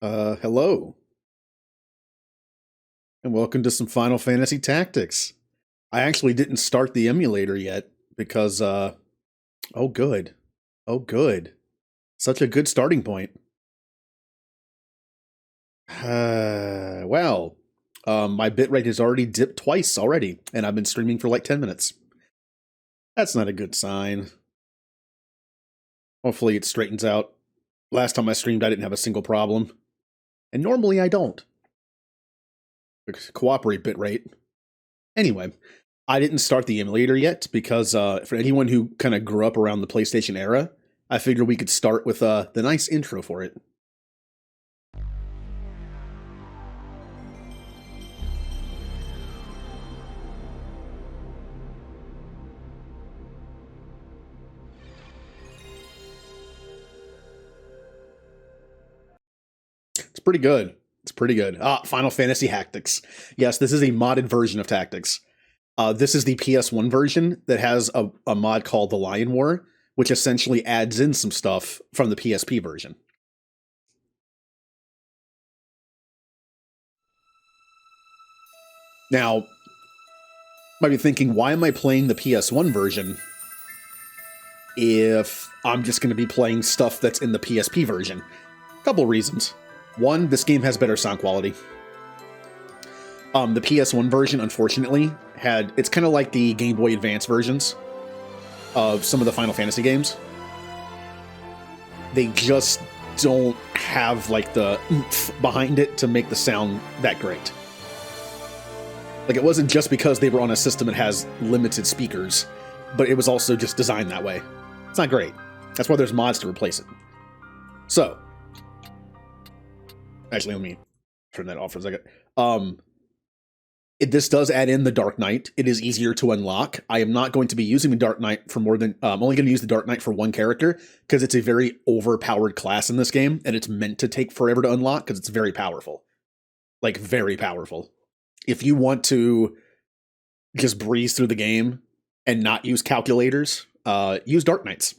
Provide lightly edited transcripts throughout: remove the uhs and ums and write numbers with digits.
Hello, and welcome to some Final Fantasy Tactics. I actually didn't start the emulator yet because, oh good. Oh good. Such a good starting point. Well, my bitrate has already dipped twice already, and I've been streaming for like 10 minutes. That's not a good sign. Hopefully it straightens out. Last time I streamed, I didn't have a single problem. And normally I don't. Cooperate bitrate. Anyway, I didn't start the emulator yet because for anyone who kind of grew up around the PlayStation era, I figured we could start with the nice intro for it. It's pretty good. It's pretty good. Final Fantasy Tactics. Yes, this is a modded version of Tactics. This is the PS1 version that has a mod called the Lion War, which essentially adds in some stuff from the PSP version. Now, might be thinking, why am I playing the PS1 version if I'm just going to be playing stuff that's in the PSP version? Couple reasons. One, this game has better sound quality. The PS1 version, unfortunately, it's kind of like the Game Boy Advance versions of some of the Final Fantasy games. They just don't have like the oomph behind it to make the sound that great. Like, it wasn't just because they were on a system that has limited speakers, but it was also just designed that way. It's not great. That's why there's mods to replace it. So, actually, let me turn that off for a second. This does add in the Dark Knight. It is easier to unlock. I am not going to be using the Dark Knight for more than... I'm only going to use the Dark Knight for one character, because it's a very overpowered class in this game, and it's meant to take forever to unlock, because it's very powerful. Like, very powerful. If you want to just breeze through the game and not use calculators, use Dark Knights.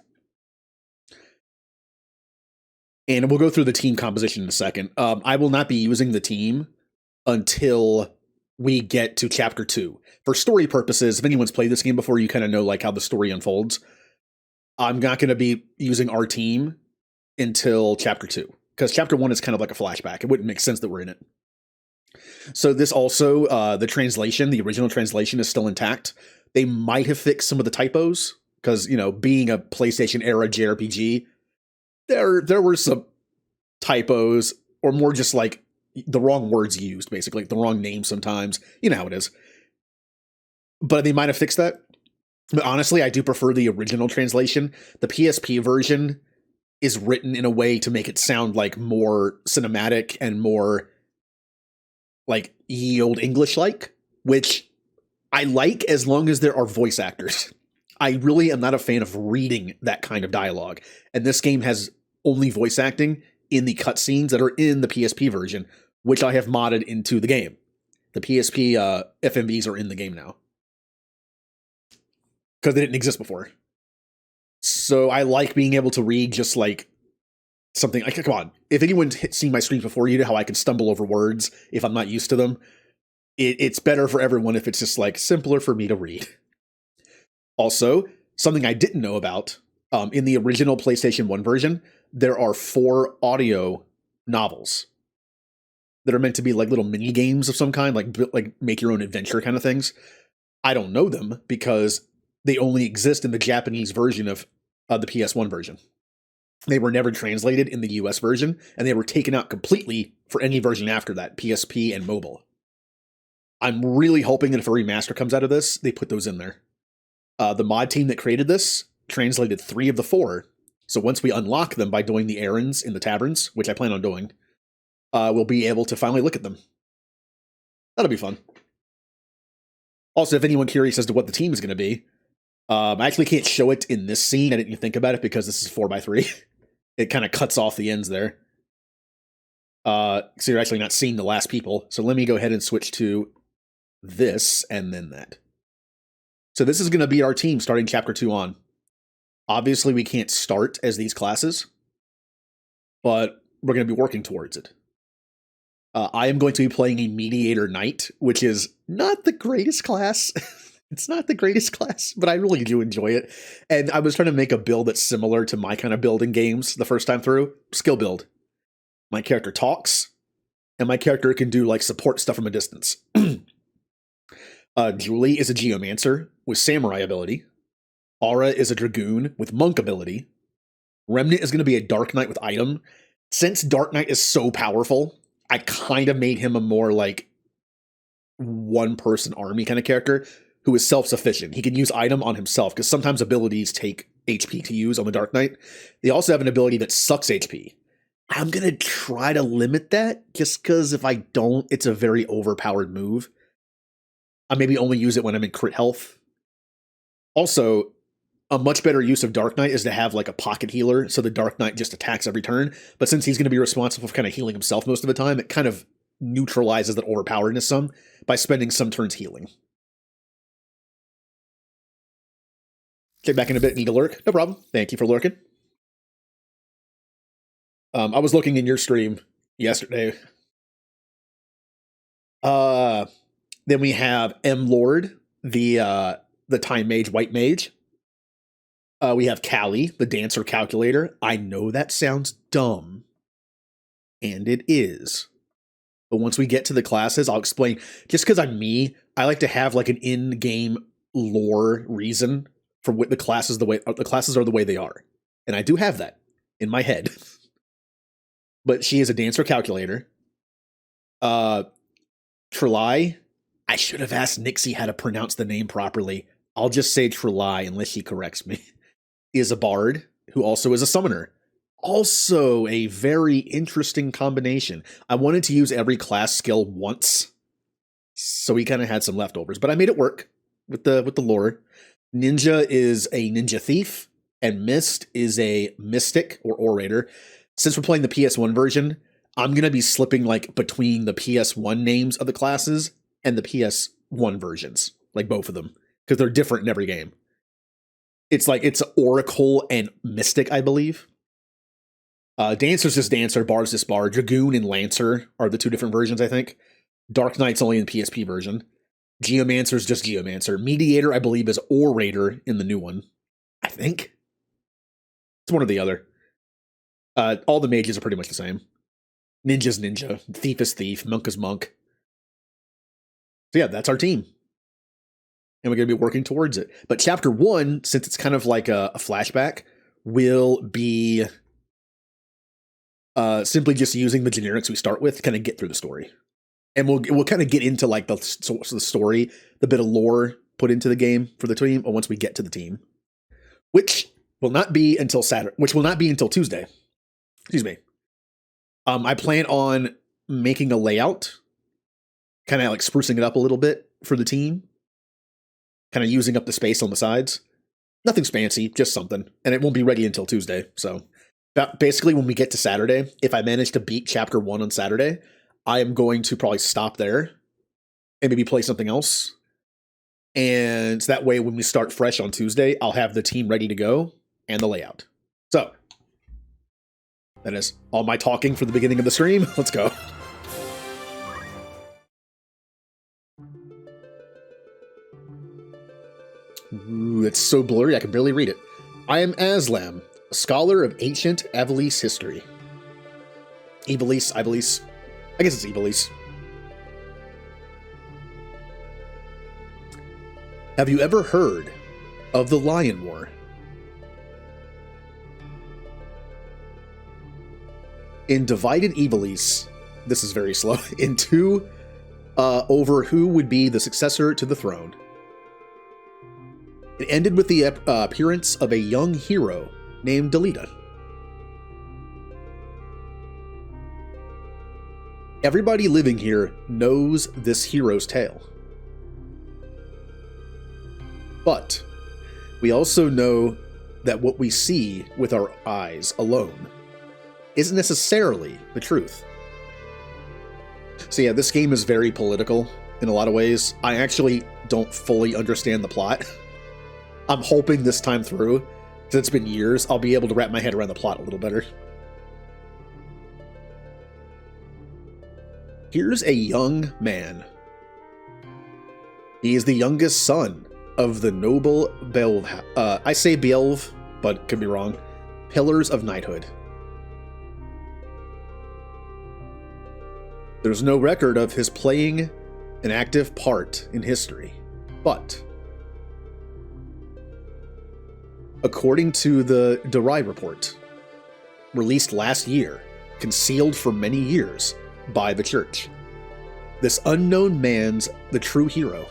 And we'll go through the team composition in a second. I will not be using the team until we get to Chapter 2. For story purposes, if anyone's played this game before, you kind of know like how the story unfolds. I'm not going to be using our team until Chapter 2, because Chapter 1 is kind of like a flashback. It wouldn't make sense that we're in it. So this also, the translation, the original translation is still intact. They might have fixed some of the typos, because, you know, being a PlayStation era JRPG, there were some typos, or more just like the wrong words used, basically, like the wrong name sometimes. You know how it is. But they might have fixed that. But honestly, I do prefer the original translation. The PSP version is written in a way to make it sound like more cinematic and more like ye old English-like, which I like as long as there are voice actors. I really am not a fan of reading that kind of dialogue. And this game has only voice acting in the cutscenes that are in the PSP version, which I have modded into the game. The PSP FMVs are in the game now, because they didn't exist before. So I like being able to read just like something. Like, come on, if anyone's seen my streams before, you know how I can stumble over words if I'm not used to them. It's better for everyone if it's just like simpler for me to read. Also, something I didn't know about, in the original PlayStation 1 version, there are 4 audio novels that are meant to be like little mini games of some kind, like make your own adventure kind of things. I don't know them because they only exist in the Japanese version of the PS1 version. They were never translated in the US version, and they were taken out completely for any version after that, PSP and mobile. I'm really hoping that if a remaster comes out of this, they put those in there. The mod team that created this translated 3 of the 4. So once we unlock them by doing the errands in the taverns, which I plan on doing, we'll be able to finally look at them. That'll be fun. Also, if anyone curious as to what the team is going to be, I actually can't show it in this scene. I didn't even think about it because this is 4x3. It kind of cuts off the ends there. So you're actually not seeing the last people. So let me go ahead and switch to this and then that. So this is going to be our team starting Chapter 2 on. Obviously, we can't start as these classes, but we're going to be working towards it. I am going to be playing a Mediator Knight, which is not the greatest class. It's not the greatest class, but I really do enjoy it. And I was trying to make a build that's similar to my kind of building games the first time through. Skill build. My character talks, and my character can do like support stuff from a distance. Julie is a Geomancer with Samurai ability. Aura is a Dragoon with Monk ability. Remnant is going to be a Dark Knight with item. Since Dark Knight is so powerful, I kind of made him a more like one-person army kind of character who is self-sufficient. He can use item on himself because sometimes abilities take HP to use on the Dark Knight. They also have an ability that sucks HP. I'm going to try to limit that just because if I don't, it's a very overpowered move. I maybe only use it when I'm in crit health. Also, a much better use of Dark Knight is to have like a pocket healer, so the Dark Knight just attacks every turn. But since he's going to be responsible for kind of healing himself most of the time, it kind of neutralizes that overpoweredness some by spending some turns healing. Get back in a bit, need to lurk. No problem. Thank you for lurking. I was looking in your stream yesterday. Then we have M Lord, the Time Mage, White Mage. We have Callie, the Dancer Calculator. I know that sounds dumb, and it is. But once we get to the classes, I'll explain. Just because I'm me, I like to have like an in-game lore reason for what the classes are the way they are, and I do have that in my head. But she is a Dancer Calculator. Trelai. I should have asked Nixie how to pronounce the name properly. I'll just say Trelai unless she corrects me. Is a bard who also is a summoner. Also a very interesting combination. I wanted to use every class skill once, so we kind of had some leftovers, but I made it work with the lore. Ninja is a ninja thief, and Mist is a mystic or orator. Since we're playing the PS1 version, I'm going to be slipping like between the PS1 names of the classes and the PS1 versions, like both of them, because they're different in every game. It's like, it's Oracle and Mystic, I believe. Dancer's just Dancer, Bard's just Bard. Dragoon and Lancer are the two different versions, I think. Dark Knight's only in the PSP version. Geomancer's just Geomancer. Mediator, I believe, is Orator in the new one. I think. It's one or the other. All the mages are pretty much the same. Ninja's Ninja. Thief is Thief. Monk is Monk. So yeah, that's our team. And we're going to be working towards it. But chapter 1, since it's kind of like a flashback, will be simply just using the generics we start with to kind of get through the story. And we'll kind of get into like the story, the bit of lore put into the game for the team, or once we get to the team, which will not be until Tuesday. Excuse me. I plan on making a layout, kind of like sprucing it up a little bit for the team, kind of using up the space on the sides. Nothing's fancy, just something. And it won't be ready until Tuesday. So basically when we get to Saturday, if I manage to beat chapter 1 on Saturday, I am going to probably stop there and maybe play something else. And that way, when we start fresh on Tuesday, I'll have the team ready to go and the layout. So that is all my talking for the beginning of the stream. Let's go. Ooh, it's so blurry I can barely read it. I am Aslam, a scholar of ancient Ivalice history. Ivalice. I guess it's Ivalice. Have you ever heard of the Lion War? In divided Ivalice, this is very slow, in two over who would be the successor to the throne. It ended with the appearance of a young hero named Delita. Everybody living here knows this hero's tale. But we also know that what we see with our eyes alone isn't necessarily the truth. So yeah, this game is very political in a lot of ways. I actually don't fully understand the plot. I'm hoping this time through, because it's been years, I'll be able to wrap my head around the plot a little better. Here's a young man. He is the youngest son of the noble Belv. I say Belv, but could be wrong. Pillars of Knighthood. There's no record of his playing an active part in history, but according to the Derai report, released last year, concealed for many years by the church, this unknown man's the true hero.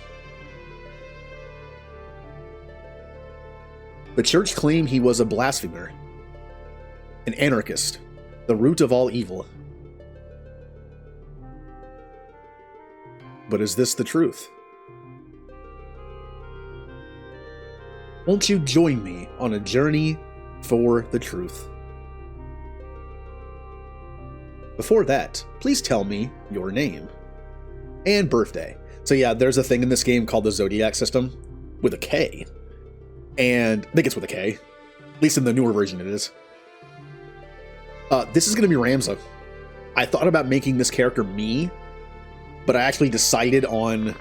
The church claimed he was a blasphemer, an anarchist, the root of all evil. But is this the truth? Won't you join me on a journey for the truth? Before that, please tell me your name and birthday. So yeah, there's a thing in this game called the Zodiac System with a K. And I think it's with a K. At least in the newer version it is. This is going to be Ramza. I thought about making this character me, but I actually decided on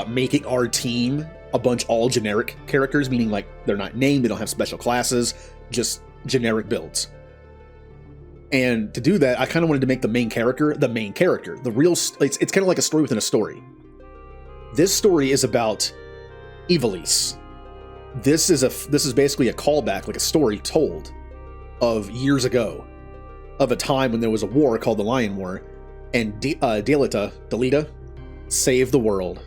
making our team a bunch all generic characters, meaning like they're not named, they don't have special classes, just generic builds. And to do that, I kind of wanted to make the main character. The real, it's kind of like a story within a story. This story is about Ivalice. This is basically a callback, like a story told of years ago, of a time when there was a war called the Lion War, and Delita saved the world.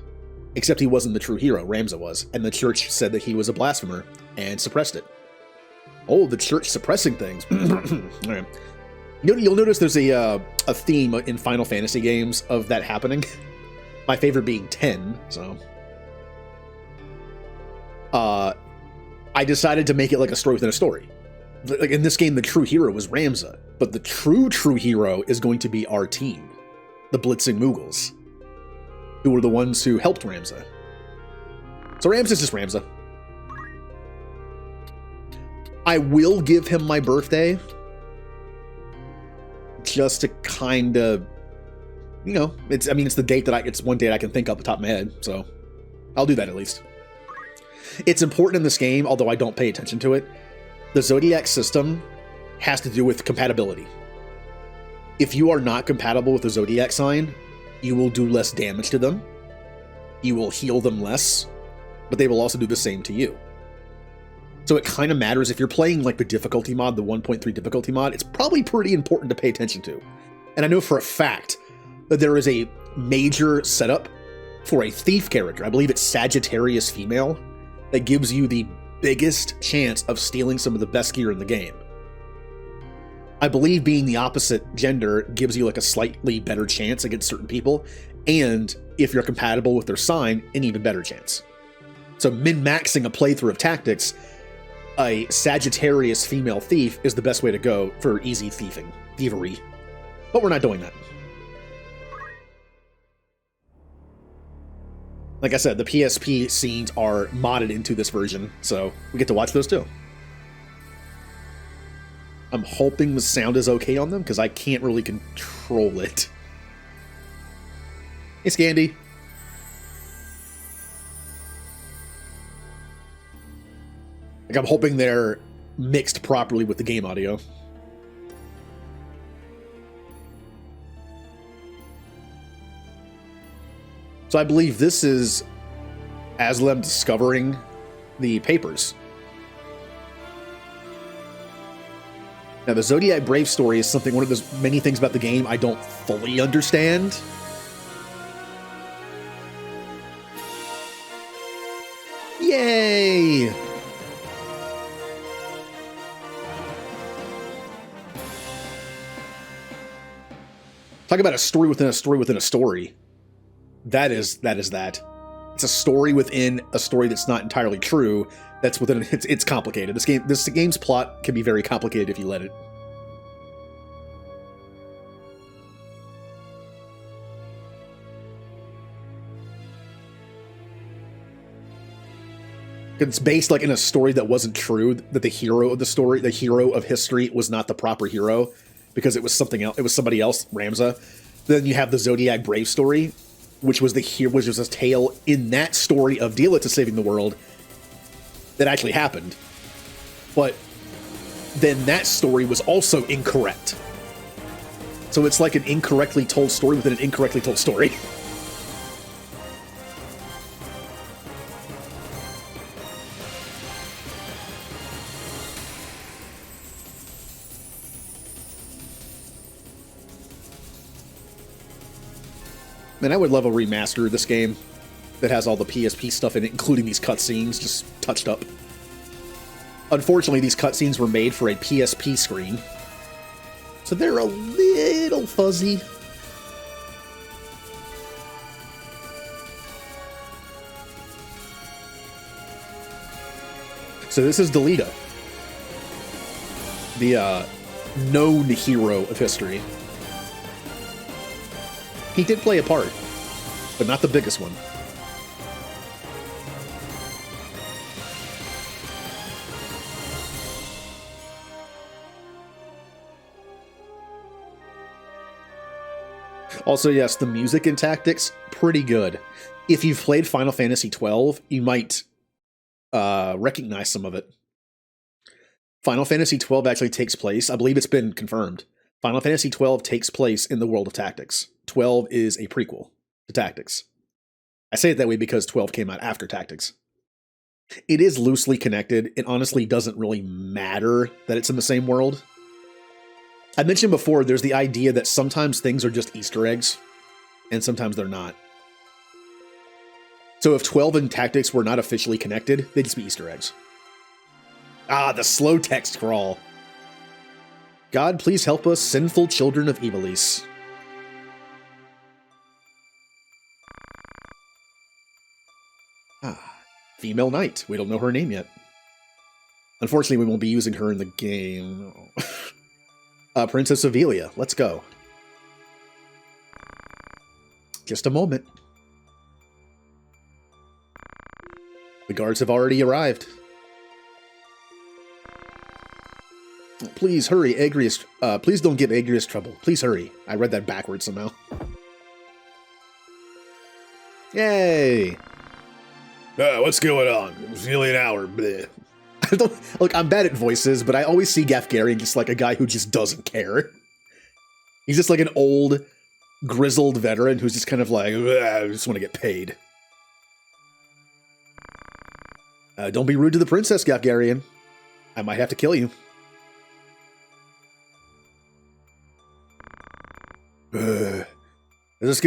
Except he wasn't the true hero, Ramza was, and the church said that he was a blasphemer and suppressed it. Oh, the church suppressing things. All right. You'll notice there's a theme in Final Fantasy games of that happening. My favorite being 10, so. I decided to make it like a story within a story. Like in this game, the true hero was Ramza, but the true hero is going to be our team, the Blitzing Moogles, who were the ones who helped Ramza. So Ramza's just Ramza. I will give him my birthday, just to kind of, it's the date it's one date I can think off the top of my head, so I'll do that at least. It's important in this game, although I don't pay attention to it. The Zodiac System has to do with compatibility. If you are not compatible with the Zodiac sign, you will do less damage to them, you will heal them less, but they will also do the same to you. So it kind of matters if you're playing like the difficulty mod, the 1.3 difficulty mod, it's probably pretty important to pay attention to. And I know for a fact that there is a major setup for a thief character, I believe it's Sagittarius female, that gives you the biggest chance of stealing some of the best gear in the game. I believe being the opposite gender gives you like a slightly better chance against certain people, and if you're compatible with their sign, an even better chance. So min-maxing a playthrough of tactics, a Sagittarius female thief is the best way to go for easy thievery. But we're not doing that. Like I said, the PSP scenes are modded into this version, so we get to watch those too. I'm hoping the sound is okay on them, because I can't really control it. Hey, Scandy. Like, I'm hoping they're mixed properly with the game audio. So I believe this is Aslam discovering the papers. Now, the Zodiac Brave story is one of those many things about the game I don't fully understand. Yay! Talk about a story within a story within a story. That is that. It's a story within a story that's not entirely true. That's within it's complicated. This game's plot can be very complicated if you let it. It's based like in a story that wasn't true, that the hero of the story, the hero of history, was not the proper hero because it was something else. It was somebody else, Ramza. Then you have the Zodiac Brave story, which was a tale in that story of Dielita saving the world that actually happened. But then that story was also incorrect. So it's like an incorrectly told story within an incorrectly told story. Man, I would love a remaster of this game that has all the PSP stuff in it, including these cutscenes, just touched up. Unfortunately, these cutscenes were made for a PSP screen, so they're a little fuzzy. So this is Dielita, the known hero of history. He did play a part, but not the biggest one. Also, yes, the music in Tactics, pretty good. If you've played Final Fantasy XII, you might recognize some of it. Final Fantasy XII actually takes place, I believe it's been confirmed, Final Fantasy XII takes place in the world of Tactics. 12 is a prequel to Tactics. I say it that way because 12 came out after Tactics. It is loosely connected. It honestly doesn't really matter that it's in the same world. I mentioned before, there's the idea that sometimes things are just Easter eggs, and sometimes they're not. So if 12 and Tactics were not officially connected, they'd just be Easter eggs. Ah, the slow text crawl. God, please help us, sinful children of Ivalice. Ah, female knight. We don't know her name yet. Unfortunately, we won't be using her in the game. Princess Ivalice. Let's go. Just a moment. The guards have already arrived. Please hurry, Agrius. Please don't give Agrius trouble. Please hurry. I read that backwards somehow. Yay! What's going on? It's nearly an hour. Bleh. Look, I'm bad at voices, but I always see Gafgarian just like a guy who just doesn't care. He's just like an old, grizzled veteran who's just kind of like, I just want to get paid. Don't be rude to the princess, Gafgarian. I might have to kill you. Is this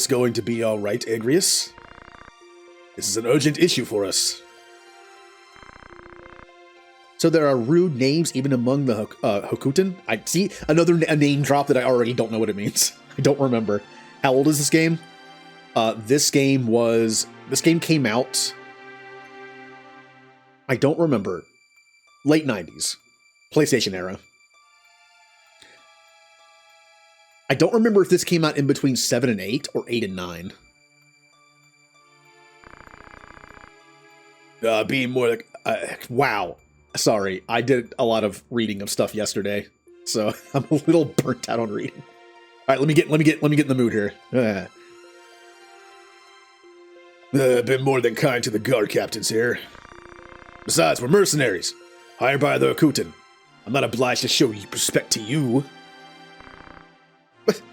going to be all right, Agrius? This is an urgent issue for us. So there are rude names even among the Hokutan? I see another name drop that I already don't know what it means. I don't remember. How old is this game? This game came out, I don't remember. Late 90s. PlayStation era. I don't remember if this came out in between 7 and 8 or 8 and 9. Being more like... Wow. Sorry, I did a lot of reading of stuff yesterday, so I'm a little burnt out on reading. All right, let me get in the mood here. Been more than kind to the guard captains here. Besides, we're mercenaries, hired by the Hokutan. I'm not obliged to show respect to you.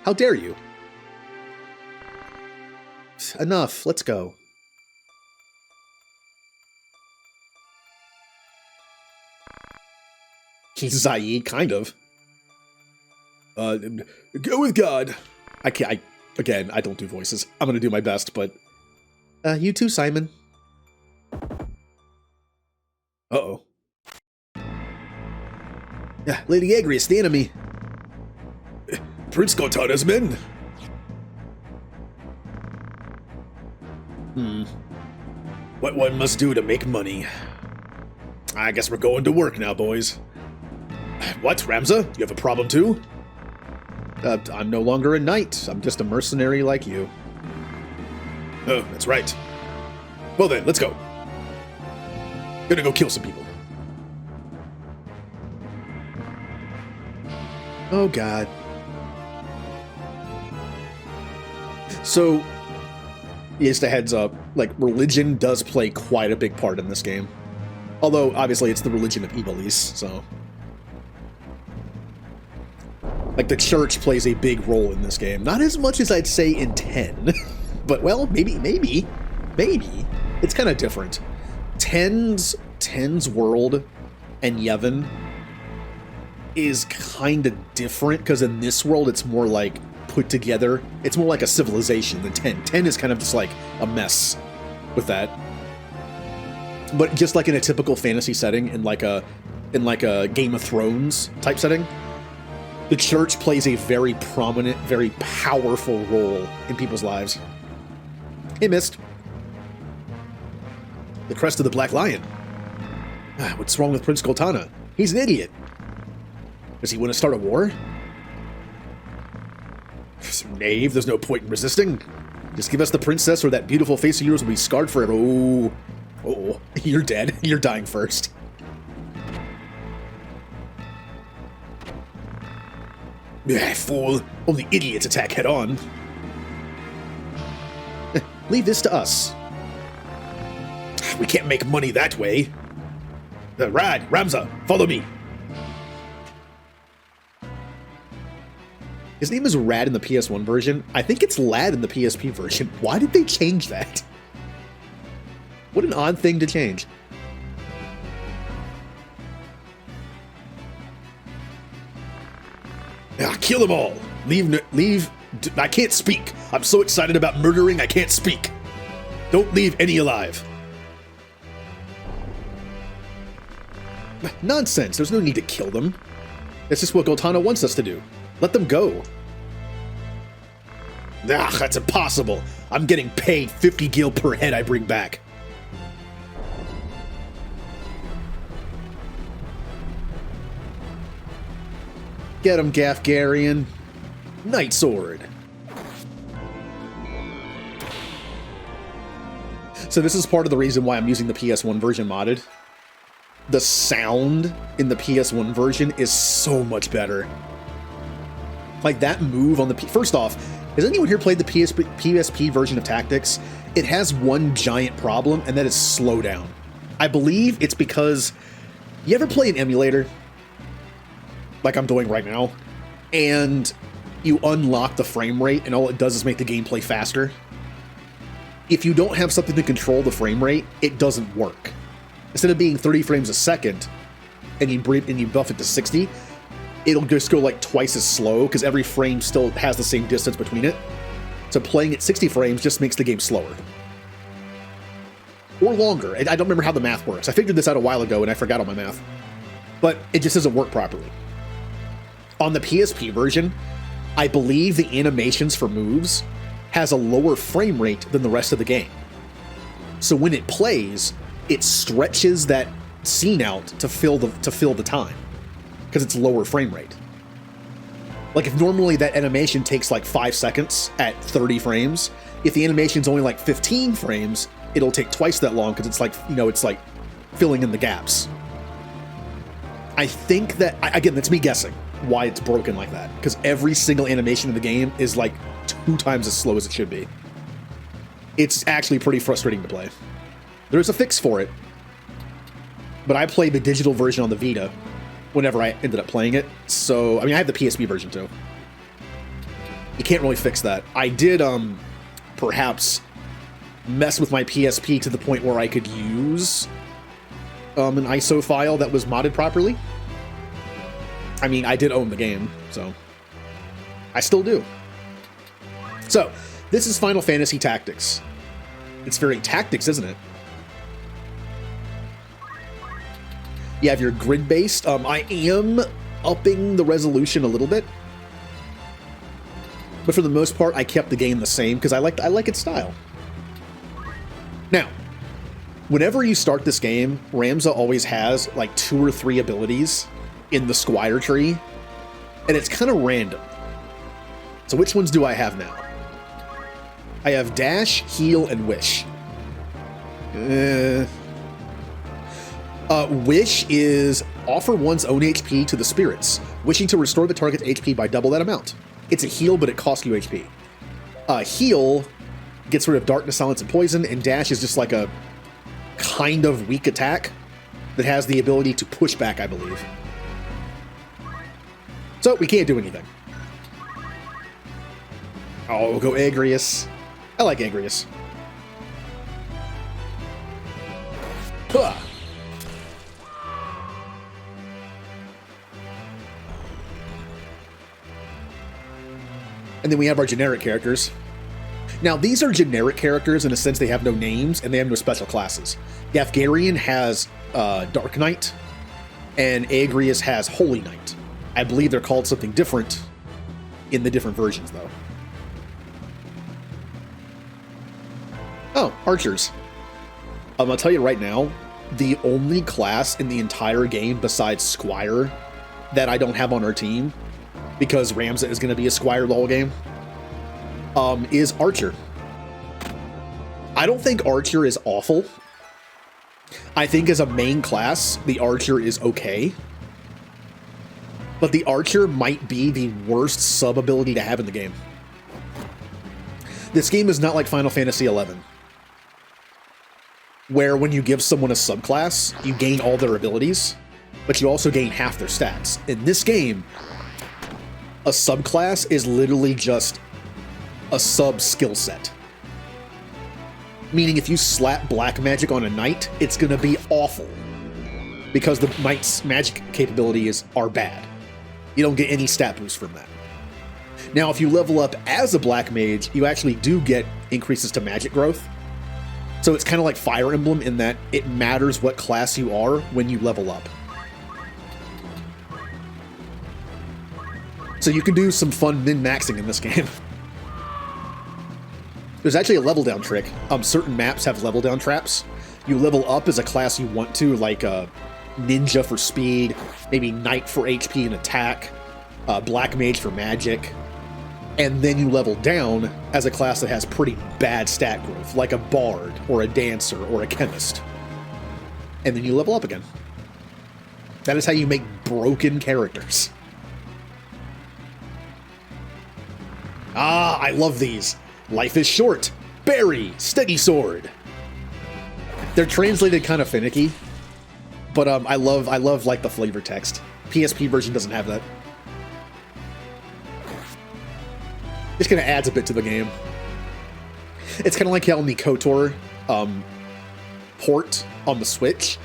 How dare you? Enough, let's go. He's Zaid, kind of. Go with God. I don't do voices. I'm gonna do my best, but... you too, Simon. Uh-oh. Lady Agrius, the enemy. Prince Gotana's men. What one must do to make money. I guess we're going to work now, boys. What, Ramza? You have a problem too? I'm no longer a knight. I'm just a mercenary like you. Oh, that's right. Well then, let's go. Gonna go kill some people. Oh, God. So, just a heads up, like, religion does play quite a big part in this game. Although, obviously, it's the religion of Ivalice, so... Like, the church plays a big role in this game. Not as much as I'd say in 10. But, well, maybe. It's kind of different. 10's world and Yevon is kind of different, because in this world, it's more like put together. It's more like a civilization than 10. 10 is kind of just like a mess with that. But just like in a typical fantasy setting, in like a Game of Thrones type setting, the church plays a very prominent, very powerful role in people's lives. Hey, Mist. The crest of the Black Lion. What's wrong with Prince Goltana? He's an idiot. Does he want to start a war? Knave, there's no point in resisting. Just give us the princess, or that beautiful face of yours will be scarred forever. Oh, you're dead. You're dying first. Fool. Only idiots attack head on. Leave this to us. We can't make money that way. Rad, Ramza, follow me. His name is Rad in the PS1 version. I think it's Lad in the PSP version. Why did they change that? What an odd thing to change. Kill them all. Leave. I can't speak. I'm so excited about murdering, I can't speak. Don't leave any alive. Nonsense. There's no need to kill them. That's just what Goltana wants us to do. Let them go. That's impossible. I'm getting paid 50 gil per head I bring back. Get him, Gafgarian. Night Sword. So this is part of the reason why I'm using the PS1 version modded. The sound in the PS1 version is so much better. Like, that move on the... First off, has anyone here played the PSP version of Tactics? It has one giant problem, and that is slowdown. I believe it's because... You ever play an emulator? Like I'm doing right now. And you unlock the frame rate, and all it does is make the gameplay faster. If you don't have something to control the frame rate, it doesn't work. Instead of being 30 frames a second, and you buff it to 60, it'll just go like twice as slow, because every frame still has the same distance between it. So playing at 60 frames just makes the game slower. Or longer. I don't remember how the math works. I figured this out a while ago, and I forgot all my math. But it just doesn't work properly. On the PSP version, I believe the animations for moves has a lower frame rate than the rest of the game. So when it plays, it stretches that scene out to fill the time, because it's lower frame rate. Like, if normally that animation takes like 5 seconds at 30 frames, if the animation's only like 15 frames, it'll take twice that long, because it's like, it's like filling in the gaps. I think that, again, that's me guessing why it's broken like that, because every single animation in the game is like 2 times as slow as it should be. It's actually pretty frustrating to play. There's a fix for it, but I played the digital version on the Vita whenever I ended up playing it, so, I mean, I have the PSP version too. You can't really fix that. I did, perhaps mess with my PSP to the point where I could use an ISO file that was modded properly. I mean, I did own the game, so I still do. So, this is Final Fantasy Tactics. It's very tactics, isn't it? You have your grid-based. I am upping the resolution a little bit, but for the most part, I kept the game the same because I like its style. Now, whenever you start this game, Ramza always has like 2 or 3 abilities in the Squire tree, and it's kind of random. So which ones do I have now? I have Dash, Heal, and Wish. Wish is offer one's own HP to the spirits, wishing to restore the target's HP by double that amount. It's a heal, but it costs you HP. Heal gets rid of darkness, silence, and poison, and dash is just like a kind of weak attack that has the ability to push back, I believe. So we can't do anything. Oh, we'll go Agrius. I like Agrius. Huh. And then we have our generic characters. Now, these are generic characters in a sense they have no names and they have no special classes. Gafgarian has Dark Knight, and Agrius has Holy Knight. I believe they're called something different in the different versions, though. Oh, archers. I'll tell you right now, the only class in the entire game besides Squire that I don't have on our team, because Ramza is going to be a Squire the whole game, is Archer. I don't think Archer is awful. I think as a main class, the Archer is okay. But the Archer might be the worst sub-ability to have in the game. This game is not like Final Fantasy XI, where when you give someone a subclass, you gain all their abilities, but you also gain half their stats. In this game, a subclass is literally just a sub-skill set. Meaning if you slap black magic on a knight, it's going to be awful, because the knight's magic capabilities are bad. You don't get any stat boost from that. Now, if you level up as a black mage, you actually do get increases to magic growth. So it's kind of like Fire Emblem in that it matters what class you are when you level up. So you can do some fun min-maxing in this game. There's actually a level down trick. Certain maps have level down traps. You level up as a class you want to, like Ninja for speed, maybe Knight for HP and attack, Black Mage for magic, and then you level down as a class that has pretty bad stat growth, like a Bard or a Dancer or a Chemist. And then you level up again. That is how you make broken characters. Ah, I love these. Life is short. Berry. Steady sword. They're translated kind of finicky, but I love like the flavor text. PSP version doesn't have that. Just kind of adds a bit to the game. It's kind of like how in the KOTOR port on the Switch,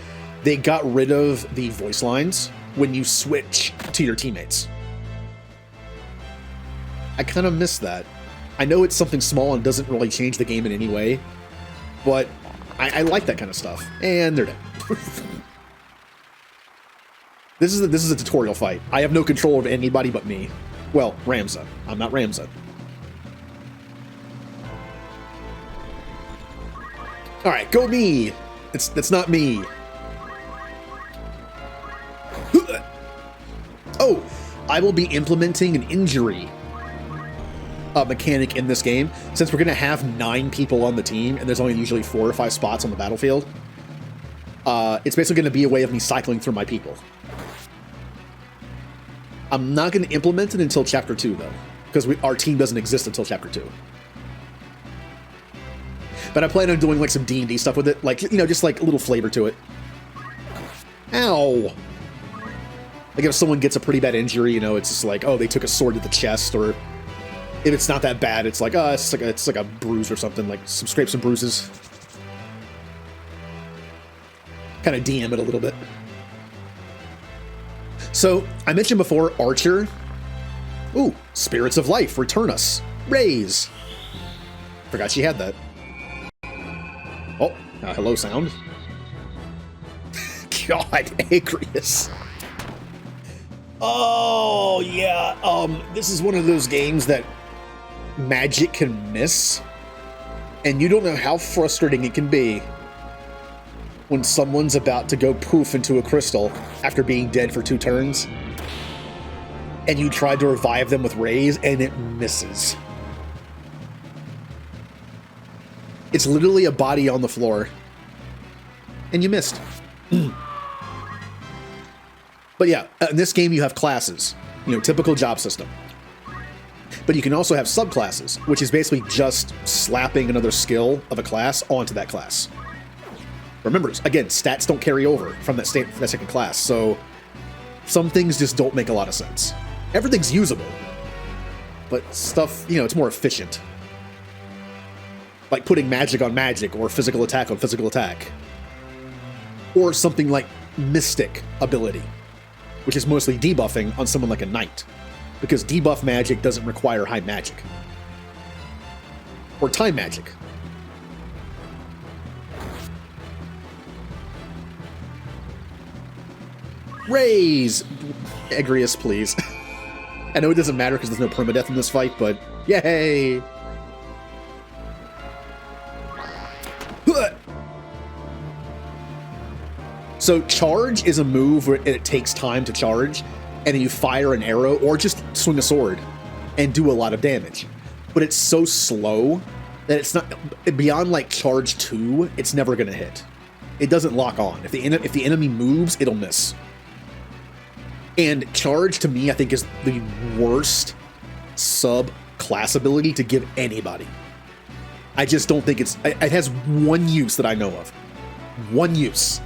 they got rid of the voice lines when you switch to your teammates. I kind of miss that. I know it's something small and doesn't really change the game in any way, but I like that kind of stuff. And they're dead. This is a tutorial fight. I have no control of anybody but me. Well, Ramza. I'm not Ramza. All right, go me. That's not me. Oh, I will be implementing an injury mechanic in this game, since we're going to have 9 people on the team and there's only usually 4 or 5 spots on the battlefield. It's basically going to be a way of me cycling through my people. I'm not going to implement it until Chapter 2, though, because our team doesn't exist until Chapter 2. But I plan on doing like some D&D stuff with it, like, you know, just like a little flavor to it. Ow! Like if someone gets a pretty bad injury, you know, it's just like, oh, they took a sword to the chest, or if it's not that bad, it's like, oh, it's like a bruise or something, like some scrapes and bruises. Kind of DM it a little bit. So, I mentioned before, Archer. Ooh, Spirits of Life, return us. Raise. Forgot she had that. Oh, hello sound. God, Agrius. Oh, yeah, this is one of those games that magic can miss, and you don't know how frustrating it can be when someone's about to go poof into a crystal after being dead for 2 turns, and you try to revive them with raise, and it misses. It's literally a body on the floor, and you missed. But yeah, in this game you have classes, you know, typical job system. But you can also have subclasses, which is basically just slapping another skill of a class onto that class. Remember, again, stats don't carry over from that second class, so some things just don't make a lot of sense. Everything's usable, but stuff, you know, it's more efficient. Like putting magic on magic, or physical attack on physical attack. Or something like Mystic ability, which is mostly debuffing on someone like a knight, because debuff magic doesn't require high magic. Or time magic. Raise! Agrius, please. I know it doesn't matter because there's no permadeath in this fight, but yay! So charge is a move where it takes time to charge, and then you fire an arrow or just swing a sword and do a lot of damage. But it's so slow that it's not, beyond like charge 2, it's never going to hit. It doesn't lock on. If the enemy moves, it'll miss. And charge, to me, I think is the worst sub-class ability to give anybody. I just don't think it has one use that I know of. One use.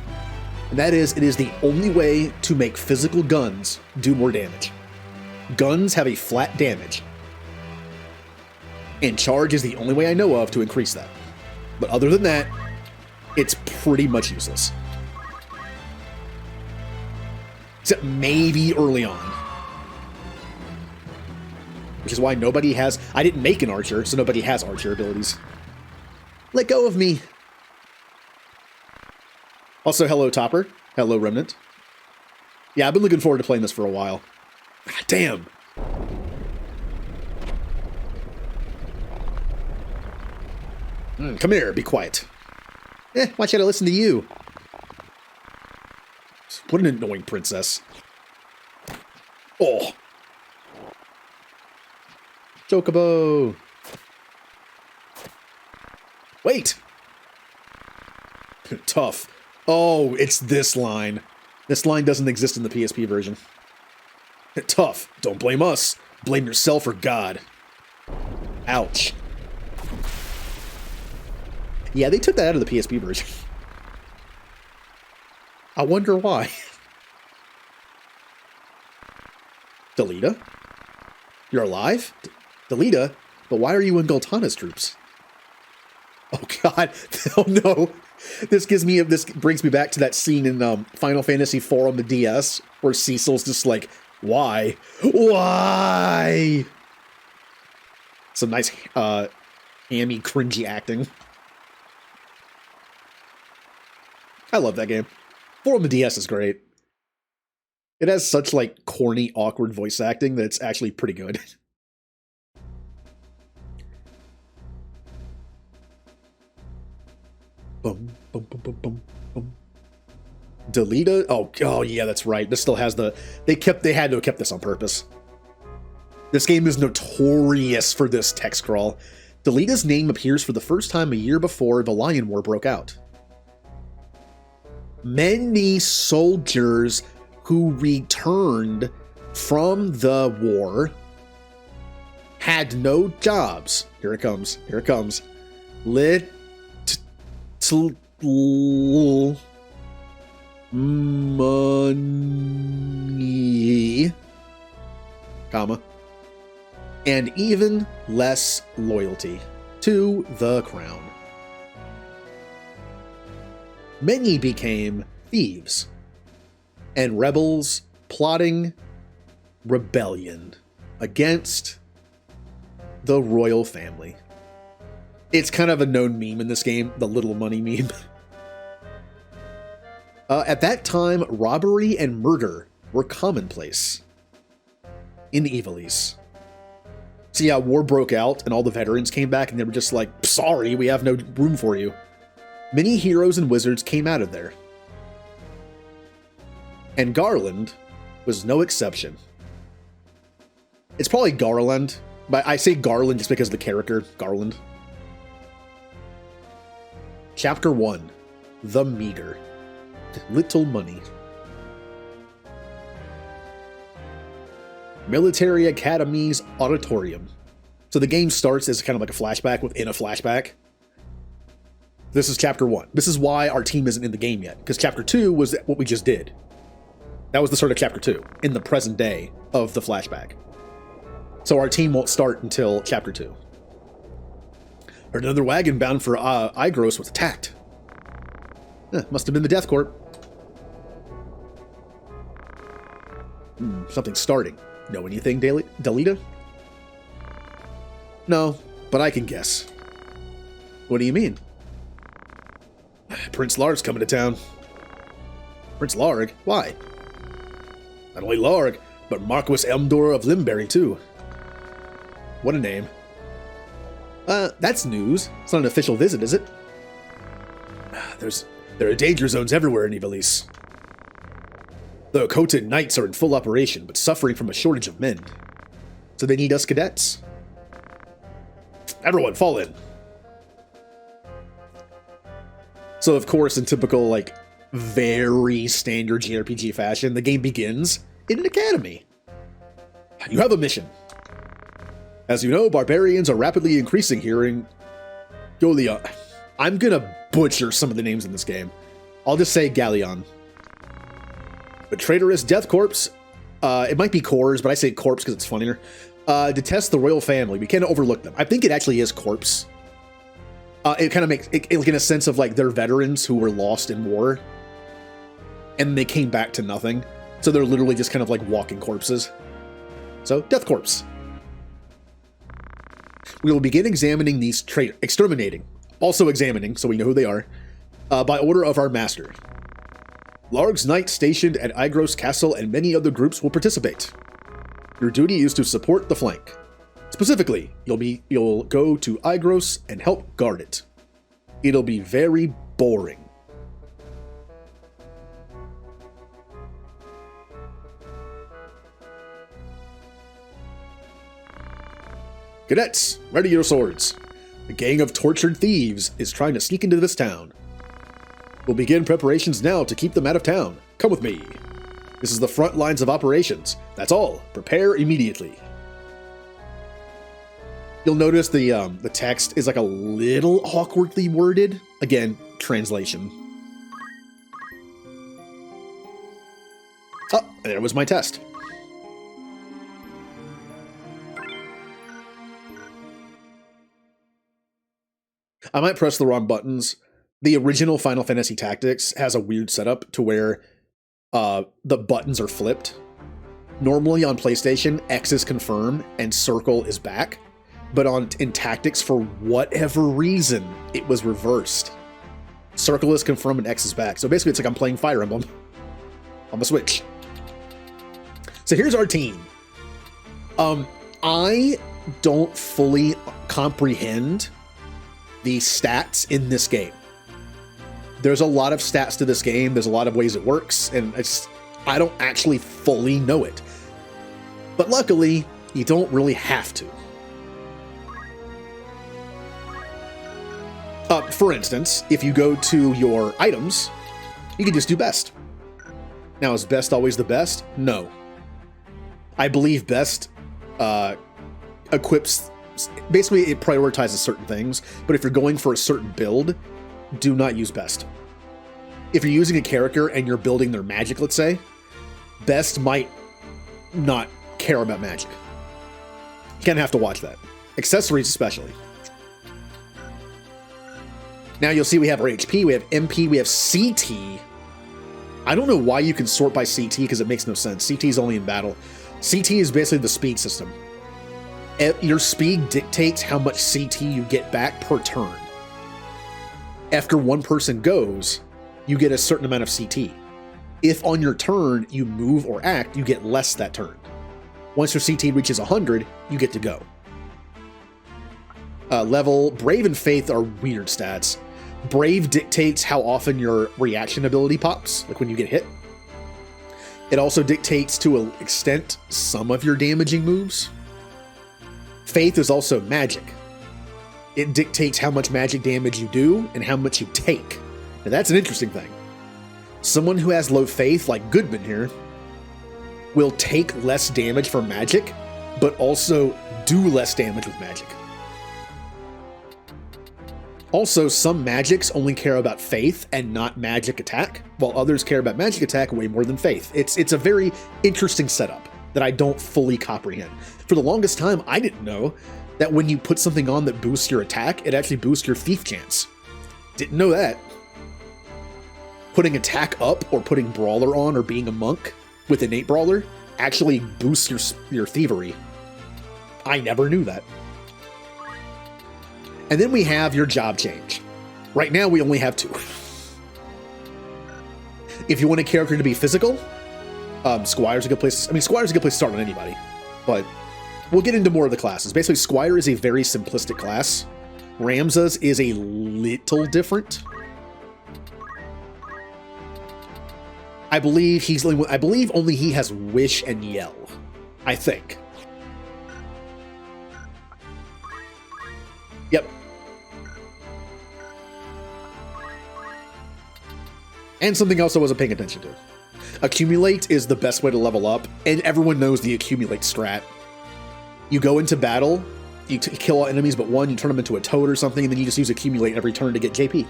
And that is, it is the only way to make physical guns do more damage. Guns have a flat damage. And charge is the only way I know of to increase that. But other than that, it's pretty much useless. Except maybe early on. Which is why nobody has... I didn't make an archer, so nobody has archer abilities. Let go of me! Also, hello, Topper. Hello, Remnant. Yeah, I've been looking forward to playing this for a while. God damn! Come here, be quiet. Why should I listen to you? What an annoying princess. Oh! Chocobo! Wait! Tough. Oh, it's this line. This line doesn't exist in the PSP version. Tough. Don't blame us. Blame yourself or God. Ouch. Yeah, they took that out of the PSP version. I wonder why. Delita? You're alive? Delita? But why are you in Goltana's troops? Oh god. Oh no. This brings me back to that scene in Final Fantasy IV on the DS where Cecil's just like, why? Why? Some nice hammy, cringy acting. I love that game. 4 on the DS is great. It has such like corny, awkward voice acting that it's actually pretty good. Bum, bum, bum, bum, bum, bum. Delita? Oh yeah, that's right. This still has the... They had to have kept this on purpose. This game is notorious for this text crawl. Delita's name appears for the first time a year before the Lion War broke out. Many soldiers who returned from the war had no jobs. Here it comes. Here it comes. Money, comma, and even less loyalty to the crown. Many became thieves and rebels plotting rebellion against the royal family. It's kind of a known meme in this game, the little money meme. At that time, robbery and murder were commonplace in Ivalice. So yeah, war broke out and all the veterans came back and they were just like, sorry, we have no room for you. Many heroes and wizards came out of there. And Garland was no exception. It's probably Garland, but I say Garland just because of the character, Garland. Chapter 1, The Meter. Little money. Military Academy's auditorium. So the game starts as kind of like a flashback within a flashback. This is chapter 1. This is why our team isn't in the game yet, because chapter 2 was what we just did. That was the start of chapter 2, in the present day of the flashback. So our team won't start until chapter 2. Heard another wagon bound for Ivalice was attacked. Must have been the Death Corp. Something's starting. Know anything, Delita? No, but I can guess. What do you mean? Prince Larg's coming to town. Prince Larg? Why? Not only Larg, but Marquis Elmdor of Limberry, too. What a name. That's news. It's not an official visit, is it? There are danger zones everywhere in Ivalice. The Khotan Knights are in full operation, but suffering from a shortage of men. So they need us cadets. Everyone, fall in. So, of course, in typical, like, very standard JRPG fashion, the game begins in an academy. You have a mission. As you know, barbarians are rapidly increasing here in Golia. I'm gonna butcher some of the names in this game. I'll just say Galleon. The traitorous Death Corps, it might be Corps, but I say Corpse because it's funnier, detest the royal family. We can't overlook them. I think it actually is Corpse. It kind of makes it in a sense of like they're veterans who were lost in war and they came back to nothing. So they're literally just kind of like walking corpses. So Death Corps. We will begin examining these exterminating, also examining, so we know who they are, by order of our master. Larg's knights stationed at Ivalice Castle and many other groups will participate. Your duty is to support the flank. Specifically, you'll go to Ivalice and help guard it. It'll be very boring. Cadets, ready your swords. A gang of tortured thieves is trying to sneak into this town. We'll begin preparations now to keep them out of town. Come with me. This is the front lines of operations. That's all. Prepare immediately. You'll notice the text is like a little awkwardly worded. Again, translation. Oh, there was my test. I might press the wrong buttons. The original Final Fantasy Tactics has a weird setup to where the buttons are flipped. Normally on PlayStation, X is confirm and circle is back. But in Tactics, for whatever reason, it was reversed. Circle is confirm and X is back. So basically, it's like I'm playing Fire Emblem on the Switch. So here's our team. I don't fully comprehend the stats in this game. There's a lot of stats to this game. There's a lot of ways it works, and I don't actually fully know it. But luckily, you don't really have to. For instance, if you go to your items, you can just do best. Now, is best always the best? No. I believe best equips... Basically, it prioritizes certain things, but if you're going for a certain build, do not use best. If you're using a character and you're building their magic, let's say, best might not care about magic. You kind of have to watch that. Accessories especially. Now you'll see we have our HP, we have MP, we have CT. I don't know why you can sort by CT because it makes no sense. CT is only in battle. CT is basically the speed system. Your speed dictates how much CT you get back per turn. After one person goes, you get a certain amount of CT. If on your turn you move or act, you get less that turn. Once your CT reaches 100, you get to go. Level, Brave and Faith are weird stats. Brave dictates how often your reaction ability pops, like when you get hit. It also dictates to an extent some of your damaging moves. Faith is also magic. It dictates how much magic damage you do and how much you take. Now that's an interesting thing. Someone who has low faith, like Goodman here, will take less damage from magic, but also do less damage with magic. Also, some magics only care about faith and not magic attack, while others care about magic attack way more than faith. It's a very interesting setup that I don't fully comprehend. For the longest time, I didn't know that when you put something on that boosts your attack, it actually boosts your thief chance. Didn't know that. Putting attack up or putting brawler on or being a monk with innate brawler actually boosts your thievery. I never knew that. And then we have your job change. Right now, we only have 2. If you want a character to be physical, Squire's a good place. I mean, Squire's a good place to start on anybody, but we'll get into more of the classes. Basically, Squire is a very simplistic class. Ramses is a little different. I believe only he has Wish and Yell. I think. Yep. And something else I wasn't paying attention to. Accumulate is the best way to level up, and everyone knows the accumulate strat. You go into battle, you kill all enemies but one, you turn them into a toad or something, and then you just use accumulate every turn to get JP.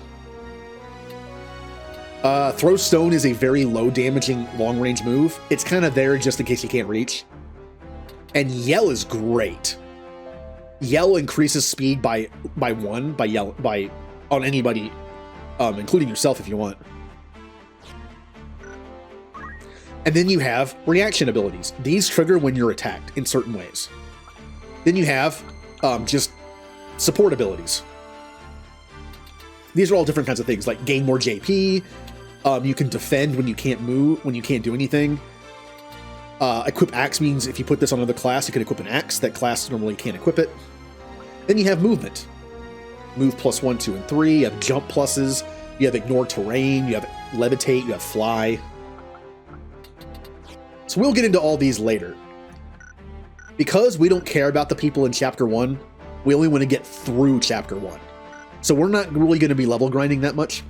Throw Stone is a very low damaging long range move. It's kind of there just in case you can't reach. And Yell is great. Yell increases speed by 1 on anybody, including yourself if you want. And then you have reaction abilities. These trigger when you're attacked in certain ways. Then you have just support abilities. These are all different kinds of things, like gain more JP. You can defend when you can't move, when you can't do anything. Equip axe means if you put this on another class, you can equip an axe. That class normally can't equip it. Then you have movement. Move +1, 2, and 3. You have jump pluses. You have ignore terrain. You have levitate. You have fly. So we'll get into all these later. Because we don't care about the people in Chapter 1, we only want to get through Chapter 1. So we're not really going to be level grinding that much.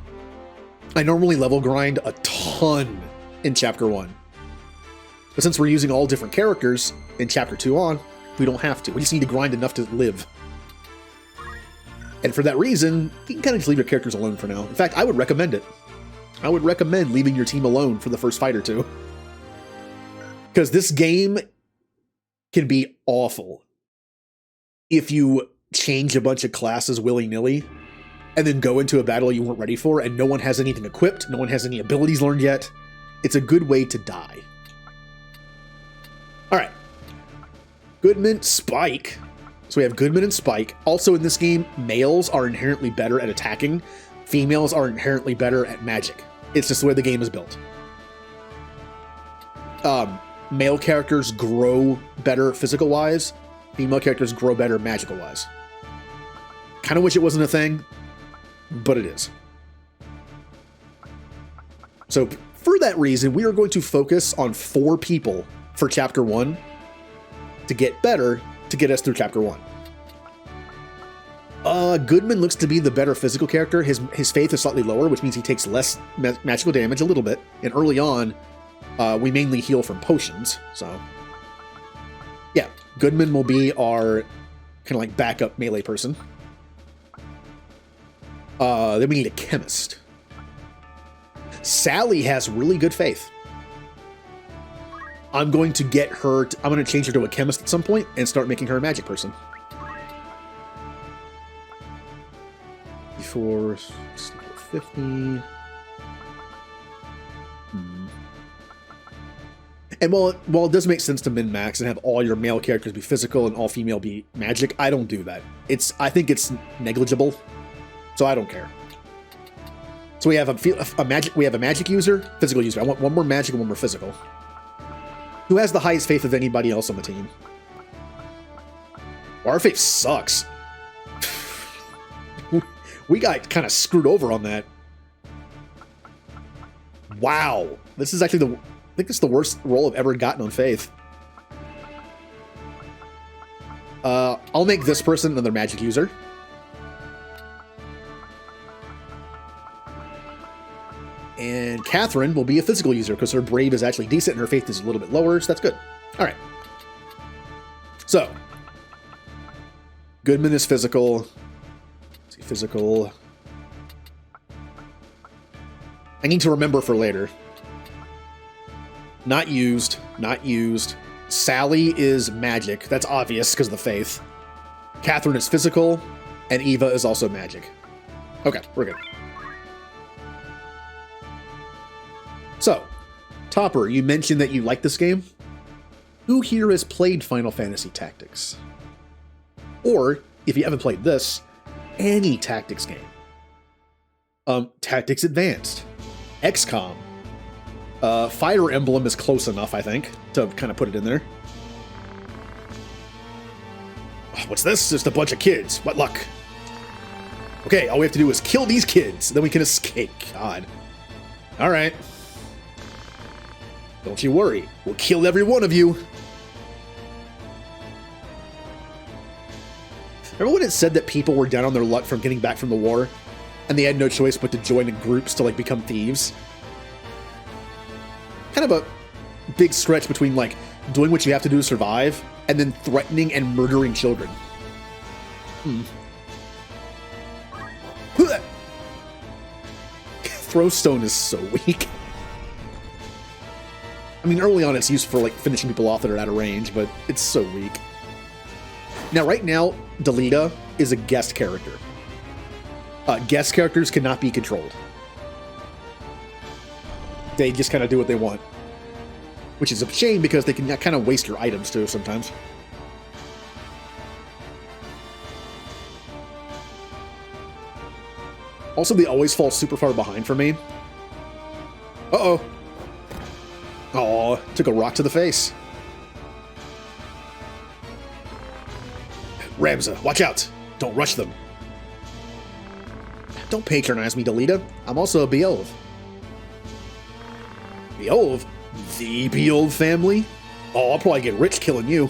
I normally level grind a ton in Chapter 1. But since we're using all different characters in Chapter 2 on, we don't have to. We just need to grind enough to live. And for that reason, you can kind of just leave your characters alone for now. In fact, I would recommend it. I would recommend leaving your team alone for the first fight or two. Because this game can be awful if you change a bunch of classes willy-nilly and then go into a battle you weren't ready for and no one has anything equipped, no one has any abilities learned yet. It's a good way to die. Alright. Goodman, Spike. So we have Goodman and Spike. Also in this game, males are inherently better at attacking. Females are inherently better at magic. It's just the way the game is built. Male characters grow better physical-wise. Female characters grow better magical-wise. Kind of wish it wasn't a thing, but it is. So for that reason, we are going to focus on 4 people for Chapter 1 to get better to get us through Chapter 1. Goodman looks to be the better physical character. His faith is slightly lower, which means he takes less magical damage a little bit. And early on, we mainly heal from potions, so yeah, Goodman will be our kind of like backup melee person. Then we need a chemist. Sally has really good faith. I'm going to get her. I'm going to change her to a chemist at some point and start making her a magic person. Before 50. And while it does make sense to min-max and have all your male characters be physical and all female be magic, I don't do that. I think it's negligible, so I don't care. So we have a magic user, physical user. I want one more magic and one more physical. Who has the highest faith of anybody else on the team? Well, our faith sucks. We got kind of screwed over on that. Wow, this is actually I think this is the worst roll I've ever gotten on faith. I'll make this person another magic user. And Catherine will be a physical user because her brave is actually decent and her faith is a little bit lower, so that's good. All right. So, Goodman is physical. Let's see, physical. I need to remember for later. Not used. Not used. Sally is magic. That's obvious because of the faith. Catherine is physical. And Eva is also magic. Okay, we're good. So, Topper, you mentioned that you like this game. Who here has played Final Fantasy Tactics? Or, if you haven't played this, any tactics game. Tactics Advanced. XCOM. Fire Emblem is close enough, I think, to kind of put it in there. What's this? Just a bunch of kids. What luck? Okay, all we have to do is kill these kids, then we can escape. God. Alright. Don't you worry. We'll kill every one of you. Remember when it said that people were down on their luck from getting back from the war? And they had no choice but to join in groups to, like, become thieves? Kind of a big stretch between, like, doing what you have to do to survive and then threatening and murdering children. Throwstone is so weak. I mean, early on it's used for, like, finishing people off that are out of range, but it's so weak. Now, right now, Delita is a guest character. Guest characters cannot be controlled. They just kind of do what they want. Which is a shame because they can kind of waste your items, too, sometimes. Also, they always fall super far behind for me. Uh-oh. Aw, took a rock to the face. Ramza, watch out. Don't rush them. Don't patronize me, Delita. I'm also a Beelv. Beelv? The Beelv family? Oh, I'll probably get rich killing you.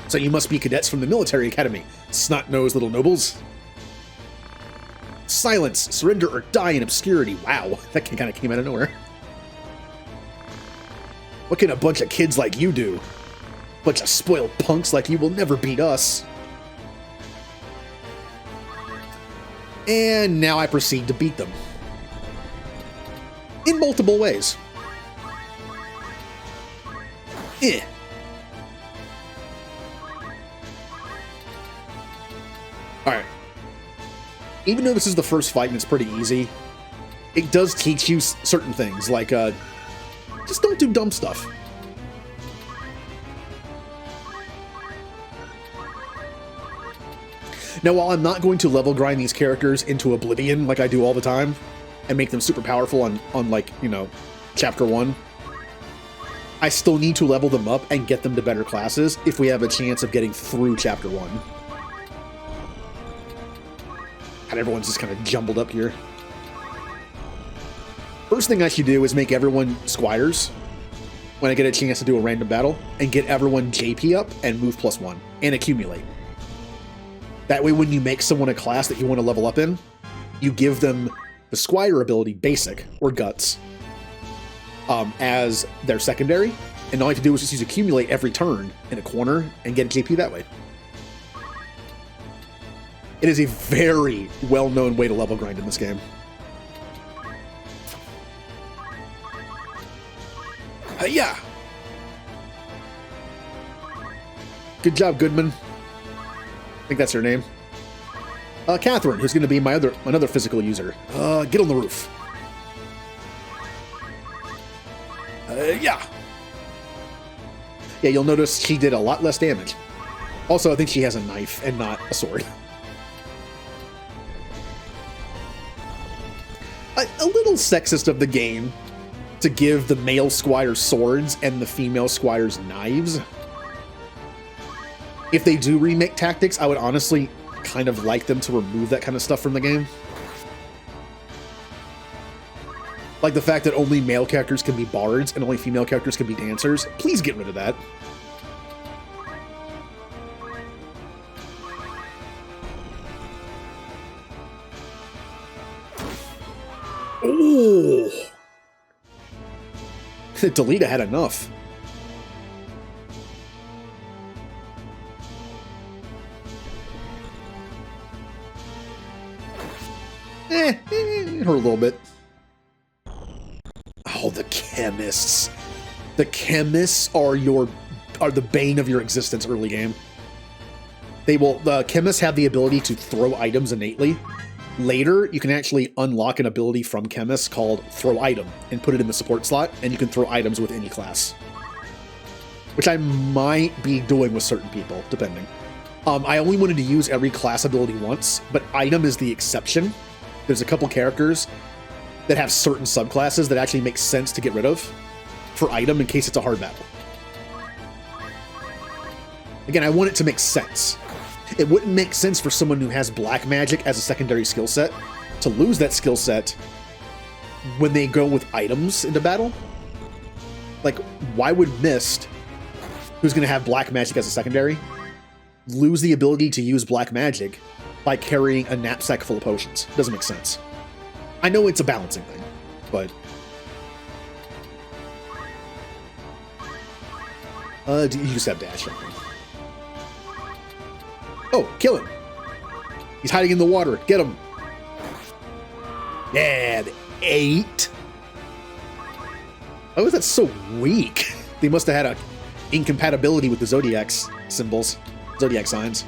So you must be cadets from the military academy, snot-nosed little nobles. Silence, surrender, or die in obscurity. Wow, that kind of came out of nowhere. What can a bunch of kids like you do? Bunch of spoiled punks like you will never beat us. And now I proceed to beat them. In multiple ways. Alright. Even though this is the first fight and it's pretty easy, it does teach you certain things, like, just don't do dumb stuff. Now, while I'm not going to level grind these characters into oblivion like I do all the time, and make them super powerful on like, you know, Chapter 1, I still need to level them up and get them to better classes if we have a chance of getting through Chapter 1. And everyone's just kind of jumbled up here. First thing I should do is make everyone squires when I get a chance to do a random battle, and get everyone JP up and move +1, and accumulate. That way when you make someone a class that you want to level up in, you give them the Squire ability, Basic, or Guts, as their secondary, and all you have to do is just use Accumulate every turn in a corner and get a JP that way. It is a very well-known way to level grind in this game. Yeah. Good job, Goodman. I think that's her name. Catherine, who's going to be another physical user. Get on the roof. Yeah. Yeah, you'll notice she did a lot less damage. Also, I think she has a knife and not a sword. A little sexist of the game to give the male squires swords and the female squires knives. If they do remake Tactics, I would honestly kind of like them to remove that kind of stuff from the game. Like the fact that only male characters can be bards and only female characters can be dancers. Please get rid of that. Oh! Delita had enough. It hurt a little bit. Oh, the chemists. The chemists are the bane of your existence early game. The chemists have the ability to throw items innately. Later, you can actually unlock an ability from chemists called throw item and put it in the support slot, and you can throw items with any class. Which I might be doing with certain people, depending. I only wanted to use every class ability once, but item is the exception. There's a couple characters that have certain subclasses that actually make sense to get rid of for item in case it's a hard battle. Again, I want it to make sense. It wouldn't make sense for someone who has black magic as a secondary skill set to lose that skill set when they go with items into battle. Like, why would Mist, who's going to have black magic as a secondary, lose the ability to use black magic by carrying a knapsack full of potions? Doesn't make sense. I know it's a balancing thing, but... you just have dash. Oh, kill him. He's hiding in the water. Get him. Yeah, the 8. Oh, that's so weak. They must have had a incompatibility with the Zodiac symbols. Zodiac signs.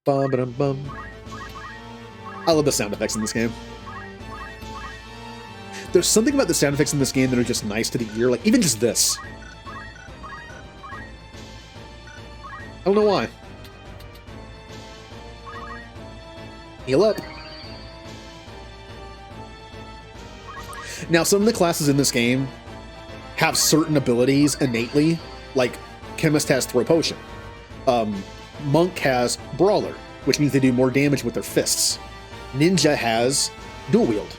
Bum, ba-dum, bum. I love the sound effects in this game. There's something about the sound effects in this game that are just nice to the ear, like even just this. I don't know why. Heal up. Now, some of the classes in this game have certain abilities innately, like Chemist has Throw Potion. Monk has Brawler, which means they do more damage with their fists. Ninja has Dual Wield.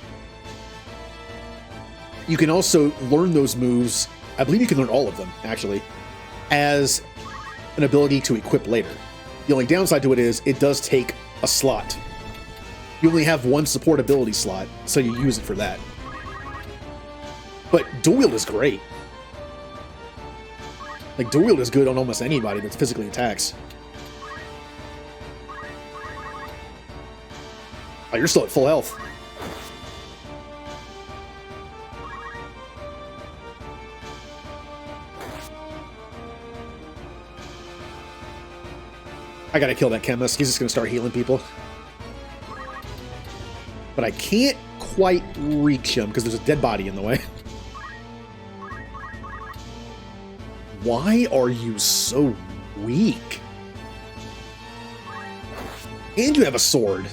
You can also learn those moves, I believe you can learn all of them, actually, as an ability to equip later. The only downside to it is it does take a slot. You only have one support ability slot, so you use it for that. But Dual Wield is great. Like, Dual Wield is good on almost anybody that physically attacks. Oh, you're still at full health. I gotta kill that chemist. He's just gonna start healing people. But I can't quite reach him because there's a dead body in the way. Why are you so weak? And you have a sword.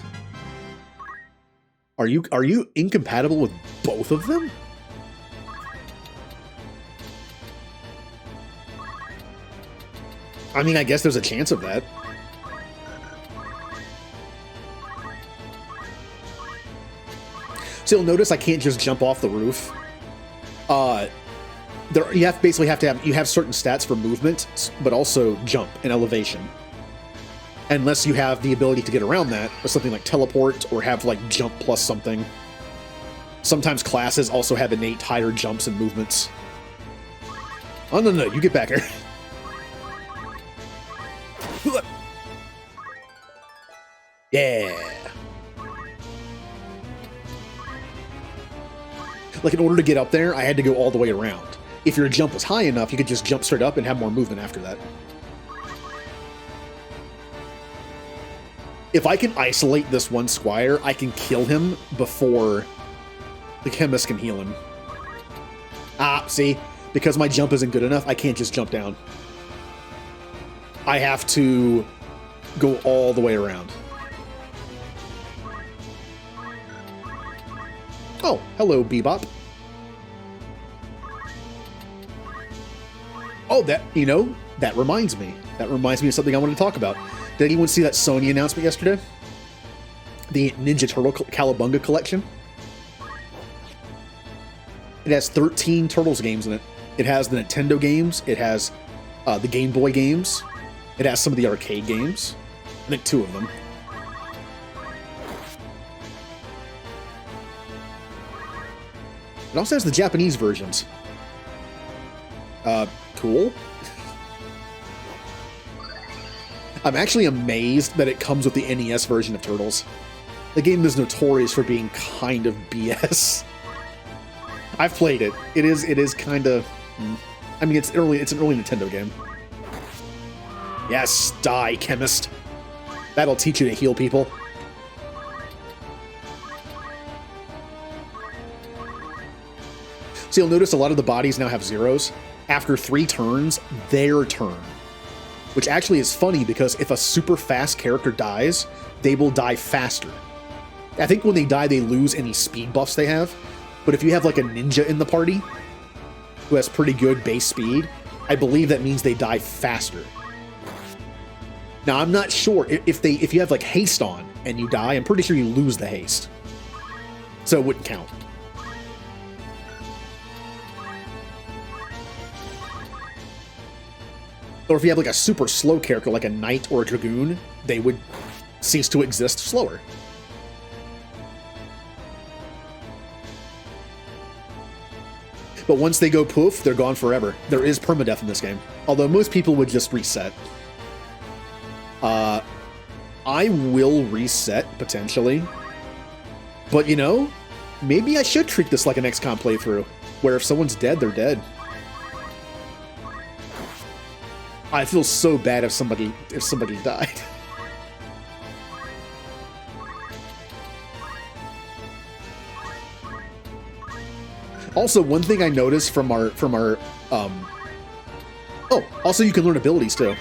Are you incompatible with both of them? I mean, I guess there's a chance of that. So you'll notice I can't just jump off the roof. You have certain stats for movement, but also jump and elevation. Unless you have the ability to get around that with something like teleport or have like jump plus something. Sometimes classes also have innate higher jumps and movements. Oh no, you get back here. Yeah. Like, in order to get up there, I had to go all the way around. If your jump was high enough, you could just jump straight up and have more movement after that. If I can isolate this one squire, I can kill him before the chemist can heal him. Ah, see? Because my jump isn't good enough, I can't just jump down. I have to go all the way around. Oh, hello, Bebop. Oh, that reminds me. That reminds me of something I wanted to talk about. Did anyone see that Sony announcement yesterday? The Ninja Turtle Cowabunga collection? It has 13 Turtles games in it. It has the Nintendo games. It has the Game Boy games. It has some of the arcade games. I think 2 of them. It also has the Japanese versions. Cool. I'm actually amazed that it comes with the NES version of Turtles. The game is notorious for being kind of BS. I've played it. It is kind of... I mean, it's an early Nintendo game. Yes, die, chemist. That'll teach you to heal people. So you'll notice a lot of the bodies now have zeros. After 3 turns, their turn. Which actually is funny because if a super fast character dies, they will die faster. I think when they die, they lose any speed buffs they have. But if you have like a ninja in the party who has pretty good base speed, I believe that means they die faster. Now, I'm not sure if you have like haste on and you die, I'm pretty sure you lose the haste. So it wouldn't count. Or if you have like a super slow character like a knight or a dragoon, they would cease to exist slower. But once they go poof, they're gone forever. There is permadeath in this game. Although most people would just reset. I will reset, potentially. But, you know, maybe I should treat this like an XCOM playthrough, where if someone's dead, they're dead. I feel so bad if somebody died. Also, one thing I noticed from our oh, also you can learn abilities too.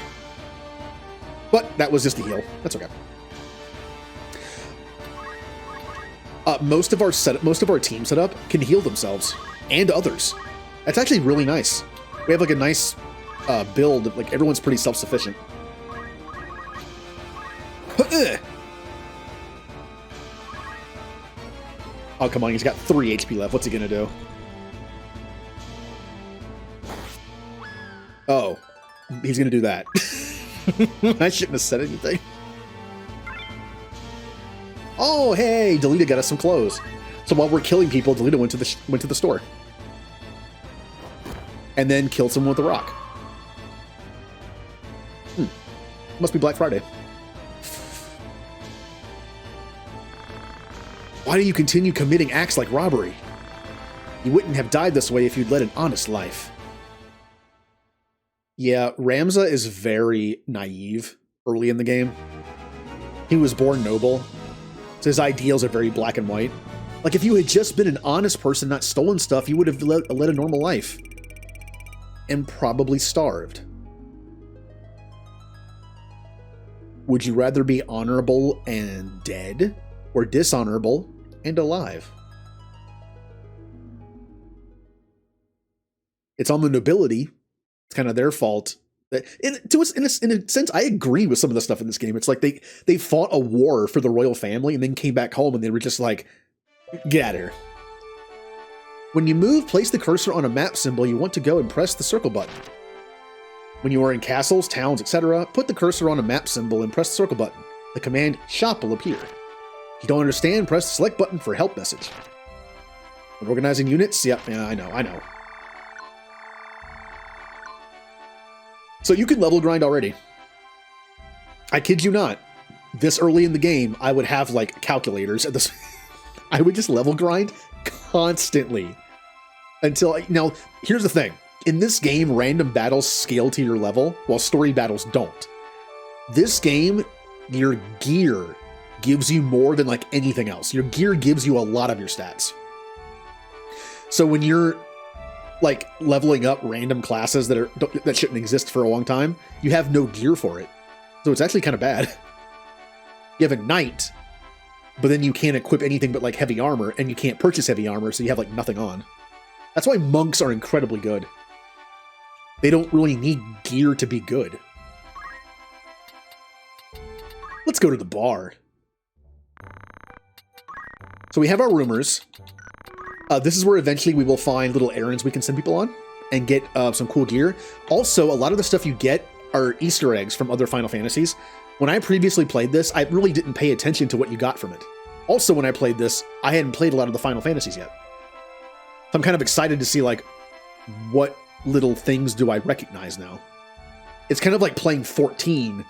But that was just a heal. That's okay. Most of our team setup can heal themselves and others. That's actually really nice. We have like a nice build. Like everyone's pretty self-sufficient. Oh, come on. He's got 3 HP left. What's he gonna do? Oh, he's gonna do that. I shouldn't have said anything. Oh, hey, Delita got us some clothes. So while we're killing people, Delita went to the store, and then killed someone with a rock. Must be Black Friday. Why do you continue committing acts like robbery? You wouldn't have died this way if you'd led an honest life. Yeah, Ramza is very naive early in the game. He was born noble, so his ideals are very black and white. Like, if you had just been an honest person, not stolen stuff, you would have led a normal life. And probably starved. Would you rather be honorable and dead, or dishonorable and alive? It's on the nobility. It's kind of their fault. In a sense, I agree with some of the stuff in this game. It's like they fought a war for the royal family and then came back home and they were just like, get out of here. When you move, place the cursor on a map symbol you want to go and press the circle button. When you are in castles, towns, etc., put the cursor on a map symbol and press the circle button. The command shop will appear. If you don't understand, press the select button for help message. When organizing units, yeah, I know. So you can level grind already. I kid you not. This early in the game, I would have like calculators at this. I would just level grind constantly until now. Here's the thing: in this game, random battles scale to your level, while story battles don't. This game, your gear gives you more than like anything else. Your gear gives you a lot of your stats. So when you're like leveling up random classes that shouldn't exist for a long time, you have no gear for it. So it's actually kind of bad. You have a knight, but then you can't equip anything but like heavy armor, and you can't purchase heavy armor, so you have like nothing on. That's why monks are incredibly good. They don't really need gear to be good. Let's go to the bar. So we have our rumors. This is where eventually we will find little errands we can send people on and get some cool gear. Also, a lot of the stuff you get are Easter eggs from other Final Fantasies. When I previously played this, I really didn't pay attention to what you got from it. Also, when I played this, I hadn't played a lot of the Final Fantasies yet. So I'm kind of excited to see, like, what little things do I recognize now. It's kind of like playing 14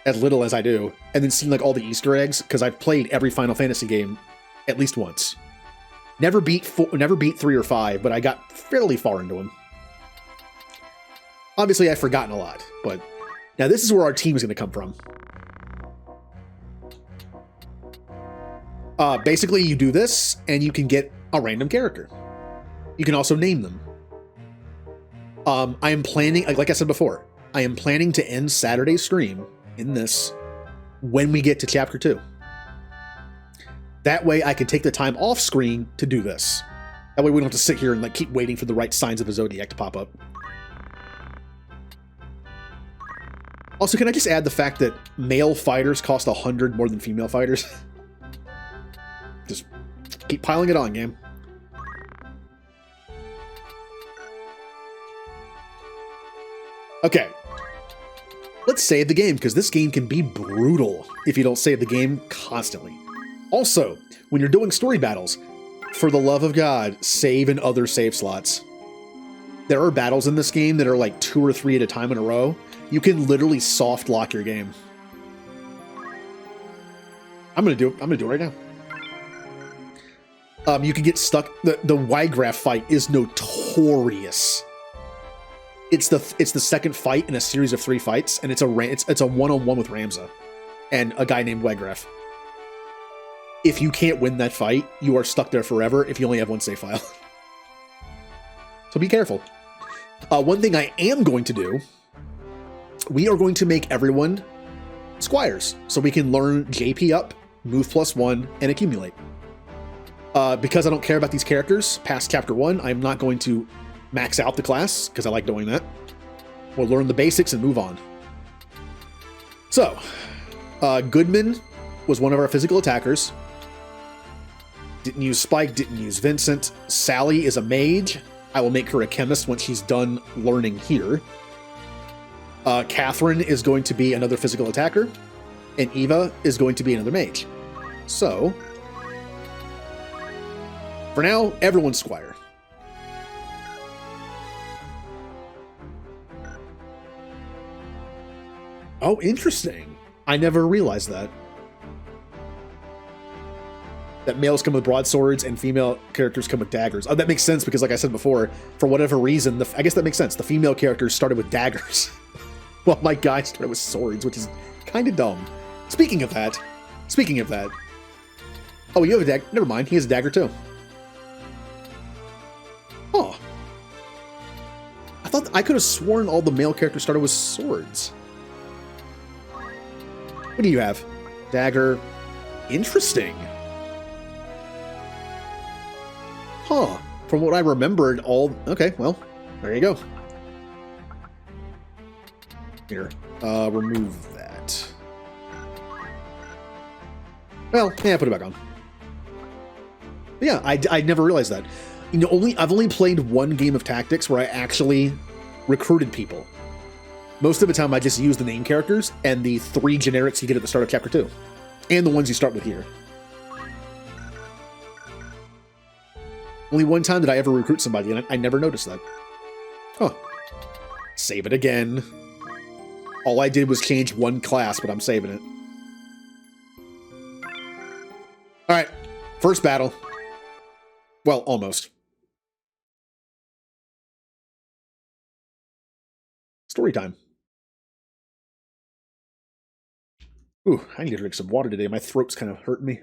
as little as I do, and then seeing like all the Easter eggs, because I've played every Final Fantasy game at least once. Never beat 3 or 5, but I got fairly far into them. Obviously, I've forgotten a lot, but now this is where our team is going to come from. Basically, you do this, and you can get a random character. You can also name them. I am planning, like I said before, I am planning to end Saturday's stream in this when we get to Chapter 2. That way, I can take the time off screen to do this. That way, we don't have to sit here and like keep waiting for the right signs of a Zodiac to pop up. Also, can I just add the fact that male fighters cost 100 more than female fighters? Just keep piling it on, game. Okay. Let's save the game, because this game can be brutal if you don't save the game constantly. Also, when you're doing story battles, for the love of God, save in other save slots. There are battles in this game that are like 2 or 3 at a time in a row. You can literally soft lock your game. I'm gonna do it right now. You can get stuck. The Y-Graph fight is notorious. It's the second fight in a series of 3 fights, and it's a one-on-one with Ramza and a guy named Y-Graph. If you can't win that fight, you are stuck there forever if you only have one save file. So be careful. One thing I am going to do, we are going to make everyone squires, so we can learn JP up, move +1, and accumulate. Because I don't care about these characters past Chapter 1, I'm not going to max out the class, because I like doing that. We'll learn the basics and move on. So, Goodman was one of our physical attackers. Didn't use Spike, didn't use Vincent. Sally is a mage. I will make her a chemist once she's done learning here. Catherine is going to be another physical attacker, and Eva is going to be another mage. So, for now, everyone's squire. Oh, interesting. I never realized that. That males come with broadswords and female characters come with daggers. Oh, that makes sense because, like I said before, for whatever reason, I guess that makes sense. The female characters started with daggers. Well, my guy started with swords, which is kind of dumb. Speaking of that. Oh, you have a dagger. Never mind. He has a dagger too. Oh. I could have sworn all the male characters started with swords. What do you have? Dagger. Interesting. Huh. From what I remembered, okay, well, there you go. Here. Remove that. Well, yeah, put it back on. But yeah, I never realized that. You know, I've only played one game of tactics where I actually recruited people. Most of the time, I just use the name characters and the 3 generics you get at the start of Chapter 2. And the ones you start with here. Only one time did I ever recruit somebody, and I never noticed that. Huh. Save it again. All I did was change one class, but I'm saving it. Alright. First battle. Well, almost. Story time. Ooh, I need to drink some water today. My throat's kind of hurting me.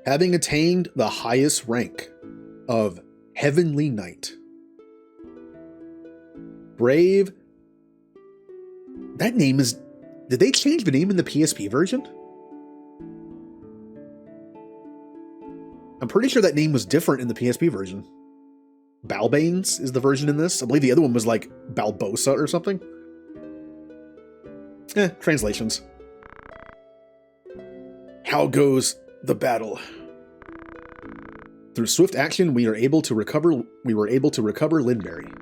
Having attained the highest rank of Heavenly Knight. Brave. That name is... Did they change the name in the PSP version? I'm pretty sure that name was different in the PSP version. Balbanes is the version in this. I believe the other one was like Balbosa or something. Translations. How goes the battle? Through swift action, we were able to recover Linberry.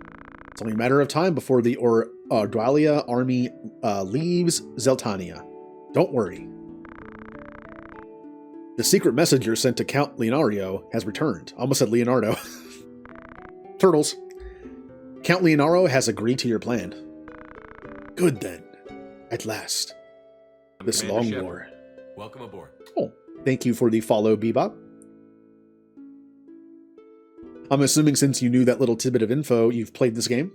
It's only a matter of time before the Ordalia army leaves Zeltania. Don't worry. The secret messenger sent to Count Leonario has returned. I almost said Leonardo. Turtles. Count Leonaro has agreed to your plan. Good then. At last. This Commander long Shepard, war. welcome aboard. Oh, thank you for the follow, Bebop. I'm assuming since you knew that little tidbit of info, you've played this game?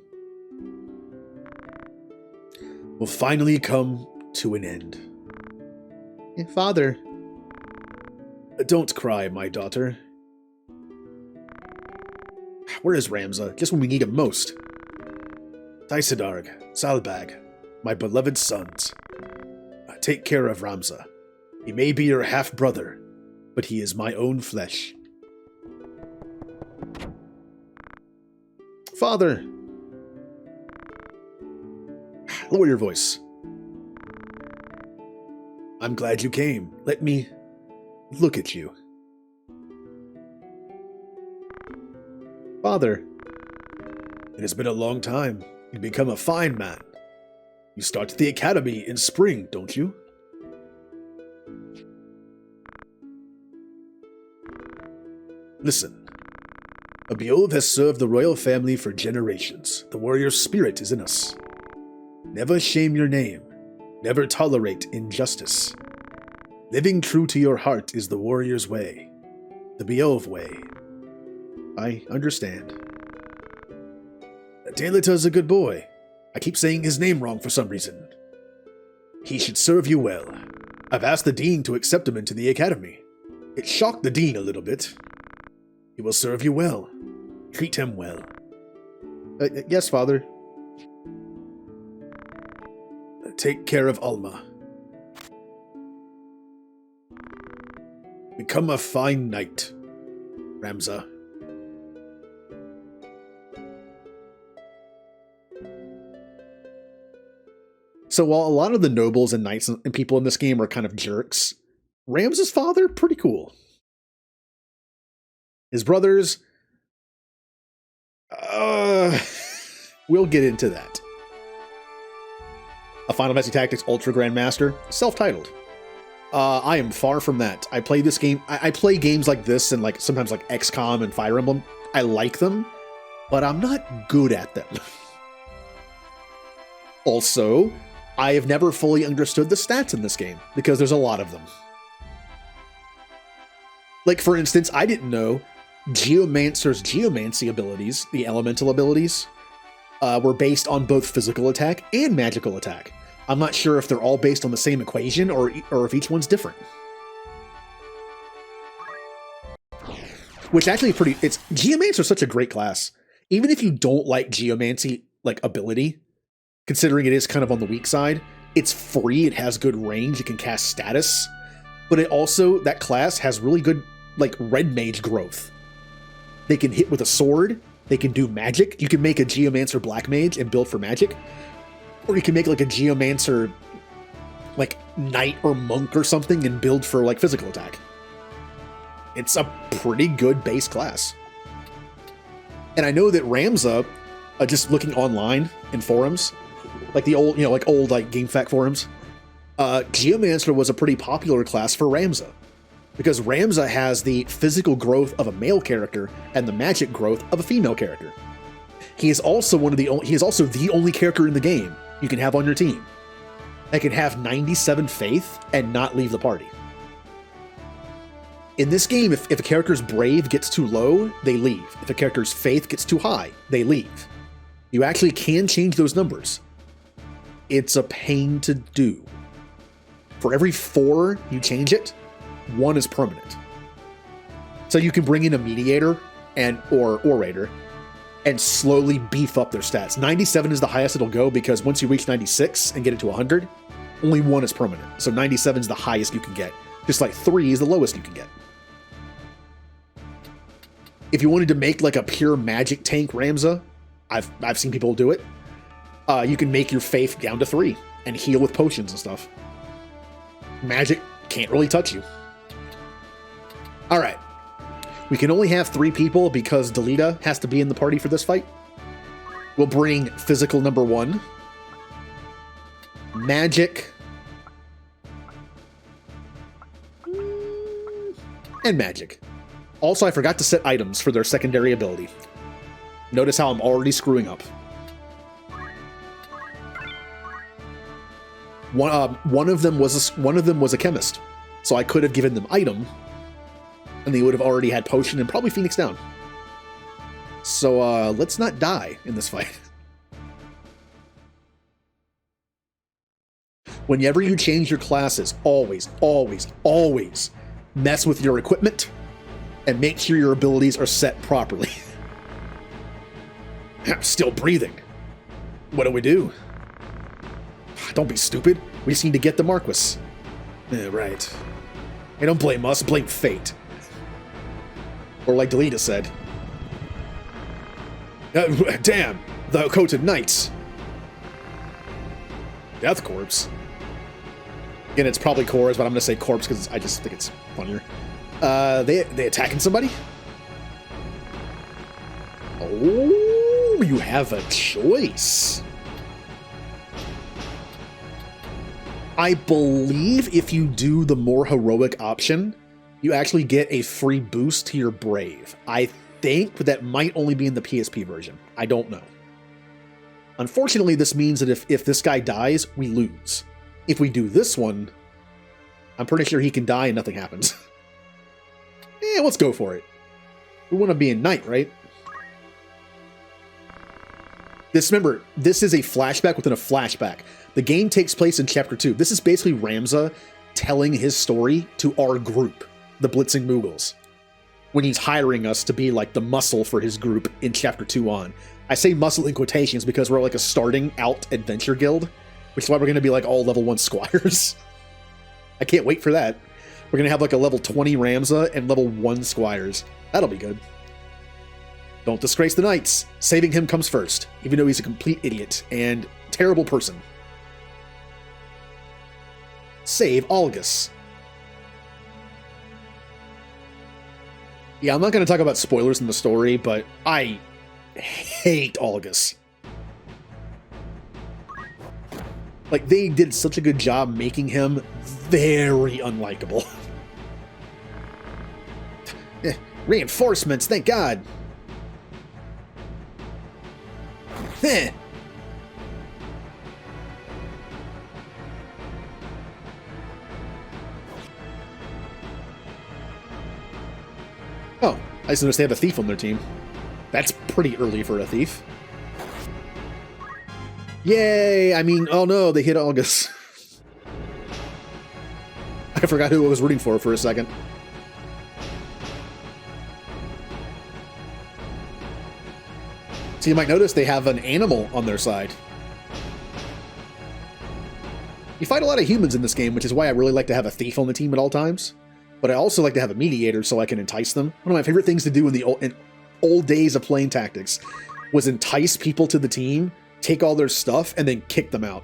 Will finally come to an end. Father. Don't cry, my daughter. Where is Ramza? Just when we need him most. Tysidarg, Salbag, my beloved sons. Take care of Ramza. He may be your half-brother, but he is my own flesh. Father. Lower your voice. I'm glad you came. Let me look at you. Father. It has been a long time. You've become a fine man. You start the academy in spring, don't you? Listen. Abiov has served the royal family for generations. The warrior spirit is in us. Never shame your name. Never tolerate injustice. Living true to your heart is the warrior's way. The Biov way. I understand. Dalita's a good boy. I keep saying his name wrong for some reason. He should serve you well. I've asked the dean to accept him into the academy. It shocked the dean a little bit. He will serve you well. Treat him well. Yes, Father. Take care of Alma. Become a fine knight, Ramza. So while a lot of the nobles and knights and people in this game are kind of jerks, Ramza's father, pretty cool. His brothers, we'll get into that. A Final Fantasy Tactics Ultra Grandmaster, self-titled. I am far from that. I play this game. I play games like this and like sometimes like XCOM and Fire Emblem. I like them, but I'm not good at them. Also, I have never fully understood the stats in this game because there's a lot of them. Like, for instance, I didn't know Geomancer's geomancy abilities, the elemental abilities, were based on both physical attack and magical attack. I'm not sure if they're all based on the same equation or if each one's different. Which actually Geomancer's such a great class. Even if you don't like geomancy, like, ability, considering it is kind of on the weak side, it's free, it has good range, it can cast status, but it also, that class has really good, like, red mage growth. They can hit with a sword, they can do magic. You can make a Geomancer Black Mage and build for magic. Or you can make like a Geomancer like Knight or Monk or something and build for like physical attack. It's a pretty good base class. And I know that Ramza, just looking online in forums, like the old, like GameFAQ forums, Geomancer was a pretty popular class for Ramza. Because Ramza has the physical growth of a male character and the magic growth of a female character. He is also the only character in the game you can have on your team that can have 97 faith and not leave the party. In this game, if a character's brave gets too low, they leave. If a character's faith gets too high, they leave. You actually can change those numbers. It's a pain to do. For every 4 you change it, 1 is permanent. So you can bring in a mediator or orator and slowly beef up their stats. 97 is the highest it'll go because once you reach 96 and get it to 100, only 1 is permanent. So 97 is the highest you can get. Just like 3 is the lowest you can get. If you wanted to make like a pure magic tank Ramza, I've seen people do it. You can make your faith down to 3 and heal with potions and stuff. Magic can't really touch you. All right. We can only have 3 people because Delita has to be in the party for this fight. We'll bring physical number 1. Magic. and magic. Also, I forgot to set items for their secondary ability. Notice how I'm already screwing up. One of them was a chemist, so I could have given them item, and they would have already had potion and probably Phoenix down. So let's not die in this fight. Whenever you change your classes, always, always, always mess with your equipment and make sure your abilities are set properly. I'm still breathing. What do we do? Don't be stupid. We just need to get the Marquis. Yeah, right. Hey, don't blame us, blame fate. Or like Delita said. Damn, the Coated Knights. Death Corpse. Again, it's probably Cores, but I'm going to say Corpse because I just think it's funnier. They attacking somebody? Oh, you have a choice. I believe if you do the more heroic option, you actually get a free boost to your Brave. I think that might only be in the PSP version. I don't know. Unfortunately, this means that if this guy dies, we lose. If we do this one, I'm pretty sure he can die and nothing happens. Let's go for it. We want to be a knight, right? Remember, this is a flashback within a flashback. The game takes place in Chapter 2. This is basically Ramza telling his story to our group, the Blitzing Moogles, when he's hiring us to be like the muscle for his group in Chapter 2 on. I say muscle in quotations because we're like a starting out adventure guild, which is why we're going to be like all level 1 squires. I can't wait for that. We're going to have like a level 20 Ramza and level 1 squires. That'll be good. Don't disgrace the knights. Saving him comes first, even though he's a complete idiot and terrible person. Save Algus. Yeah, I'm not going to talk about spoilers in the story, but I hate Algus. Like, they did such a good job making him very unlikable. Reinforcements, thank God. Heh. Oh, I just noticed they have a thief on their team. That's pretty early for a thief. Yay! I mean, oh no, they hit August. I forgot who I was rooting for a second. So you might notice they have an animal on their side. You fight a lot of humans in this game, which is why I really like to have a thief on the team at all times. But I also like to have a mediator so I can entice them. One of my favorite things to do in the old days of playing Tactics was entice people to the team, take all their stuff, and then kick them out.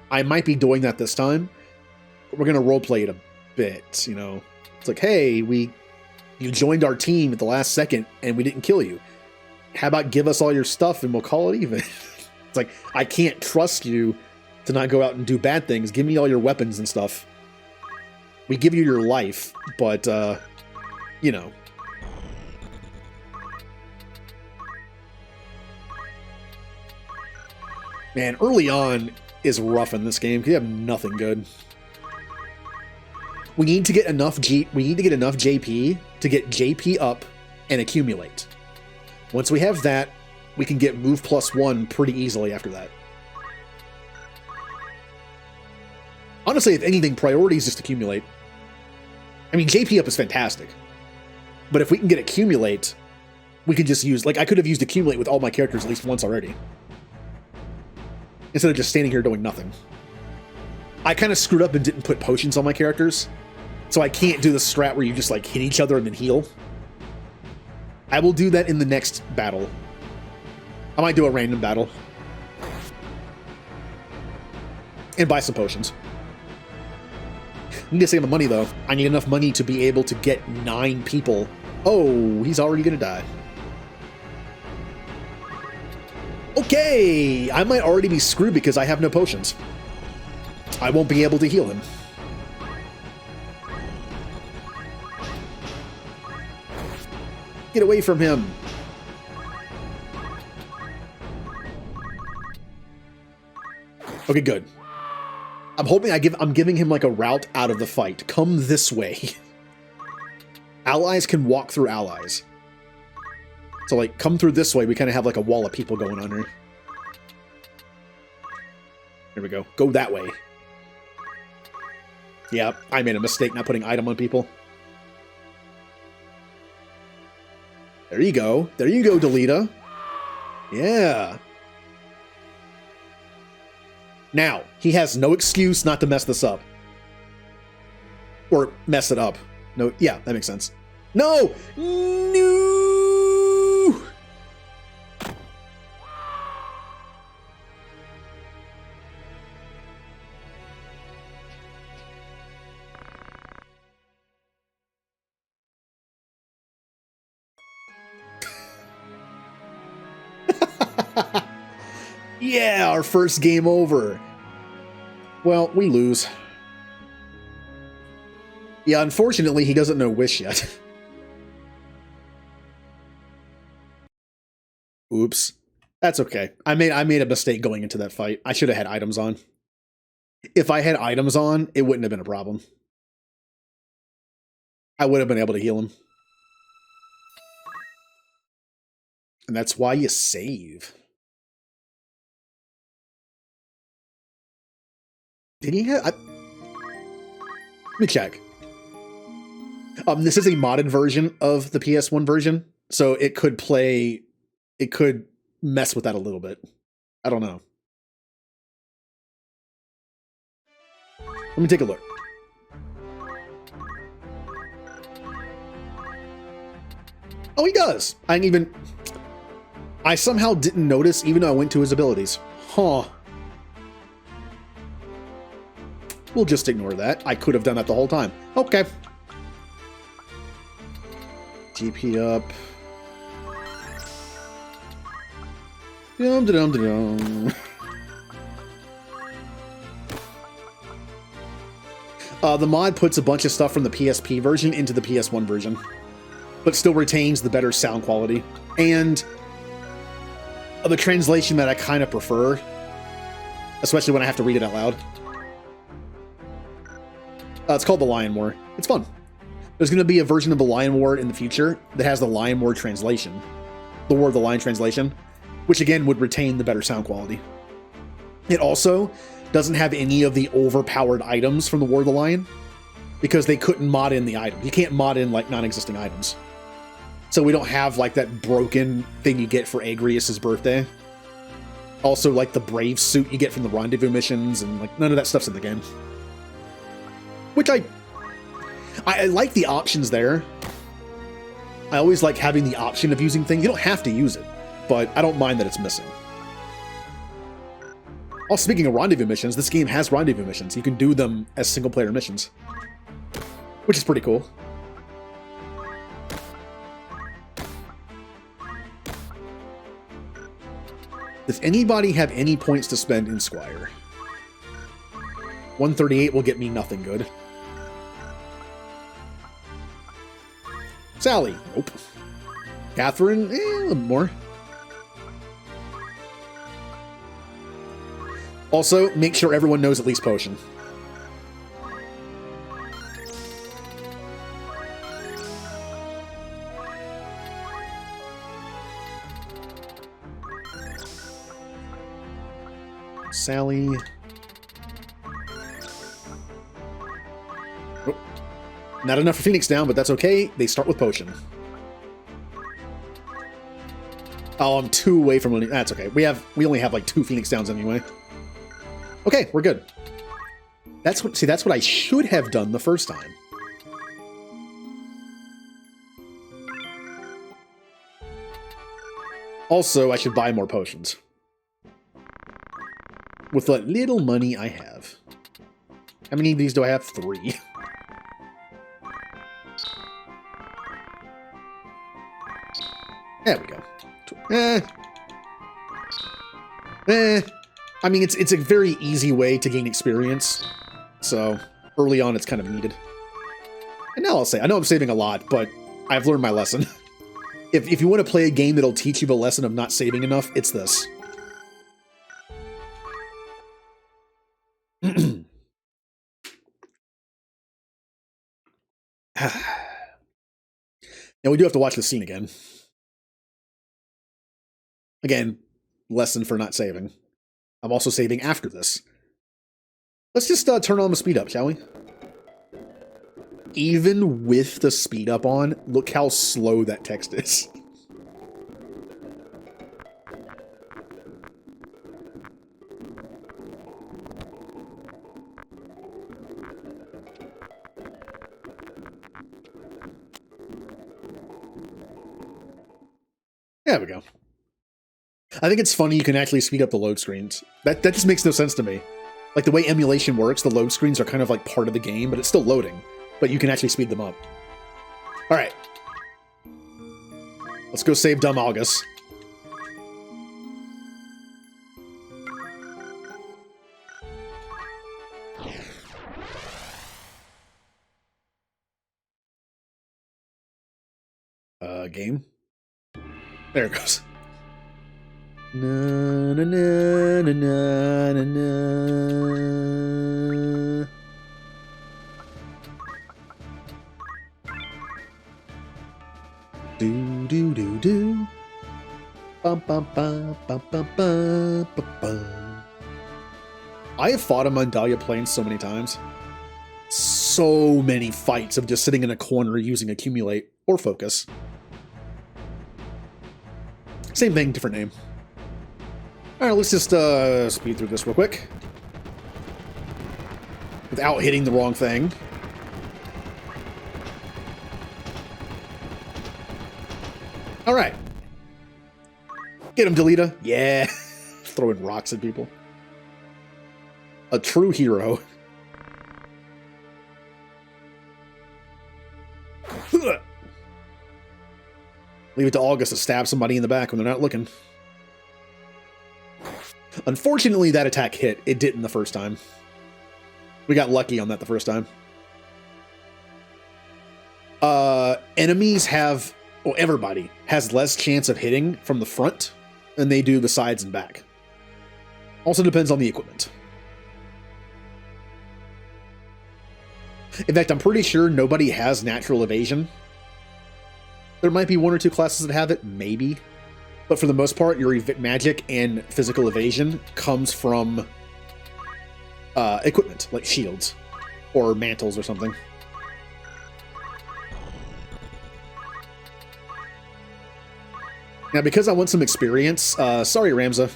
I might be doing that this time. But we're going to roleplay it a bit, you know. It's like, hey, you joined our team at the last second and we didn't kill you. How about give us all your stuff and we'll call it even? It's like, I can't trust you to not go out and do bad things. Give me all your weapons and stuff. We give you your life, but, you know. Man, early on is rough in this game because you have nothing good. We need to get enough JP to get JP up and accumulate. Once we have that, we can get move +1 pretty easily after that. Honestly, if anything, priorities just accumulate. I mean, JP up is fantastic. But if we can get accumulate, we can just use, like, I could have used accumulate with all my characters at least once already. Instead of just standing here doing nothing. I kind of screwed up and didn't put potions on my characters. So I can't do the strat where you just, like, hit each other and then heal. I will do that in the next battle. I might do a random battle. And buy some potions. I need to save the money, though. I need enough money to be able to get 9 people. Oh, he's already gonna die. Okay! I might already be screwed because I have no potions. I won't be able to heal him. Get away from him. Okay, good. I'm hoping I'm giving him like a route out of the fight. Come this way. Allies can walk through allies. So like come through this way. We kind of have like a wall of people going on here. Here we go. Go that way. Yeah, I made a mistake not putting item on people. There you go. There you go, Delita. Yeah. Now, he has no excuse not to mess this up. Or mess it up. No, yeah, that makes sense. No! No! Yeah, our first game over. Well, we lose. Yeah, unfortunately, he doesn't know Wish yet. Oops. That's okay. I made a mistake going into that fight. I should have had items on. If I had items on, it wouldn't have been a problem. I would have been able to heal him. And that's why you save. Did he have... Let me check. This is a modded version of the PS1 version, so it could play... It could mess with that a little bit. I don't know. Let me take a look. Oh, he does! I somehow didn't notice, even though I went to his abilities. Huh. We'll just ignore that. I could have done that the whole time. Okay. GP up. Dum-da-dum-da-dum. The mod puts a bunch of stuff from the PSP version into the PS1 version, but still retains the better sound quality and the translation that I kind of prefer, especially when I have to read it out loud. It's called The Lion War. It's fun. There's going to be a version of The Lion War in the future that has the Lion War translation, the War of the Lion translation, which again would retain the better sound quality. It also doesn't have any of the overpowered items from the War of the Lion because they couldn't mod in the items. You can't mod in like non-existing items. So we don't have like that broken thing you get for Agrius's birthday. Also like the brave suit you get from the Rendezvous Missions, and like none of that stuff's in the game. Which I like the options there. I always like having the option of using things. You don't have to use it, but I don't mind that it's missing. Oh, speaking of Rendezvous Missions, this game has Rendezvous Missions. You can do them as single-player missions, which is pretty cool. Does anybody have any points to spend in Squire? 138 will get me nothing good. Sally, nope. Catherine, a little more. Also, make sure everyone knows at least Potion. Sally. Oh. Not enough for Phoenix down, but that's okay. They start with Potion. Oh, I'm 2 away from winning. That's okay. We only have like 2 Phoenix downs anyway. Okay, we're good. That's what I should have done the first time. Also, I should buy more potions. With what little money I have. How many of these do I have? 3. There we go. I mean, it's a very easy way to gain experience, so early on it's kind of needed. And now I'll say, I know I'm saving a lot, but I've learned my lesson. If you want to play a game that'll teach you the lesson of not saving enough, it's this. And we do have to watch the scene again. Again, lesson for not saving. I'm also saving after this. Let's just turn on the speed up, shall we? Even with the speed up on, look how slow that text is. There we go. I think it's funny you can actually speed up the load screens. That just makes no sense to me. Like, the way emulation works, the load screens are kind of like part of the game, but it's still loading. But you can actually speed them up. Alright. Let's go save dumb August. Game? There it goes. Na, na, na, na, na, na, na. Do do do do. Bum bum bum bum bum bum bum bum. I have fought a Mandalia plane so many times. So many fights of just sitting in a corner using accumulate or focus. Same thing, different name. Alright, let's just speed through this real quick. Without hitting the wrong thing. Alright. Get him, Delita. Yeah. Throwing rocks at people. A true hero. Leave it to August to stab somebody in the back when they're not looking. Unfortunately, that attack hit. It didn't the first time. We got lucky on that the first time. Enemies have... Well, everybody has less chance of hitting from the front than they do the sides and back. Also depends on the equipment. In fact, I'm pretty sure nobody has natural evasion. There might be one or two classes that have it, maybe. But for the most part, your magic and physical evasion comes from equipment, like shields or mantles or something. Now, because I want some experience, sorry, Ramza.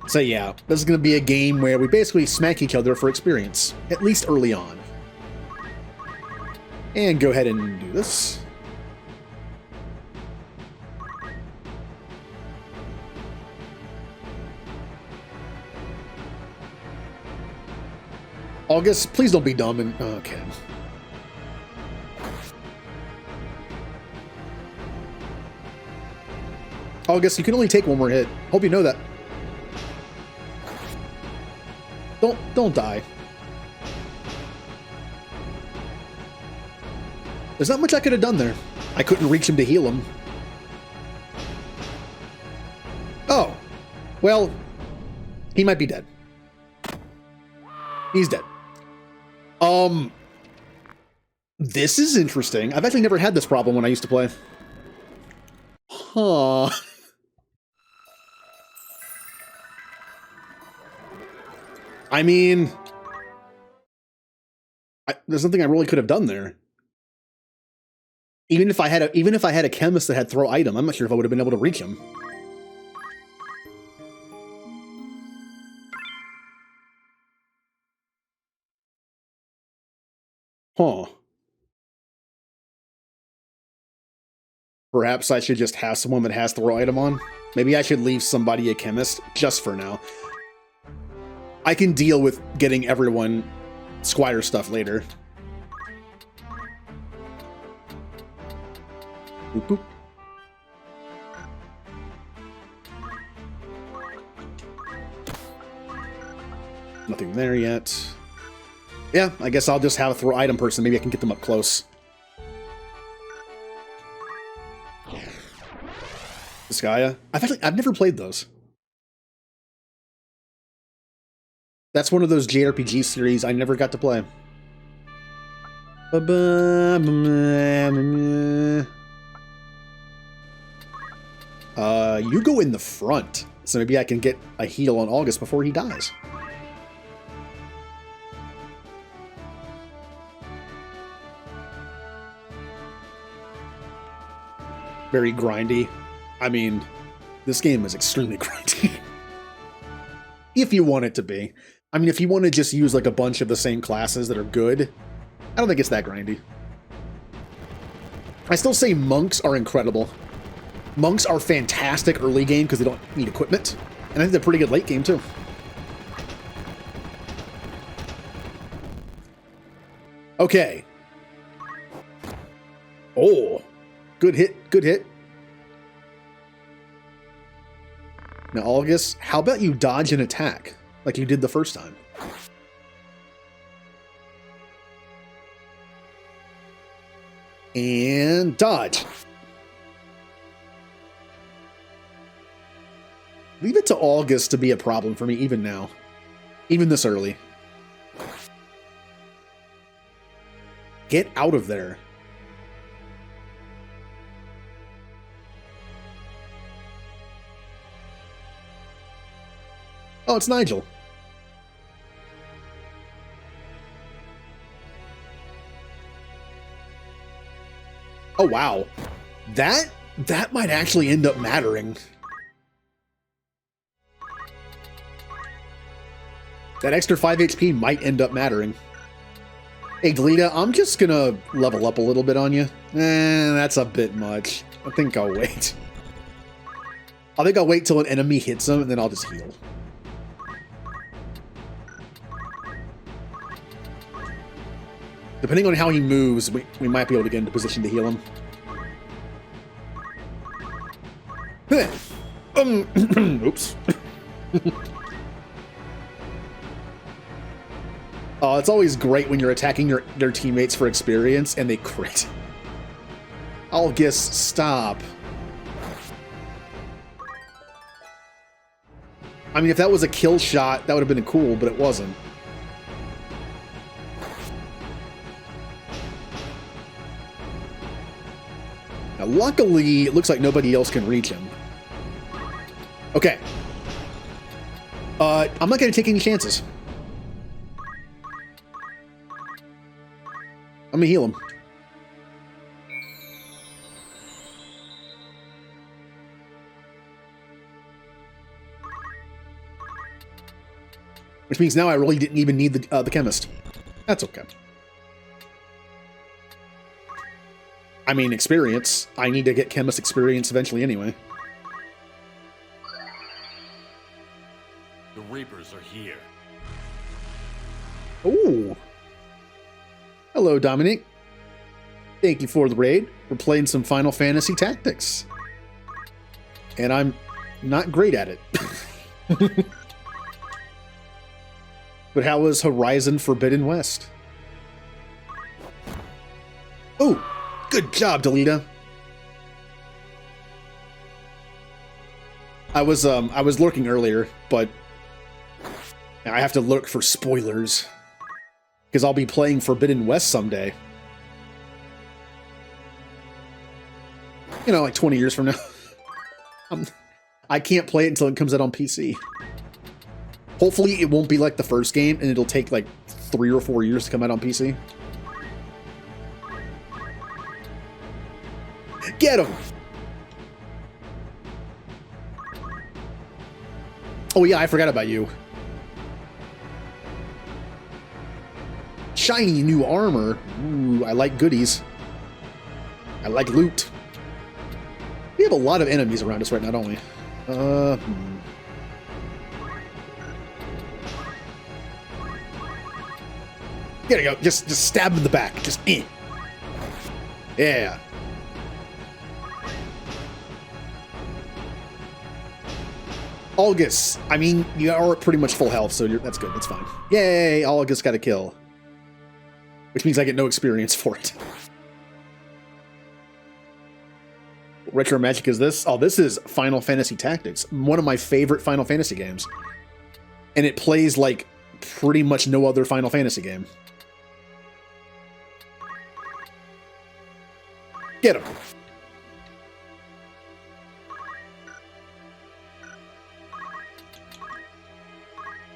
So yeah, this is going to be a game where we basically smack each other for experience, at least early on. And go ahead and do this. August, please don't be dumb and... Okay. August, you can only take one more hit. Hope you know that. Don't die. There's not much I could have done there. I couldn't reach him to heal him. Oh. Well, he might be dead. He's dead. This is interesting. I've actually never had this problem when I used to play. Huh. I mean, there's nothing I really could have done there. Even if I had a chemist that had throw item, I'm not sure if I would have been able to reach him. Huh. Perhaps I should just have someone that has throw item on. Maybe I should leave somebody a chemist just for now. I can deal with getting everyone Squire stuff later. Boop, boop. Nothing there yet. Yeah, I guess I'll just have a throw item person. Maybe I can get them up close. Disgaea. I've never played those. That's one of those JRPG series I never got to play. You go in the front, so maybe I can get a heal on August before he dies. Very grindy. I mean, this game is extremely grindy. If you want it to be. I mean, if you want to just use like a bunch of the same classes that are good, I don't think it's that grindy. I still say monks are incredible. Monks are fantastic early game because they don't need equipment. And I think they're pretty good late game too. Okay. Oh, good hit, good hit. Now, August, how about you dodge an attack like you did the first time? And dodge. Leave it to August to be a problem for me even now. Even this early. Get out of there. Oh, it's Nigel. Oh, wow. That might actually end up mattering. That extra 5 HP might end up mattering. Hey, Glita, I'm just gonna level up a little bit on you. That's a bit much. I think I'll wait. I think I'll wait till an enemy hits him, and then I'll just heal. Depending on how he moves, we might be able to get into position to heal him. Oops. Oh, it's always great when you're attacking their teammates for experience and they crit. August, stop. I mean, if that was a kill shot, that would have been cool, but it wasn't. Now, luckily, it looks like nobody else can reach him. Okay. I'm not going to take any chances. I'm going to heal him. Which means now I really didn't even need the chemist. That's okay. I mean, experience. I need to get chemist experience eventually anyway. The Reapers are here. Ooh. Hello, Dominic. Thank you for the raid. We're playing some Final Fantasy Tactics. And I'm not great at it. But how was Horizon Forbidden West? Oh, good job, Delita. I was lurking earlier, but I have to look for spoilers because I'll be playing Forbidden West someday. You know, like 20 years from now. I can't play it until it comes out on PC. Hopefully it won't be like the first game and it'll take like 3 or 4 years to come out on PC. Get him! Oh yeah, I forgot about you. Shiny new armor. Ooh, I like goodies. I like loot. We have a lot of enemies around us right now, don't we? There you go. Just stab him in the back. Just Yeah. August. I mean, you are pretty much full health, so that's good. That's fine. Yay! August got a kill. which means I get no experience for it. What retro magic is this? Oh, this is Final Fantasy Tactics, one of my favorite Final Fantasy games. And it plays like pretty much no other Final Fantasy game. Get him.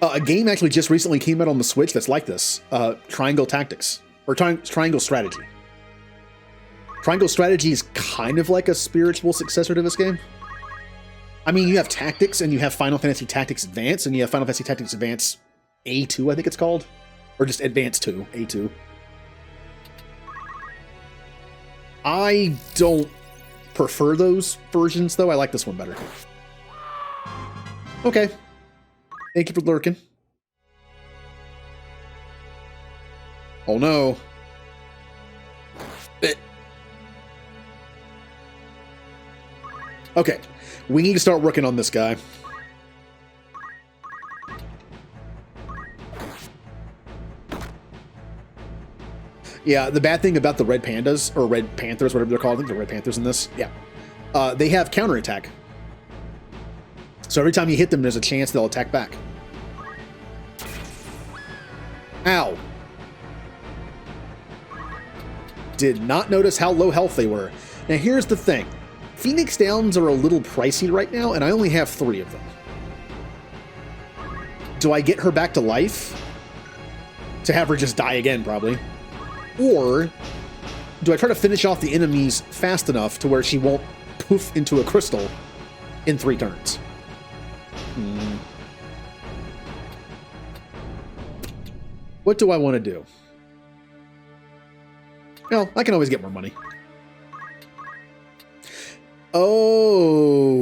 A game actually just recently came out on the Switch that's like this. Triangle Tactics. Or Triangle Strategy. Triangle Strategy is kind of like a spiritual successor to this game. I mean, you have Tactics, and you have Final Fantasy Tactics Advance, and you have Final Fantasy Tactics Advance A2, I think it's called. Or just Advance 2, A2. I don't prefer those versions, though. I like this one better. Okay. Thank you for lurking. Oh no. Okay. We need to start working on this guy. Yeah, the bad thing about the Red Pandas, or Red Panthers, whatever they're called, I think they're Red Panthers in this. Yeah. They have counterattack. So every time you hit them, there's a chance they'll attack back. Ow. Did not notice how low health they were. Now here's the thing. Phoenix Downs are a little pricey right now, and I only have 3 of them. Do I get her back to life? To have her just die again, probably. Or do I try to finish off the enemies fast enough to where she won't poof into a crystal in 3 turns? What do I want to do? Well, I can always get more money.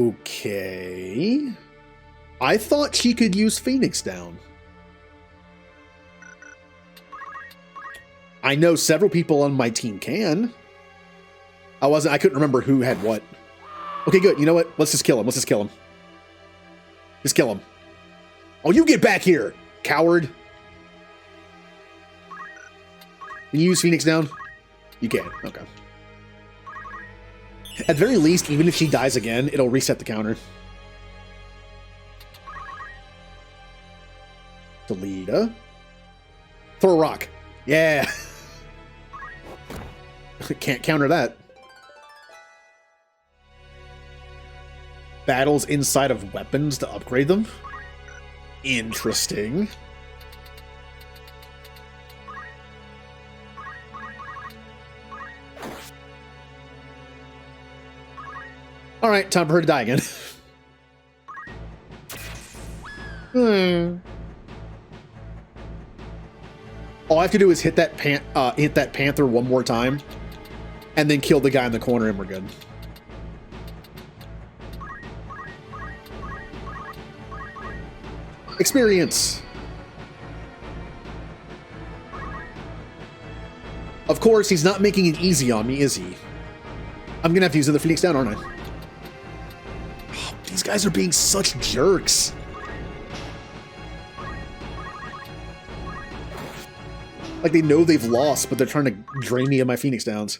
Okay. I thought she could use Phoenix Down. I know several people on my team can. I couldn't remember who had what. Okay, good. You know what? Let's just kill him. Just kill him. Oh, you get back here, coward. Can you use Phoenix Down? You can. Okay. At the very least, even if she dies again, it'll reset the counter. Delita. Throw a rock. Yeah. Can't counter that. Battles inside of weapons to upgrade them. Interesting. Alright, time for her to die again. All I have to do is hit that panther one more time, and then kill the guy in the corner, and we're good. Experience. Of course, he's not making it easy on me, is he? I'm gonna have to use the Phoenix Down, aren't I? Oh, these guys are being such jerks. Like they know they've lost, but they're trying to drain me of my Phoenix Downs.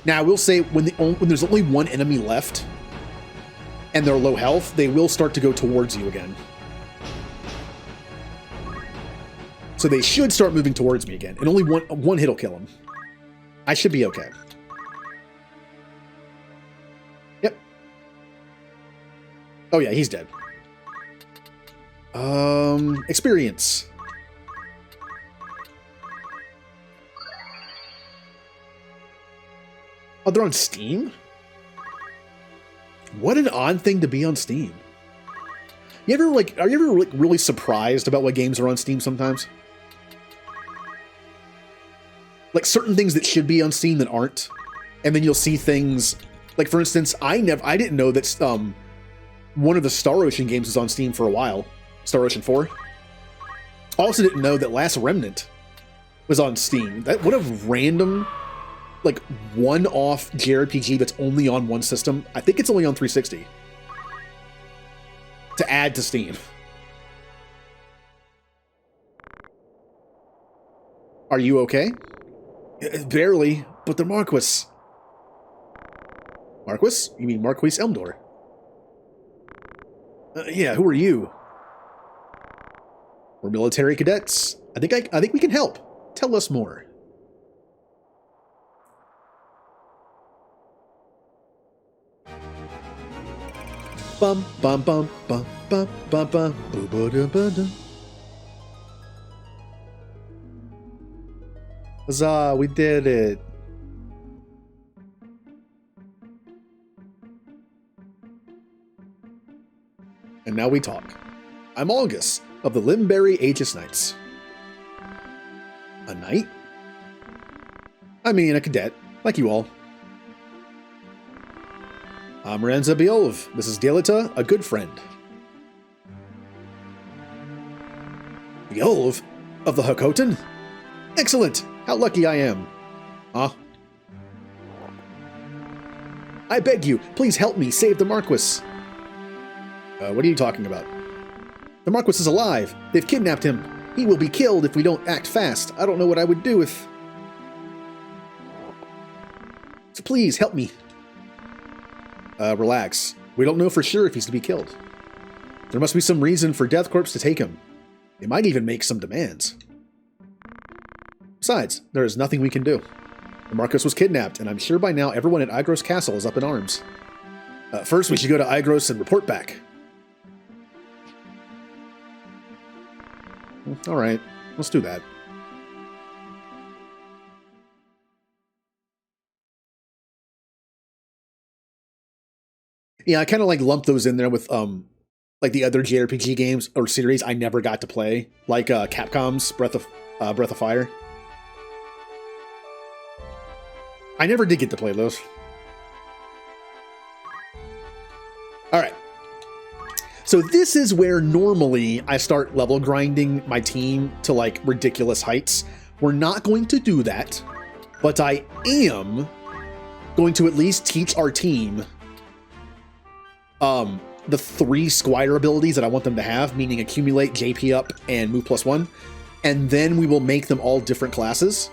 Now, I will say, when there's only one enemy left, and they're low health, they will start to go towards you again. So they should start moving towards me again, and only one hit will kill them. I should be okay. Yep. Oh yeah, he's dead. Experience. Oh, they're on Steam? What an odd thing to be on Steam. Are you ever really surprised about what games are on Steam sometimes? Like certain things that should be on Steam that aren't, and then you'll see things like, for instance, I didn't know that one of the Star Ocean games was on Steam for a while, Star Ocean 4. I also didn't know that Last Remnant was on Steam. What a random, like, one-off JRPG that's only on one system. I think it's only on 360. To add to Steam. Are you okay? Barely, but they're Marquis. Marquis? You mean Marquis Elmdor? Yeah, who are you? We're military cadets. I think we can help. Tell us more. Bum bum bum bum bum bum bum boo boo da ba da. Huzzah, we did it. And now we talk. I'm August of the Limberry Aegis Knights. A knight? I mean, a cadet, like you all. I'm Ranza Beolv. This is Delita, a good friend. Beolv? Of the Hakotan? Excellent! How lucky I am. Huh? I beg you, please help me save the Marquis. What are you talking about? The Marquis is alive. They've kidnapped him. He will be killed if we don't act fast. I don't know what I would do if... So please, help me. Relax. We don't know for sure if he's to be killed. There must be some reason for Death Corps to take him. They might even make some demands. Besides, there is nothing we can do. The Marquis was kidnapped, and I'm sure by now everyone at Igros Castle is up in arms. First, we should go to Igros and report back. Alright, let's do that. Yeah, I kind of like lump those in there with like the other JRPG games or series I never got to play, like Capcom's Breath of Fire. I never did get to play those. All right. So this is where normally I start level grinding my team to like ridiculous heights. We're not going to do that, but I am going to at least teach our team the 3 Squire abilities that I want them to have, meaning accumulate, JP up, and move +1. And then we will make them all different classes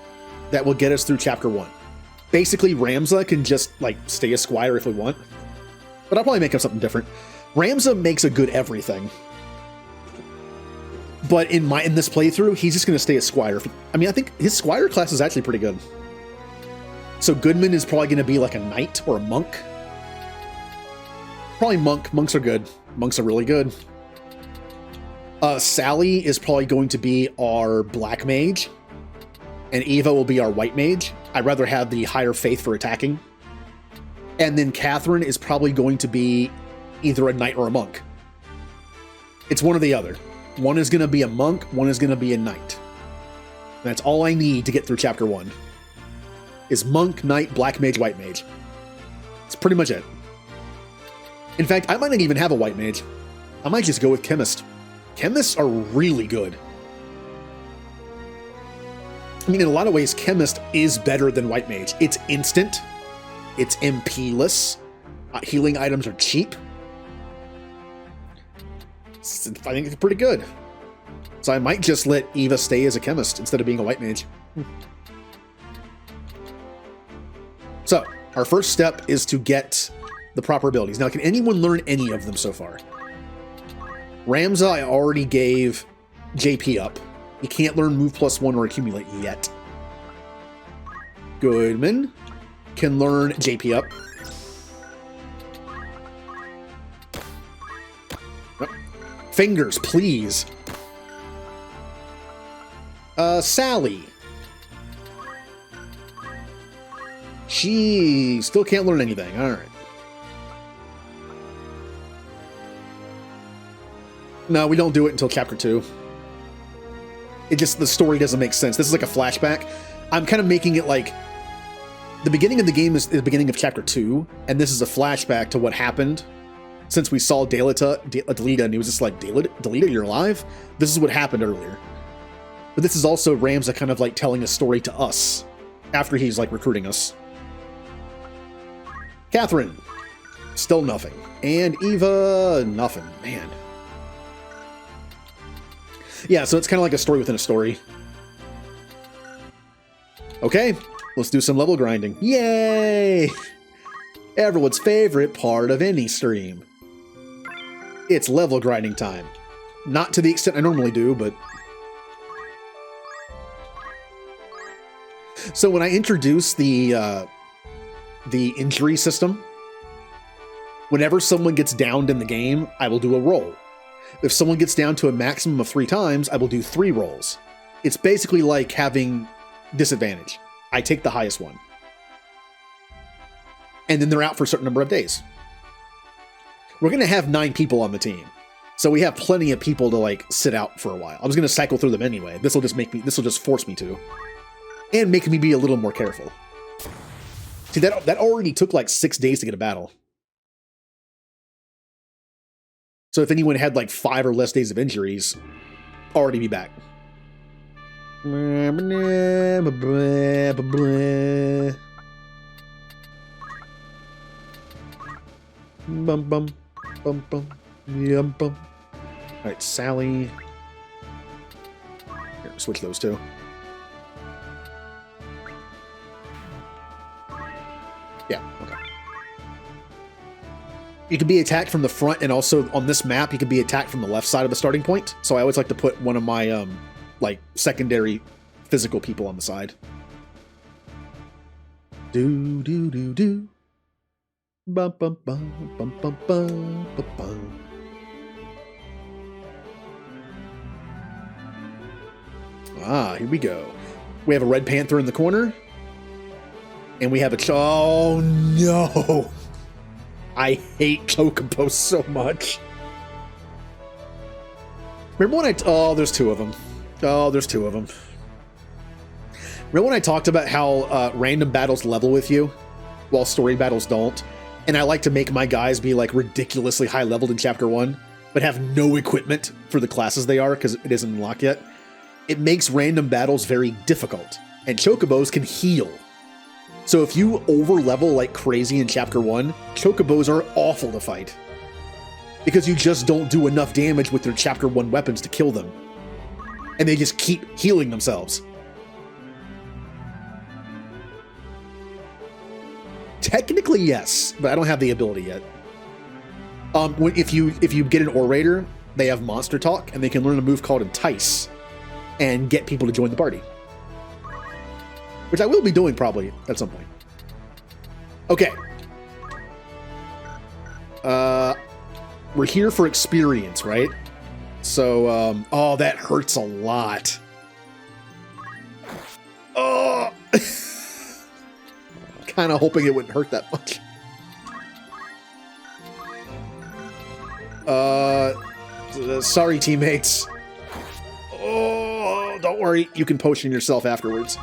that will get us through chapter 1. Basically, Ramza can just like stay a Squire if we want, but I'll probably make up something different. Ramza makes a good everything, but in this playthrough, he's just going to stay a Squire. I mean, I think his Squire class is actually pretty good. So Goodman is probably going to be like a knight or a monk. Probably monk. Monks are good. Monks are really good. Sally is probably going to be our black mage, and Eva will be our white mage. I'd rather have the higher faith for attacking. And then Catherine is probably going to be either a knight or a monk. It's one or the other. One is going to be a monk, one is going to be a knight. That's all I need to get through chapter 1. Is monk, knight, black mage, white mage. That's pretty much it. In fact, I might not even have a white mage. I might just go with chemist. Chemists are really good. I mean, in a lot of ways, chemist is better than white mage. It's instant. It's MP-less. Healing items are cheap. I think it's pretty good. So I might just let Eva stay as a chemist instead of being a white mage. So, our first step is to get the proper abilities. Now, can anyone learn any of them so far? Ramza, I already gave JP up. He can't learn move +1 or accumulate yet. Goodman can learn JP up. Fingers, please. Sally. She still can't learn anything. All right. No, we don't do it until chapter 2. It just, the story doesn't make sense. This is like a flashback. I'm kind of making it like the beginning of the game is the beginning of chapter 2, and this is a flashback to what happened since we saw Delita, and he was just like, Delita, you're alive? This is what happened earlier. But this is also Ramza kind of like telling a story to us after he's like recruiting us. Catherine, still nothing. And Eva, nothing. Man. Yeah, so it's kind of like a story within a story. Okay, Let's do some level grinding. Yay! Everyone's favorite part of any stream. It's level grinding time. Not to the extent I normally do, but... So when I introduce the injury system, whenever someone gets downed in the game, I will do a roll. If someone gets down to a maximum of 3 times, I will do 3 rolls. It's basically like having disadvantage. I take the highest one. And then they're out for a certain number of days. We're going to have 9 people on the team. So we have plenty of people to like sit out for a while. I was going to cycle through them anyway. This will just force me to. And make me be a little more careful. See, that already took like 6 days to get a battle. So if anyone had like 5 or less days of injuries, already be back. Bum bum bum bum yum bum. All right, Sally. Here, switch those two. Yeah, okay. You can be attacked from the front, and also on this map, you can be attacked from the left side of the starting point. So I always like to put one of my like secondary physical people on the side. Do do do do. Bum bum bum bum bum bum bum bum. Ah, here we go. We have a red panther in the corner. And we have a... Oh, no! I hate Chocobos so much. Remember when I... Oh, there's 2 of them. Oh, there's 2 of them. Remember when I talked about how random battles level with you, while story battles don't? And I like to make my guys be, like, ridiculously high-leveled in Chapter 1, but have no equipment for the classes they are, because it isn't unlocked yet. It makes random battles very difficult. And Chocobos can heal. So if you over-level like crazy in Chapter 1, Chocobos are awful to fight. Because you just don't do enough damage with their Chapter 1 weapons to kill them. And they just keep healing themselves. Technically, yes, but I don't have the ability yet. If you get an Orator, they have Monster Talk, and they can learn a move called Entice, and get people to join the party. Which I will be doing probably at some point. Okay. We're here for experience, right? So, oh, that hurts a lot. Oh! Kind of hoping it wouldn't hurt that much. Sorry, teammates. Oh, don't worry. You can potion yourself afterwards.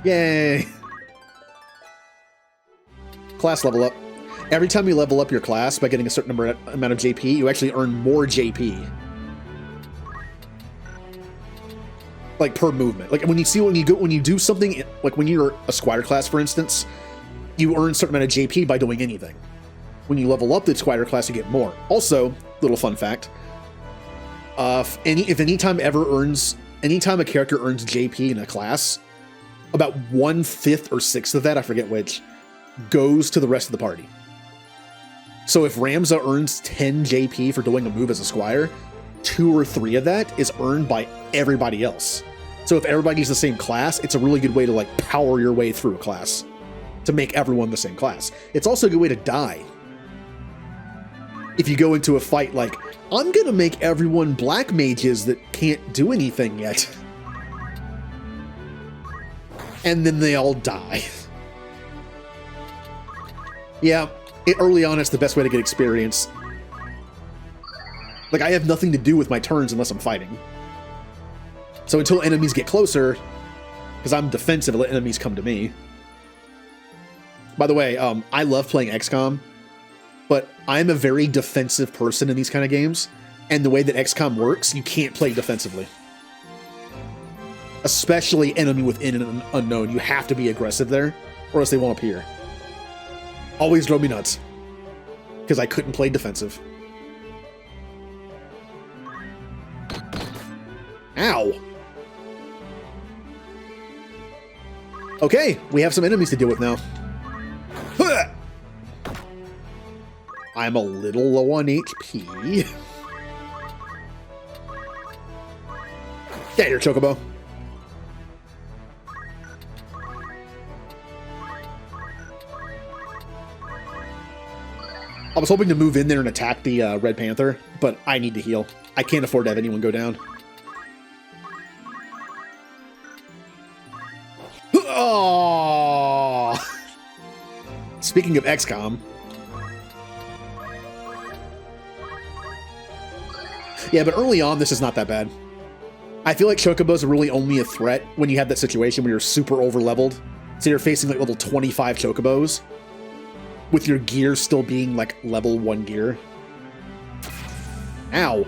Yay! Class level up. Every time you level up your class by getting a certain amount of JP, you actually earn more JP. Like per movement. Like when you do something, like when you're a Squire class, for instance, you earn a certain amount of JP by doing anything. When you level up the Squire class, you get more. Also, little fun fact: anytime a character earns JP in a class, about 1/5 or 1/6 of that, I forget which, goes to the rest of the party. So if Ramza earns 10 JP for doing a move as a Squire, 2 or 3 of that is earned by everybody else. So if everybody's the same class, it's a really good way to like power your way through a class to make everyone the same class. It's also a good way to die. If you go into a fight like, I'm gonna make everyone black mages that can't do anything yet. And then they all die. Yeah, early on, it's the best way to get experience. Like, I have nothing to do with my turns unless I'm fighting. So until enemies get closer, because I'm defensive, I let enemies come to me. By the way, I love playing XCOM, but I'm a very defensive person in these kind of games, and the way that XCOM works, you can't play defensively. Especially enemy within an unknown. You have to be aggressive there, or else they won't appear. Always drove me nuts. Because I couldn't play defensive. Ow. Okay, we have some enemies to deal with now. I'm a little low on HP. Get here, Chocobo. I was hoping to move in there and attack the Red Panther, but I need to heal. I can't afford to have anyone go down. Oh! Speaking of XCOM. Yeah, but early on, this is not that bad. I feel like Chocobos are really only a threat when you have that situation where you're super over-leveled. So you're facing like level 25 Chocobos, with your gear still being like level 1 gear. Ow.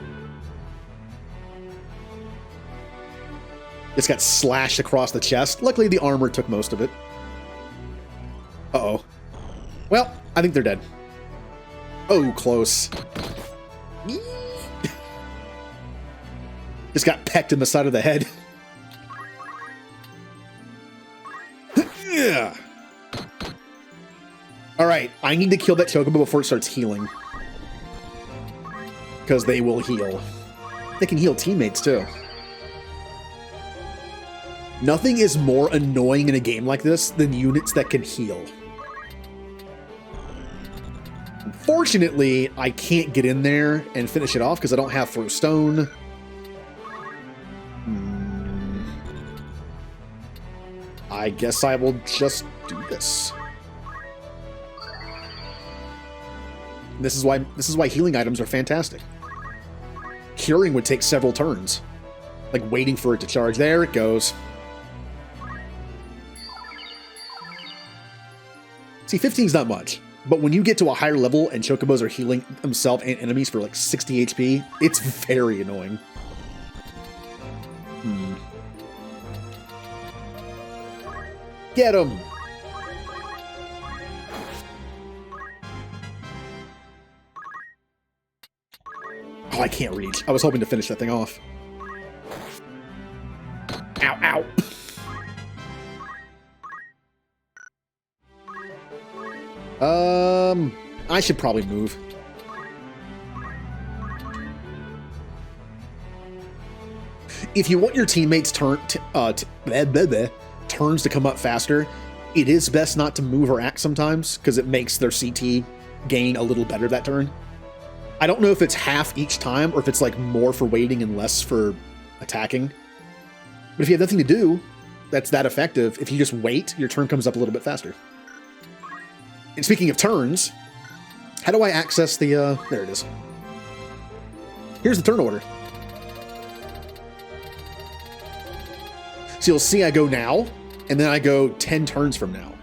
Just got slashed across the chest. Luckily, the armor took most of it. Uh-oh. Well, I think they're dead. Oh, close. Just got pecked in the side of the head. Yeah. Alright, I need to kill that Chocobo before it starts healing. Because they will heal. They can heal teammates, too. Nothing is more annoying in a game like this than units that can heal. Unfortunately, I can't get in there and finish it off because I don't have Throw Stone. I guess I will just do this. This is why healing items are fantastic. Curing would take several turns. Like waiting for it to charge. There it goes. See, 15's not much, but when you get to a higher level and Chocobos are healing themselves and enemies for like 60 HP, it's very annoying. Get him! Oh, I can't reach. I was hoping to finish that thing off. Ow, ow. I should probably move. If you want your teammates' turns to come up faster, it is best not to move or act sometimes, because it makes their CT gain a little better that turn. I don't know if it's half each time, or if it's like more for waiting and less for attacking. But if you have nothing to do that's that effective, if you just wait, your turn comes up a little bit faster. And speaking of turns, how do I access the, there it is. Here's the turn order. So you'll see I go now, and then I go 10 turns from now.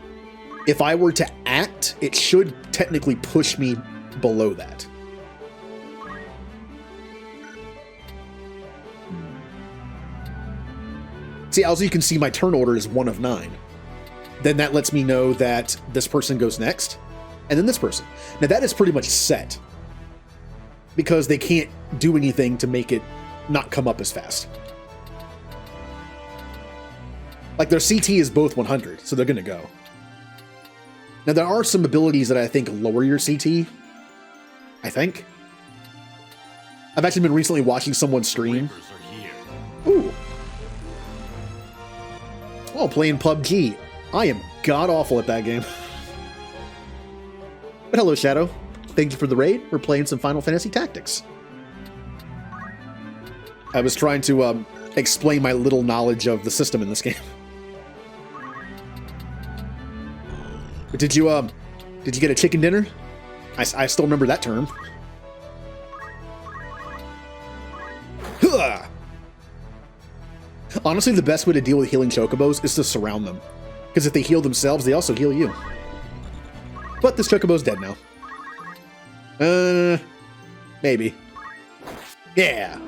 If I were to act, it should technically push me below that. See, also you can see my turn order is 1 of 9. Then that lets me know that this person goes next, and then this person. Now that is pretty much set, because they can't do anything to make it not come up as fast. Like their CT is both 100, so they're gonna go. Now there are some abilities that I think lower your CT, I think. I've actually been recently watching someone stream. Ooh. Oh, playing PUBG. I am god-awful at that game. But hello, Shadow. Thank you for the raid. We're playing some Final Fantasy Tactics. I was trying to explain my little knowledge of the system in this game. But did you get a chicken dinner? I still remember that term. Honestly, the best way to deal with healing Chocobos is to surround them. Because if they heal themselves, they also heal you. But this Chocobo's dead now. Maybe. Yeah.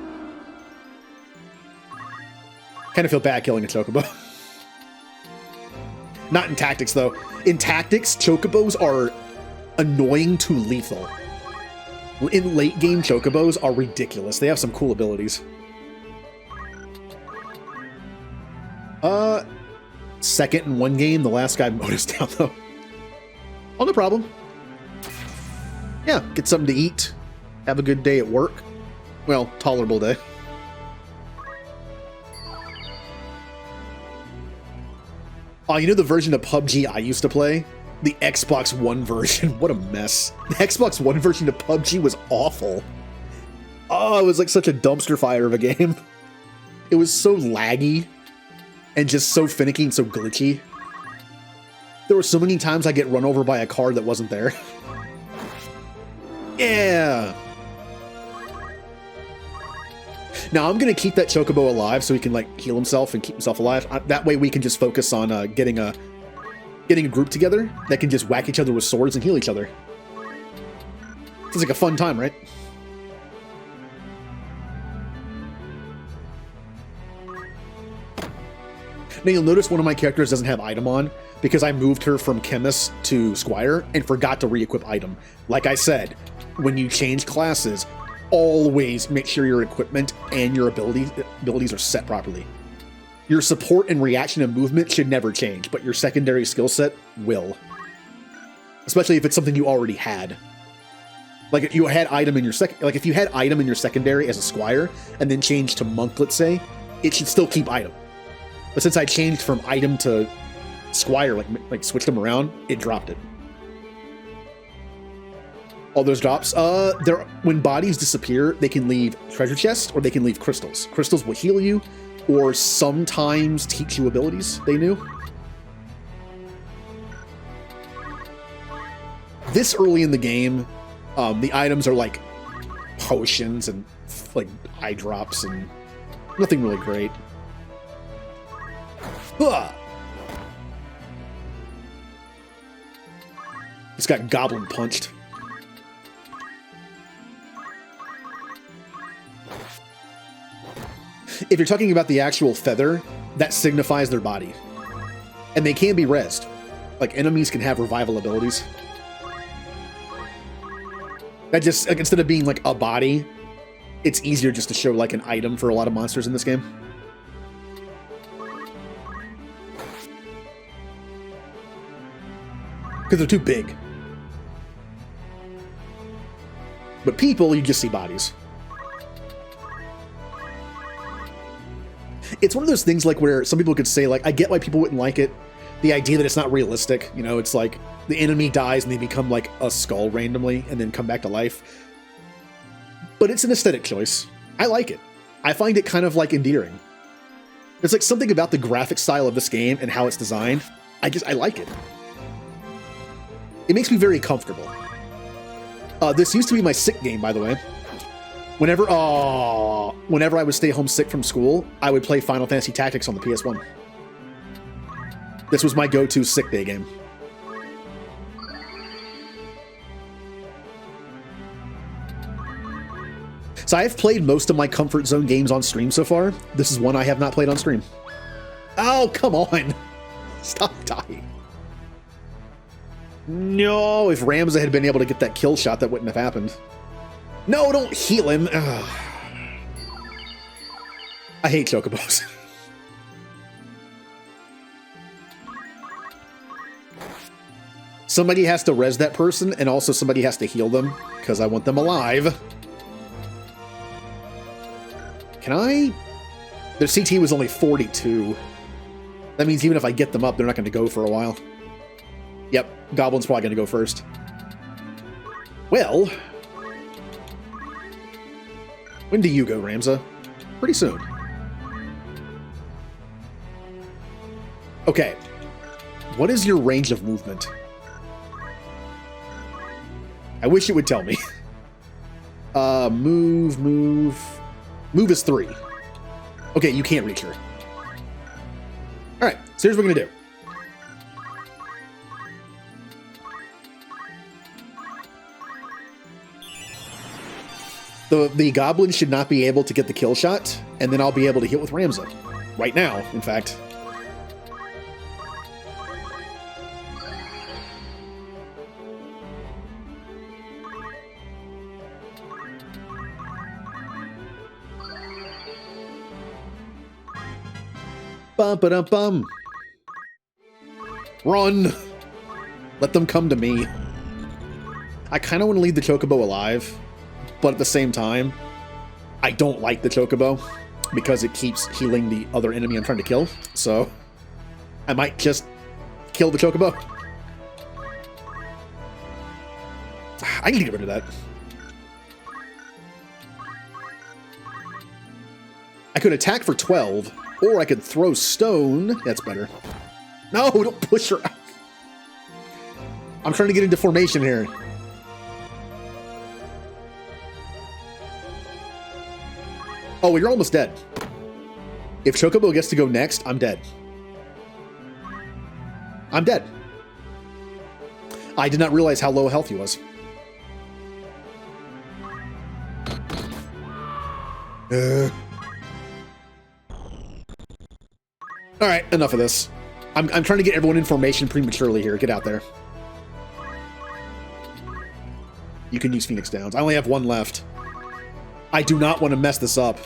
Kind of feel bad killing a Chocobo. Not in Tactics, though. In Tactics, Chocobos are annoying to lethal. In late game, Chocobos are ridiculous. They have some cool abilities. Second in one game. The last guy mowed us down, though. Oh, no problem. Yeah, get something to eat. Have a good day at work. Well, tolerable day. Oh, you know the version of PUBG I used to play? The Xbox One version. What a mess. The Xbox One version of PUBG was awful. Oh, it was like such a dumpster fire of a game. It was so laggy and just so finicky and so glitchy. There were so many times I get run over by a car that wasn't there. Yeah. Now I'm gonna keep that Chocobo alive so he can like heal himself and keep himself alive. That way we can just focus on getting a group together that can just whack each other with swords and heal each other. Sounds like a fun time, right? Now you'll notice one of my characters doesn't have item on because I moved her from Chemist to Squire and forgot to re-equip item. Like I said, when you change classes, always make sure your equipment and your abilities are set properly. Your support and reaction and movement should never change, but your secondary skill set will. Especially if it's something you already had. Like if you had item in your if you had item in your secondary as a Squire and then changed to Monk, let's say, it should still keep item. But since I changed from item to Squire, like switched them around, it dropped it. All those drops, when bodies disappear, they can leave treasure chests or they can leave crystals. Crystals will heal you or sometimes teach you abilities they knew. This early in the game, the items are like potions and like eye drops and nothing really great. Just got goblin punched. If you're talking about the actual feather, that signifies their body. And they can be rezzed. Like, enemies can have revival abilities. That just, like, instead of being, like, a body, it's easier just to show, like, an item for a lot of monsters in this game. Because they're too big. But people, you just see bodies. It's one of those things like where some people could say, like, I get why people wouldn't like it. The idea that it's not realistic, you know, it's like the enemy dies and they become like a skull randomly and then come back to life. But it's an aesthetic choice. I like it. I find it kind of like endearing. There's like something about the graphic style of this game and how it's designed. I like it. It makes me very comfortable. This used to be my sick game, by the way. Whenever I would stay home sick from school, I would play Final Fantasy Tactics on the PS1. This was my go-to sick day game. So I've played most of my comfort zone games on stream so far. This is one I have not played on stream. Oh, come on. Stop dying. No, if Ramza had been able to get that kill shot, that wouldn't have happened. No, don't heal him. Ugh. I hate chocobos. Somebody has to res that person, and also somebody has to heal them, because I want them alive. Can I? Their CT was only 42. That means even if I get them up, they're not going to go for a while. Yep, Goblin's probably going to go first. Well... when do you go, Ramza? Pretty soon. Okay. What is your range of movement? I wish it would tell me. Move. Move is 3. Okay, you can't reach her. Alright, so here's what we're gonna do. The goblin should not be able to get the kill shot, and then I'll be able to hit with Ramza. Right now, in fact. Bum ba dum bum. Run! Let them come to me. I kind of want to leave the Chocobo alive, but at the same time, I don't like the Chocobo because it keeps healing the other enemy I'm trying to kill. So I might just kill the Chocobo. I need to get rid of that. I could attack for 12, or I could throw stone. That's better. No, don't push her out. I'm trying to get into formation here. Oh, well, you're almost dead. If Chocobo gets to go next, I'm dead. I'm dead. I did not realize how low health he was. Alright, enough of this. I'm trying to get everyone in formation prematurely here. Get out there. You can use Phoenix Downs. I only have one left. I do not want to mess this up,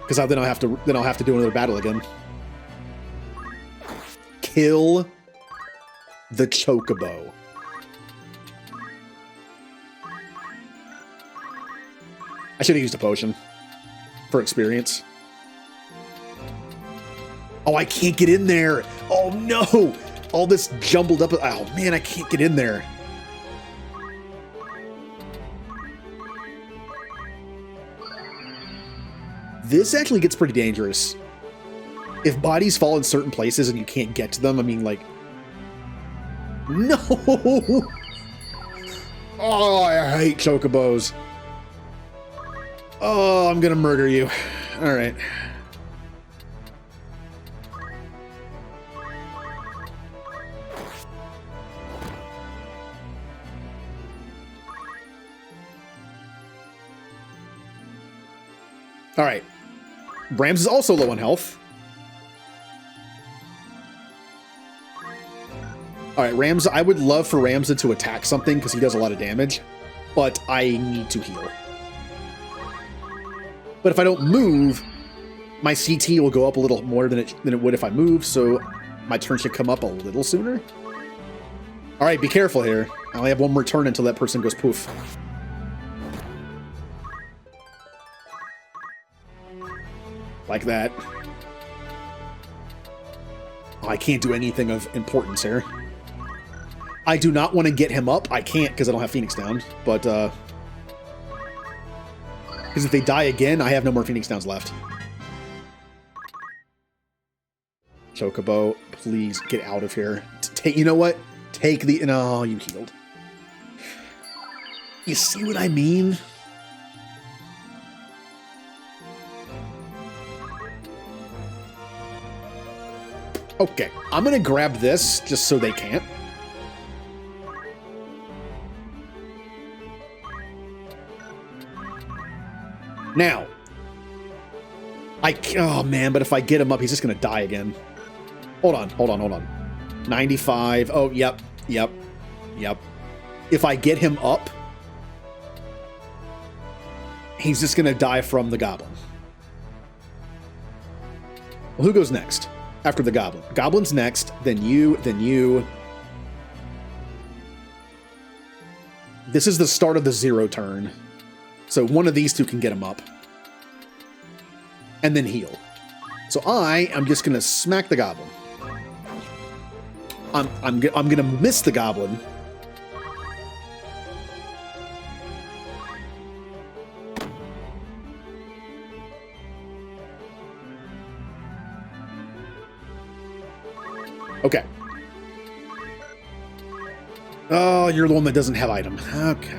because then I'll have to do another battle again. Kill the Chocobo. I should have used a potion for experience. Oh, I can't get in there. Oh no! All this jumbled up. Oh man, I can't get in there. This actually gets pretty dangerous. If bodies fall in certain places and you can't get to them, I mean, like... No! Oh, I hate Chocobos. Oh, I'm gonna murder you. Alright. Alright. Rams is also low on health. Alright, Ramza, I would love for Ramza to attack something because he does a lot of damage, but I need to heal. But if I don't move, my CT will go up a little more than it would if I move, so my turn should come up a little sooner. Alright, be careful here. I only have one more turn until that person goes poof. Like that. Oh, I can't do anything of importance here. I do not want to get him up. I can't because I don't have Phoenix Down. But, because if they die again, I have no more Phoenix Downs left. Chocobo, please get out of here. You know what? Take the... No, you healed. You see what I mean? Okay, I'm gonna grab this just so they can't. Now, oh man, but if I get him up, he's just gonna die again. Hold on. 95. Oh, yep. If I get him up, he's just gonna die from the goblin. Well, who goes next? After the goblin. Goblin's next, then you, then you. This is the start of the 0 turn. So one of these two can get him up. And then heal. So I am just gonna smack the goblin. I'm gonna miss the goblin. Okay. Oh, you're the one that doesn't have item. Okay.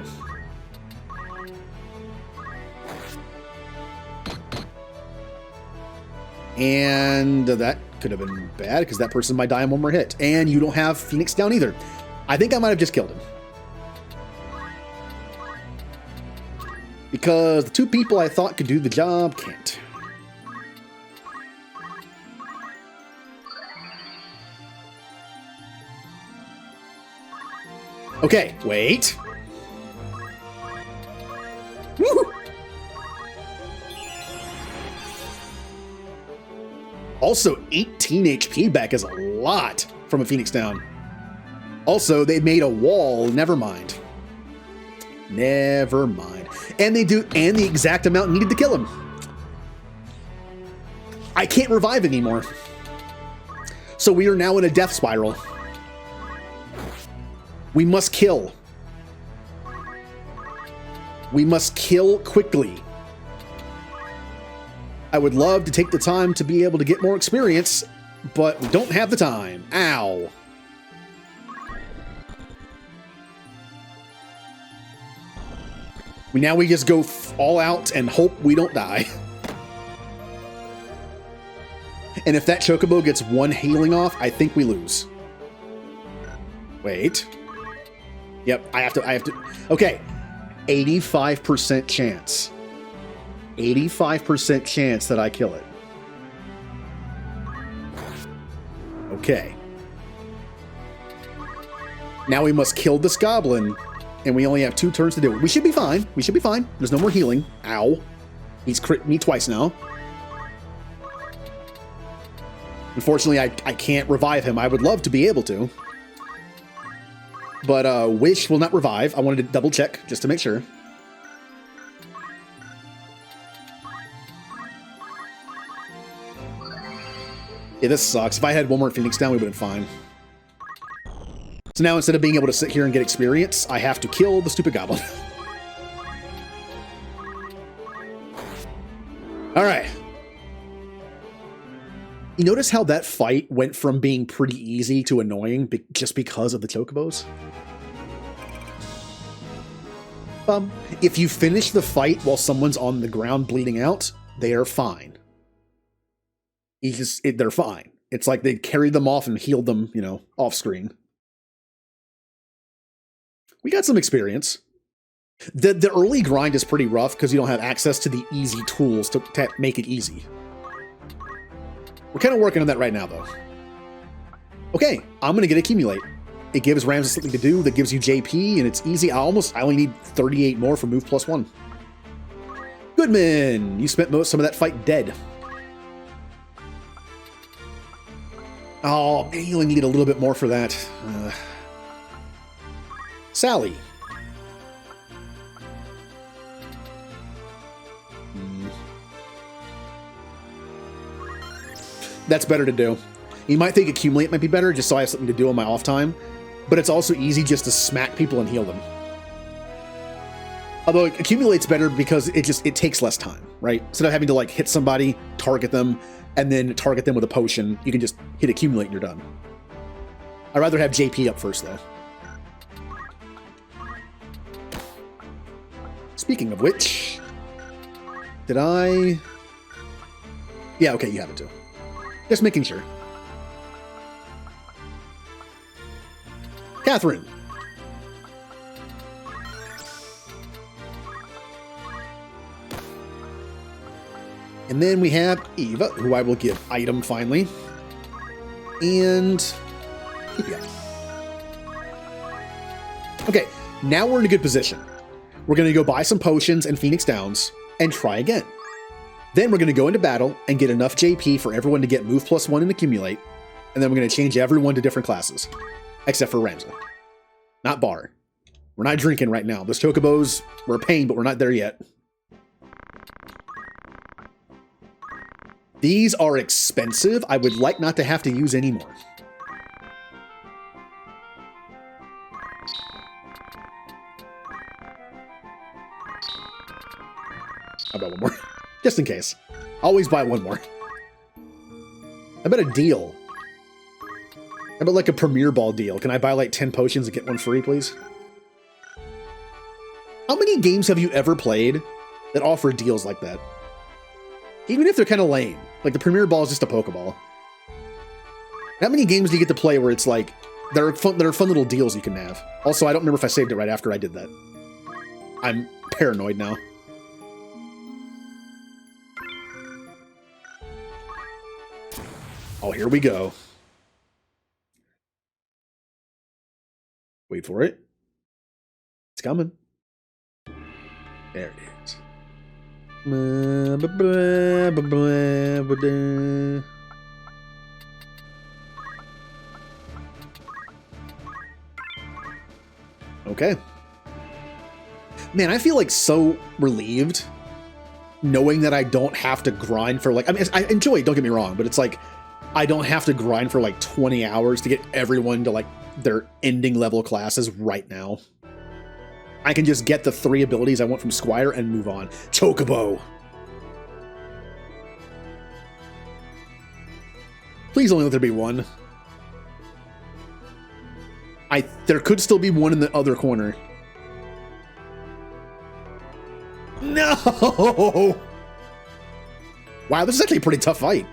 And that could have been bad because that person might die on one more hit. And you don't have Phoenix Down either. I think I might have just killed him. Because the two people I thought could do the job can't. Okay, wait. Woo! Also, 18 HP back is a lot from a Phoenix down. Also, they made a wall. Never mind. Never mind. And the exact amount needed to kill him. I can't revive anymore. So we are now in a death spiral. We must kill. We must kill quickly. I would love to take the time to be able to get more experience, but we don't have the time. Ow. Now we just go all out and hope we don't die. And if that chocobo gets one healing off, I think we lose. Wait. Yep, I have to. Okay. 85% chance. 85% chance that I kill it. Okay. Now we must kill this goblin, and we only have 2 turns to do it. We should be fine. We should be fine. There's no more healing. Ow. He's crit me twice now. Unfortunately, I can't revive him. I would love to be able to. But Wish will not revive. I wanted to double check just to make sure. Yeah, this sucks. If I had one more Phoenix down, we would have been fine. So now instead of being able to sit here and get experience, I have to kill the stupid goblin. All right. You notice how that fight went from being pretty easy to annoying just because of the chocobos? If you finish the fight while someone's on the ground bleeding out, they are fine. They're fine. It's like they carried them off and healed them, you know, off screen. We got some experience. The early grind is pretty rough because you don't have access to the easy tools to make it easy. We're kind of working on that right now, though. Okay, I'm going to get Accumulate. It gives Ramses something to do that gives you JP, and it's easy. I only need 38 more for move +1. Goodman, you spent some of that fight dead. Oh, man, you only need a little bit more for that. Sally. That's better to do. You might think Accumulate might be better, just so I have something to do on my off time, but it's also easy just to smack people and heal them. Although Accumulate's better because it takes less time, right? Instead of having to like hit somebody, target them, and then target them with a potion, you can just hit Accumulate and you're done. I'd rather have JP up first, though. Speaking of which, did I... Yeah, okay, you have it too. Just making sure. Catherine. And then we have Eva, who I will give item finally. And yeah. Okay, now we're in a good position. We're going to go buy some potions and Phoenix Downs and try again. Then we're going to go into battle and get enough JP for everyone to get move +1 and accumulate. And then we're going to change everyone to different classes. Except for Ramsey. Not Bar. We're not drinking right now. Those chocobos were a pain, but we're not there yet. These are expensive. I would like not to have to use any more. I'll buy one more. Just in case. Always buy one more. I bet a deal. How about like a Premier Ball deal? Can I buy like 10 potions and get one free, please? How many games have you ever played that offer deals like that? Even if they're kind of lame. Like the Premier Ball is just a Pokeball. How many games do you get to play where it's like, there are fun little deals you can have? Also, I don't remember if I saved it right after I did that. I'm paranoid now. Oh, here we go. Wait for it. It's coming. There it is. Okay. Man, I feel like so relieved knowing that I don't have to grind for like, I mean, I enjoy it, don't get me wrong, but it's like, I don't have to grind for like 20 hours to get everyone to like their ending level classes right now. I can just get the 3 abilities I want from Squire and move on. Chocobo. Please only let there be one. There could still be one in the other corner. No! Wow, this is actually a pretty tough fight.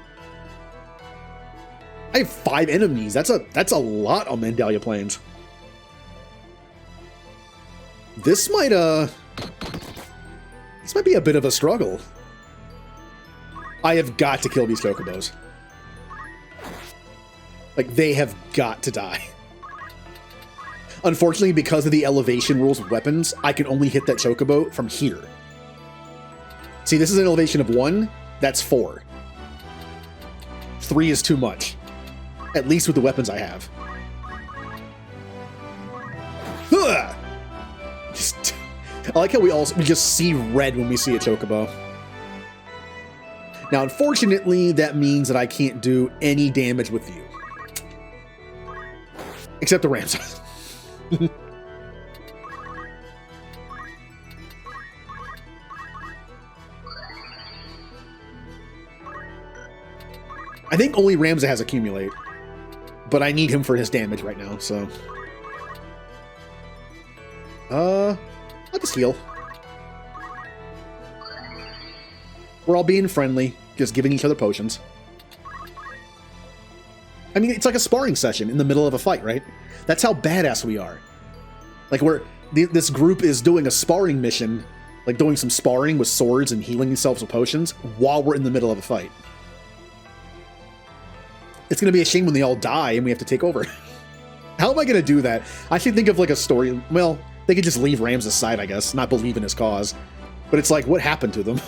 I have 5 enemies. That's a lot on Mandalia Plains. This might be a bit of a struggle. I have got to kill these chocobos. Like, they have got to die. Unfortunately, because of the elevation rules of weapons, I can only hit that chocobo from here. See, this is an elevation of 1. That's 4. 3 is too much. At least with the weapons I have. Huh! I like how we just see red when we see a chocobo. Now, unfortunately, that means that I can't do any damage with you. Except the Rams. I think only Ramza has accumulate, but I need him for his damage right now, so. I'll just heal. We're all being friendly, just giving each other potions. I mean, it's like a sparring session in the middle of a fight, right? That's how badass we are. Like, this group is doing a sparring mission, like doing some sparring with swords and healing themselves with potions while we're in the middle of a fight. It's going to be a shame when they all die and we have to take over. How am I going to do that? I should think of like a story. Well, they could just leave Rams aside, I guess, not believe in his cause. But it's like, what happened to them?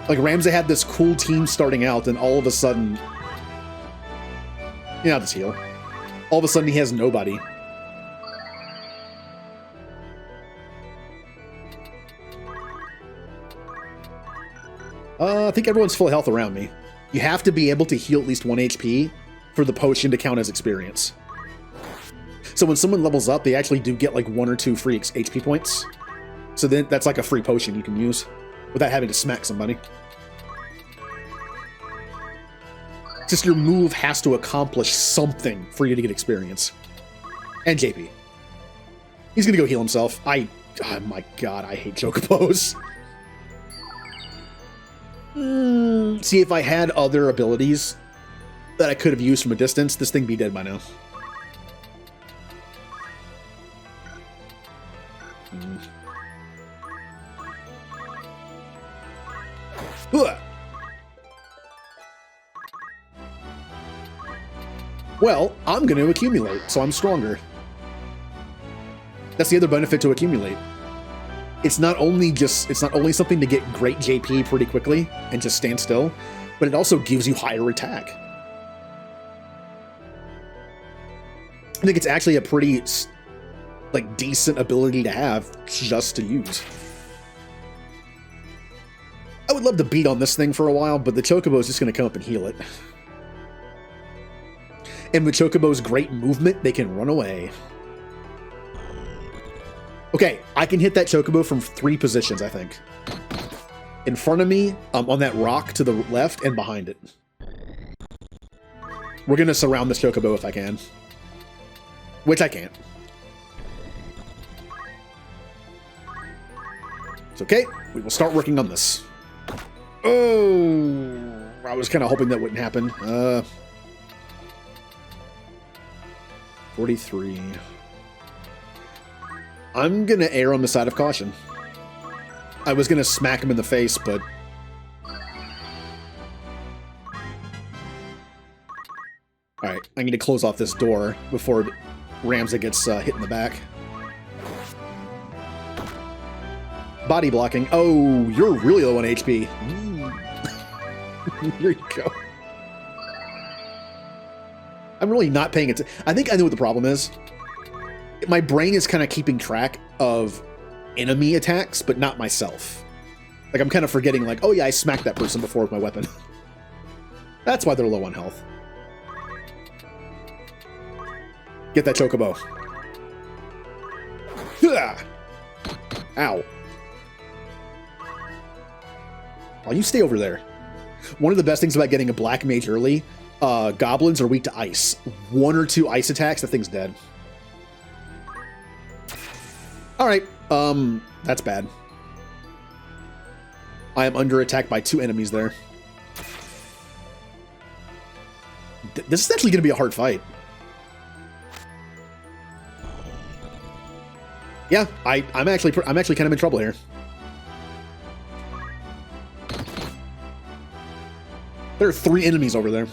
Like, Ramsey had this cool team starting out, and all of a sudden... Yeah, I'll just heal. All of a sudden, he has nobody. I think everyone's full health around me. You have to be able to heal at least 1 HP for the potion to count as experience. So when someone levels up, they actually do get like 1 or 2 free HP points. So then that's like a free potion you can use without having to smack somebody. Just your move has to accomplish something for you to get experience. And JP. He's gonna go heal himself. Oh my god, I hate chocobos. See, if I had other abilities that I could have used from a distance, this thing would be dead by now. Well, I'm going to accumulate, so I'm stronger. That's the other benefit to accumulate. It's not only something to get great JP pretty quickly and just stand still, but it also gives you higher attack. I think it's actually a pretty, like, decent ability to have just to use. I would love to beat on this thing for a while, but the Chocobo is just going to come up and heal it. And with Chocobo's great movement, they can run away. Okay, I can hit that Chocobo from 3 positions, I think. In front of me, on that rock to the left, and behind it. We're going to surround this Chocobo if I can. Which I can't. It's okay. We will start working on this. Oh, I was kind of hoping that wouldn't happen. 43. I'm going to err on the side of caution. I was going to smack him in the face, but... Alright, I need to close off this door before Ramsey gets hit in the back. Body blocking. Oh, you're really low on HP. Here you go. I'm really not paying attention. I think I know what the problem is. My brain is kind of keeping track of enemy attacks, but not myself. Like, I'm kind of forgetting, like, oh yeah, I smacked that person before with my weapon. That's why they're low on health. Get that chocobo. Ow. Oh, you stay over there. One of the best things about getting a black mage early, goblins are weak to ice. 1 or 2 ice attacks, the thing's dead. Alright, that's bad. I am under attack by 2 enemies there. This is actually going to be a hard fight. Yeah, I'm actually kind of in trouble here. There are 3 enemies over there,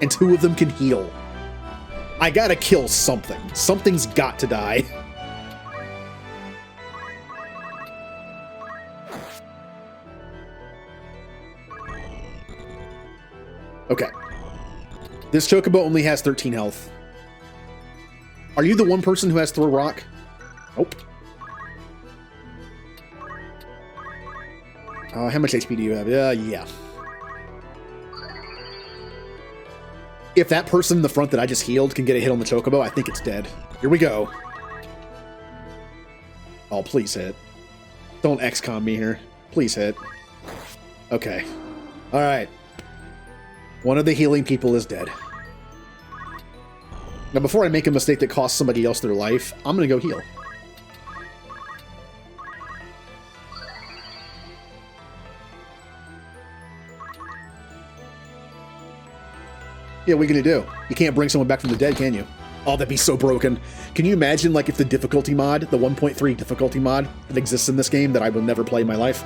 and 2 of them can heal. I gotta kill something. Something's got to die. Okay. This chocobo only has 13 health. Are you the one person who has throw rock? Nope. How much HP do you have? Yeah. If that person in the front that I just healed can get a hit on the chocobo, I think it's dead. Here we go. Oh, please hit. Don't XCOM me here. Please hit. Okay. Alright. One of the healing people is dead. Now, before I make a mistake that costs somebody else their life, I'm gonna go heal. Yeah, what are you gonna do? You can't bring someone back from the dead, can you? Oh, that'd be so broken. Can you imagine, like, if the difficulty mod, the 1.3 difficulty mod that exists in this game that I will never play in my life,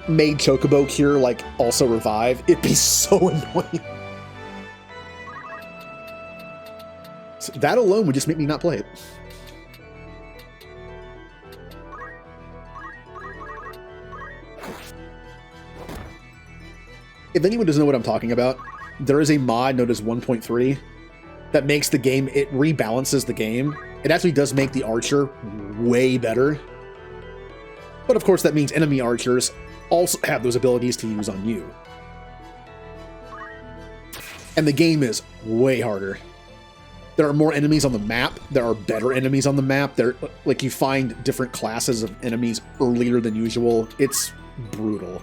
made Chocobo Cure, like, also revive? It'd be so annoying. So that alone would just make me not play it. If anyone doesn't know what I'm talking about, there is a mod known as 1.3 that makes the game, it rebalances the game. It actually does make the archer way better. But of course that means enemy archers also have those abilities to use on you. And the game is way harder. There are more enemies on the map. There are better enemies on the map. There, like, you find different classes of enemies earlier than usual. It's brutal.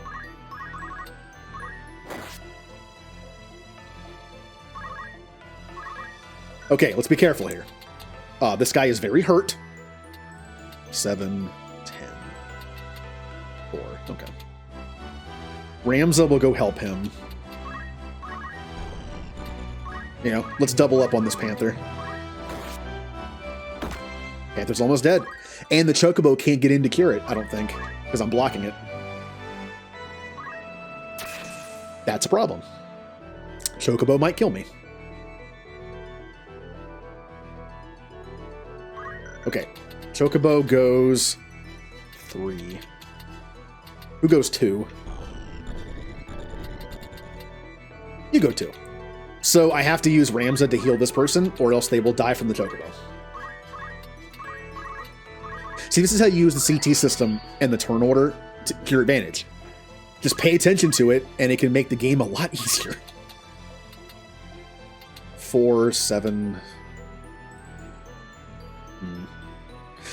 Okay, let's be careful here. This guy is very hurt. 7, 10, 4. Okay. Ramza will go help him. You know, let's double up on this Panther. Panther's almost dead. And the Chocobo can't get in to cure it, I don't think, because I'm blocking it. That's a problem. Chocobo might kill me. Okay, Chocobo goes 3. Who goes 2? You go 2. So I have to use Ramza to heal this person, or else they will die from the Chocobo. See, this is how you use the CT system and the turn order to your advantage. Just pay attention to it, and it can make the game a lot easier. 4, 7...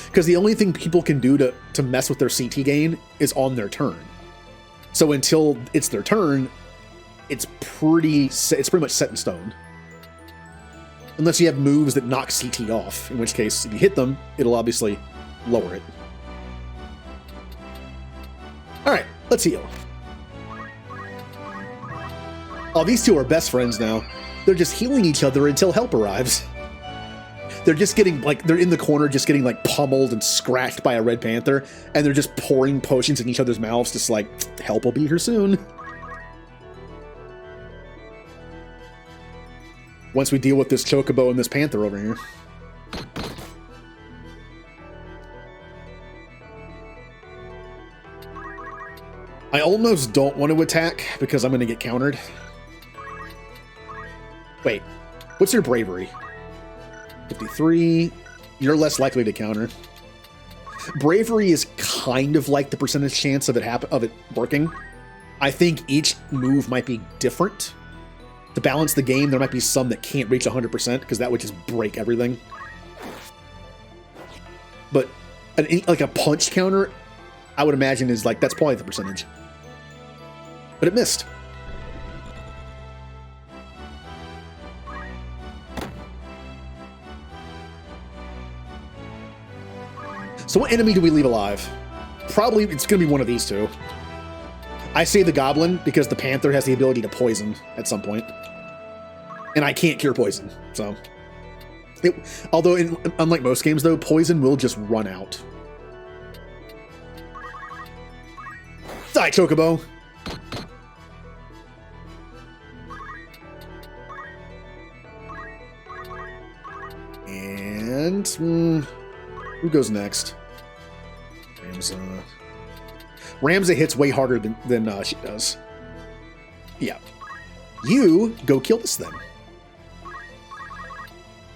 Because the only thing people can do to mess with their CT gain is on their turn. So until it's their turn, it's pretty much set in stone. Unless you have moves that knock CT off, in which case, if you hit them, it'll obviously lower it. Alright, let's heal. Oh, these two are best friends now. They're just healing each other until help arrives. They're just getting, like, they're in the corner just getting, like, pummeled and scratched by a red panther, and they're just pouring potions in each other's mouths, just like, help will be here soon. Once we deal with this Chocobo and this panther over here. I almost don't want to attack, because I'm going to get countered. Wait. What's your bravery? 53. You're less likely to counter. Bravery is kind of like the percentage chance of it working. I think each move might be different. To balance the game, there might be some that can't reach 100% because that would just break everything. But like a punch counter, I would imagine is like, that's probably the percentage. But it missed. So what enemy do we leave alive? Probably it's going to be one of these two. I say the goblin because the panther has the ability to poison at some point. And I can't cure poison, so... although, unlike most games, though, poison will just run out. Die, Chocobo! And... who goes next? Ramza hits way harder than she does. Yeah. You go kill this thing.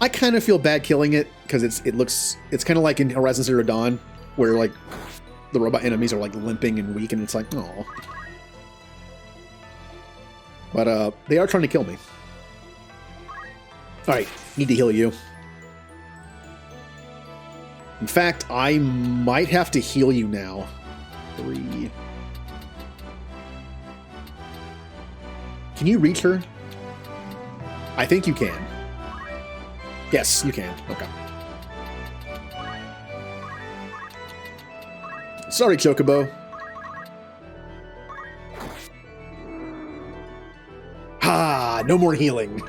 I kind of feel bad killing it because it's kind of like in Horizon Zero Dawn where like the robot enemies are like limping and weak and it's like, oh. But they are trying to kill me. All right, need to heal you. In fact, I might have to heal you now. 3. Can you reach her? I think you can. Yes, you can. Okay. Sorry, Chocobo. Ha! No more healing.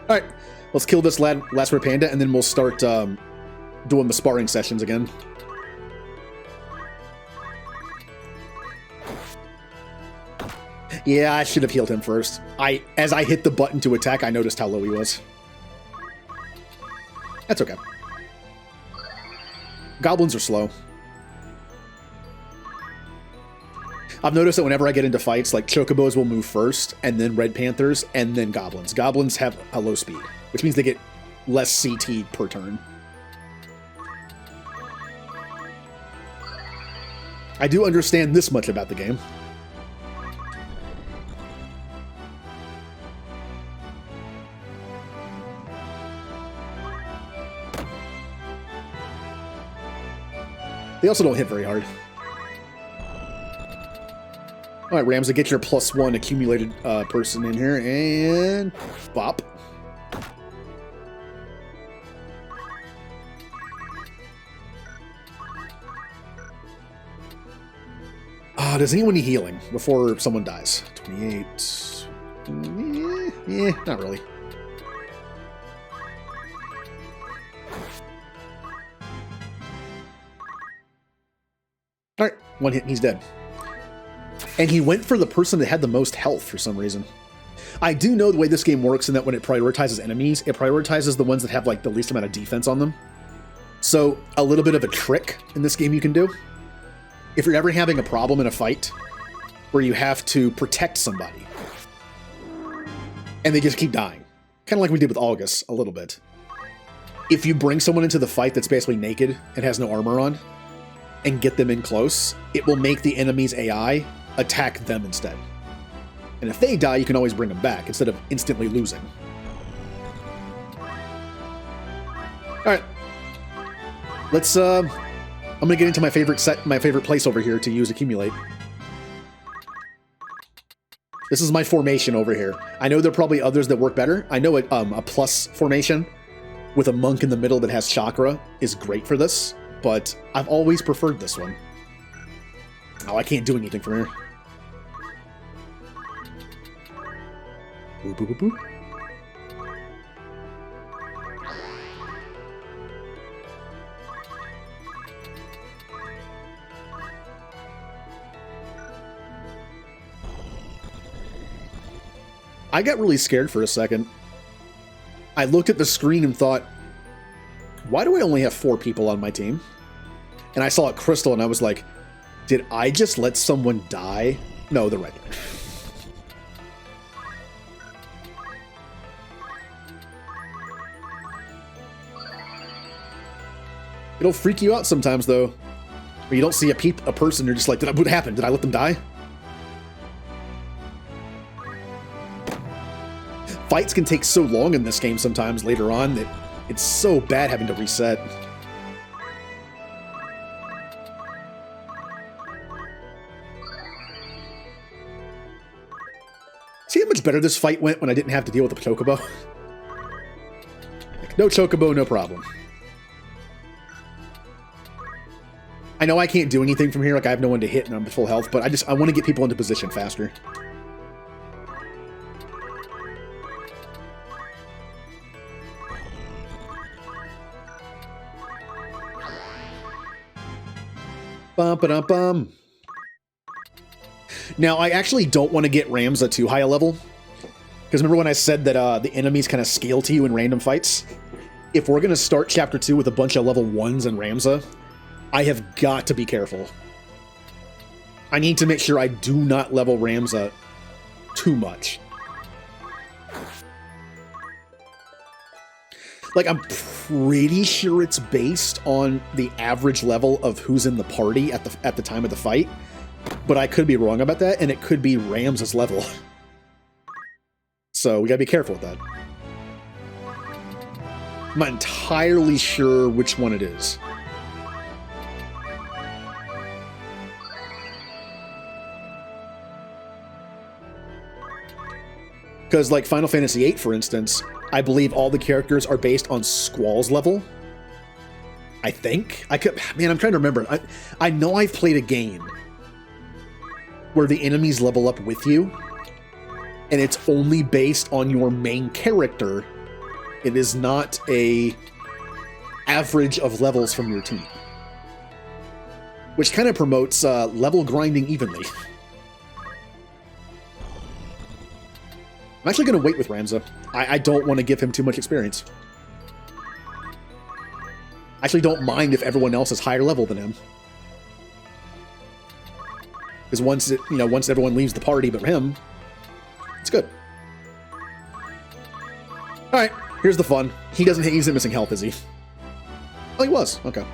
Alright, let's kill this last rare panda, and then we'll start doing the sparring sessions again. Yeah, I should have healed him first. As I hit the button to attack, I noticed how low he was. That's okay. Goblins are slow. I've noticed that whenever I get into fights, like Chocobos will move first, and then Red Panthers, and then Goblins. Goblins have a low speed, which means they get less CT per turn. I do understand this much about the game. They also don't hit very hard. All right, Ramza, get your +1 accumulated person in here, and bop. Does anyone need healing before someone dies? 28. Yeah, not really. All right, one hit and he's dead. And he went for the person that had the most health for some reason. I do know the way this game works in that when it prioritizes enemies, it prioritizes the ones that have like the least amount of defense on them. So a little bit of a trick in this game you can do. If you're ever having a problem in a fight where you have to protect somebody and they just keep dying, kind of like we did with August a little bit. If you bring someone into the fight that's basically naked and has no armor on and get them in close, it will make the enemy's AI attack them instead. And if they die, you can always bring them back instead of instantly losing. Alright. Let's, I'm gonna get into my favorite place over here to use Accumulate. This is my formation over here. I know there are probably others that work better. I know a plus formation with a monk in the middle that has chakra is great for this, but I've always preferred this one. Oh, I can't do anything from here. Boop, boop, boop, boop. I got really scared for a second. I looked at the screen and thought, why do I only have 4 people on my team? And I saw a crystal and I was like, Did I just let someone die? No, they're right there. It'll freak you out sometimes, though. Where you don't see a person, you're just like, what happened? Did I let them die? Fights can take so long in this game sometimes later on that it's so bad having to reset. See how much better this fight went when I didn't have to deal with the chocobo? Like, no chocobo, no problem. I know I can't do anything from here, like I have no one to hit and I'm at full health, but I want to get people into position faster. Bum-ba-dum-bum. Now, I actually don't want to get Ramza too high a level. Because remember when I said that the enemies kind of scale to you in random fights? If we're going to start Chapter 2 with a bunch of level 1s and Ramza, I have got to be careful. I need to make sure I do not level Ramza too much. Like, I'm pretty sure it's based on the average level of who's in the party at the time of the fight, but I could be wrong about that, and it could be Ramza's level. So we gotta be careful with that. I'm not entirely sure which one it is. Because, like, Final Fantasy VIII, for instance, I believe all the characters are based on Squall's level. I think. Man, I'm trying to remember. I know I've played a game where the enemies level up with you, and it's only based on your main character. It is not a average of levels from your team. Which kind of promotes level grinding evenly. I'm actually going to wait with Ramza. I don't want to give him too much experience. I actually don't mind if everyone else is higher level than him. Because once everyone leaves the party but him, it's good. Alright, here's the fun. He's missing health, is he? Oh, he was. Okay.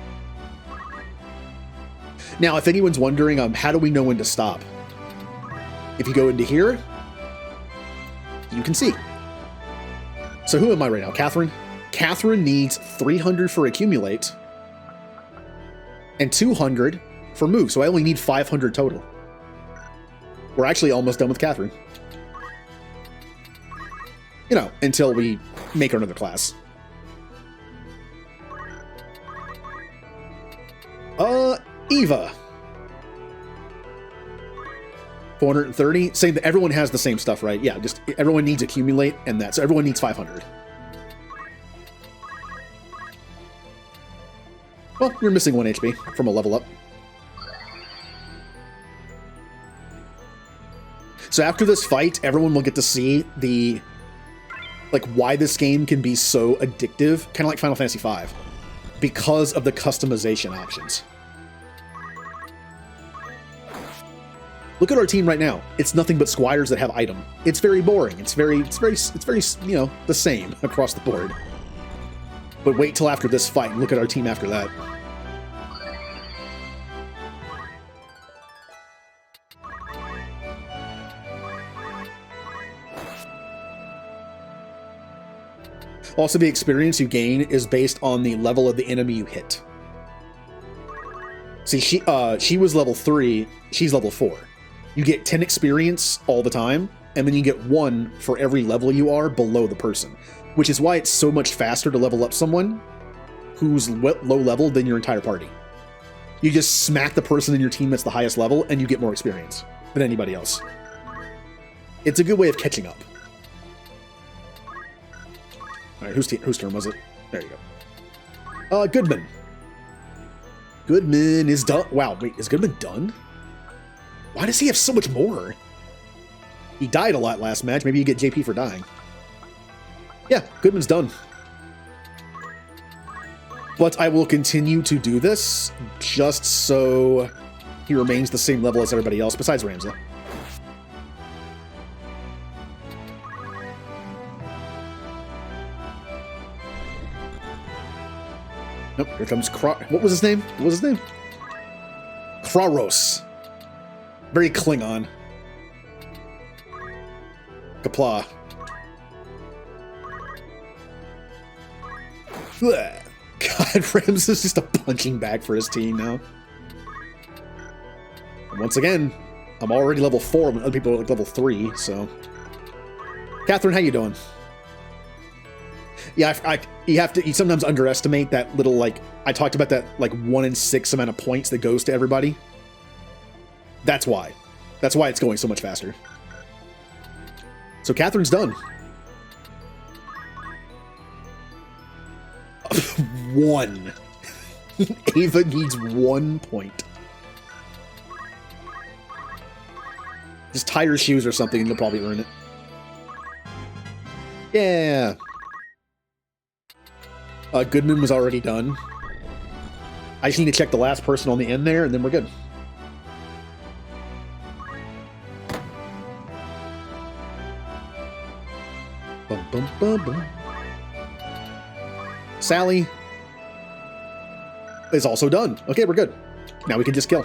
Now, if anyone's wondering, how do we know when to stop? If you go into here, you can see. So who am I right now? Catherine? Catherine needs 300 for accumulate and 200 for move, so I only need 500 total. We're actually almost done with Catherine. You know, until we make her another class. Eva. 430. Saying that everyone has the same stuff, right? Yeah, just everyone needs accumulate and that. So everyone needs 500. Well, you're missing 1 HP from a level up. So after this fight, everyone will get to see why this game can be so addictive, kind of like Final Fantasy V, because of the customization options. Look at our team right now. It's nothing but squires that have item. It's very boring. It's very, you know, the same across the board. But wait till after this fight and look at our team after that. Also, the experience you gain is based on the level of the enemy you hit. See, she was level 3, she's level 4. You get 10 experience all the time, and then you get 1 for every level you are below the person. Which is why it's so much faster to level up someone who's low level than your entire party. You just smack the person in your team that's the highest level, and you get more experience than anybody else. It's a good way of catching up. Alright, whose turn was it? There you go. Goodman. Goodman is done. Wow, wait, is Goodman done? Why does he have so much more? He died a lot last match. Maybe you get JP for dying. Yeah, Goodman's done. But I will continue to do this just so he remains the same level as everybody else besides Ramsey. Nope, here comes what was his name? What was his name? Kraros. Very Klingon. Kapla. God, Rams is just a punching bag for his team now. And once again, I'm already level 4 when other people are like level 3, so. Catherine, how you doing? Yeah, you sometimes underestimate that little, like, I talked about that, like, 1 in 6 amount of points that goes to everybody. That's why. That's why it's going so much faster. So Catherine's done. 1. Ava needs 1 point. Just tie your shoes or something and you'll probably earn it. Yeah. Goodman was already done. I just need to check the last person on the end there, and then we're good. Bum, bum, bum, bum. Sally is also done. Okay, we're good. Now we can just kill.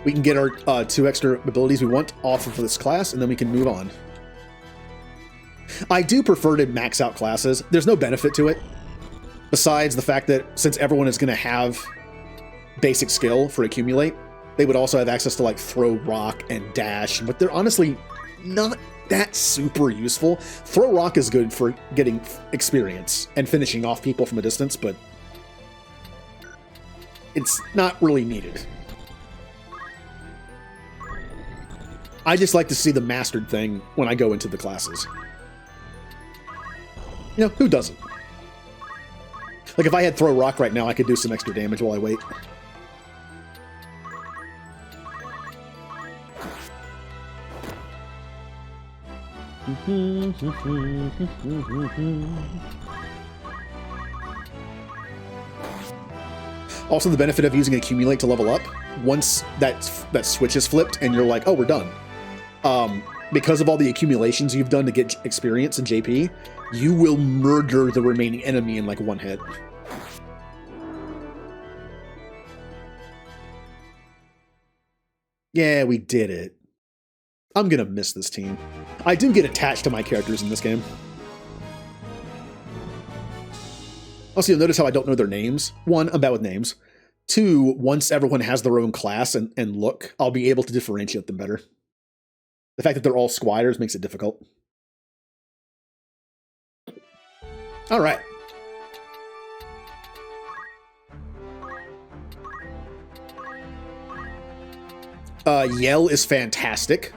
We can get our 2 extra abilities we want off of this class, and then we can move on. I do prefer to max out classes. There's no benefit to it, besides the fact that since everyone is going to have basic skill for accumulate, they would also have access to like throw rock and dash, but they're honestly not that super useful. Throw rock is good for getting experience and finishing off people from a distance, but it's not really needed. I just like to see the mastered thing when I go into the classes. You know, who doesn't? Like, if I had throw rock right now, I could do some extra damage while I wait. Also, the benefit of using accumulate to level up, once that switch is flipped and you're like, oh, we're done. Because of all the accumulations you've done to get experience and JP, you will murder the remaining enemy in like 1 hit. Yeah, we did it. I'm gonna miss this team. I do get attached to my characters in this game. Also, you'll notice how I don't know their names. 1, I'm bad with names. 2, once everyone has their own class and look, I'll be able to differentiate them better. The fact that they're all squires makes it difficult. All right. Yell is fantastic.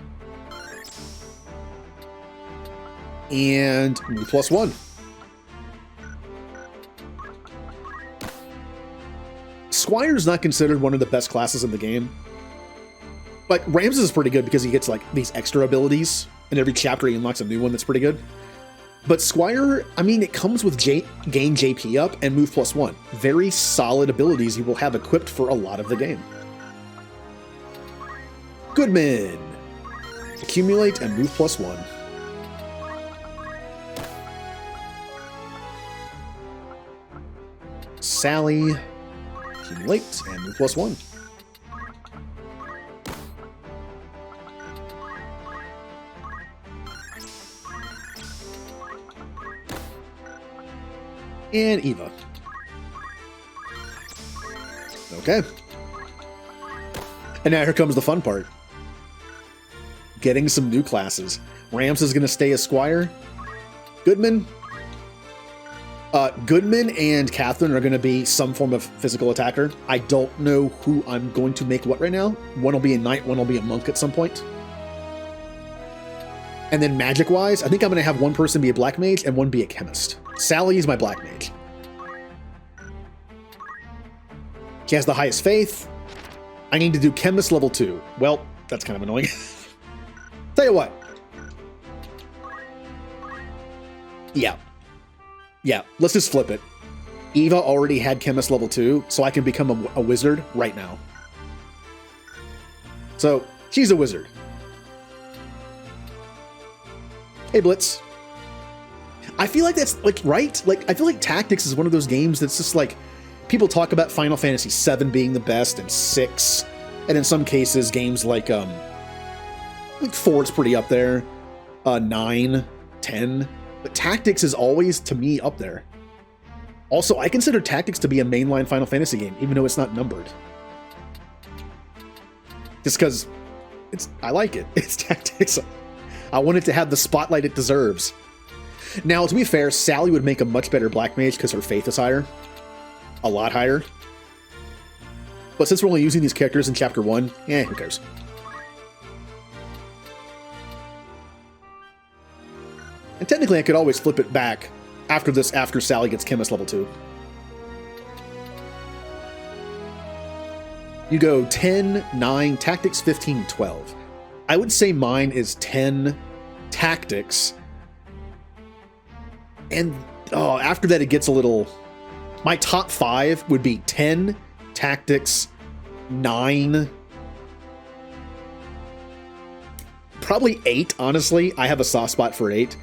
And +1. Squire's not considered one of the best classes in the game. Like, Ramses is pretty good because he gets, like, these extra abilities. In every chapter, he unlocks a new one that's pretty good. But Squire, I mean, it comes with gain JP up and move +1. Very solid abilities you will have equipped for a lot of the game. Goodman. Accumulate and move +1. Sally. Accumulate and move +1. And Eva. Okay. And now here comes the fun part. Getting some new classes. Rams is going to stay as Squire. Goodman. Goodman and Catherine are going to be some form of physical attacker. I don't know who I'm going to make what right now. One will be a knight, one will be a monk at some point. And then magic-wise, I think I'm going to have one person be a black mage and one be a chemist. Sally is my black mage. She has the highest faith. I need to do chemist level 2. Well, that's kind of annoying. Tell you what. Yeah, let's just flip it. Eva already had chemist level 2, so I can become a wizard right now. So she's a wizard. Hey, Blitz. I feel like that's like right. Like I feel like Tactics is one of those games that's just like people talk about Final Fantasy VII being the best and 6, and in some cases games like 4 is pretty up there, 9, 10. But Tactics is always to me up there. Also, I consider Tactics to be a mainline Final Fantasy game, even though it's not numbered. Just because I like it. It's Tactics. I want it to have the spotlight it deserves. Now, to be fair, Sally would make a much better Black Mage because her faith is higher. A lot higher. But since we're only using these characters in Chapter 1, who cares? And technically, I could always flip it back after Sally gets Chemist level 2. You go 10, 9, Tactics 15, 12. I would say mine is 10 Tactics. And after that, it gets a little... My top 5 would be 10 Tactics, 9... Probably 8, honestly. I have a soft spot for 8.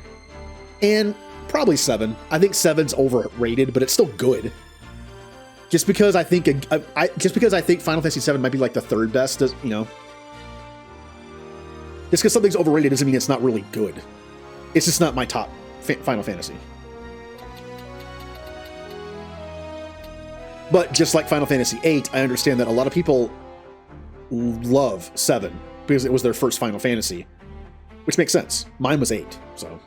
And probably 7. I think 7's overrated, but it's still good. Just because I think Final Fantasy VII might be like the 3rd best, you know. Just because something's overrated doesn't mean it's not really good. It's just not my top Final Fantasy. But just like Final Fantasy VIII, I understand that a lot of people love 7 because it was their first Final Fantasy, which makes sense. Mine was 8, so.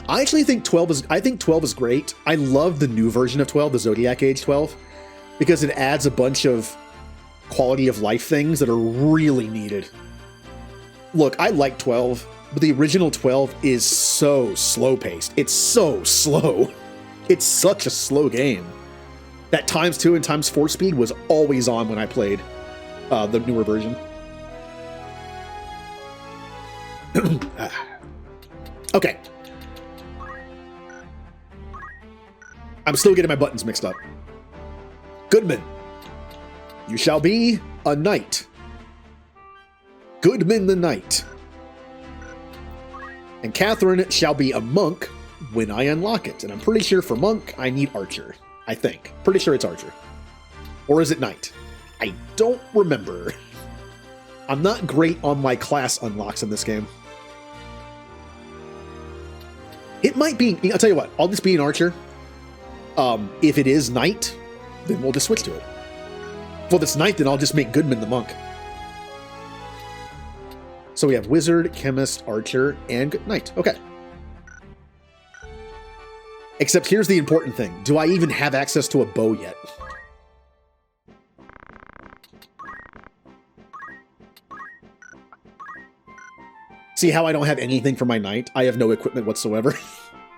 I actually think 12 is great. I love the new version of 12, the Zodiac Age 12, because it adds a bunch of quality of life things that are really needed. Look, I like 12, but the original 12 is so slow-paced. It's so slow. It's such a slow game. That ×2 and ×4 speed was always on when I played the newer version. Okay. I'm still getting my buttons mixed up. Goodman, you shall be a knight. Goodman the knight. And Catherine shall be a monk when I unlock it. And I'm pretty sure for monk, I need archer. I think. Pretty sure it's archer. Or is it knight? I don't remember. I'm not great on my class unlocks in this game. It might be... I'll tell you what. I'll just be an archer. If it is knight, then we'll just switch to it. If it's knight, then I'll just make Goodman the monk. So we have wizard, chemist, archer, and knight. Okay. Except here's the important thing. Do I even have access to a bow yet? See how I don't have anything for my knight? I have no equipment whatsoever.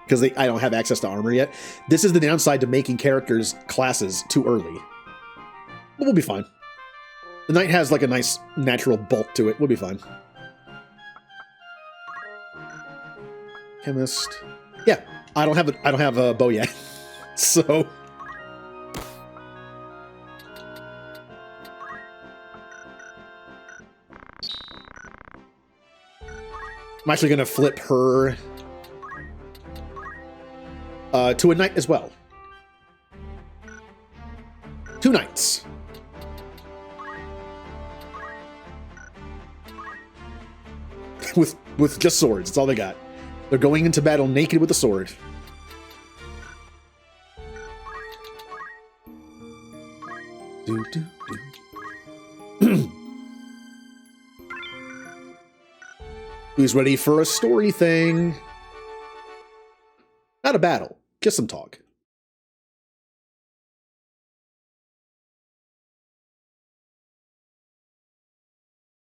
Because I don't have access to armor yet. This is the downside to making characters classes too early. But we'll be fine. The knight has like a nice natural bulk to it. We'll be fine. Chemist. Yeah, I don't have a bow yet. So I'm actually gonna flip her to a knight as well. 2 knights. with just swords. That's all they got. They're going into battle naked with a sword. Do, do, do. Who's ready for a story thing? Not a battle, just some talk.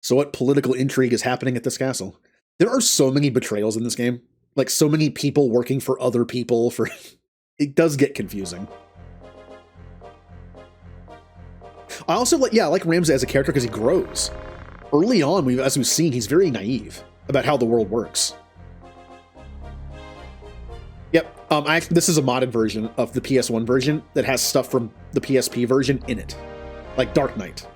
So what political intrigue is happening at this castle? There are so many betrayals in this game. Like, so many people working for other people for... It does get confusing. I also like Ramsay as a character because he grows. Early on, as we've seen, he's very naive about how the world works. Yep, This is a modded version of the PS1 version that has stuff from the PSP version in it, like Dark Knight.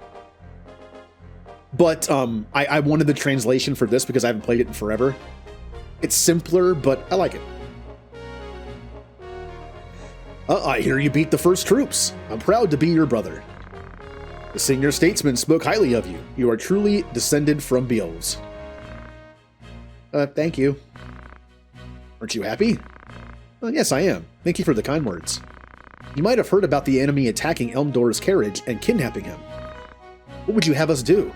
But I wanted the translation for this because I haven't played it in forever. It's simpler, but I like it. I hear you beat the first troops. I'm proud to be your brother. The senior statesman spoke highly of you. You are truly descended from Beowulfs. Thank you. Aren't you happy? Yes, I am. Thank you for the kind words. You might have heard about the enemy attacking Elmdor's carriage and kidnapping him. What would you have us do?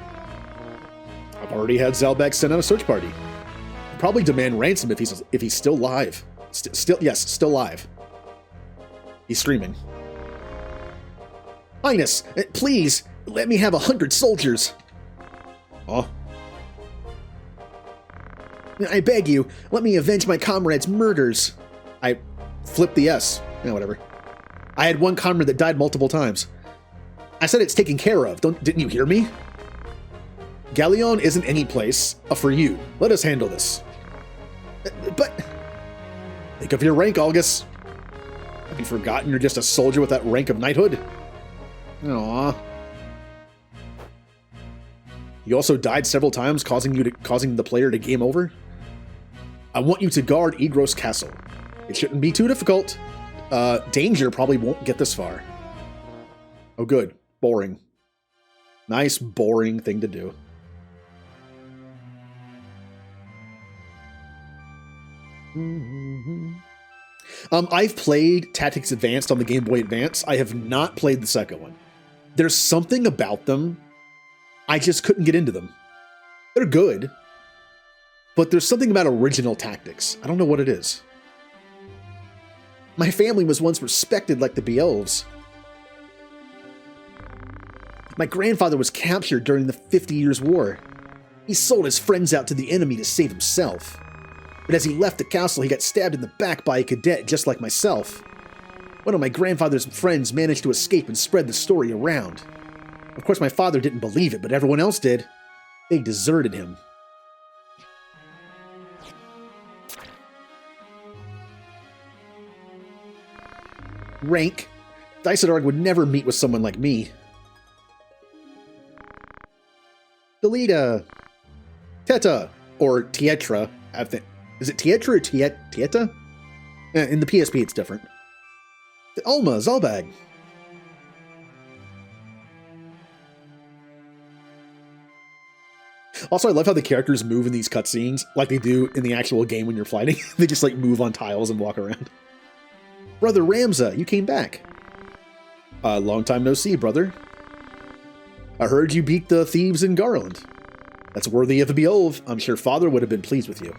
I've already had Zalbag send out a search party. He'll probably demand ransom if he's still alive. Still alive. He's screaming. Highness, please, let me have 100 soldiers. Oh. I beg you, let me avenge my comrades' murders. I flipped the S. Yeah, whatever. I had one comrade that died multiple times. I said it's taken care of. Didn't you hear me? Galleon isn't any place for you. Let us handle this. But think of your rank, August. Have you forgotten you're just a soldier with that rank of knighthood? Aww. You also died several times, causing the player to game over. I want you to guard Egros Castle. It shouldn't be too difficult. Danger probably won't get this far. Oh, good. Boring. Nice, boring thing to do. I've played Tactics Advanced on the Game Boy Advance. I have not played the second one. There's something about them, I just couldn't get into them. They're good, but there's something about original tactics. I don't know what it is. My family was once respected like the Beowulfs. My grandfather was captured during the 50 Years' War. He sold his friends out to the enemy to save himself. But as he left the castle, he got stabbed in the back by a cadet just like myself. One of my grandfather's friends managed to escape and spread the story around. Of course, my father didn't believe it, but everyone else did. They deserted him. Rank. Dysadarg would never meet with someone like me. Delita. Teta. Or Tietra. I think. Is it Tietra or Tieta? In the PSP, it's different. Alma, Zalbag. Also, I love how the characters move in these cutscenes, like they do in the actual game when you're fighting. They just, like, move on tiles and walk around. Brother Ramza, you came back. Long time no see, brother. I heard you beat the thieves in Garland. That's worthy of a Beowulf. I'm sure father would have been pleased with you.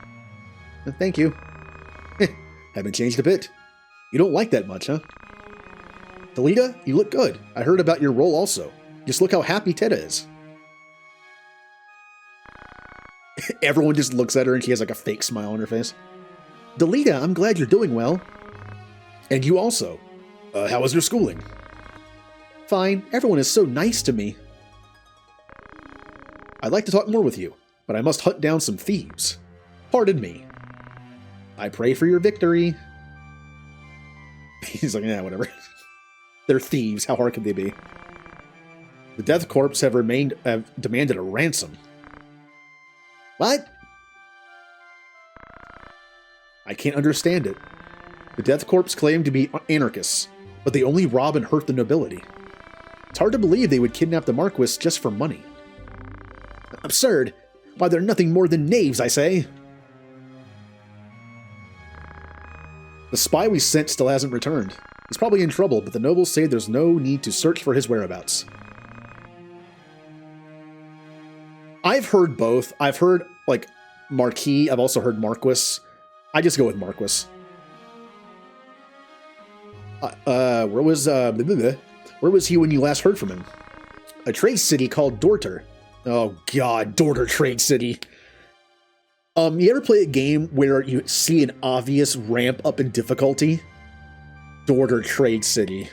Thank you. Haven't changed a bit. You don't like that much, huh? Delita, you look good. I heard about your role also. Just look how happy Teta is. Everyone just looks at her and she has like a fake smile on her face. Delita, I'm glad you're doing well. And you also. How was your schooling? Fine. Everyone is so nice to me. I'd like to talk more with you, but I must hunt down some thieves. Pardon me. I pray for your victory. He's like, yeah, whatever. They're thieves. How hard could they be? The Death Corps have demanded a ransom. What? I can't understand it. The Death Corps claim to be anarchists, but they only rob and hurt the nobility. It's hard to believe they would kidnap the Marquis just for money. Absurd. Why, they're nothing more than knaves, I say. The spy we sent still hasn't returned. He's probably in trouble, but the nobles say there's no need to search for his whereabouts. I've heard both. I've heard, like, Marquis. I've also heard Marquis. I just go with Marquis. Where was he when you last heard from him? A trade city called Dorter. Oh god, Dorter Trade City. You ever play a game where you see an obvious ramp up in difficulty? Dorter Trade City.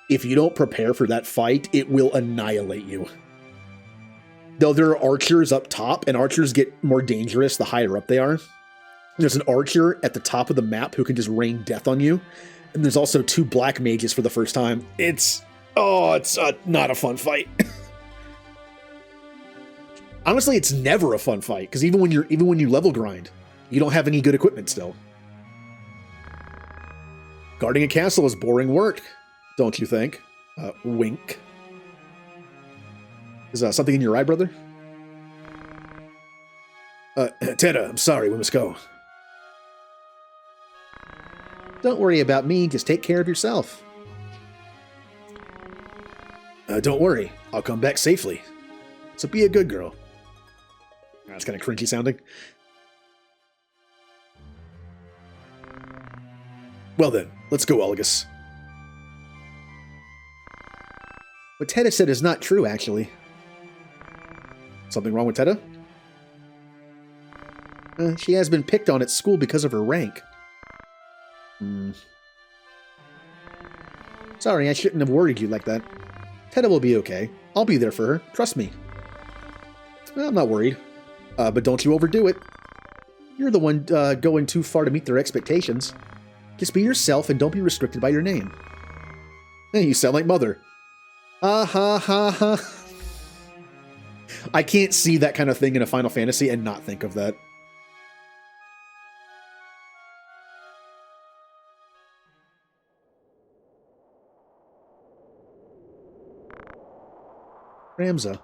If you don't prepare for that fight, it will annihilate you. Though there are archers up top, and archers get more dangerous the higher up they are. There's an archer at the top of the map who can just rain death on you. And there's also 2 black mages for the first time. It's not a fun fight. Honestly, it's never a fun fight, because even when you level grind, you don't have any good equipment still. Guarding a castle is boring work, don't you think? Wink. Is something in your eye, brother? Tedda, I'm sorry, we must go. Don't worry about me, just take care of yourself. Don't worry, I'll come back safely. So be a good girl. That's kind of cringy sounding. Well then, let's go, Olgus. What Tedda said is not true, actually. Something wrong with Tedda? She has been picked on at school because of her rank. Sorry, I shouldn't have worried you like that. Tedda will be okay. I'll be there for her. Trust me. Well, I'm not worried. But don't you overdo it. You're the one going too far to meet their expectations. Just be yourself and don't be restricted by your name. Hey, you sound like Mother. Ha ha ha. I can't see that kind of thing in a Final Fantasy and not think of that. Ramza.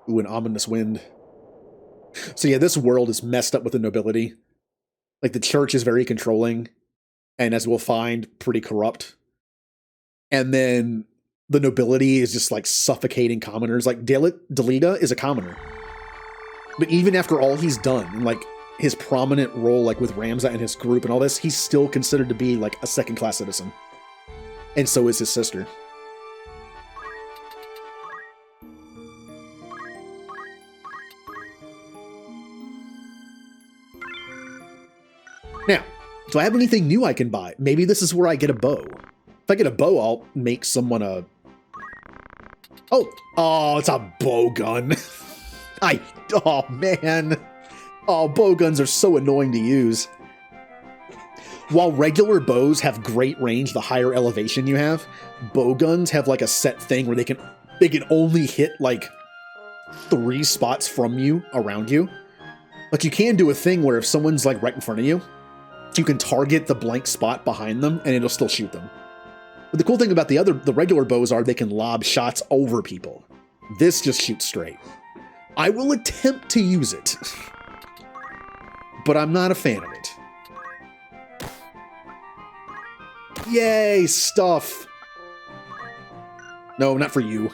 Ooh, an ominous wind. So yeah, this world is messed up with the nobility. Like, the church is very controlling, and as we'll find, pretty corrupt. And then the nobility is just, like, suffocating commoners. Like, Deliga is a commoner. But even after all he's done, and, like, his prominent role, like, with Ramza and his group and all this, he's still considered to be, like, a second-class citizen. And so is his sister. Now, do I have anything new I can buy? Maybe this is where I get a bow. If I get a bow, I'll make someone a... Oh, it's a bow gun. Oh, man. Oh, bow guns are so annoying to use. While regular bows have great range the higher elevation you have, bow guns have like a set thing where they can only hit like 3 spots from you, around you. Like, you can do a thing where if someone's like right in front of you, you can target the blank spot behind them and it'll still shoot them. But the cool thing about the regular bows are they can lob shots over people. This just shoots straight. I will attempt to use it, but I'm not a fan of it. Yay, stuff. No, not for you.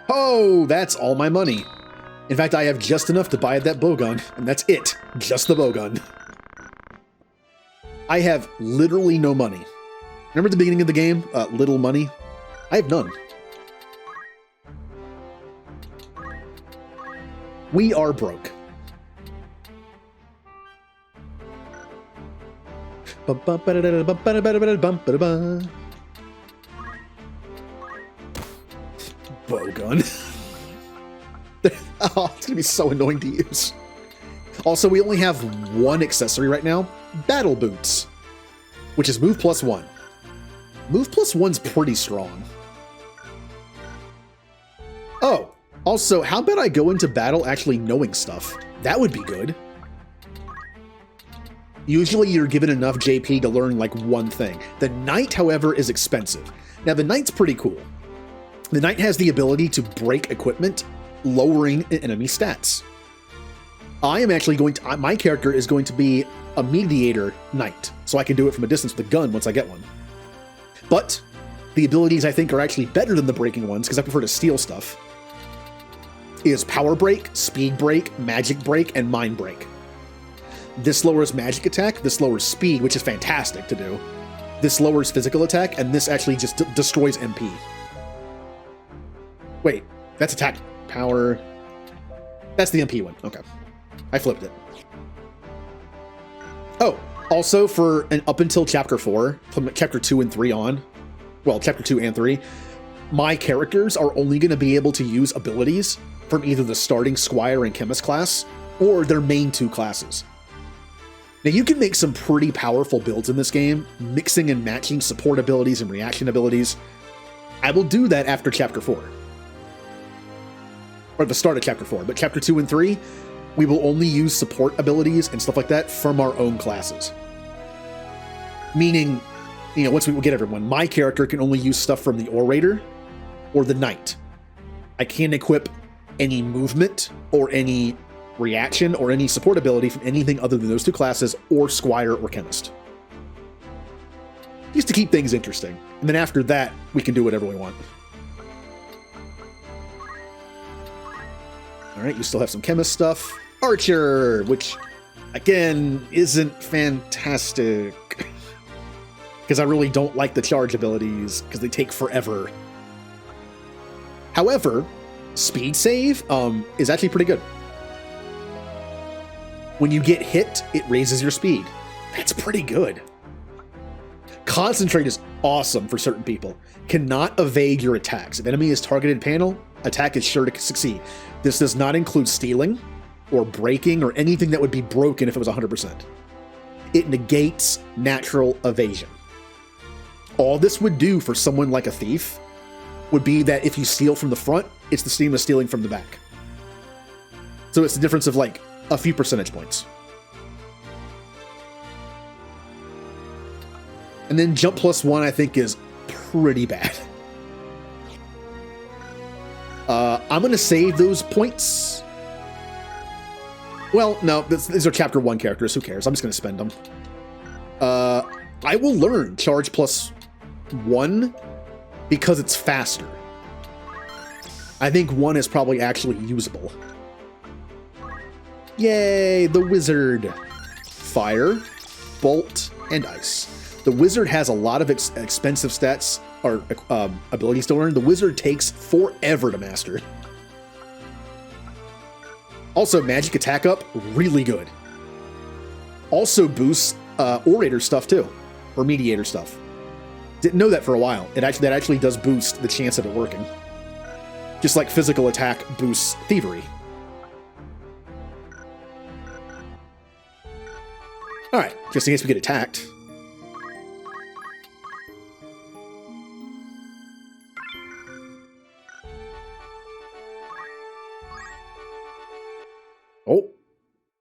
Oh, that's all my money. In fact, I have just enough to buy that bowgun, and that's it. Just the bowgun. I have literally no money. Remember at the beginning of the game? Little money? I have none. We are broke. Bowgun. Oh, it's gonna be so annoying to use. Also, we only have one accessory right now. Battle Boots. Which is move +1. Move +1's pretty strong. Oh, also, how about I go into battle actually knowing stuff? That would be good. Usually you're given enough JP to learn like one thing. The Knight, however, is expensive. Now, the Knight's pretty cool. The Knight has the ability to break equipment, lowering an enemy's stats. I am actually going to... My character is going to be a mediator Knight, so I can do it from a distance with a gun once I get one. But the abilities I think are actually better than the breaking ones, because I prefer to steal stuff, is Power Break, Speed Break, Magic Break, and Mind Break. This lowers magic attack, this lowers speed, which is fantastic to do. This lowers physical attack, and this actually just destroys MP. Wait, that's attack power. That's the MP one. Okay. I flipped it. Oh, also for up until Chapter 4, from Chapter 2 and 3 on, well, Chapter 2 and 3, my characters are only going to be able to use abilities from either the starting Squire and Chemist class or their main 2 classes. Now, you can make some pretty powerful builds in this game, mixing and matching support abilities and reaction abilities. I will do that after Chapter 4. Or at the start of Chapter 4, but Chapter 2 and 3, we will only use support abilities and stuff like that from our own classes. Meaning, once we get everyone, my character can only use stuff from the Orator or the Knight. I can't equip any movement or any reaction or any support ability from anything other than those 2 classes or Squire or Chemist. Just to keep things interesting. And then after that, we can do whatever we want. All right, you still have some Chemist stuff. Archer, which, again, isn't fantastic. Because I really don't like the charge abilities, because they take forever. However, speed save is actually pretty good. When you get hit, it raises your speed. That's pretty good. Concentrate is awesome for certain people. Cannot evade your attacks. If enemy is targeted panel, attack is sure to succeed. This does not include stealing or breaking or anything that would be broken if it was 100%. It negates natural evasion. All this would do for someone like a thief would be that if you steal from the front, it's the same as stealing from the back. So it's the difference of like a few percentage points. And then jump +1, I think, is pretty bad. I'm going to save those points. Well, no, these are Chapter 1 characters. Who cares? I'm just going to spend them. I will learn charge +1 because it's faster. I think 1 is probably actually usable. Yay, the wizard. Fire, bolt, and ice. The wizard has a lot of expensive stats or abilities to learn. The wizard takes forever to master. Also, magic attack up, really good. Also boosts orator stuff too, or mediator stuff. Didn't know that for a while. That actually does boost the chance of it working. Just like physical attack boosts thievery. Alright, just in case we get attacked. Oh,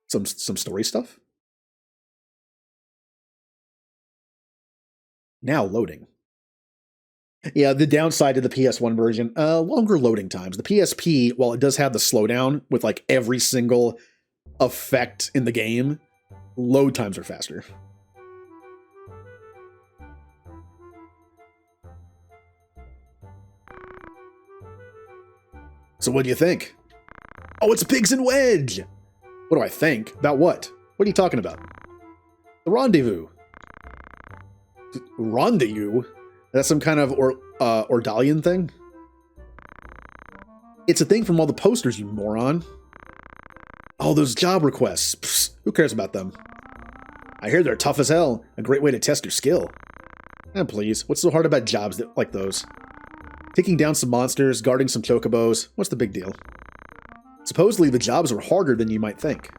some story stuff. Now loading. Yeah, the downside to the PS1 version, longer loading times. The PSP, while it does have the slowdown with like every single effect in the game, load times are faster. So what do you think? Oh, it's Pigs and Wedge! What do I think? About what? What are you talking about? The Rendezvous. Rendezvous? That's some kind of Ordalian thing? It's a thing from all the posters, you moron. Oh, those job requests. Psst, who cares about them? I hear they're tough as hell. A great way to test your skill. Please, what's so hard about jobs like those? Taking down some monsters, guarding some chocobos. What's the big deal? Supposedly, the jobs are harder than you might think.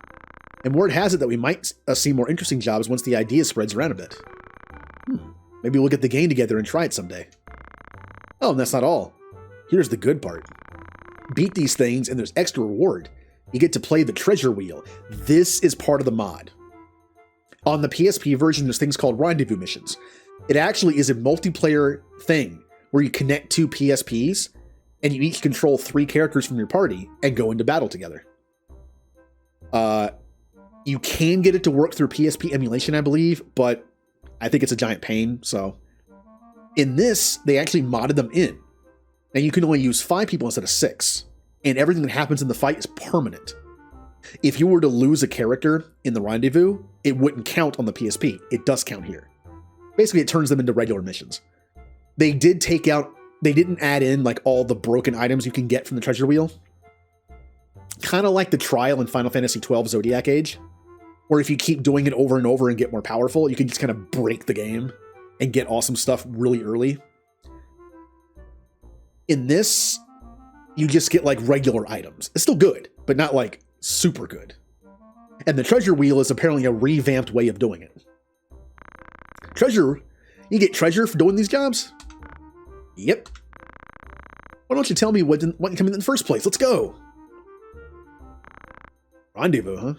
And word has it that we might see more interesting jobs once the idea spreads around a bit. Maybe we'll get the game together and try it someday. Oh, and that's not all. Here's the good part. Beat these things and there's extra reward. You get to play the treasure wheel. This is part of the mod. On the PSP version, there's things called Rendezvous Missions. It actually is a multiplayer thing where you connect 2 PSPs and you each control 3 characters from your party and go into battle together. You can get it to work through PSP emulation, I believe, but I think it's a giant pain, so. In this, they actually modded them in. And you can only use 5 people instead of 6. And everything that happens in the fight is permanent. If you were to lose a character in the Rendezvous, it wouldn't count on the PSP. It does count here. Basically, it turns them into regular missions. They didn't add in like all the broken items you can get from the treasure wheel. Kind of like the trial in Final Fantasy XII Zodiac Age, where if you keep doing it over and over and get more powerful, you can just kind of break the game and get awesome stuff really early. In this, you just get like regular items. It's still good, but not like super good. And the treasure wheel is apparently a revamped way of doing it. Treasure? You get treasure for doing these jobs? Yep. Why don't you tell me what didn't come in the first place? Let's go. Rendezvous, huh?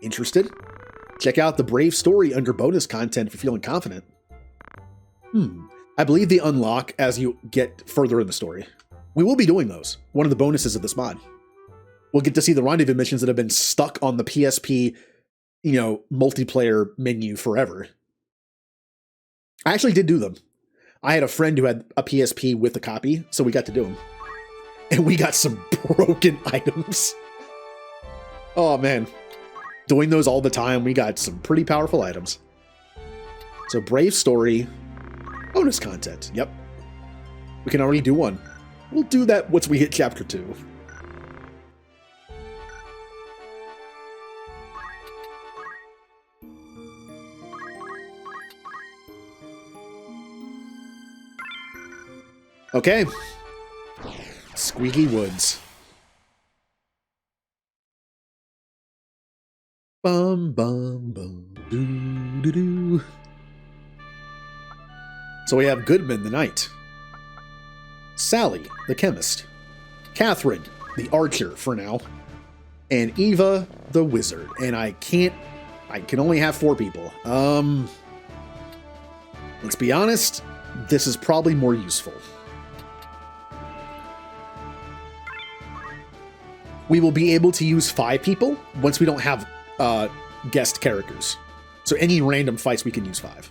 Interested? Check out the Brave story under bonus content if you're feeling confident. I believe they unlock as you get further in the story. We will be doing those. One of the bonuses of this mod. We'll get to see the Rendezvous missions that have been stuck on the PSP, multiplayer menu forever. I actually did do them. I had a friend who had a PSP with a copy, so we got to do them. And we got some broken items. Oh, man. Doing those all the time, we got some pretty powerful items. So, Brave story, bonus content. Yep. We can already do one. We'll do that once we hit Chapter 2. Okay. Squeaky Woods. Bum, bum, bum, doo, doo, doo. So we have Goodman the Knight. Sally, the chemist. Catherine, the archer for now. And Eva, the wizard. And I can only have 4 people. Let's be honest, this is probably more useful. We will be able to use 5 people once we don't have guest characters. So any random fights, we can use 5.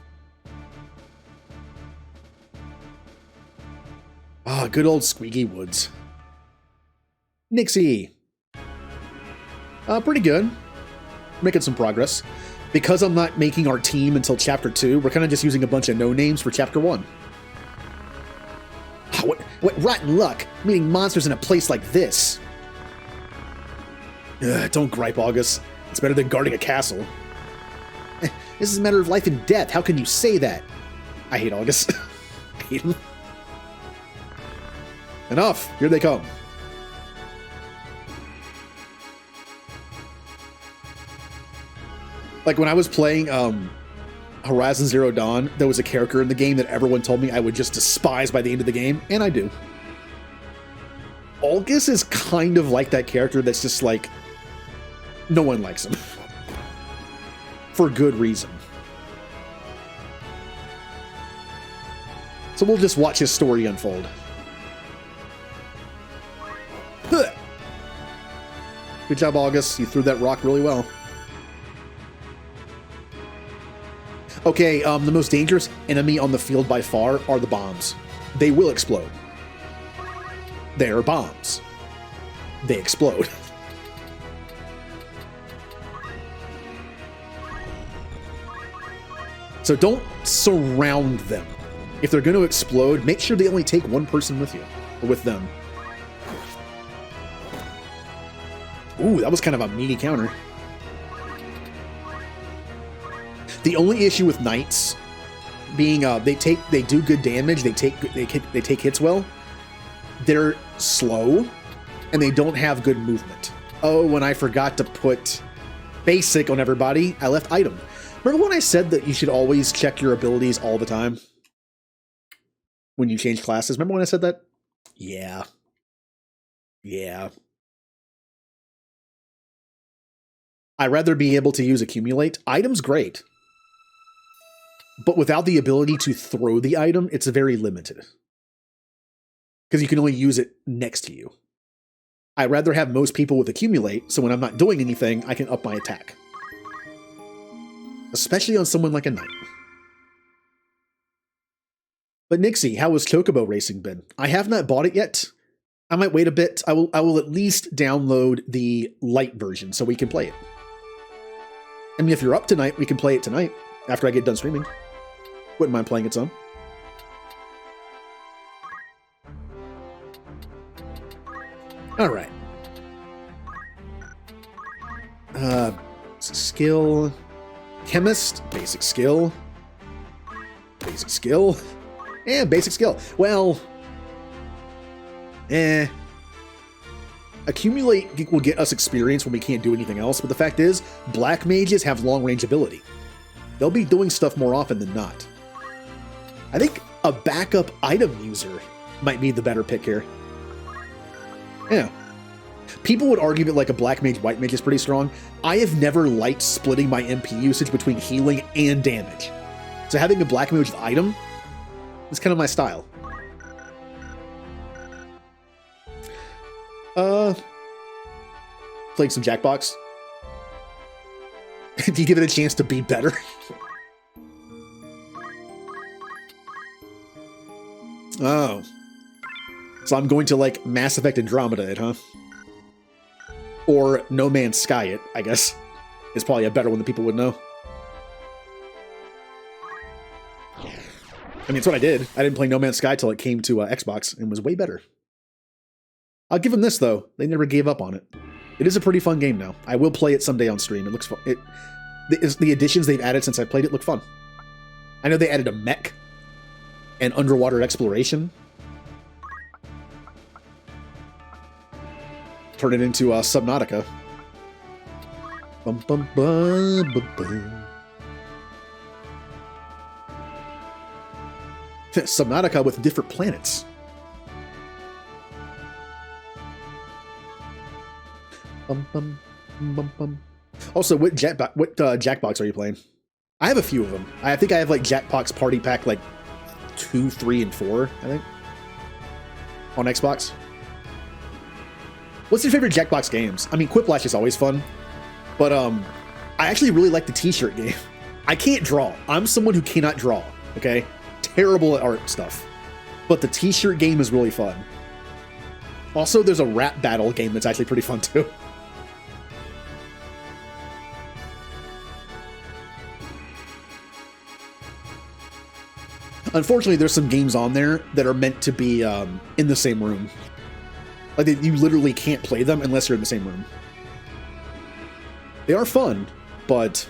Ah, good old Squeaky Woods. Nixie. Pretty good. Making some progress. Because I'm not making our team until Chapter 2, we're kind of just using a bunch of no-names for Chapter 1. What rotten luck, meeting monsters in a place like this. Don't gripe, August. It's better than guarding a castle. This is a matter of life and death. How can you say that? I hate August. I hate him. Enough. Here they come. Like when I was playing Horizon Zero Dawn, there was a character in the game that everyone told me I would just despise by the end of the game, and I do. August is kind of like that character that's just like, no one likes him. For good reason. So we'll just watch his story unfold. Good job, August. You threw that rock really well. Okay, the most dangerous enemy on the field by far are the bombs. They will explode. They are bombs. They explode. So don't surround them. If they're going to explode, make sure they only take one person with you, or with them. Ooh, that was kind of a meaty counter. The only issue with knights being they do good damage, they take hits well. They're slow and they don't have good movement. Oh, and I forgot to put basic on everybody. I left item. Remember when I said that you should always check your abilities all the time when you change classes? Remember when I said that? Yeah. Yeah. I'd rather be able to use accumulate. Item's great. But without the ability to throw the item, it's very limited. Because you can only use it next to you. I'd rather have most people with accumulate, so when I'm not doing anything, I can up my attack. Especially on someone like a knight. But Nixie, how has Chocobo Racing been? I have not bought it yet. I might wait a bit. I will at least download the light version so we can play it. I mean, if you're up tonight, we can play it tonight after I get done streaming. Wouldn't mind playing it some. All right. Skill. Chemist. Basic skill. Basic skill. And basic skill. Well, Accumulate will get us experience when we can't do anything else, but the fact is, black mages have long-range ability. They'll be doing stuff more often than not. I think a backup item user might be the better pick here. Yeah. People would argue that like a black mage, white mage is pretty strong. I have never liked splitting my MP usage between healing and damage. So having a black mage item is kind of my style. Playing some Jackbox. Do you give it a chance to be better? Oh. So I'm going to like Mass Effect Andromeda it, huh? Or No Man's Sky it, I guess. Is probably a better one that people would know. I mean, it's what I did. I didn't play No Man's Sky till it came to Xbox and was way better. I'll give them this, though. They never gave up on it. It is a pretty fun game now. I will play it someday on stream. It looks fun. The additions they've added since I played it look fun. I know they added a mech and underwater exploration. Turn it into Subnautica. Bum, bum, bum, bum, bum. Subnautica with different planets. Bum, bum, bum, bum. Also, what Jackbox are you playing? I have a few of them. I think I have like Jackbox Party Pack like 2, 3, and 4, I think. On Xbox. What's your favorite Jackbox games? I mean, Quiplash is always fun. But I actually really like the t-shirt game. I can't draw. I'm someone who cannot draw, okay? Terrible at art stuff. But the t-shirt game is really fun. Also, there's a rap battle game that's actually pretty fun too. Unfortunately, there's some games on there that are meant to be in the same room. Like, you literally can't play them unless you're in the same room. They are fun, but...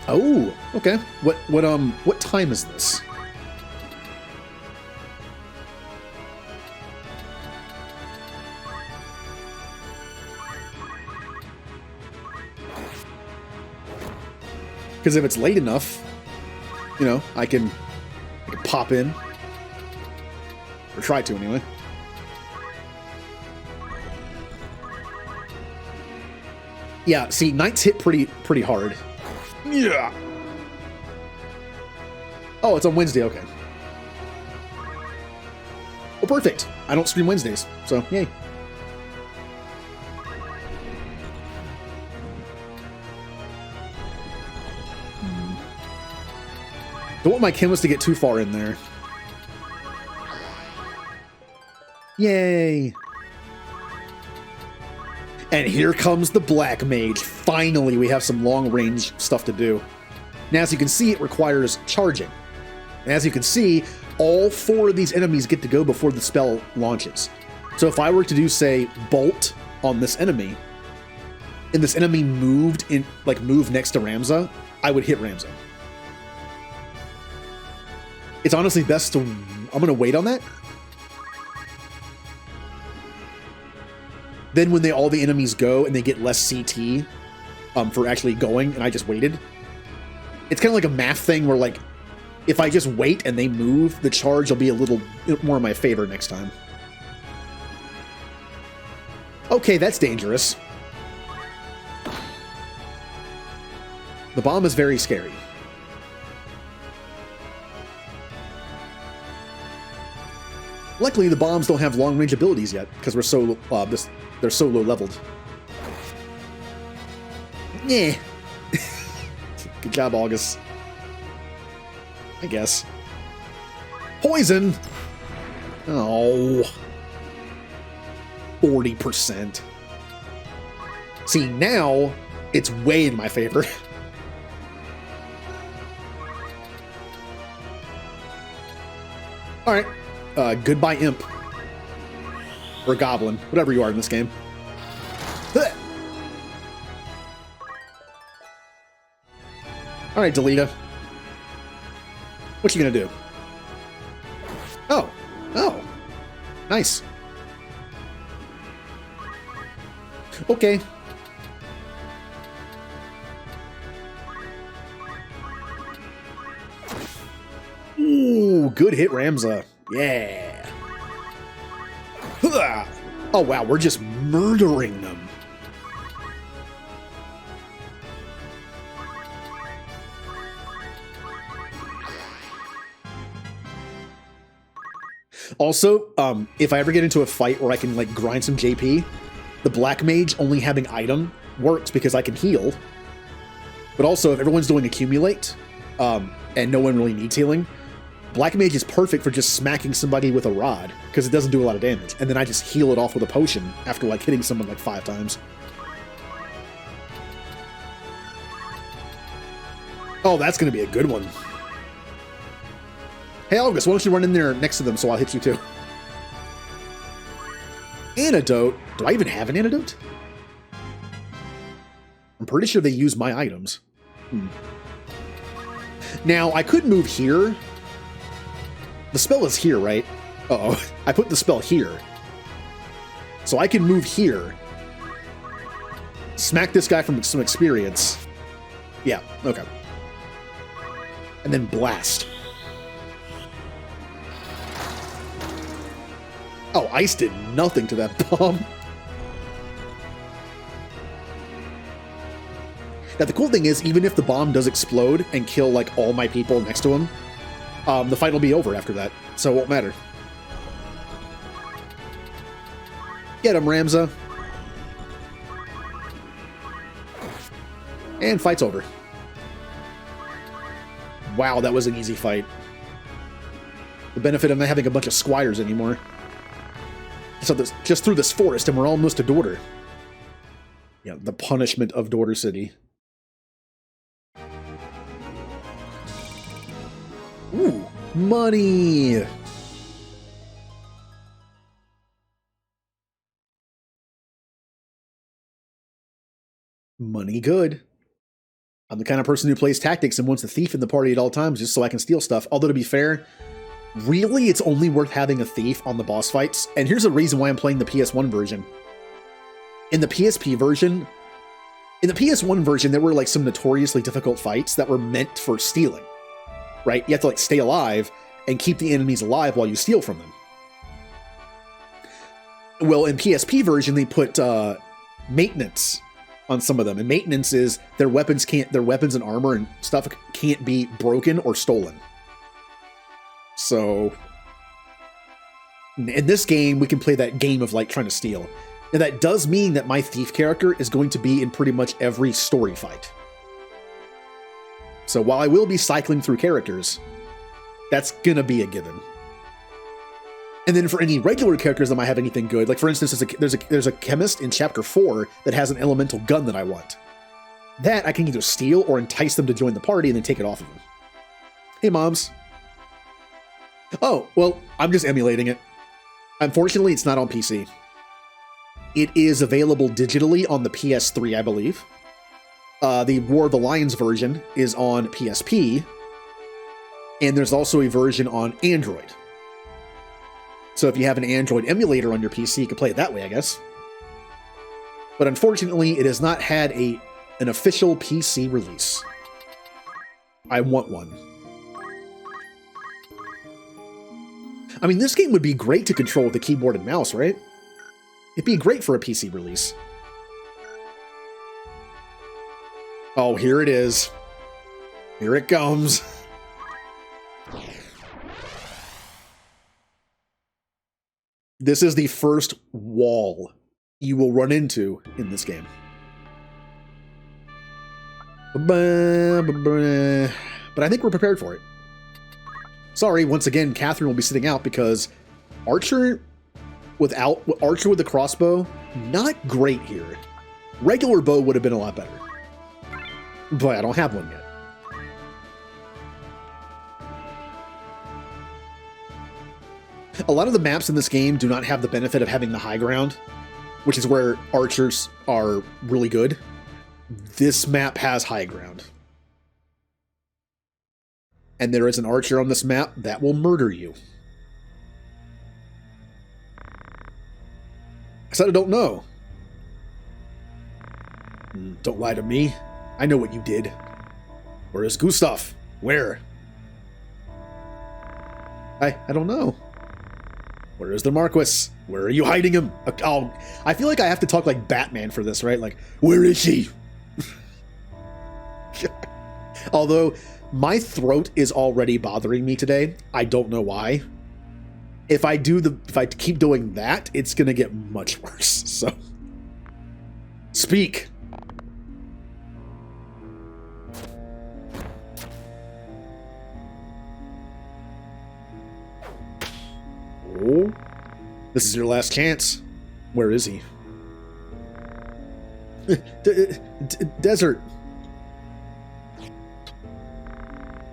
Oh, okay. What time is this? Because if it's late enough, you know, I can pop in. Or try to, anyway. Yeah, see, nights hit pretty hard. Yeah. Oh, it's on Wednesday, okay. Oh, perfect. I don't stream Wednesdays, so yay. Don't want my chemist to get too far in there. Yay! And here comes the Black Mage. Finally, we have some long-range stuff to do. Now, as you can see, it requires charging. And as you can see, all 4 of these enemies get to go before the spell launches. So if I were to do, say, Bolt on this enemy, and this enemy moved next to Ramza, I would hit Ramza. It's honestly best to... I'm going to wait on that. Then when all the enemies go and they get less CT for actually going, and I just waited. It's kind of like a math thing where, like, if I just wait and they move, the charge will be a little more in my favor next time. Okay, that's dangerous. The bomb is very scary. Luckily, the bombs don't have long-range abilities yet, because they're so low-leveled. Yeah. Good job, August. I guess. Poison! Oh. 40%. See, now, it's way in my favor. Alright. Goodbye, Imp. Or Goblin. Whatever you are in this game. All right, Delita. What you gonna do? Oh. Oh. Nice. Okay. Ooh, good hit, Ramza. Yeah. Oh, wow, we're just murdering them. Also, if I ever get into a fight where I can, like, grind some JP, the Black Mage only having item works because I can heal. But also, if everyone's doing accumulate, and no one really needs healing, Black Mage is perfect for just smacking somebody with a rod, because it doesn't do a lot of damage. And then I just heal it off with a potion after, like, hitting someone, like, 5 times. Oh, that's going to be a good one. Hey, August, why don't you run in there next to them so I'll hit you too? Antidote? Do I even have an antidote? I'm pretty sure they use my items. Now, I could move here. The spell is here, right? Uh-oh. I put the spell here. So I can move here. Smack this guy from some experience. Yeah, okay. And then blast. Oh, ice did nothing to that bomb. Now, the cool thing is, even if the bomb does explode and kill, like, all my people next to him, the fight will be over after that, so it won't matter. Get him, Ramza. And fight's over. Wow, that was an easy fight. The benefit of not having a bunch of squires anymore. So this, just through this forest, and we're almost to Dorter. Yeah, the punishment of Dorter City. Ooh, money! Money good. I'm the kind of person who plays tactics and wants a thief in the party at all times just so I can steal stuff. Although, to be fair, really, it's only worth having a thief on the boss fights. And here's a reason why I'm playing the PS1 version. In the PSP version, in the PS1 version, there were like some notoriously difficult fights that were meant for stealing, right? You have to like stay alive and keep the enemies alive while you steal from them. Well, in PSP version, they put maintenance on some of them, and maintenance is their weapons and armor and stuff can't be broken or stolen. So, in this game, we can play that game of, like, trying to steal. And that does mean that my thief character is going to be in pretty much every story fight. So while I will be cycling through characters, that's gonna be a given. And then for any regular characters that might have anything good, like for instance, there's a chemist in Chapter 4 that has an elemental gun that I want. That I can either steal or entice them to join the party and then take it off of them. Hey, moms. Oh, well, I'm just emulating it. Unfortunately, it's not on PC. It is available digitally on the PS3, I believe. The War of the Lions version is on PSP. And there's also a version on Android. So if you have an Android emulator on your PC, you can play it that way, I guess. But unfortunately, it has not had an official PC release. I want one. I mean, this game would be great to control with the keyboard and mouse, right? It'd be great for a PC release. Oh, here it is. Here it comes. This is the first wall you will run into in this game. But I think we're prepared for it. Sorry, once again, Catherine will be sitting out because Archer with the crossbow, not great here. Regular bow would have been a lot better. But I don't have one yet. A lot of the maps in this game do not have the benefit of having the high ground, which is where archers are really good. This map has high ground. And there is an archer on this map that will murder you. I said I don't know. Don't lie to me. I know what you did. Where is Gustav? Where? I don't know. Where is the Marquis? Where are you hiding him? Oh, I feel like I have to talk like Batman for this, right? Like, where is she? Although, my throat is already bothering me today. I don't know why. If I keep doing that, it's gonna get much worse. So, speak. Oh, this is your last chance. Where is he? Desert.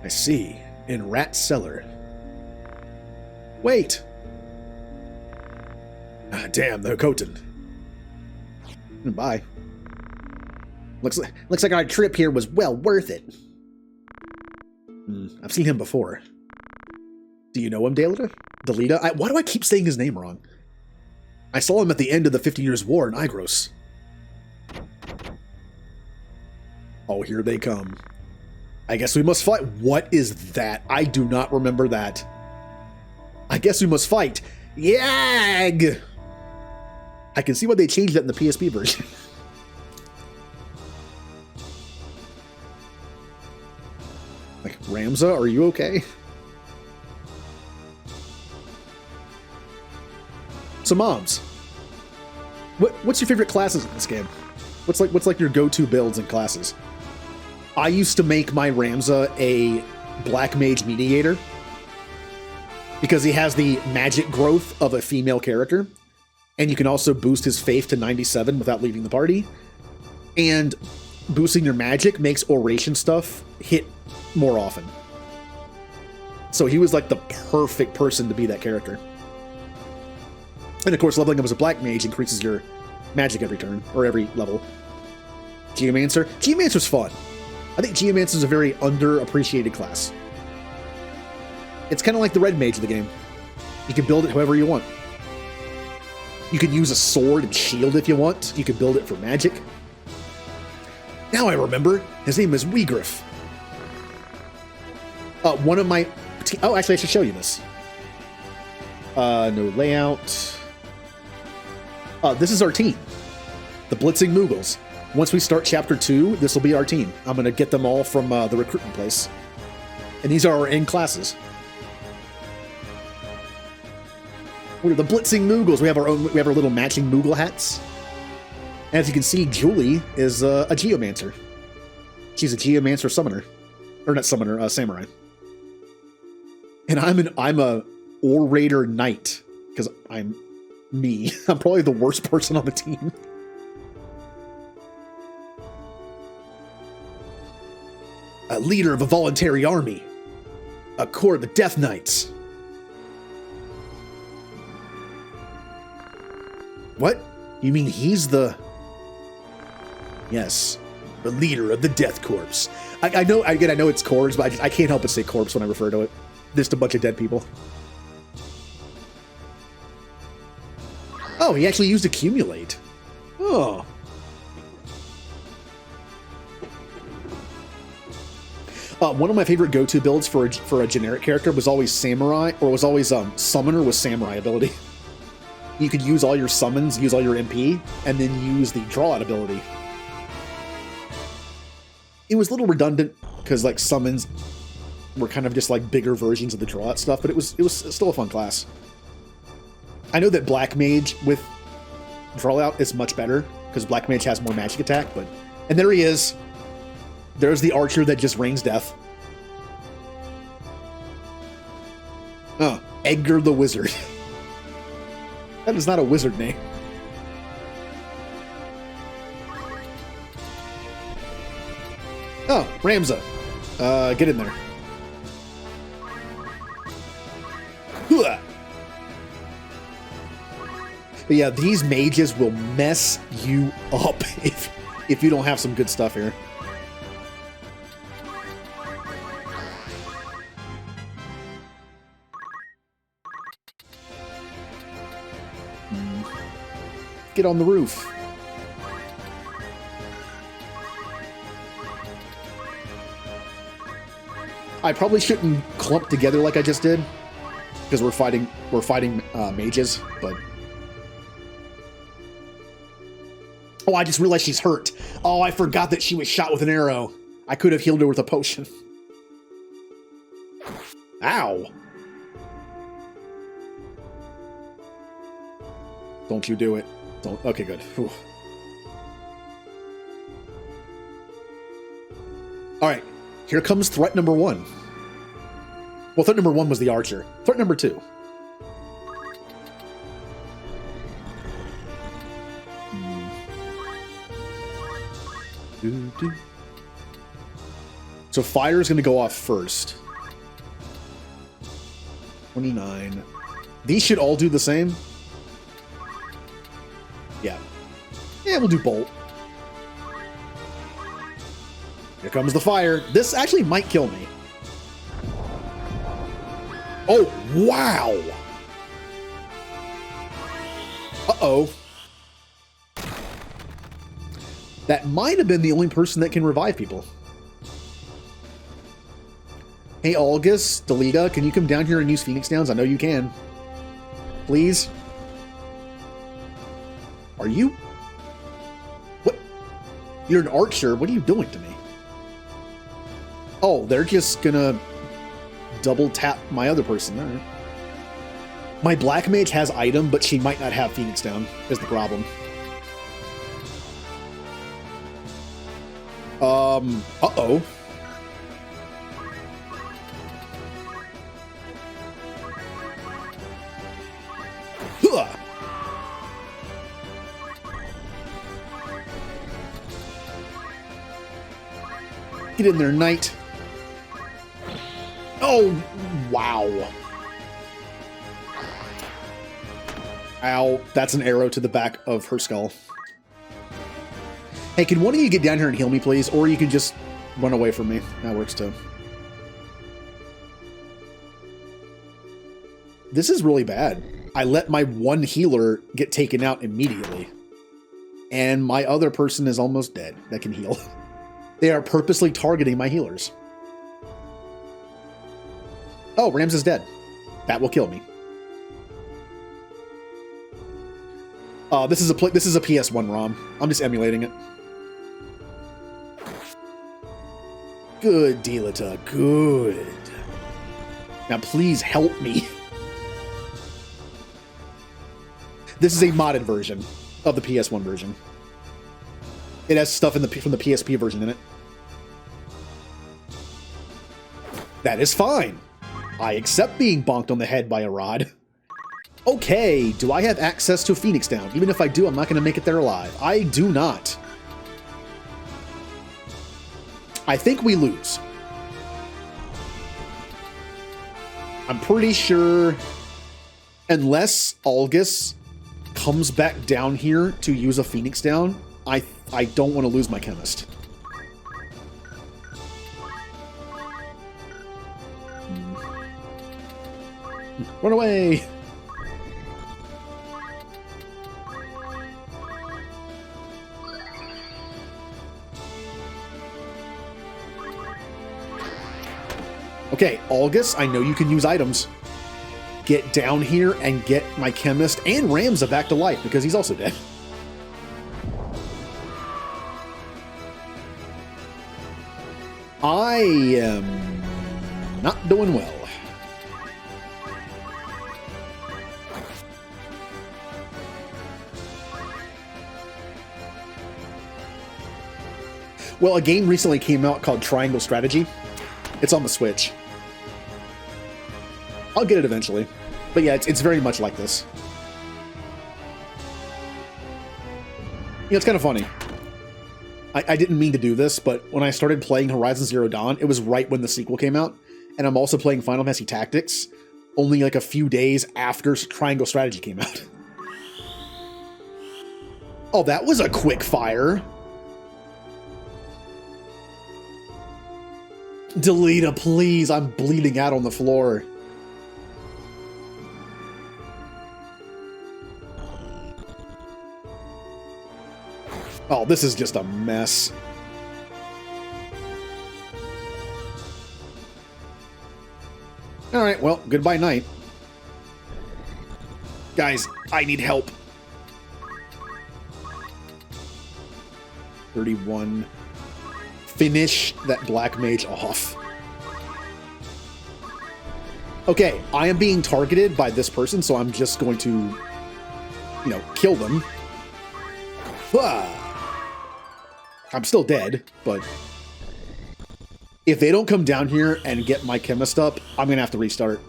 I see. In Rat Cellar. Wait. Damn, they're Khotan. Bye. Looks like our trip here was well worth it. I've seen him before. Do you know him, Dalita? Why do I keep saying his name wrong? I saw him at the end of the 50 Years' War in Igros. Oh, here they come. I guess we must fight. What is that? I do not remember that. I guess we must fight. Yag! I can see why they changed that in the PSP version. Like, Ramza, are you okay? So, moms, what's your favorite classes in this game? What's like your go-to builds and classes? I used to make my Ramza a Black Mage Mediator because he has the magic growth of a female character, and you can also boost his faith to 97 without leaving the party. And boosting your magic makes oration stuff hit more often. So he was like the perfect person to be that character. And of course, leveling up as a Black Mage increases your magic every turn, or every level. Geomancer? Geomancer's fun. I think Geomancer is a very underappreciated class. It's kind of like the Red Mage of the game. You can build it however you want. You can use a sword and shield if you want. You can build it for magic. Now I remember. His name is Weegriff. One of my... Oh, actually, I should show you this. No layout. This is our team. The Blitzing Moogles. Once we start Chapter 2, this will be our team. I'm going to get them all from the recruitment place. And these are our end classes. We're the Blitzing Moogles. We have our little matching Moogle hats. And as you can see, Julie is a Geomancer. She's a Geomancer summoner. Or not summoner, samurai. And I'm a Orator Knight. Because I'm me. I'm probably the worst person on the team. A leader of a voluntary army. A corps of the Death Knights. What? You mean he's the... Yes, the leader of the Death Corps. I know it's corps, but I can't help but say corpse when I refer to it. Just a bunch of dead people. Oh, he actually used Accumulate. Oh. One of my favorite go-to builds for a generic character was always Samurai, or was always Summoner with Samurai ability. You could use all your summons, use all your MP, and then use the Draw-Out ability. It was a little redundant, because like summons were kind of just like bigger versions of the Draw-Out stuff, but it was still a fun class. I know that Black Mage with Draw-Out is much better, because Black Mage has more magic attack, but... And there he is. There's the archer that just rains death. Oh, Edgar the Wizard. That is not a wizard name. Oh, Ramza. Get in there. Hooah! But yeah, these mages will mess you up if you don't have some good stuff here. Get on the roof. I probably shouldn't clump together like I just did, because we're fighting mages, but... Oh, I just realized she's hurt. Oh, I forgot that she was shot with an arrow. I could have healed her with a potion. Ow! Don't you do it. Don't. Okay, good. Whew. All right, here comes threat number 1. Well, threat number 1 was the archer. Threat number 2. So fire is going to go off first. 29. These should all do the same. Yeah. Yeah, we'll do bolt. Here comes the fire. This actually might kill me. Oh, wow. Uh-oh. That might have been the only person that can revive people. Hey, August, Delita, can you come down here and use Phoenix Downs? I know you can. Please? Are you? What? You're an archer? What are you doing to me? Oh, they're just gonna double tap my other person. All right. My black mage has item, but she might not have Phoenix Down, is the problem. Uh-oh. Huh. Get in there, knight. Oh, wow. Ow, that's an arrow to the back of her skull. Hey, can one of you get down here and heal me, please? Or you can just run away from me. That works, too. This is really bad. I let my one healer get taken out immediately. And my other person is almost dead that can heal. They are purposely targeting my healers. Oh, Rams is dead. That will kill me. This is a PS1 ROM. I'm just emulating it. Good, Delita. Good. Now, please help me. This is a modded version of the PS1 version. It has stuff from the PSP version in it. That is fine. I accept being bonked on the head by a rod. Okay, do I have access to Phoenix Down? Even if I do, I'm not going to make it there alive. I do not. I think we lose. I'm pretty sure, unless August comes back down here to use a Phoenix Down, I don't want to lose my chemist. Run away! Okay, August, I know you can use items. Get down here and get my chemist and Ramza back to life because he's also dead. I am not doing well. Well, a game recently came out called Triangle Strategy. It's on the Switch. I'll get it eventually. But yeah, it's very much like this. You know, it's kind of funny. I didn't mean to do this, but when I started playing Horizon Zero Dawn, it was right when the sequel came out. And I'm also playing Final Fantasy Tactics only like a few days after Triangle Strategy came out. Oh, that was a quick fire. Delita, please. I'm bleeding out on the floor. Oh, this is just a mess. Alright, well, goodbye night. Guys, I need help. 31. Finish that black mage off. Okay, I am being targeted by this person, so I'm just going to, you know, kill them. I'm still dead, but if they don't come down here and get my chemist up, I'm gonna have to restart.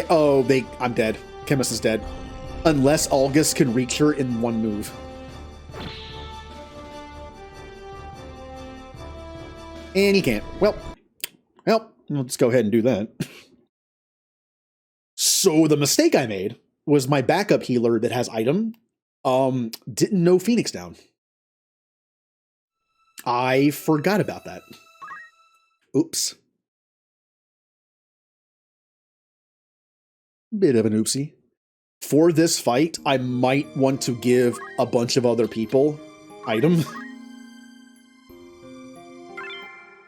I'm dead. Chemist is dead. Unless August can reach her in one move. And he can't. Well, let's go ahead and do that. So the mistake I made was my backup healer that has item didn't know Phoenix down. I forgot about that. Oops. Bit of an oopsie. For this fight, I might want to give a bunch of other people item.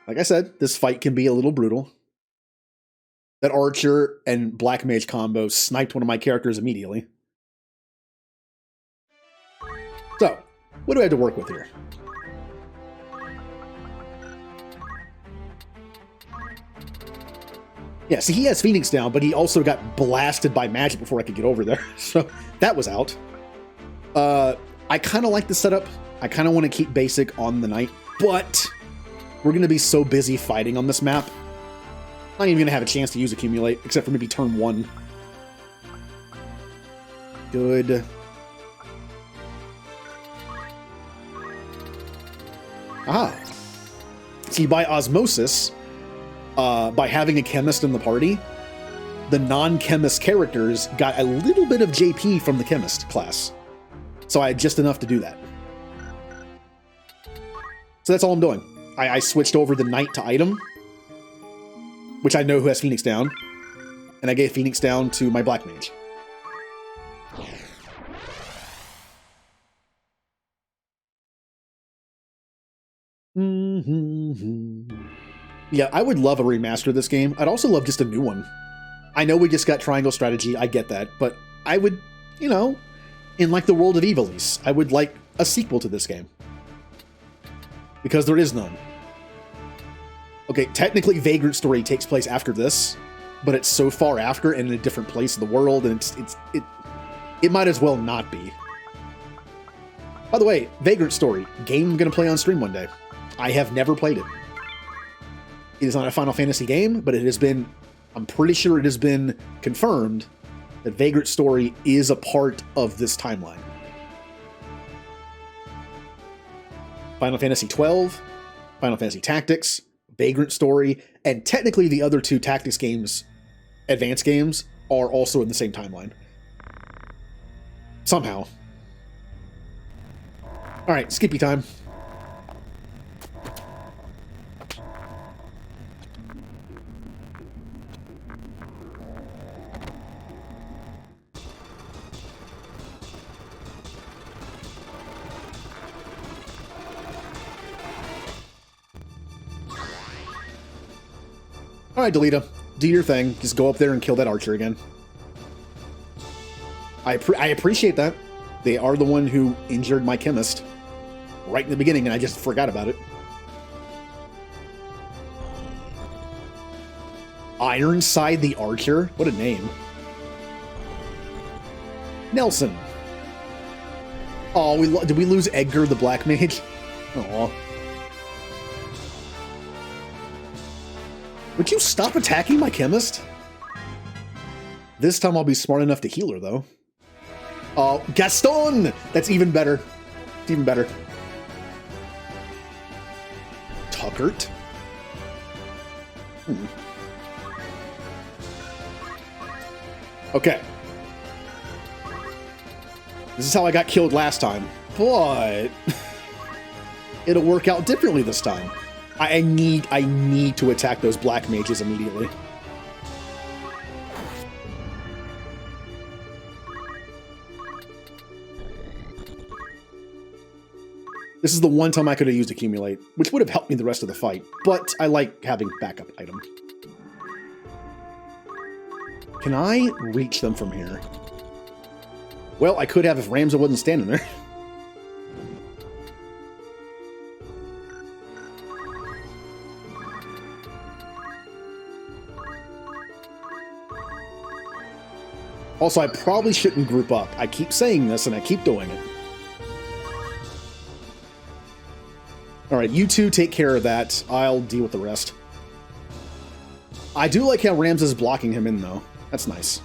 Like I said, this fight can be a little brutal. That archer and black mage combo sniped one of my characters immediately. So, what do I have to work with here? Yeah, see, he has Phoenix down, but he also got blasted by magic before I could get over there. So that was out. I kind of like the setup. I kind of want to keep basic on the knight, but we're going to be so busy fighting on this map. I'm not even going to have a chance to use Accumulate, except for maybe turn 1. Good. Ah. See, by osmosis, by having a chemist in the party, the non-chemist characters got a little bit of JP from the chemist class. So I had just enough to do that. So that's all I'm doing. I switched over the knight to item, which I know who has Phoenix down, and I gave Phoenix down to my black mage. Yeah, I would love a remaster of this game. I'd also love just a new one. I know we just got triangle strategy, I get that, but I would, you know, in like the world of Ivalice, I would like a sequel to this game. Because there is none. Okay, technically Vagrant Story takes place after this, but it's so far after and in a different place of the world, and it might as well not be. By the way, Vagrant Story, game I'm gonna play on stream one day. I have never played it. It is not a Final Fantasy game, but it has been, I'm pretty sure it has been confirmed that Vagrant Story is a part of this timeline. Final Fantasy XII, Final Fantasy Tactics, Vagrant Story, and technically the other 2 Tactics games, advanced games, are also in the same timeline. Somehow. Alright, skippy time. Alright, Delita, do your thing. Just go up there and kill that archer again. I appreciate that. They are the one who injured my chemist right in the beginning, and I just forgot about it. Ironside the Archer? What a name. Nelson. Oh, did we lose Edgar the Black Mage? Aw. Would you stop attacking my chemist? This time I'll be smart enough to heal her, though. Oh, Gaston! That's even better. It's even better. Tuckert? Okay. This is how I got killed last time, but it'll work out differently this time. I need to attack those black mages immediately. This is the one time I could have used Accumulate, which would have helped me the rest of the fight, but I like having backup item. Can I reach them from here? Well, I could have if Ramza wasn't standing there. Also, I probably shouldn't group up. I keep saying this and I keep doing it. Alright, you two take care of that. I'll deal with the rest. I do like how Rams is blocking him in, though. That's nice.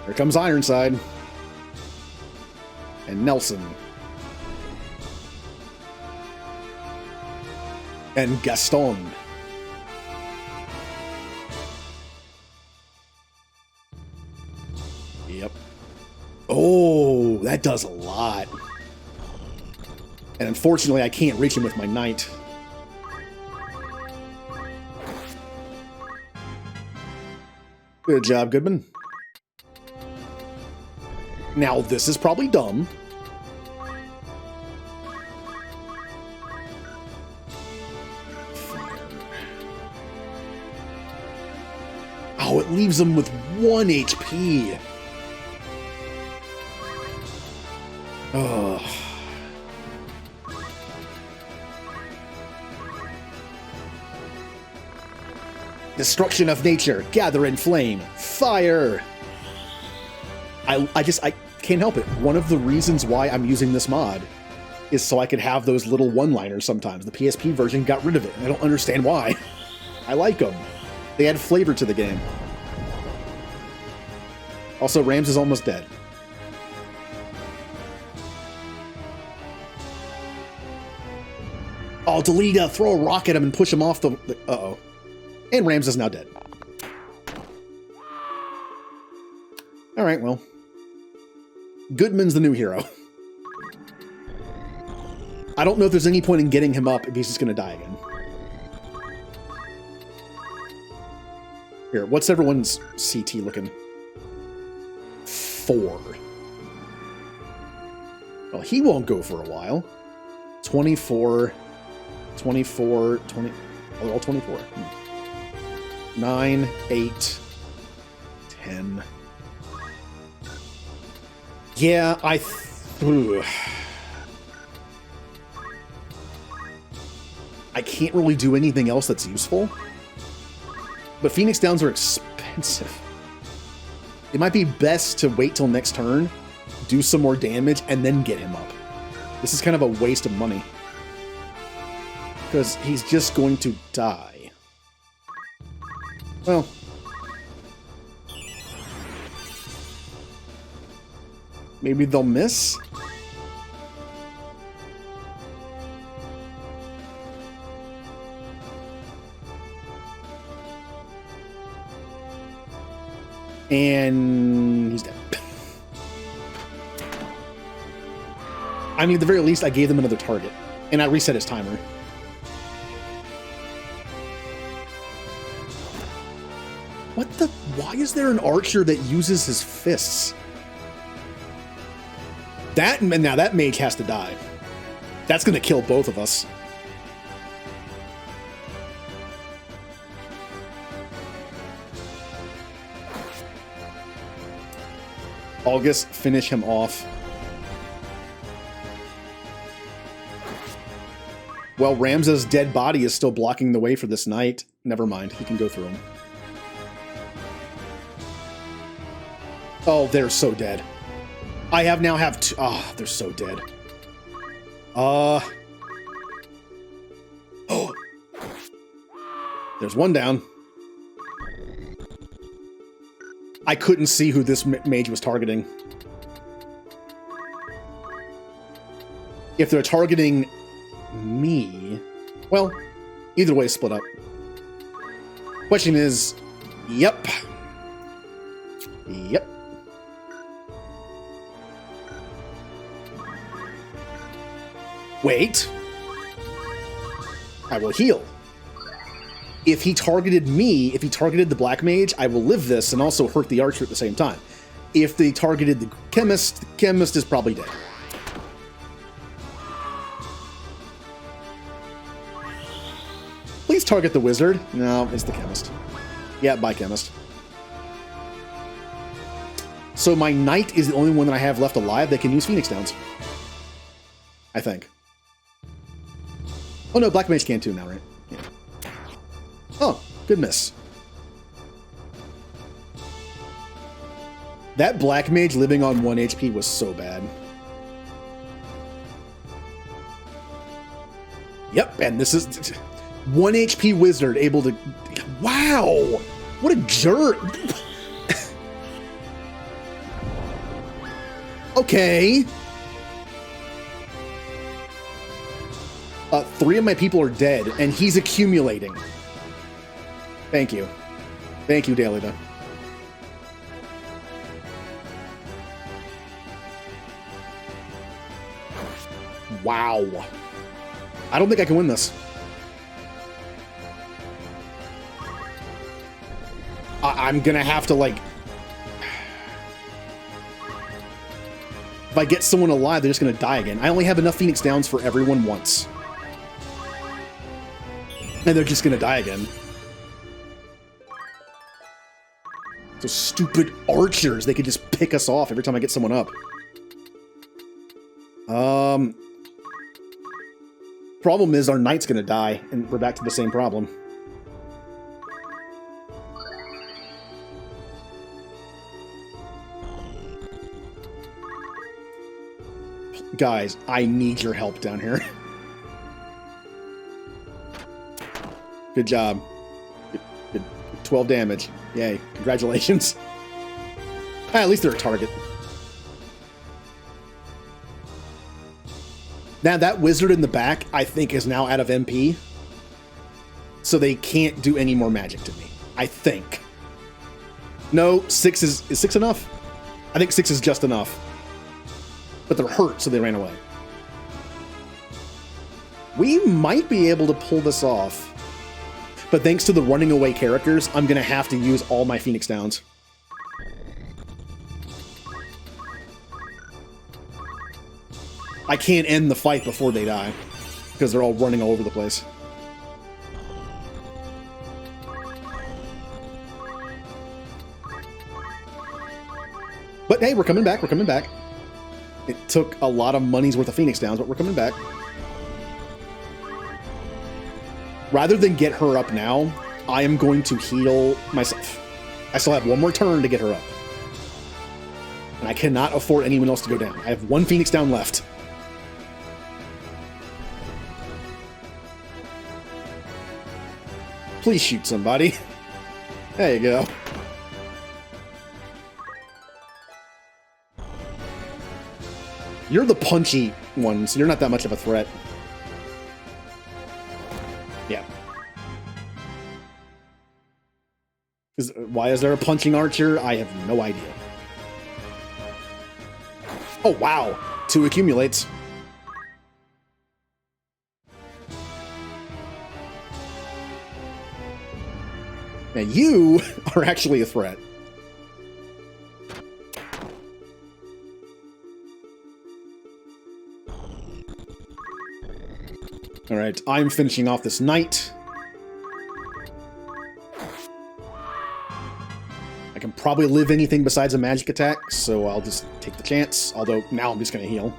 Here comes Ironside. And Nelson. And Gaston. Yep. Oh, that does a lot. And unfortunately, I can't reach him with my knight. Good job, Goodman. Now, this is probably dumb. Oh, it leaves him with 1 HP. Oh. Destruction of nature, gather in flame, fire. I can't help it. One of the reasons why I'm using this mod is so I could have those little one-liners sometimes. The PSP version got rid of it, and I don't understand why. I like them. They add flavor to the game. Also, Rams is almost dead. Oh, Delita, throw a rock at him and push him off the... Uh-oh. And Rams is now dead. Alright, well. Goodman's the new hero. I don't know if there's any point in getting him up if he's just going to die again. Here, what's everyone's CT looking? 4. Well, he won't go for a while. 24... 24, 20... Oh, they're all 24. 9, 8, 10. Yeah, I can't really do anything else that's useful. But Phoenix Downs are expensive. It might be best to wait till next turn, do some more damage, and then get him up. This is kind of a waste of money. Because he's just going to die. Well. Maybe they'll miss? And he's dead. I mean, at the very least, I gave them another target. And I reset his timer. What the? Why is there an archer that uses his fists? Now that mage has to die. That's going to kill both of us. August, finish him off. Well, Ramza's dead body is still blocking the way for this knight. Never mind, he can go through him. Oh, they're so dead. I now have two. Ah, oh, they're so dead. Oh. There's one down. I couldn't see who this mage was targeting. If they're targeting me, well, either way, split up. Question is, yep. Yep. Wait. I will heal. If he targeted me, if he targeted the black mage, I will live this and also hurt the archer at the same time. if they targeted the chemist is probably dead. Please target the wizard. No, it's the chemist. Yeah, bye, chemist. So my knight is the only one that I have left alive that can use Phoenix Downs. I think. Oh no, Black Mage can too now, right? Yeah. Oh, good miss. That Black Mage living on 1 HP was so bad. Yep, and this is 1 HP wizard able to... Wow! What a jerk! Okay. 3 of my people are dead, and he's accumulating. Thank you. Thank you, Dalida. Wow. I don't think I can win this. I'm gonna have to, like... If I get someone alive, they're just gonna die again. I only have enough Phoenix Downs for everyone once. And they're just gonna die again. So stupid archers, they could just pick us off every time I get someone up. Problem is our knight's gonna die, and we're back to the same problem. Guys, I need your help down here. Good job. Good. 12 damage. Yay. Congratulations. At least they're a target. Now, that wizard in the back, I think, is now out of MP. So they can't do any more magic to me. I think. No, 6 is 6 enough? I think 6 is just enough. But they're hurt, so they ran away. We might be able to pull this off. But thanks to the running away characters, I'm going to have to use all my Phoenix Downs. I can't end the fight before they die, because they're all running all over the place. But hey, we're coming back, we're coming back. It took a lot of money's worth of Phoenix Downs, but we're coming back. Rather than get her up now, I am going to heal myself. I still have one more turn to get her up. And I cannot afford anyone else to go down. I have 1 Phoenix Down left. Please shoot somebody. There you go. You're the punchy one, so you're not that much of a threat. Yeah. Why is there a punching archer? I have no idea. Oh, wow. 2 accumulates. Now you are actually a threat. Alright, I'm finishing off this knight. I can probably live anything besides a magic attack, so I'll just take the chance. Although, now I'm just going to heal.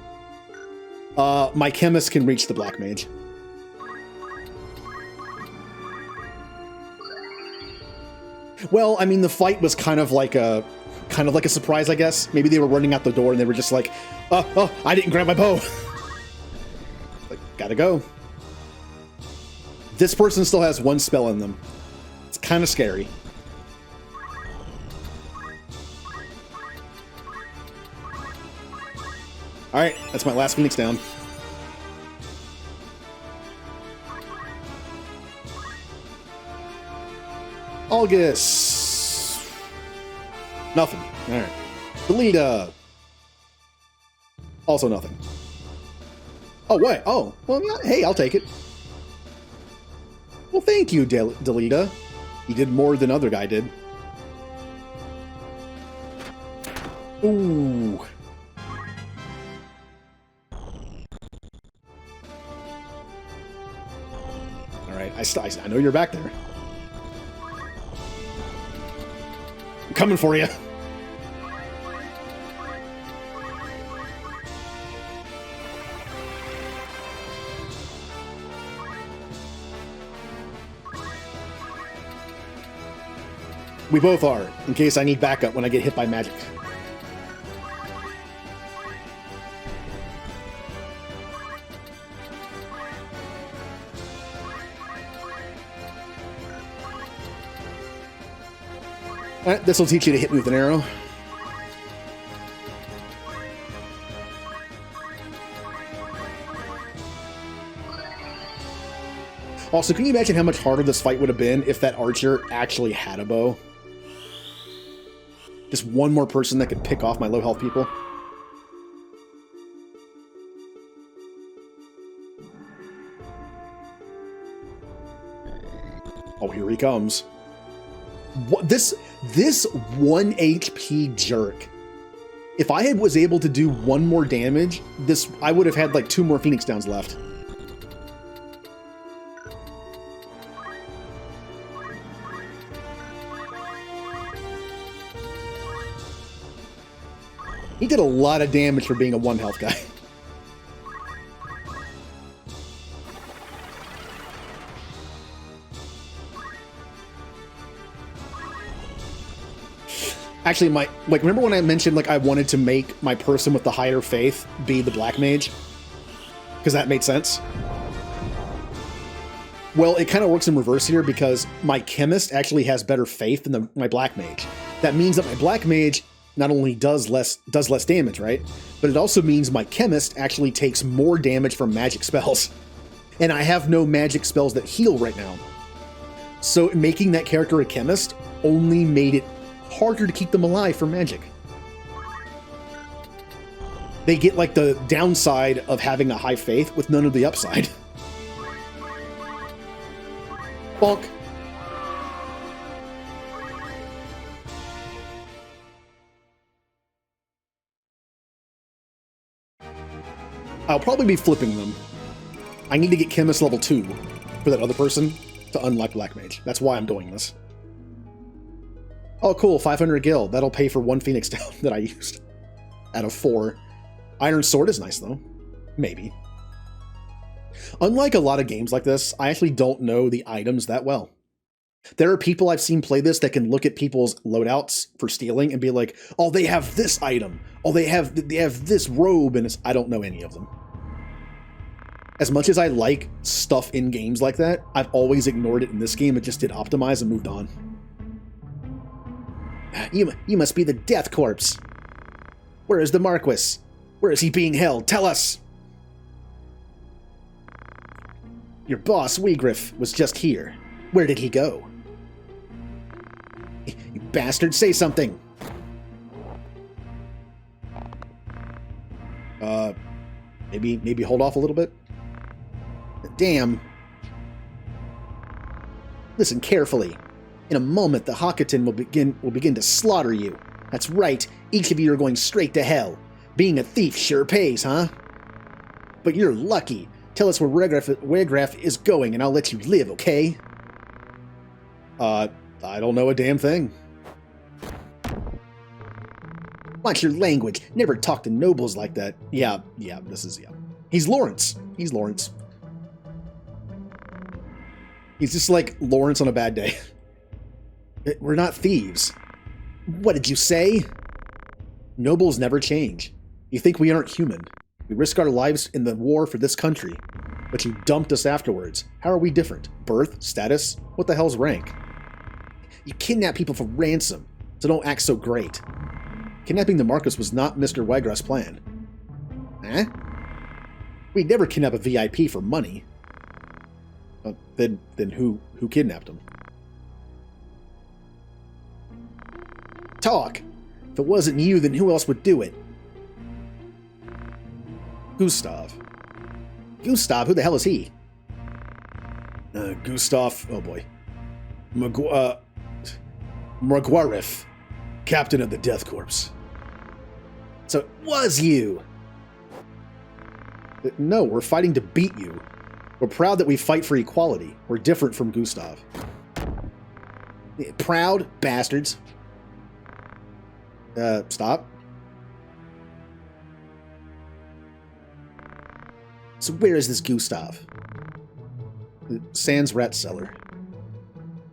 My chemist can reach the Black Mage. Well, I mean, the fight was kind of like a surprise, I guess. Maybe they were running out the door and they were just like, oh, I didn't grab my bow. Like, gotta go. This person still has 1 spell in them. It's kind of scary. Alright, that's my last Phoenix down. August. Nothing. Alright. Delita. Also nothing. Oh, wait. Oh, well, yeah, hey, I'll take it. Well, thank you, Delita. You did more than other guy did. Ooh. Alright, I know you're back there. I'm coming for you. We both are, in case I need backup when I get hit by magic. Alright, this will teach you to hit me with an arrow. Also, can you imagine how much harder this fight would have been if that archer actually had a bow? Just one more person that could pick off my low health people. Oh, here he comes. What, this 1 HP jerk. If I was able to do 1 more damage, I would have had like 2 more Phoenix Downs left. He did a lot of damage for being a 1 health guy. Actually, remember when I mentioned, I wanted to make my person with the higher faith be the black mage? Because that made sense. Well, it kind of works in reverse here because my chemist actually has better faith than my black mage. That means that my black mage not only does less damage, right? But it also means my chemist actually takes more damage from magic spells. And I have no magic spells that heal right now. So making that character a chemist only made it harder to keep them alive for magic. They get the downside of having a high faith with none of the upside. Bonk. I'll probably be flipping them. I need to get Chemist level 2 for that other person to unlock Black Mage. That's why I'm doing this. Oh, cool. 500 gil. That'll pay for 1 Phoenix Down that I used out of 4. Iron Sword is nice, though. Maybe. Unlike a lot of games like this, I actually don't know the items that well. There are people I've seen play this that can look at people's loadouts for stealing and be like, oh, they have this item. Oh, they have this robe, and I don't know any of them. As much as I like stuff in games like that, I've always ignored it in this game and just did optimize and moved on. You must be the Death Corpse. Where is the Marquis? Where is he being held? Tell us! Your boss, Weegriff, was just here. Where did he go? You bastard, say something! Maybe hold off a little bit? Damn. Listen carefully. In a moment, the Hawketon will begin to slaughter you. That's right, each of you are going straight to hell. Being a thief sure pays, huh? But you're lucky. Tell us where Wegraf is going, and I'll let you live, okay? I don't know a damn thing. Watch your language. Never talk to nobles like that. Yeah, this is. He's Lawrence. He's Lawrence. He's just like Lawrence on a bad day. We're not thieves. What did you say? Nobles never change. You think we aren't human. We risk our lives in the war for this country. But you dumped us afterwards. How are we different? Birth? Status? What the hell's rank? You kidnap people for ransom, so don't act so great. Kidnapping the Marquis was not Mr. Wegraf's plan. Huh? We'd never kidnap a VIP for money. Then who kidnapped him? Talk! If it wasn't you, then who else would do it? Gustav. Gustav? Who the hell is he? Gustav... Oh boy. Margwarif, captain of the Death Corps. So it was you. No, we're fighting to beat you. We're proud that we fight for equality. We're different from Gustav. Proud bastards. Stop. So where is this Gustav? Sans rat cellar.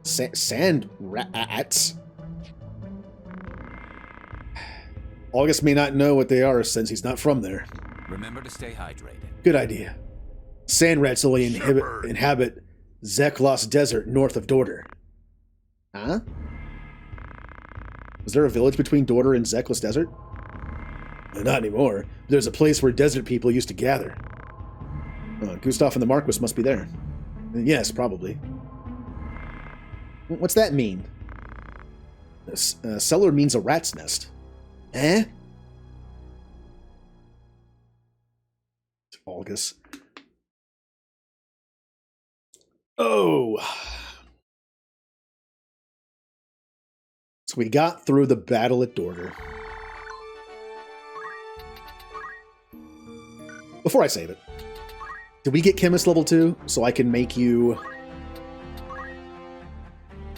Sand rats? August may not know what they are since he's not from there. Remember to stay hydrated. Good idea. Sand rats only inhabit Zeklos Desert north of Dorder. Huh? Was there a village between Dorder and Zeklos Desert? Not anymore. There's a place where desert people used to gather. Gustav and the Marquis must be there. Yes, probably. What's that mean? Cellar means a rat's nest. Eh? August. Oh. So we got through the battle at Dorder. Before I save it, did we get Chemist level 2 so I can make you...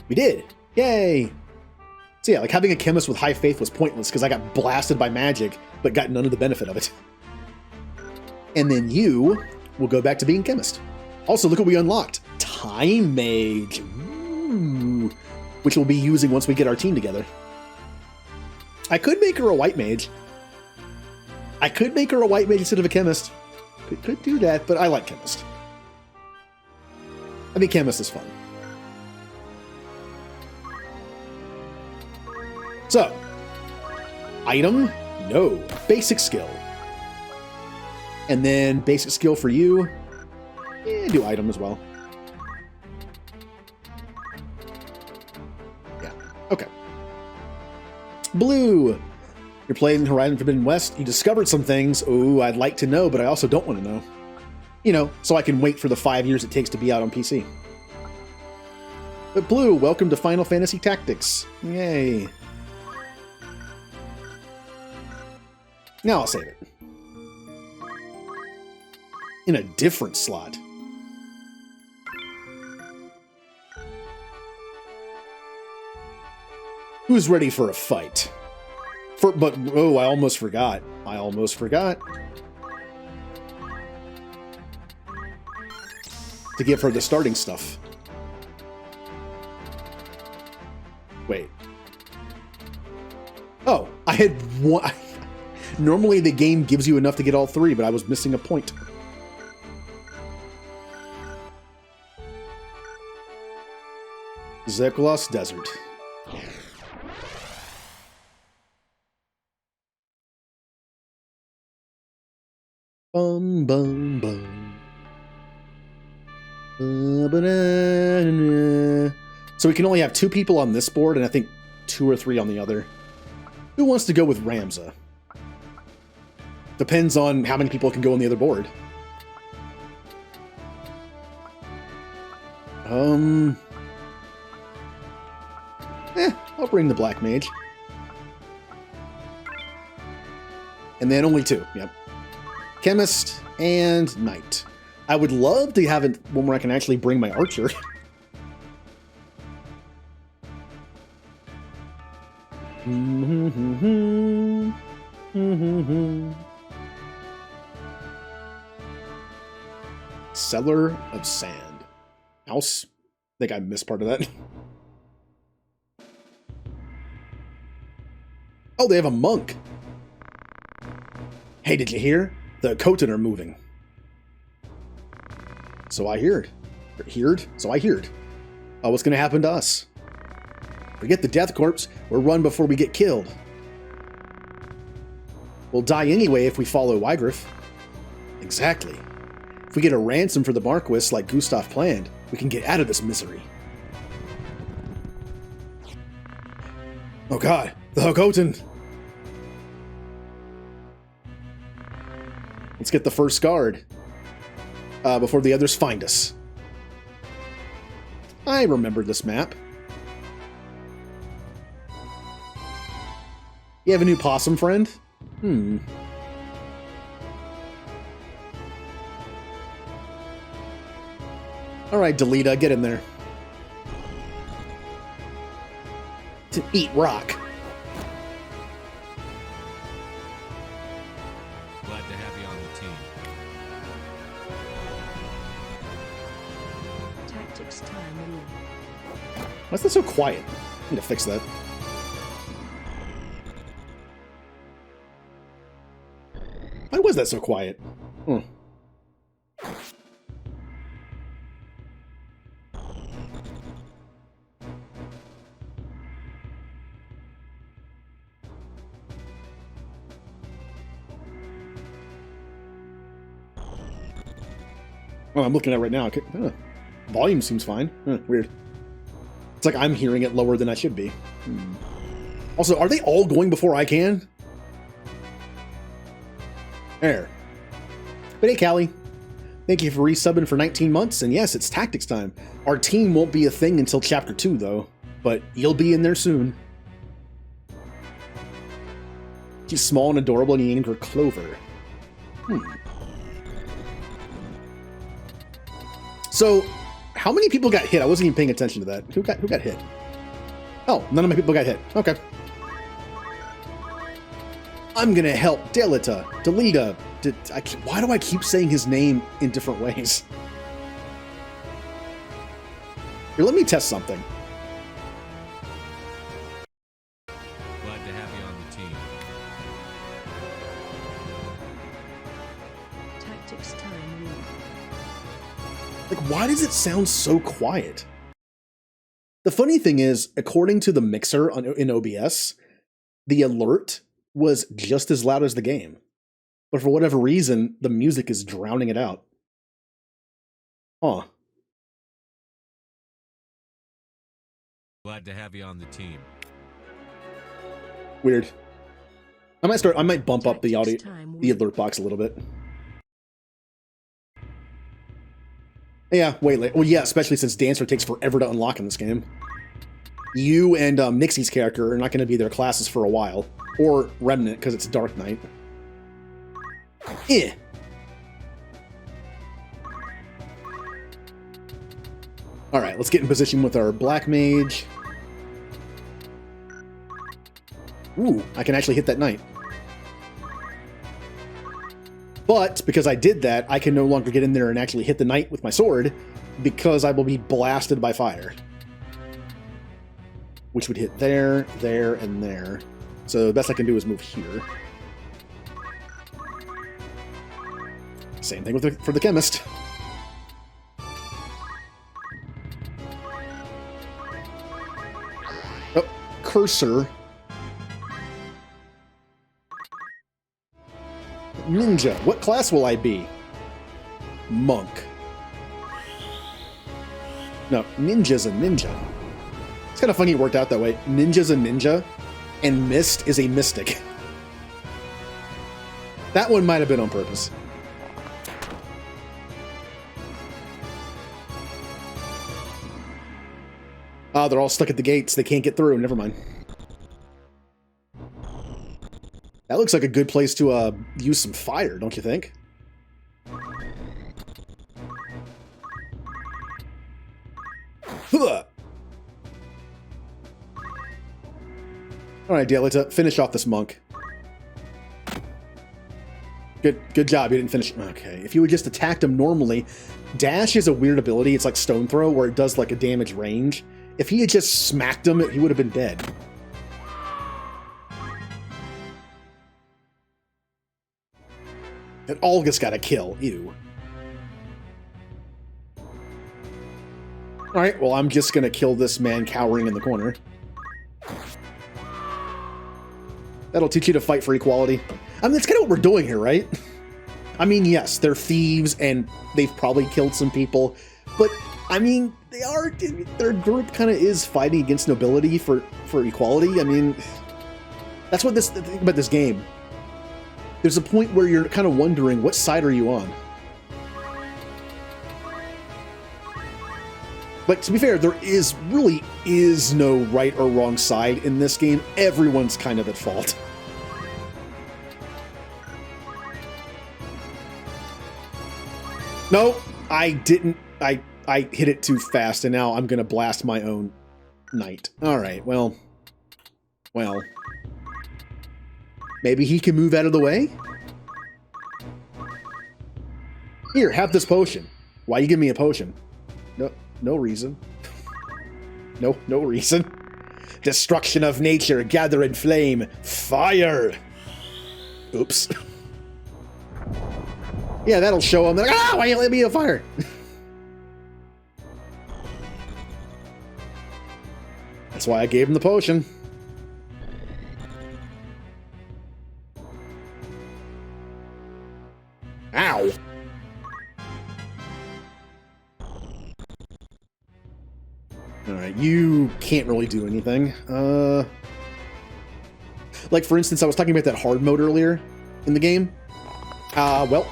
We did! Yay! So yeah, like having a Chemist with high faith was pointless because I got blasted by magic, but got none of the benefit of it. And then you will go back to being Chemist. Also, look what we unlocked. Time Mage. Ooh. Which we'll be using once we get our team together. I could make her a White Mage. I could make her a White Mage instead of a Chemist. Could do that, but I like Chemist. I think Chemist is fun. So, item? No. Basic skill. And then basic skill for you. Do item as well. Yeah. Okay. Blue. You're playing Horizon Forbidden West. You discovered some things. Oh, I'd like to know, but I also don't want to know. You know, so I can wait for the 5 years it takes to be out on PC. But Blue, welcome to Final Fantasy Tactics. Yay. Now I'll save it. In a different slot. Who's ready for a fight? Oh, I almost forgot. To give her the starting stuff. Wait. Oh, I had one. Normally the game gives you enough to get all three, but I was missing a point. Zeklos Desert. Bum bum bum. So we can only have 2 people on this board, and I think 2 or 3 on the other. Who wants to go with Ramza? Depends on how many people can go on the other board. I'll bring the Black Mage. And then only 2, yep. Chemist and Knight. I would love to have one where I can actually bring my Archer. Cellar of Sand. House? I think I missed part of that. Oh, they have a monk. Hey, did you hear? The Khotan are moving. So I heard. So I heard. Oh, what's going to happen to us? Forget the Death Corps. We'll run before we get killed. We'll die anyway if we follow Wygriff. Exactly. If we get a ransom for the Marquis like Gustav planned, we can get out of this misery. Oh god, the Khotan! Let's get the first guard before the others find us. I remember this map. You have a new possum friend? Hmm. All right, Delita, get in there. To eat rock. Glad to have you on the team. Tactics time. Why's that so quiet? I need to fix that. Why was that so quiet? Hmm. Oh, I'm looking at it right now. Okay. Volume seems fine. Weird. It's like I'm hearing it lower than I should be. Also, are they all going before I can? There. But hey, Callie. Thank you for resubbing for 19 months. And yes, it's tactics time. Our team won't be a thing until Chapter 2, though. But you'll be in there soon. She's small and adorable, and you named her Clover. So, how many people got hit? I wasn't even paying attention to that. Who got hit? Oh, none of my people got hit. Okay. I'm gonna help Delita. Why do I keep saying his name in different ways? Here, let me test something. Glad to have you on the team. Tactics time. Like, why does it sound so quiet? The funny thing is, according to the mixer in OBS, the alert was just as loud as the game. But for whatever reason, the music is drowning it out. Huh. Glad to have you on the team. Weird. I might bump up the audio, the alert box a little bit. Yeah, way late. Well, yeah, especially since Dancer takes forever to unlock in this game. You and Nixie's character are not going to be their classes for a while. Or Remnant, because it's Dark Knight. Eh. Alright, let's get in position with our Black Mage. Ooh, I can actually hit that knight. But, because I did that, I can no longer get in there and actually hit the knight with my sword, because I will be blasted by fire. Which would hit there, there, and there. So the best I can do is move here. Same thing for the chemist. Oh, cursor. Ninja. What class will I be? Monk. No, ninja's a ninja. It's kind of funny it worked out that way. Ninja's a ninja, and Mist is a mystic. That one might have been on purpose. Oh, they're all stuck at the gates. They can't get through. Never mind. That looks like a good place to use some fire, don't you think? Alright, Delita, finish off this monk. Good job, you didn't finish. Okay, if you had just attacked him normally, Dash is a weird ability. It's like Stone Throw, where it does like a damage range. If he had just smacked him, he would have been dead. And Olga's got a kill. Ew. Alright, well, I'm just gonna kill this man cowering in the corner. That'll teach you to fight for equality. I mean, that's kind of what we're doing here, right? I mean, yes, they're thieves, and they've probably killed some people, but, I mean, their group kind of is fighting against nobility for equality. I mean, that's what the thing about this game. There's a point where you're kind of wondering, what side are you on? But to be fair, there really is no right or wrong side in this game. Everyone's kind of at fault. No, I didn't. I hit it too fast, and now I'm gonna blast my own knight. All right, well. Maybe he can move out of the way? Here, have this potion. Why you give me a potion? No reason. No reason. Destruction of nature, gather in flame, fire! Oops. Yeah, that'll show him. Why you let me a fire? That's why I gave him the potion. Ow! Alright, you can't really do anything. Like, for instance, I was talking about that hard mode earlier in the game. Well,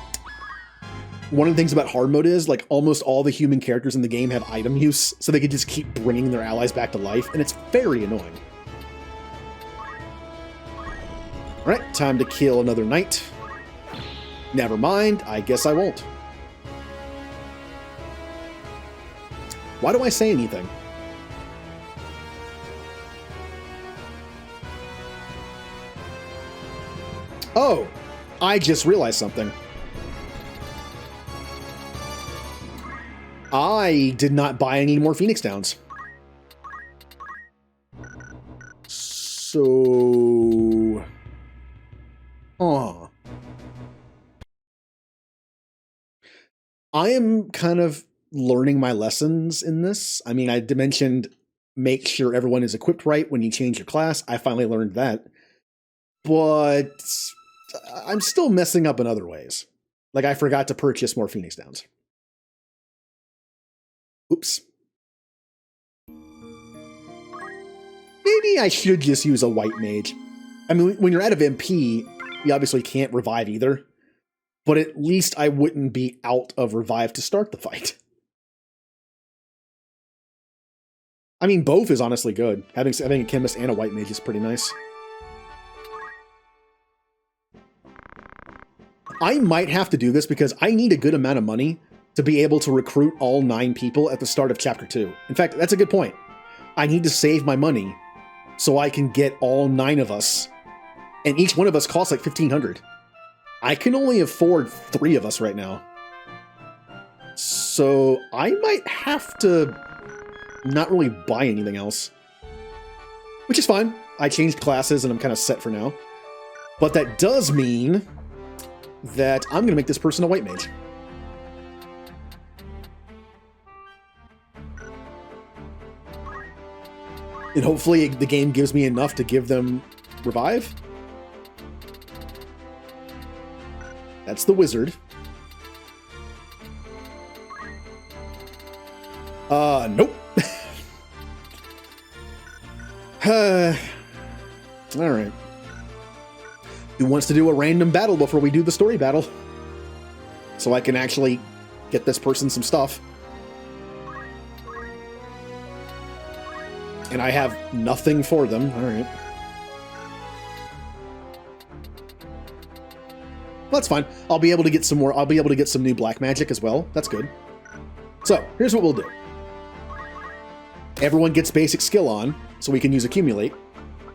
one of the things about hard mode is, like, almost all the human characters in the game have item use, so they can just keep bringing their allies back to life, and it's very annoying. Alright, time to kill another knight. Never mind, I guess I won't. Why do I say anything? Oh, I just realized something. I did not buy any more Phoenix Downs. So... I am kind of learning my lessons in this. I mean, I mentioned make sure everyone is equipped right when you change your class. I finally learned that. But I'm still messing up in other ways. Like, I forgot to purchase more Phoenix Downs. Oops. Maybe I should just use a white mage. I mean, when you're out of MP, you obviously can't revive either. But at least I wouldn't be out of revive to start the fight. I mean, both is honestly good. Having a chemist and a white mage is pretty nice. I might have to do this because I need a good amount of money to be able to recruit all 9 people at the start of Chapter 2. In fact, that's a good point. I need to save my money so I can get all 9 of us, and each one of us costs like 1,500. I can only afford 3 of us right now. So I might have to not really buy anything else. Which is fine. I changed classes and I'm kind of set for now. But that does mean that I'm going to make this person a white mage. And hopefully the game gives me enough to give them revive. That's the wizard. Nope. Alright. Who wants to do a random battle before we do the story battle? So I can actually get this person some stuff. And I have nothing for them. Alright. That's fine. I'll be able to get some more. I'll be able to get some new black magic as well. That's good. So, here's what we'll do. Everyone gets basic skill on, so we can use accumulate.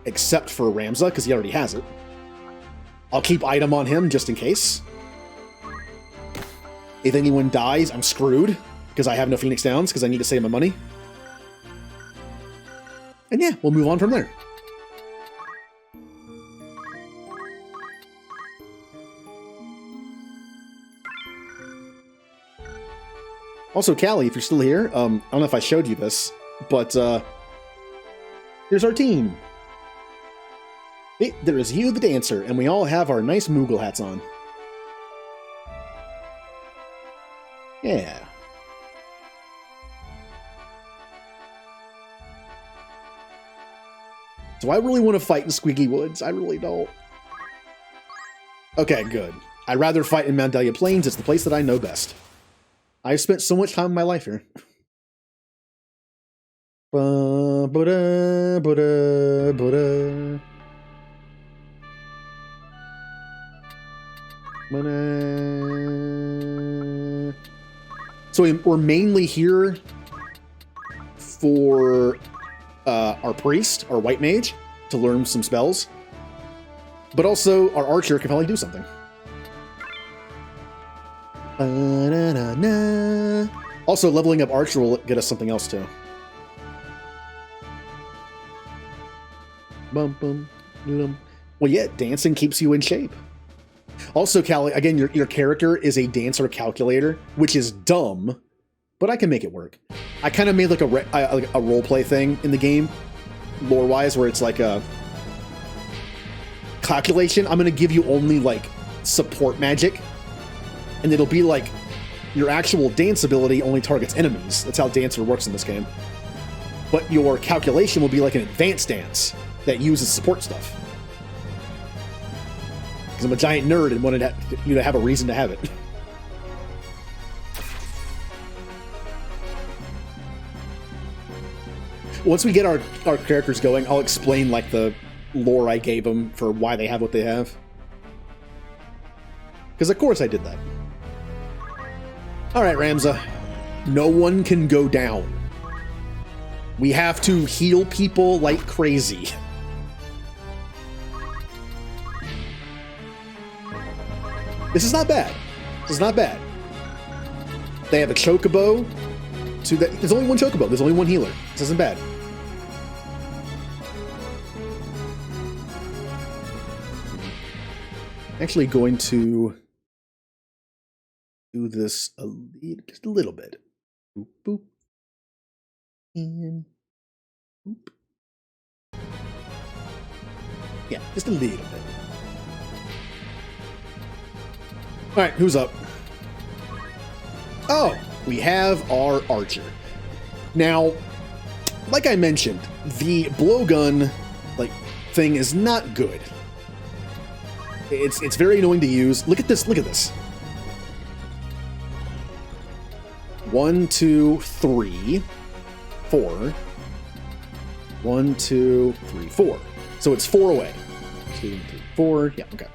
Except for Ramza, because he already has it. I'll keep item on him, just in case. If anyone dies, I'm screwed, because I have no Phoenix Downs, because I need to save my money. And yeah, we'll move on from there. Also, Callie, if you're still here, I don't know if I showed you this, but here's our team. Hey, there is you, the dancer, and we all have our nice Moogle hats on. Yeah. Do I really want to fight in Squeaky Woods? I really don't. Okay, good. I'd rather fight in Mandalia Plains. It's the place that I know best. I've spent so much time in my life here. So we're mainly here for our priest, our white mage, to learn some spells. But also, our archer can probably do something. Also, leveling up archer will get us something else too. Bum, bum, bum. Well, yeah, dancing keeps you in shape. Also, Callie, again, your character is a dancer calculator, which is dumb, but I can make it work. I kind of made like a roleplay thing in the game, lore-wise, where it's like a calculation. I'm going to give you only like support magic, and it'll be like your actual dance ability only targets enemies. That's how dancer works in this game. But your calculation will be like an advanced dance that uses support stuff. Because I'm a giant nerd and wanted you to have a reason to have it. Once we get our characters going, I'll explain like the lore I gave them for why they have what they have. Because of course I did that. Alright, Ramza. No one can go down. We have to heal people like crazy. This is not bad. This is not bad. They have a chocobo. There's only one chocobo. There's only one healer. This isn't bad. Actually going to do this just a little bit. Boop, boop. And boop. Yeah, just a little bit. Alright, who's up? Oh, we have our archer. Now, like I mentioned, the blowgun thing is not good. It's very annoying to use. Look at this, look at this. 1, 2, 3, 4. 1, 2, 3, 4. So it's 4 away. 2, 3, 4. Yeah, okay.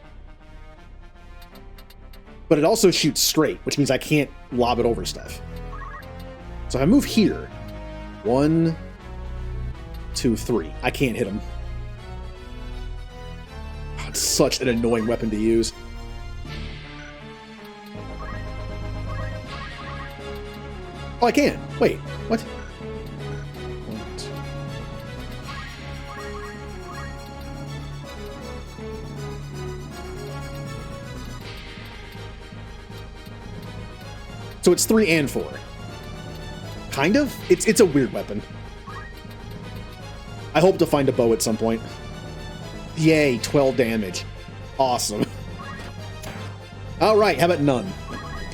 But it also shoots straight, which means I can't lob it over stuff. So if I move here, 1, 2, 3. I can't hit him. Oh, it's such an annoying weapon to use. Oh, I can. Wait, what? 1, 2. So it's 3 and 4. Kind of? It's a weird weapon. I hope to find a bow at some point. Yay, 12 damage. Awesome. Alright, how about none?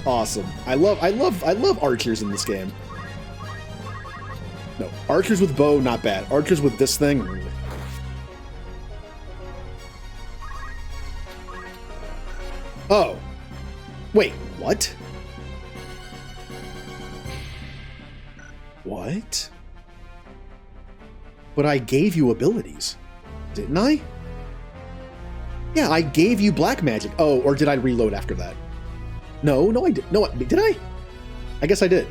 Awesome. I love archers in this game. No, archers with bow, not bad. Archers with this thing. Oh. Wait, what? What? But I gave you abilities, didn't I? Yeah, I gave you black magic. Oh, or did I reload after that? No, I did. No, did I? I guess I did.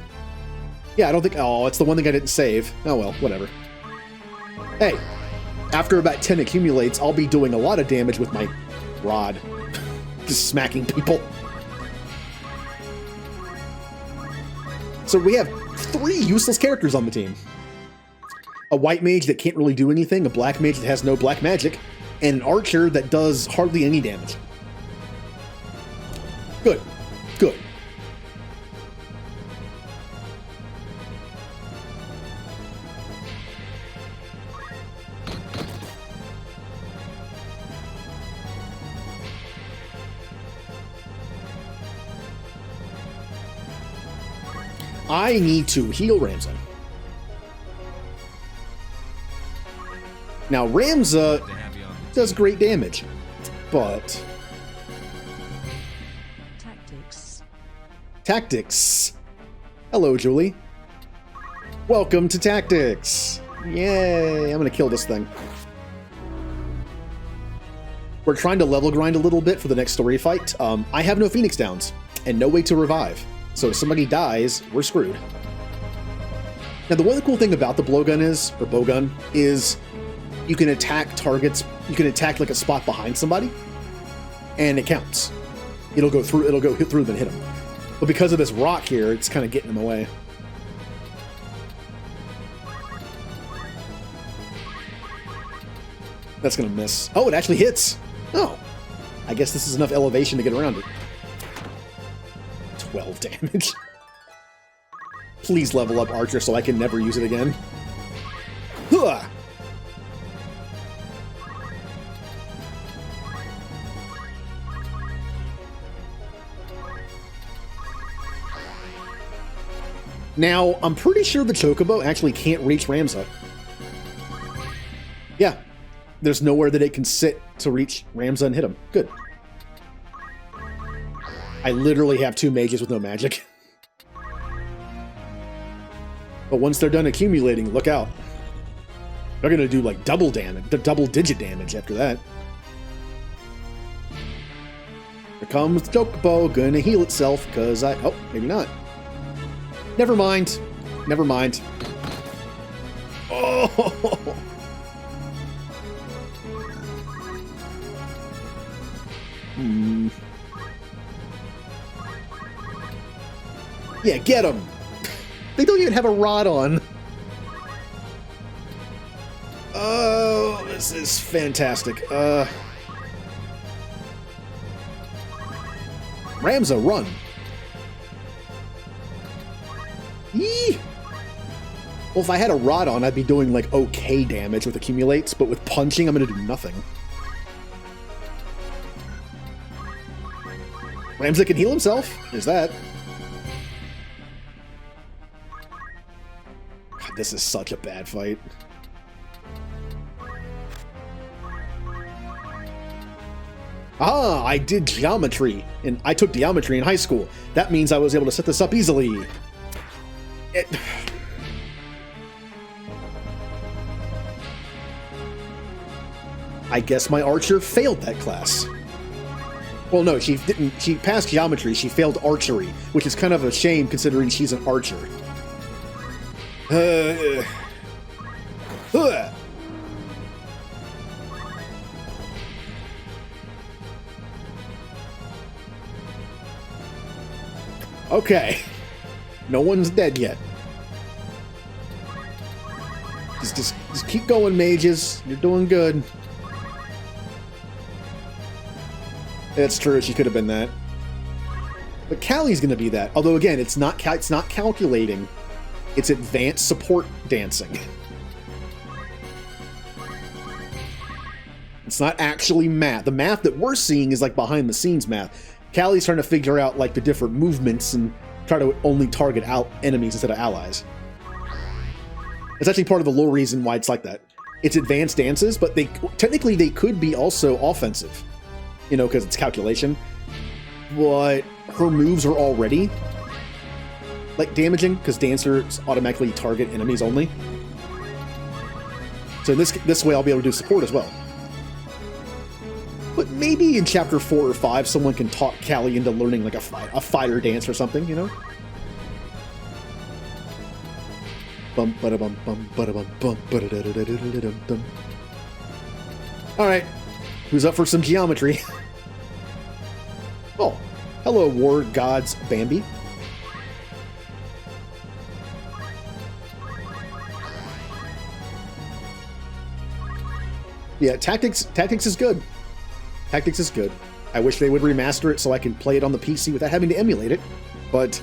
Yeah, I don't think... Oh, it's the one thing I didn't save. Oh, well, whatever. Hey, after about 10 accumulates, I'll be doing a lot of damage with my rod. Just smacking people. So we have 3 useless characters on the team. A white mage that can't really do anything, a black mage that has no black magic, and an archer that does hardly any damage. Good. Good. I need to heal Ramza. Now, Ramza does great damage, but... Tactics. Hello, Julie. Welcome to Tactics. Yay, I'm gonna kill this thing. We're trying to level grind a little bit for the next story fight. I have no Phoenix Downs and no way to revive. So if somebody dies, we're screwed. Now, the one cool thing about the blowgun is, or bowgun, is you can attack targets. You can attack like a spot behind somebody, and it counts. It'll go through them and hit them. But because of this rock here, it's kind of getting in the way. That's gonna miss. Oh, it actually hits. Oh, I guess this is enough elevation to get around it. 12 damage. Please level up Archer so I can never use it again. Huh. Now, I'm pretty sure the Chocobo actually can't reach Ramza. Yeah. There's nowhere that it can sit to reach Ramza and hit him. Good. I literally have 2 mages with no magic. But once they're done accumulating, look out. They're going to do like double damage, double-digit damage after that. Here comes the Chocobo, gonna heal itself, because oh, maybe not. Never mind. Never mind. Oh! Yeah, get them. They don't even have a rod on. Oh, this is fantastic. Ramza, run. Yee! Well, if I had a rod on, I'd be doing like okay damage with accumulates, but with punching, I'm gonna do nothing. Ramza can heal himself. There's that. God, this is such a bad fight. Ah, I did geometry, and I took geometry in high school. That means I was able to set this up easily. I guess my archer failed that class. Well, no, she didn't. She passed geometry. She failed archery, which is kind of a shame considering she's an archer. Okay. No one's dead yet. Just keep going, mages. You're doing good. That's true. She could have been that. But Callie's going to be that. Although, again, it's not calculating. It's advanced support dancing. It's not actually math. The math that we're seeing is like behind the scenes math. Callie's trying to figure out like the different movements and try to only target enemies instead of allies. It's actually part of the low reason why it's like that. It's advanced dances, but technically they could be also offensive. You know, because it's calculation. But her moves are already like damaging, because dancers automatically target enemies only. So this way I'll be able to do support as well. But maybe in chapter 4 or 5 someone can talk Callie into learning like a fire dance or something, you know? Bum ba bum bum ba bum bum ba da da da da da da dum. All right. Who's up for some geometry? Oh, hello, War Gods Bambi. Yeah, tactics is good. Tactics is good. I wish they would remaster it so I can play it on the PC without having to emulate it, but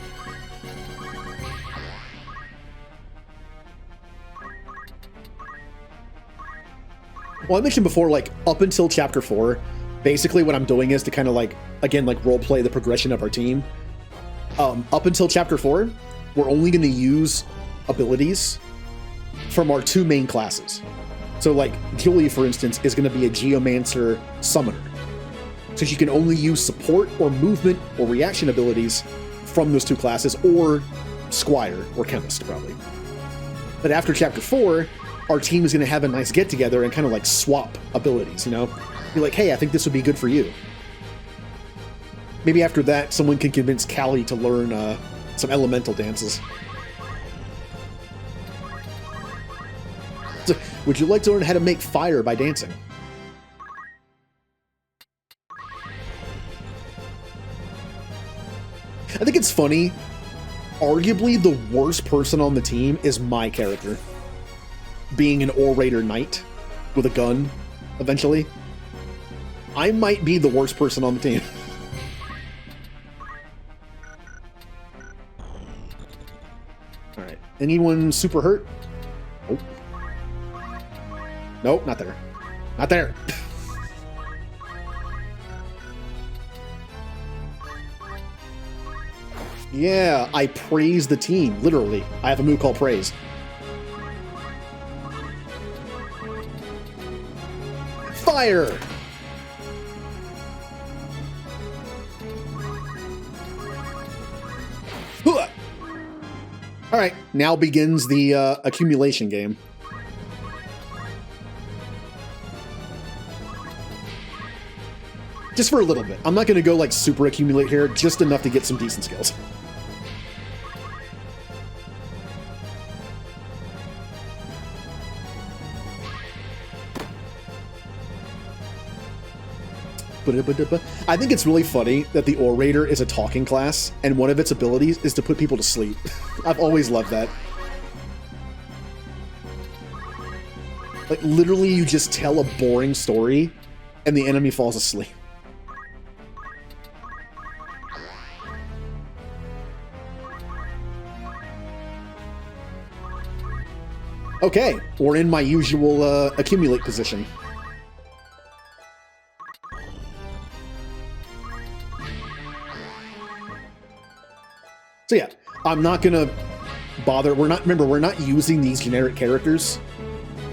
well, I mentioned before, like, up until Chapter 4, basically what I'm doing is to kind of, like, again, like, roleplay the progression of our team. Up until Chapter 4, we're only going to use abilities from our 2 main classes. So, like, Julie, for instance, is going to be a Geomancer Summoner. So she can only use support or movement or reaction abilities from those 2 classes, or Squire, or Chemist, probably. But after Chapter 4, our team is going to have a nice get-together and kind of like swap abilities, you know? Be like, hey, I think this would be good for you. Maybe after that, someone can convince Callie to learn Some elemental dances. So, would you like to learn how to make fire by dancing? I think it's funny. Arguably, the worst person on the team is my character. Being an orator knight with a gun, eventually. I might be the worst person on the team. Alright. Anyone super hurt? Nope. Nope, not there. Not there. Yeah, I praise the team, literally. I have a move called Praise. Fire! Alright, now begins the accumulation game. Just for a little bit. I'm not going to go like super accumulate here, just enough to get some decent skills. I think it's really funny that the Orator is a talking class, and one of its abilities is to put people to sleep. I've always loved that. Like, literally, you just tell a boring story, and the enemy falls asleep. Okay, we're in my usual accumulate position. So yeah, I'm not gonna bother. We're not using these generic characters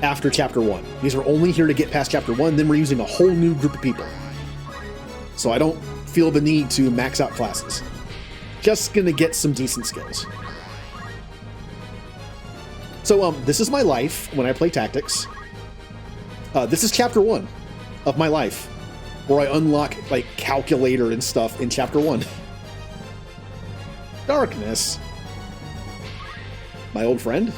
after Chapter 1. These are only here to get past Chapter 1, then we're using a whole new group of people. So I don't feel the need to max out classes. Just gonna get some decent skills. So this is my life when I play Tactics. This is Chapter 1 of my life, where I unlock like calculator and stuff in Chapter 1. Darkness. My old friend?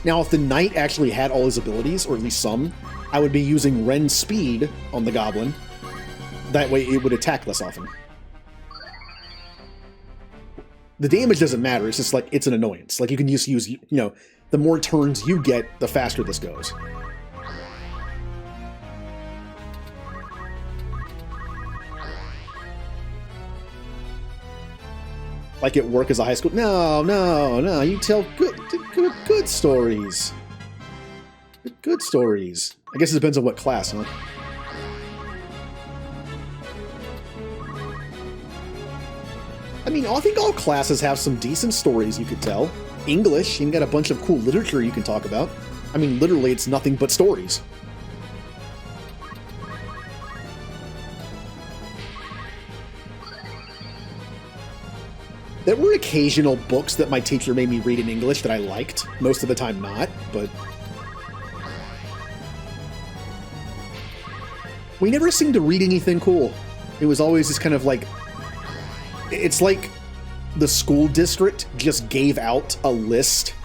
Now, if the knight actually had all his abilities, or at least some, I would be using Ren's speed on the goblin. That way it would attack less often. The damage doesn't matter, it's just like, it's an annoyance. Like, you can just use, you know, the more turns you get, the faster this goes. Like at work as a high school. No. You tell good stories. Good stories. I guess it depends on what class, huh? I mean, I think all classes have some decent stories you could tell. English, you got a bunch of cool literature you can talk about. I mean, literally, it's nothing but stories. There were occasional books that my teacher made me read in English that I liked. Most of the time not, but... we never seemed to read anything cool. It was always just kind of like... it's like the school district just gave out a list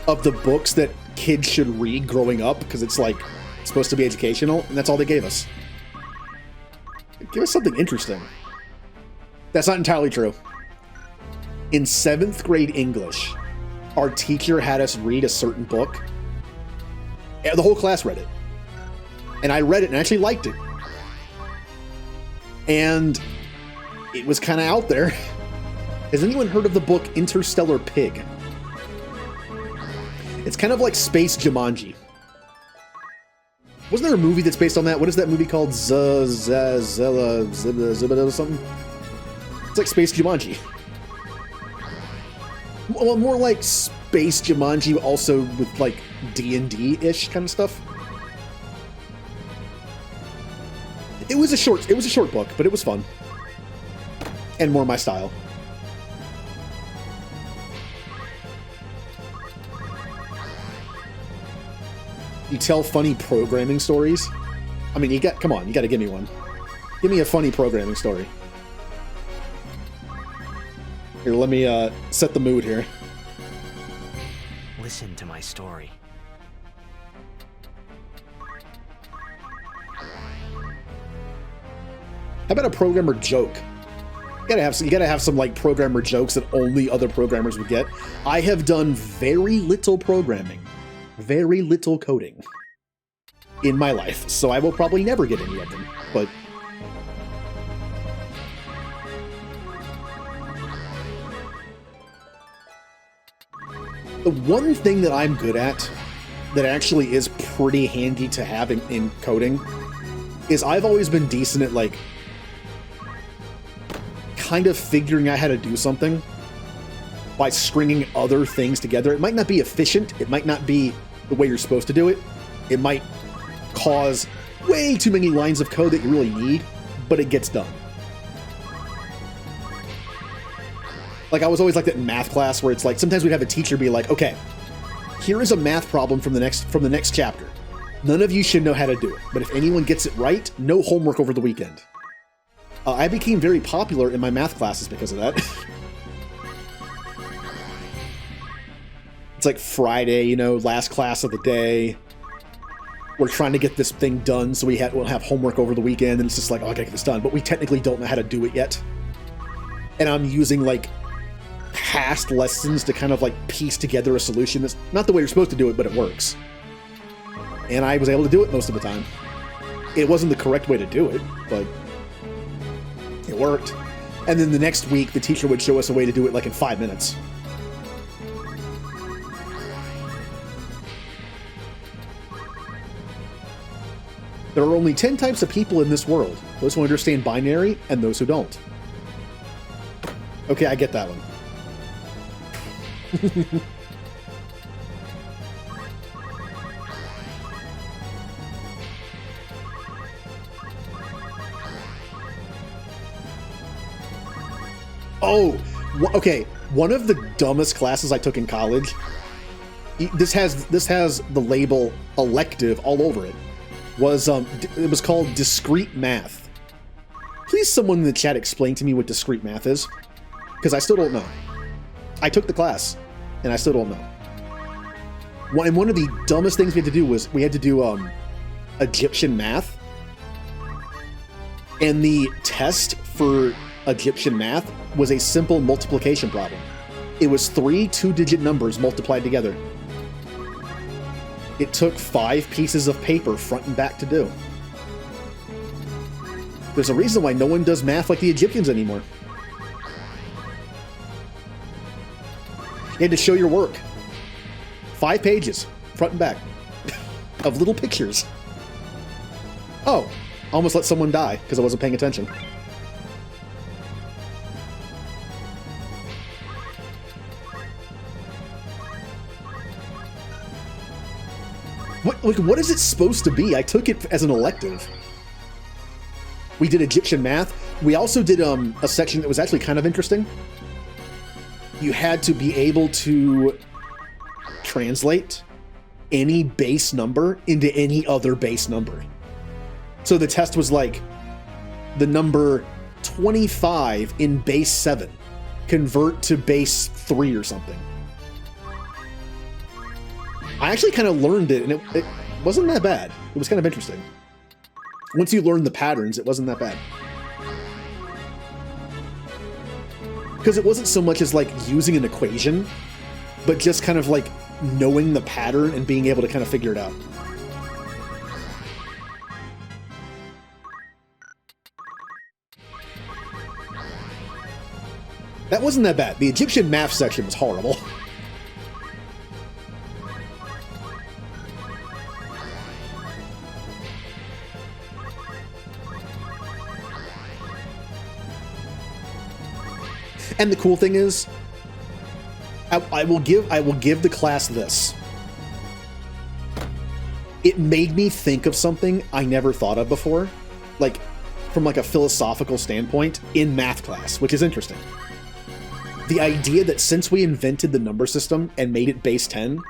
of the books that kids should read growing up, because it's like, it's supposed to be educational, and that's all they gave us. Give us something interesting. That's not entirely true. In 7th grade English, our teacher had us read a certain book. And the whole class read it. And I read it and actually liked it. And it was kind of out there. Has anyone heard of the book Interstellar Pig? It's kind of like Space Jumanji. Wasn't there a movie that's based on that? What is that movie called? Zilla or something? It's like Space Jumanji. Well, more like Space Jumanji, also with like D&D-ish kind of stuff. It was a short book, but it was fun. And more my style. You tell funny programming stories? I mean, come on, you gotta give me one. Give me a funny programming story. Here, let me set the mood here. Listen to my story. How about a programmer joke? You gotta have some like programmer jokes that only other programmers would get. I have done very little programming, very little coding in my life, so I will probably never get any of them, but the one thing that I'm good at that actually is pretty handy to have in coding is I've always been decent at like kind of figuring out how to do something by stringing other things together. It might not be efficient, it might not be the way you're supposed to do it, it might cause way too many lines of code that you really need, but it gets done. Like, I was always like that in math class, where it's like, sometimes we'd have a teacher be like, okay, here is a math problem from the next chapter. None of you should know how to do it, but if anyone gets it right, no homework over the weekend. I became very popular in my math classes because of that. It's like Friday, you know, last class of the day. We're trying to get this thing done, so we'll have homework over the weekend, and it's just like, oh, I gotta get this done, but we technically don't know how to do it yet. And I'm using, like, past lessons to kind of, like, piece together a solution that's not the way you're supposed to do it, but it works. And I was able to do it most of the time. It wasn't the correct way to do it, but it worked. And then the next week, the teacher would show us a way to do it, like, in 5 minutes. There are only 10 types of people in this world. Those who understand binary and those who don't. Okay, I get that one. Oh, okay. One of the dumbest classes I took in college. This has the label elective all over it. It was called discrete math. Please, someone in the chat explain to me what discrete math is, because I still don't know. I took the class, and I still don't know. And one of the dumbest things we had to do was we had to do Egyptian math, and the test for Egyptian math was a simple multiplication problem. It was 3 two-digit numbers multiplied together. It took 5 pieces of paper front and back to do. There's a reason why no one does math like the Egyptians anymore. You had to show your work. 5 pages, front and back, of little pictures. Oh, I almost let someone die because I wasn't paying attention. What is it supposed to be? I took it as an elective. We did Egyptian math. We also did a section that was actually kind of interesting. You had to be able to translate any base number into any other base number. So the test was like, the number 25 in base 7, convert to base 3 or something. I actually kind of learned it, and it wasn't that bad. It was kind of interesting. Once you learn the patterns, it wasn't that bad. Because it wasn't so much as like using an equation, but just kind of like knowing the pattern and being able to kind of figure it out. That wasn't that bad. The Egyptian math section was horrible. And the cool thing is, I will give the class this. It made me think of something I never thought of before, like from like a philosophical standpoint in math class, which is interesting. The idea that since we invented the number system and made it base 10,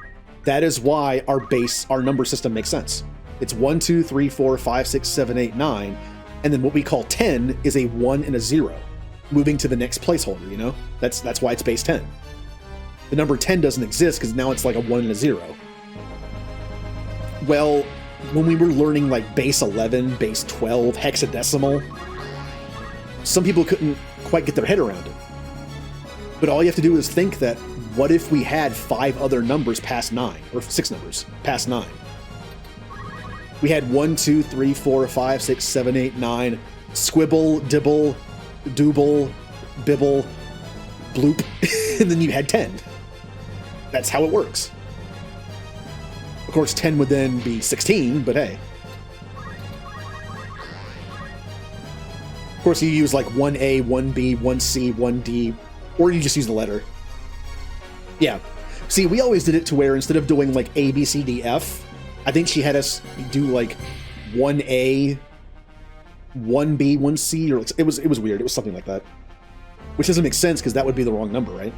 That is why our number system makes sense. It's 1, 2, 3, 4, 5, 6, 7, 8, 9, and then what we call 10 is a 1 and a 0, moving to the next placeholder, you know? That's why it's base 10. The number 10 doesn't exist because now it's like a 1 and a 0. Well, when we were learning like base 11, base 12, hexadecimal, some people couldn't quite get their head around it. But all you have to do is think that, what if we had 5 other numbers past 9, or 6 numbers past 9? We had 1, 2, 3, 4, 5, 6, 7, 8, 9, squibble, dibble, dooble, bibble, bloop, and then you had 10. That's how it works. Of course, 10 would then be 16, but hey. Of course, you use like 1A, 1B, 1C, 1D, or you just use the letter. Yeah. See, we always did it to where instead of doing like A, B, C, D, F, I think she had us do like 1A, 1B, 1C, or it was weird. It was something like that. Which doesn't make sense because that would be the wrong number, right?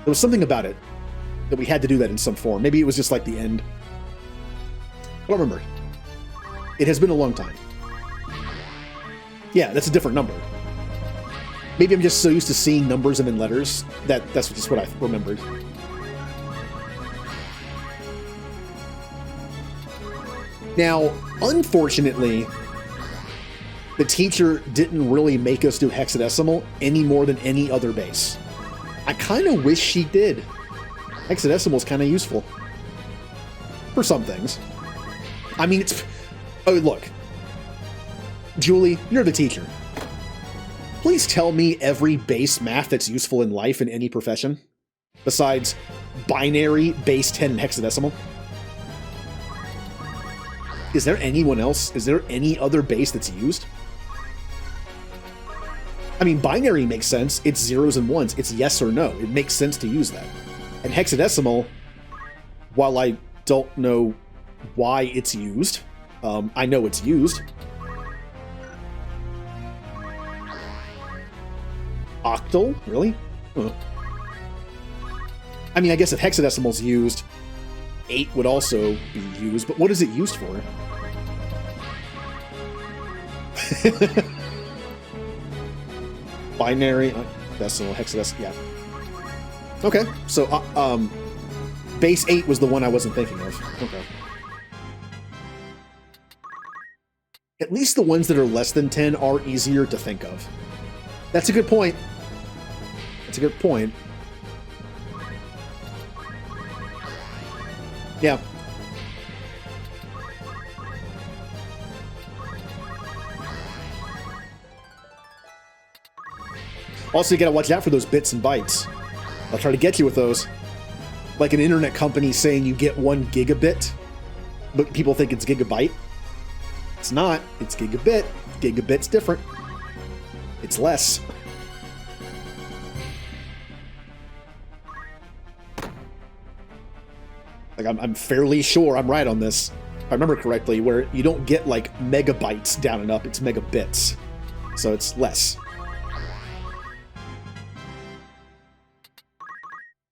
There was something about it that we had to do that in some form. Maybe it was just like the end. I don't remember. It has been a long time. Yeah, that's a different number. Maybe I'm just so used to seeing numbers and then letters that's just what I remembered. Now, unfortunately, the teacher didn't really make us do hexadecimal any more than any other base. I kind of wish she did. Hexadecimal is kind of useful. For some things. I mean, oh, look. Julie, you're the teacher. Please tell me every base math that's useful in life in any profession, besides binary, base 10, and hexadecimal. Is there anyone else? Is there any other base that's used? I mean, binary makes sense. It's zeros and ones. It's yes or no. It makes sense to use that. And hexadecimal, while I don't know why it's used, I know it's used. Octal? Really? Huh. I mean, I guess if hexadecimal's used, 8 would also be used, but what is it used for? Binary, decimal, hexadecimal, yeah. Okay, so base 8 was the one I wasn't thinking of. Okay. At least the ones that are less than 10 are easier to think of. That's a good point. That's a good point. Yeah. Also, you gotta watch out for those bits and bytes. I'll try to get you with those. Like an internet company saying you get 1 gigabit, but people think it's gigabyte. It's not. It's gigabit. Gigabit's different. It's less. Like, I'm fairly sure I'm right on this. If I remember correctly, where you don't get like megabytes down and up, it's megabits. So it's less.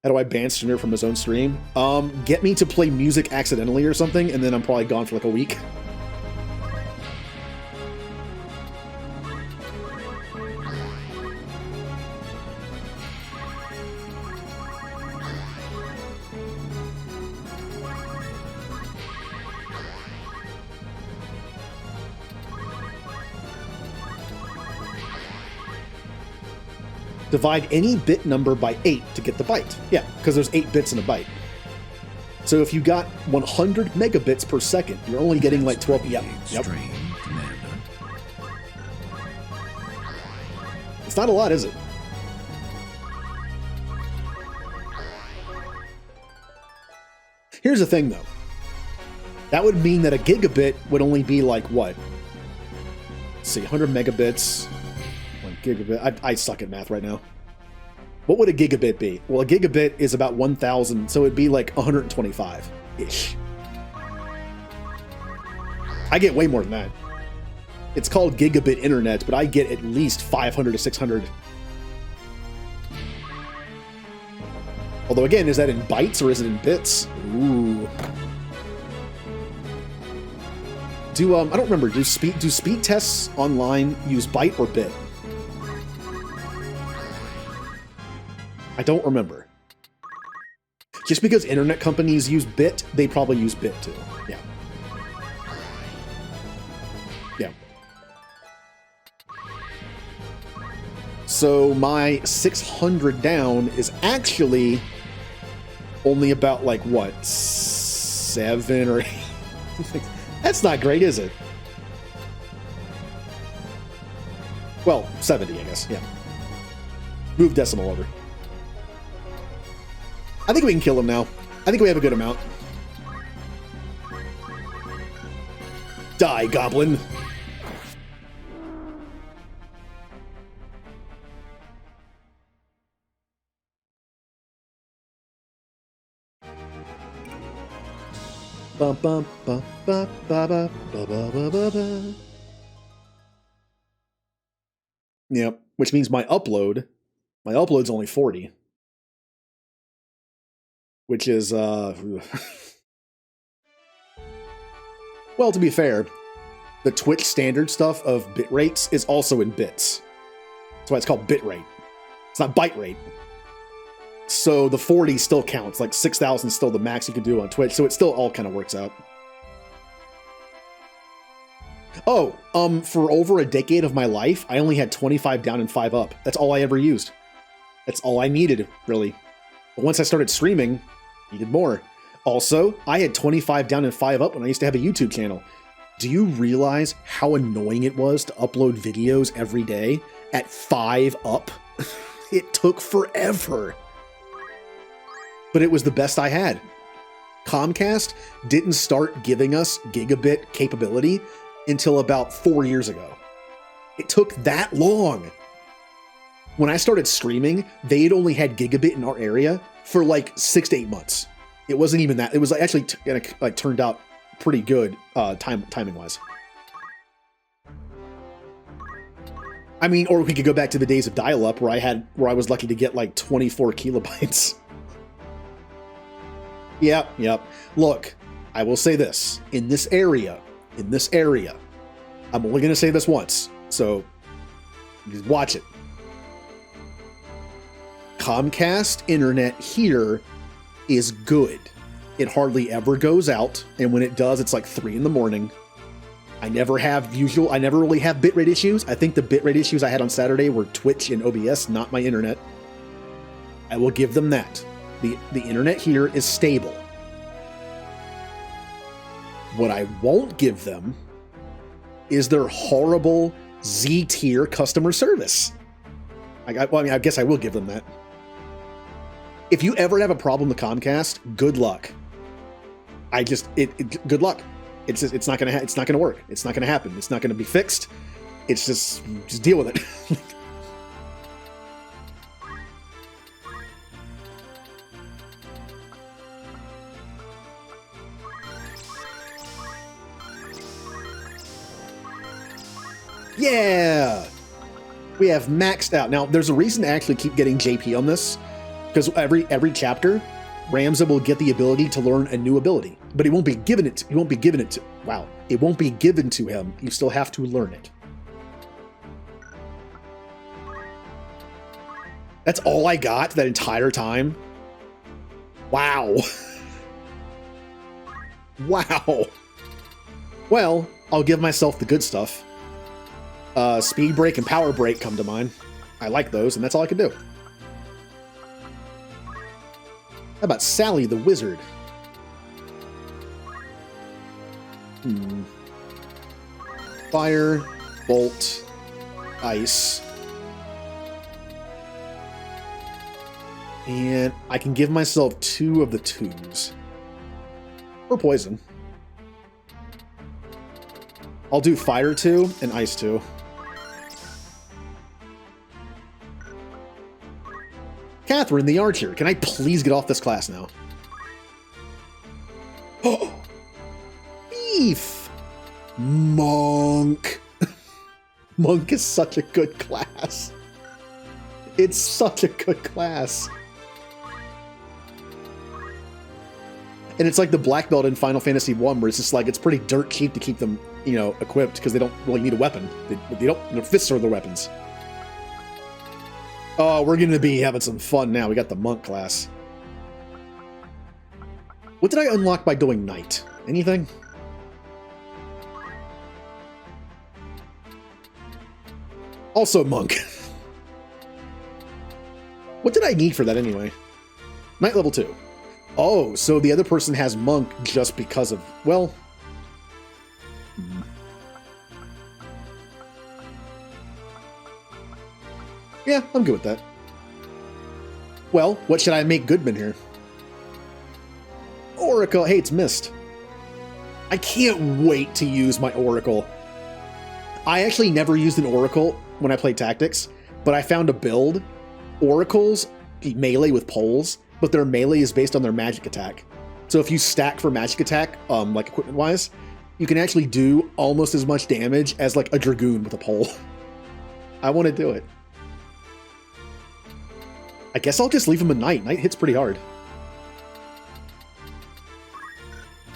How do I ban Streamer from his own stream? Get me to play music accidentally or something, and then I'm probably gone for like a week. Divide any bit number by 8 to get the byte. Yeah, because there's 8 bits in a byte. So if you got 100 megabits per second, you're only getting like 12. Yep. It's not a lot, is it? Here's the thing, though. That would mean that a gigabit would only be like what? Let's see, 100 megabits. Gigabit. I suck at math right now. What would a gigabit be? Well, a gigabit is about 1,000, so it'd be like 125-ish. I get way more than that. It's called gigabit internet, but I get at least 500 to 600. Although again, is that in bytes or is it in bits? Ooh. I don't remember. Do speed tests online use byte or bit? I don't remember. Just because internet companies use bit, they probably use bit too. Yeah. Yeah. So my 600 down is actually only about like what, 7 or 8? That's not great, is it? Well, 70, I guess. Yeah. Move decimal over. I think we can kill him now. I think we have a good amount. Die, goblin. Bum, bum, bum, ba, ba, ba, ba, ba, ba, ba, ba. Yep, which means my upload's only 40. Which is, well, to be fair, the Twitch standard stuff of bit rates is also in bits. That's why it's called bit rate. It's not byte rate. So the 40 still counts. Like 6,000 is still the max you can do on Twitch. So it still all kind of works out. Oh, for over a decade of my life, I only had 25 down and 5 up. That's all I ever used. That's all I needed, really. But once I started streaming, needed more. Also, I had 25 down and 5 up when I used to have a YouTube channel. Do you realize how annoying it was to upload videos every day at 5 up? It took forever. But it was the best I had. Comcast didn't start giving us gigabit capability until about 4 years ago. It took that long. When I started streaming, they had only had gigabit in our area for like 6 to 8 months. It wasn't even that. It was actually turned out pretty good timing wise. I mean, or we could go back to the days of dial-up where I was lucky to get like 24 kilobytes. Yep. Look, I will say this. In this area, I'm only going to say this once, so just watch it. Comcast internet here is good. It hardly ever goes out, and when it does, it's like 3 in the morning. I never really have bitrate issues. I think the bitrate issues I had on Saturday were Twitch and OBS, not my internet. I will give them that. The internet here is stable. What I won't give them is their horrible Z-tier customer service. I guess I will give them that. If you ever have a problem with Comcast, good luck. Good luck. It's not gonna work. It's not gonna happen. It's not gonna be fixed. It's just deal with it. Yeah! We have maxed out. Now, there's a reason to actually keep getting JP on this, because every chapter, Ramza will get the ability to learn a new ability, but it won't be given to him. You still have to learn it. That's all I got that entire time? Wow. Wow. Well, I'll give myself the good stuff. Speed break and power break come to mind. I like those, and that's all I can do. How about Sally the Wizard? Fire, bolt, ice. And I can give myself 2 of the 2s. Or poison. I'll do fire 2 and ice 2. Catherine the Archer, can I please get off this class now? Oh! Beef! Monk! Monk is such a good class. It's such a good class. And it's like the black belt in Final Fantasy 1, where it's just like, it's pretty dirt cheap to keep them, you know, equipped, because they don't really need a weapon. They don't, their fists are their weapons. Oh, we're going to be having some fun now. We got the monk class. What did I unlock by doing knight? Anything? Also monk. What did I need for that anyway? Knight level 2. Oh, so the other person has monk just because of, well... Yeah, I'm good with that. Well, what should I make Goodman here? Oracle. Hey, it's missed. I can't wait to use my Oracle. I actually never used an Oracle when I played Tactics, but I found a build. Oracles melee with poles, but their melee is based on their magic attack. So if you stack for magic attack, like equipment-wise, you can actually do almost as much damage as like a Dragoon with a pole. I want to do it. I guess I'll just leave him a knight. Knight hits pretty hard.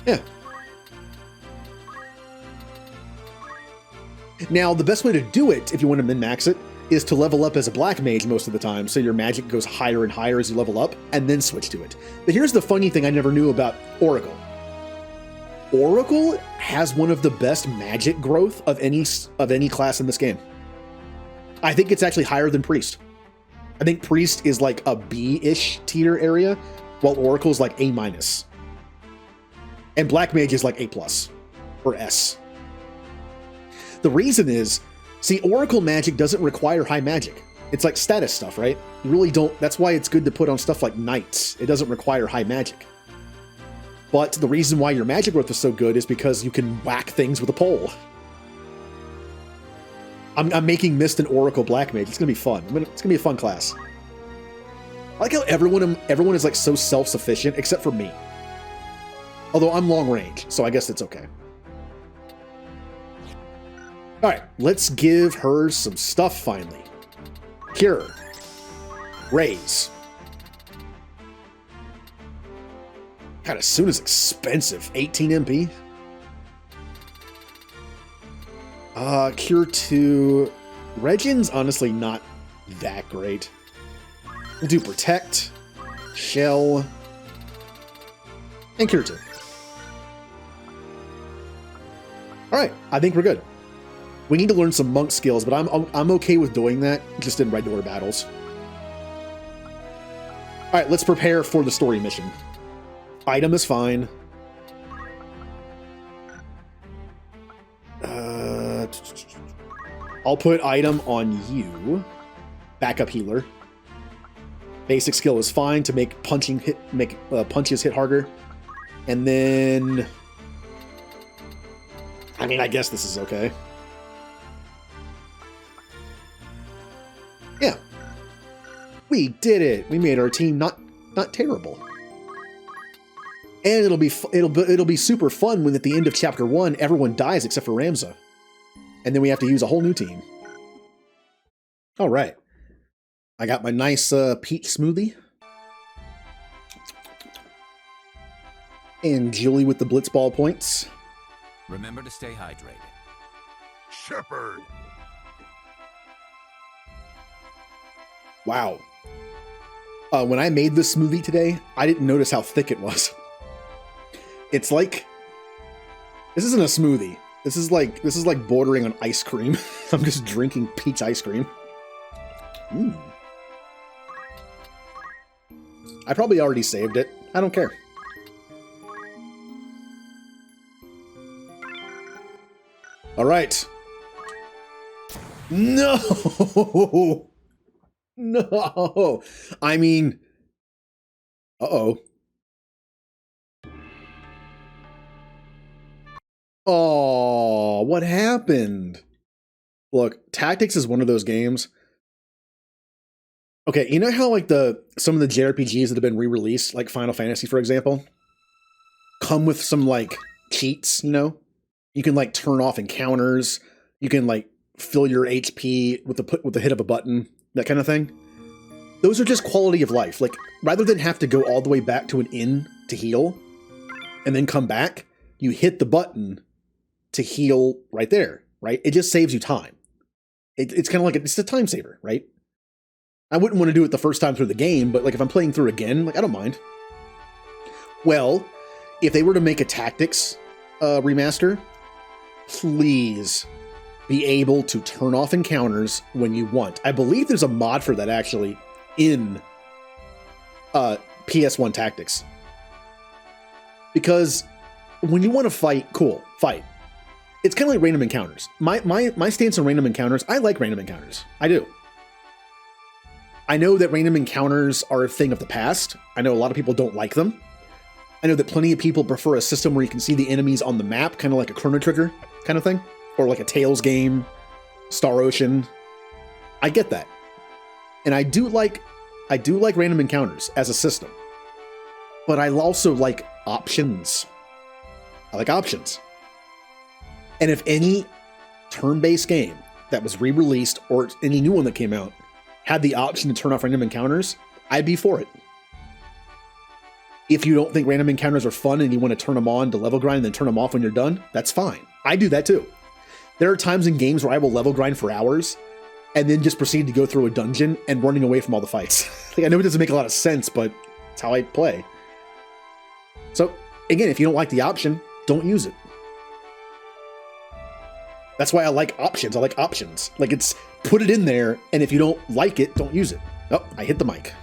Yeah. Now, the best way to do it, if you want to min-max it, is to level up as a black mage most of the time, so your magic goes higher and higher as you level up, and then switch to it. But here's the funny thing I never knew about Oracle. Oracle has one of the best magic growth of any class in this game. I think it's actually higher than Priest. I think Priest is like a B-ish tier area, while Oracle is like A-. And Black Mage is like A+, or S. The reason is, see, Oracle magic doesn't require high magic. It's like status stuff, right? You really don't, that's why it's good to put on stuff like Knights. It doesn't require high magic. But the reason why your magic growth is so good is because you can whack things with a pole. I'm making Mist and Oracle Black Mage. It's gonna be fun. It's gonna be a fun class. I like how everyone is like so self-sufficient except for me. Although I'm long range, so I guess it's okay. All right, let's give her some stuff finally. Cure. Raise. God, as soon as expensive. 18 MP. Cure 2. Regin's honestly not that great. We'll do Protect, Shell, and Cure 2. Alright, I think we're good. We need to learn some monk skills, but I'm okay with doing that just in regular battles. Alright, let's prepare for the story mission. Item is fine. I'll put item on you. Backup healer. Basic skill is fine to make punches hit harder. And then, I mean, I guess this is okay. Yeah. We did it. We made our team not terrible. And it'll be super fun when at the end of chapter 1 everyone dies except for Ramza. And then we have to use a whole new team. All right. I got my nice peach smoothie. And Julie with the blitzball points. Remember to stay hydrated. Shepherd. Wow. When I made this smoothie today, I didn't notice how thick it was. It's like, this isn't a smoothie. This is like bordering on ice cream. I'm just drinking peach ice cream. I probably already saved it. I don't care. All right. No! No! I mean... Uh-oh. Oh, what happened? Look, Tactics is one of those games. Okay, you know how like some of the JRPGs that have been re-released, like Final Fantasy, for example, come with some like cheats, you know? You can like turn off encounters, you can like fill your HP with the hit of a button, that kind of thing. Those are just quality of life. Like, rather than have to go all the way back to an inn to heal, and then come back, you hit the button to heal right there, right? It just saves you time. It's kind of like it's a time saver, right? I wouldn't want to do it the first time through the game, but like if I'm playing through again, like I don't mind. Well, if they were to make a tactics remaster, please be able to turn off encounters when you want. I believe there's a mod for that actually in PS1 Tactics. Because when you want to fight, cool, fight. It's kind of like random encounters. My stance on random encounters, I like random encounters. I do. I know that random encounters are a thing of the past. I know a lot of people don't like them. I know that plenty of people prefer a system where you can see the enemies on the map, kind of like a Chrono Trigger kind of thing. Or like a Tales game, Star Ocean. I get that. And I do like random encounters as a system. But I also like options. I like options. And if any turn-based game that was re-released or any new one that came out had the option to turn off random encounters, I'd be for it. If you don't think random encounters are fun and you want to turn them on to level grind and then turn them off when you're done, that's fine. I do that too. There are times in games where I will level grind for hours and then just proceed to go through a dungeon and running away from all the fights. Like, I know it doesn't make a lot of sense, but it's how I play. So, again, if you don't like the option, don't use it. That's why I like options. I like options. Like, it's put it in there, and if you don't like it, don't use it. Oh, I hit the mic.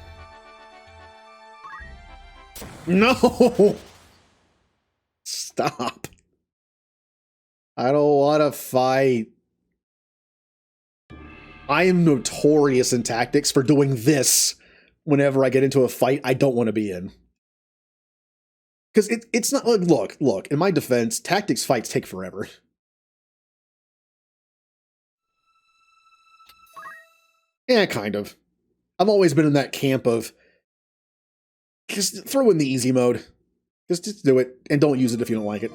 No! Stop. I don't want to fight. I am notorious in tactics for doing this whenever I get into a fight I don't want to be in. Because it's not like, look, in my defense, tactics fights take forever. Yeah, kind of. I've always been in that camp of just throw in the easy mode. Just do it, and don't use it if you don't like it.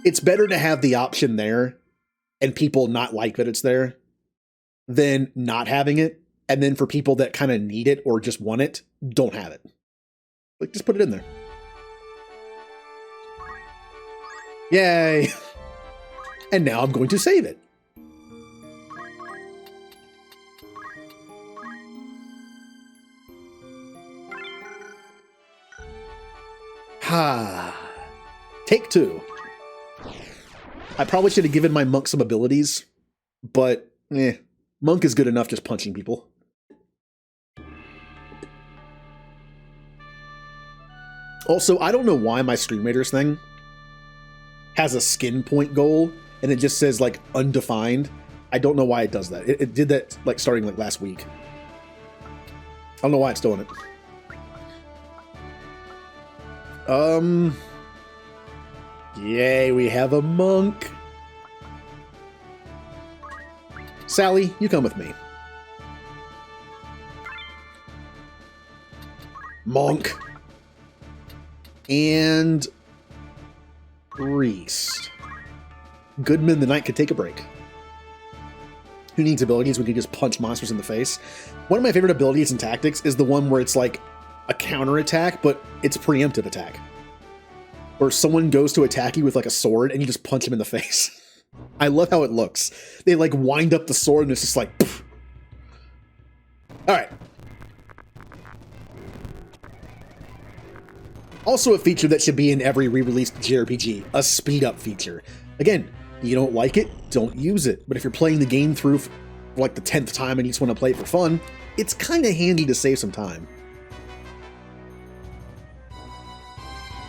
It's better to have the option there and people not like that it's there than not having it. And then for people that kind of need it or just want it, don't have it. Like, just put it in there. Yay. And now I'm going to save it. Ha. Take two. I probably should have given my monk some abilities, but monk is good enough just punching people. Also, I don't know why my Stream Raiders thing has a skin point goal and it just says like undefined. I don't know why it does that. It did that like starting like last week. I don't know why it's doing it. Yay, we have a monk. Sally, you come with me. Monk. And Reese. Goodman the Knight could take a break. Who needs abilities when you just punch monsters in the face? One of my favorite abilities in tactics is the one where it's like a counter attack, but it's a preemptive attack. Where someone goes to attack you with like a sword and you just punch them in the face. I love how it looks. They like wind up the sword and it's just like poof. All right. Also a feature that should be in every re-released JRPG, a speed up feature. Again, you don't like it, don't use it. But if you're playing the game through for like the 10th time and you just want to play it for fun, it's kind of handy to save some time.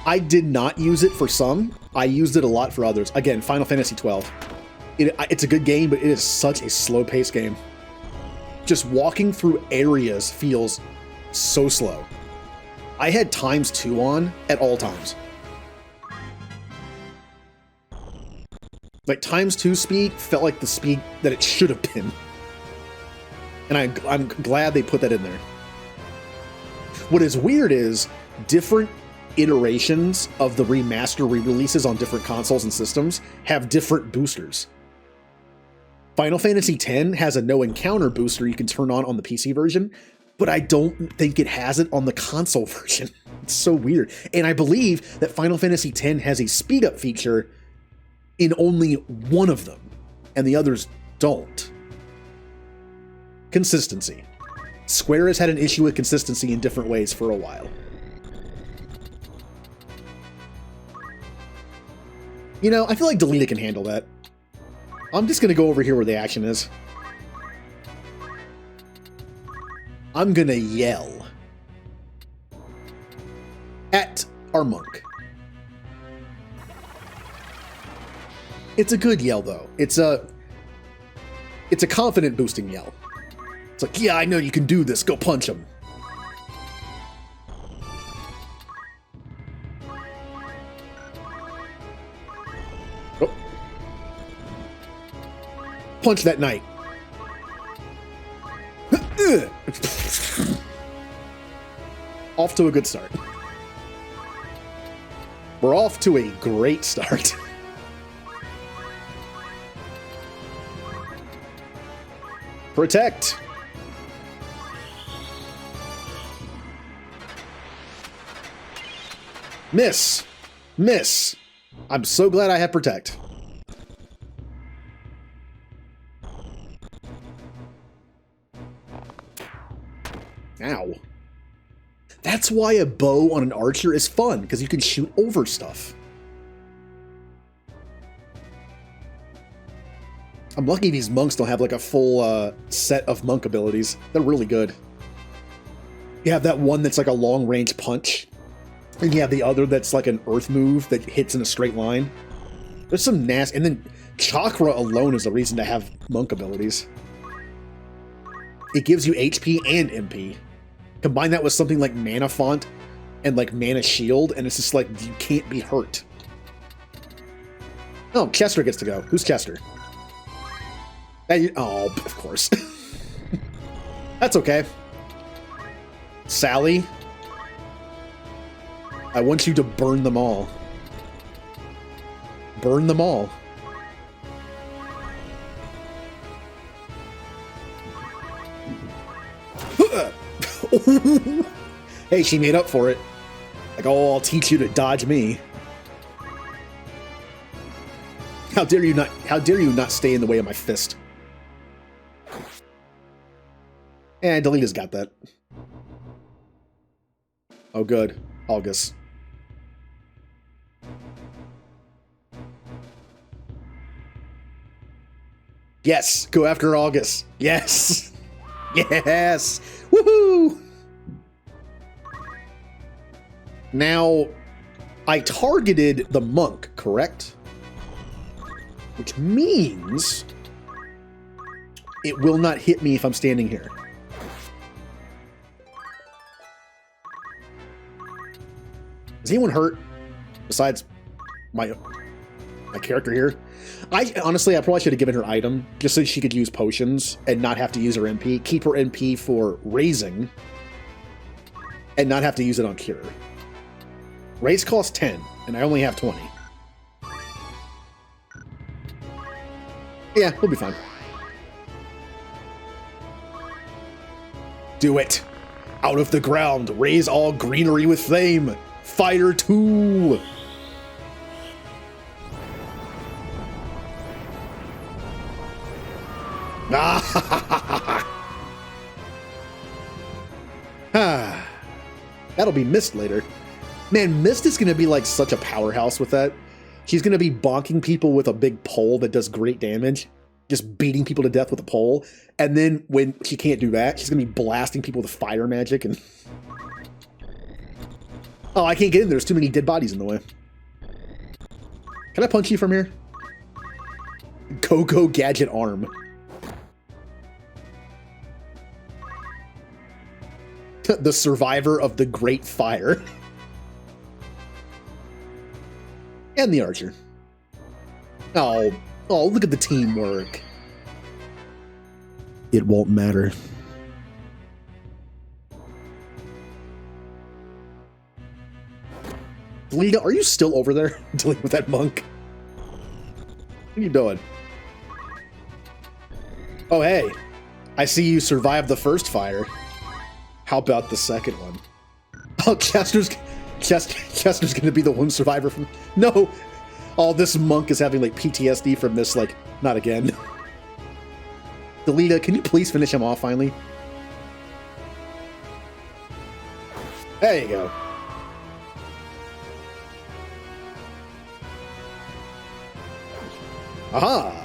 I did not use it for some. I used it a lot for others. Again, Final Fantasy XII. It's a good game, but it is such a slow-paced game. Just walking through areas feels so slow. I had ×2 on at all times. Like, ×2 speed felt like the speed that it should have been. And I'm glad they put that in there. What is weird is different iterations of the remaster re-releases on different consoles and systems have different boosters. Final Fantasy X has a no encounter booster you can turn on the PC version. but I don't think it has it on the console version. It's so weird. And I believe that Final Fantasy X has a speed up feature in only one of them, and the others don't. Consistency. Square has had an issue with consistency in different ways for a while. You know, I feel like Delita can handle that. I'm just gonna go over here where the action is. I'm gonna yell at our monk. It's a good yell, though. It's a confident boosting yell. It's like, yeah, I know you can do this. Go punch him. Oh. Punch that knight. Off to a good start. We're off to a great start. Protect. Miss. Miss. I'm so glad I have protect. Ow. That's why a bow on an archer is fun, because you can shoot over stuff. I'm lucky these monks don't have like a full set of monk abilities. They're really good. You have that one that's like a long range punch, and you have the other that's like an earth move that hits in a straight line. There's some nasty, and then chakra alone is the reason to have monk abilities. It gives you HP and MP. Combine that with something like Mana Font and like Mana Shield, and it's just like, you can't be hurt. Oh, Chester gets to go. Who's Chester? Oh, of course. That's okay. Sally, I want you to burn them all. Burn them all. Hey, she made up for it. Like, oh, I'll teach you to dodge me. How dare you not stay in the way of my fist? And Delita's got that. Oh, good. August. Yes, go after August. Yes. Yes. Woohoo! Now, I targeted the monk, correct? Which means it will not hit me if I'm standing here. Is anyone hurt besides my character here? Honestly, I probably should have given her item just so she could use potions and not have to use her MP. Keep her MP for raising and not have to use it on cure. Raise costs 10, and I only have 20. Yeah, we'll be fine. Do it. Out of the ground, raise all greenery with flame. Fighter 2. That'll be Mist later. Man, Mist is going to be like such a powerhouse with that. She's going to be bonking people with a big pole that does great damage. Just beating people to death with a pole. And then when she can't do that, she's going to be blasting people with fire magic. And oh, I can't get in. There's too many dead bodies in the way. Can I punch you from here? Coco Gadget Arm. The survivor of the Great Fire. And the archer. Oh, look at the teamwork. It won't matter. Delita, are you still over there dealing with that monk? What are you doing? Oh, hey. I see you survived the first fire. How about the second one? Oh, Chester's gonna be the one survivor from... No! Oh, this monk is having, like, PTSD from this, like, not again. Delita, can you please finish him off, finally? There you go. Aha!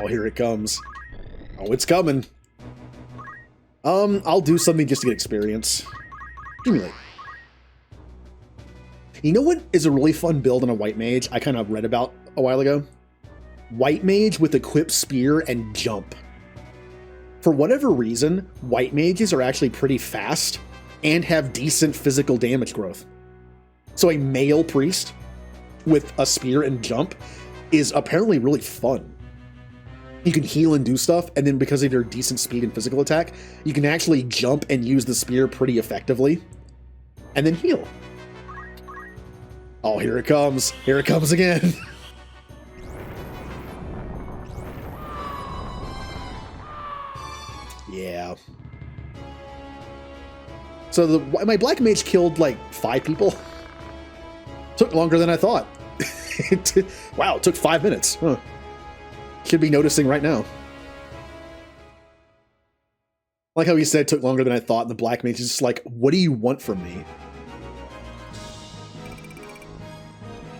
Oh, here it comes. Oh, it's coming. I'll do something just to get experience. Accumulate. You know what is a really fun build on a white mage I kind of read about a while ago? White mage with equipped spear and jump. For whatever reason, white mages are actually pretty fast and have decent physical damage growth. So a male priest with a spear and jump is apparently really fun. You can heal and do stuff, and then because of your decent speed and physical attack, you can actually jump and use the spear pretty effectively, and then heal. Oh, here it comes. Here it comes again. Yeah. So my black mage killed like 5 people. Took longer than I thought. Wow, it took 5 minutes. Huh. Should be noticing right now. Like how he said it took longer than I thought, and the black mage is just like, what do you want from me?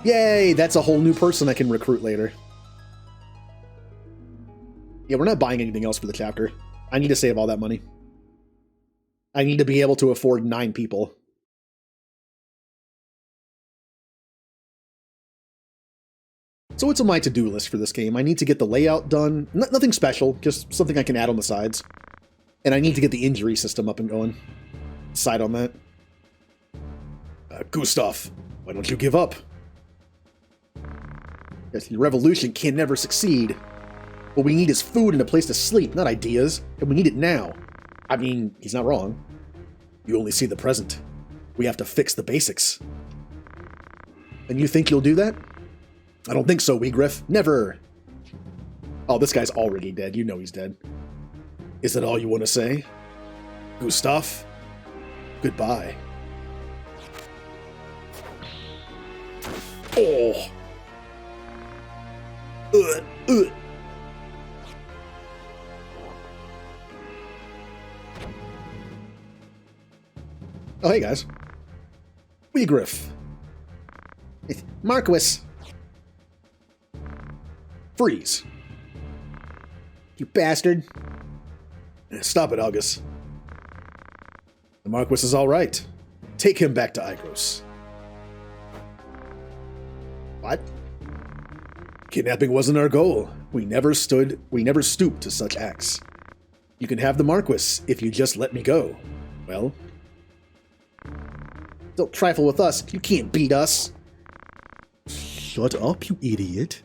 Yay, that's a whole new person I can recruit later. Yeah, we're not buying anything else for the chapter. I need to save all that money. I need to be able to afford 9 people. So what's on my to-do list for this game? I need to get the layout done. Nothing special, just something I can add on the sides. And I need to get the injury system up and going. Side on that. Gustav, why don't you give up? Yes, your revolution can never succeed. What we need is food and a place to sleep, not ideas. And we need it now. I mean, he's not wrong. You only see the present. We have to fix the basics. And you think you'll do that? I don't think so, Weegriff. Never. Oh, this guy's already dead. You know he's dead. Is that all you want to say? Gustav? Goodbye. Oh. Oh, hey, guys. Weegriff. Marquis. Freeze. You bastard. Stop it, August. The Marquis is all right. Take him back to Igros. What? Kidnapping wasn't our goal. We never stooped to such acts. You can have the Marquis if you just let me go. Well? Don't trifle with us. You can't beat us. Shut up, you idiot.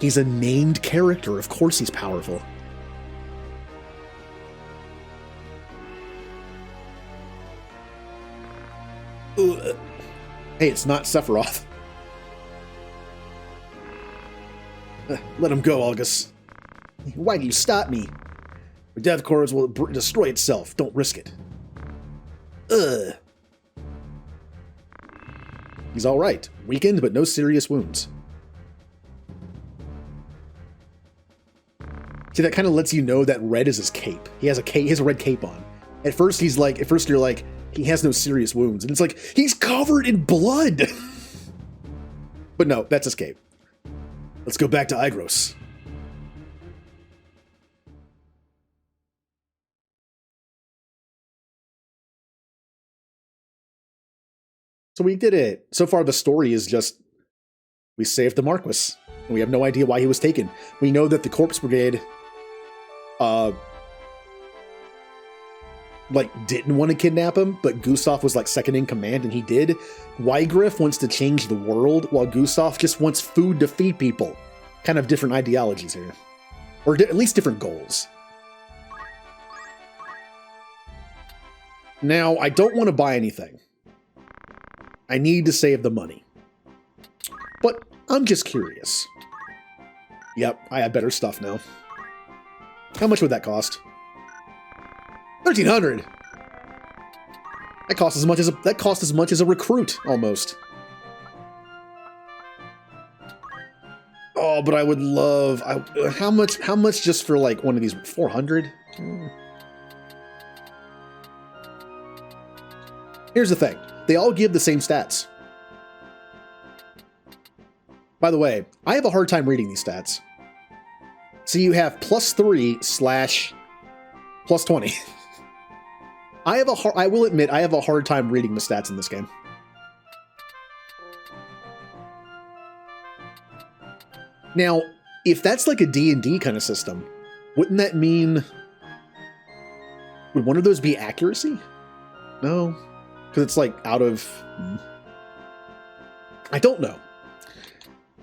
He's a named character. Of course he's powerful. Ugh. Hey, it's not Sephiroth. Let him go, August. Why do you stop me? The death cords will destroy itself. Don't risk it. Ugh. He's all right. Weakened, but no serious wounds. See, that kind of lets you know that red is his cape. He has a red cape on. At first you're like, he has no serious wounds. And it's like, he's covered in blood! But no, that's his cape. Let's go back to Igros. So we did it. So far the story is just, we saved the Marquis. And we have no idea why he was taken. We know that the Corpse Brigade didn't want to kidnap him, but Gustav was second in command and he did. Weigriff wants to change the world while Gustav just wants food to feed people. Kind of different ideologies here. Or at least different goals. Now, I don't want to buy anything. I need to save the money. But I'm just curious. Yep, I have better stuff now. How much would that cost? 1,300. That costs as much as a recruit almost. Oh, but I would love. How much just for like one of these? 400. Here's the thing: they all give the same stats. By the way, I have a hard time reading these stats. So you have +3 / +20. I will admit, I have a hard time reading the stats in this game. Now, if that's like a D&D kind of system, wouldn't that mean... Would one of those be accuracy? No, because it's like out of... I don't know.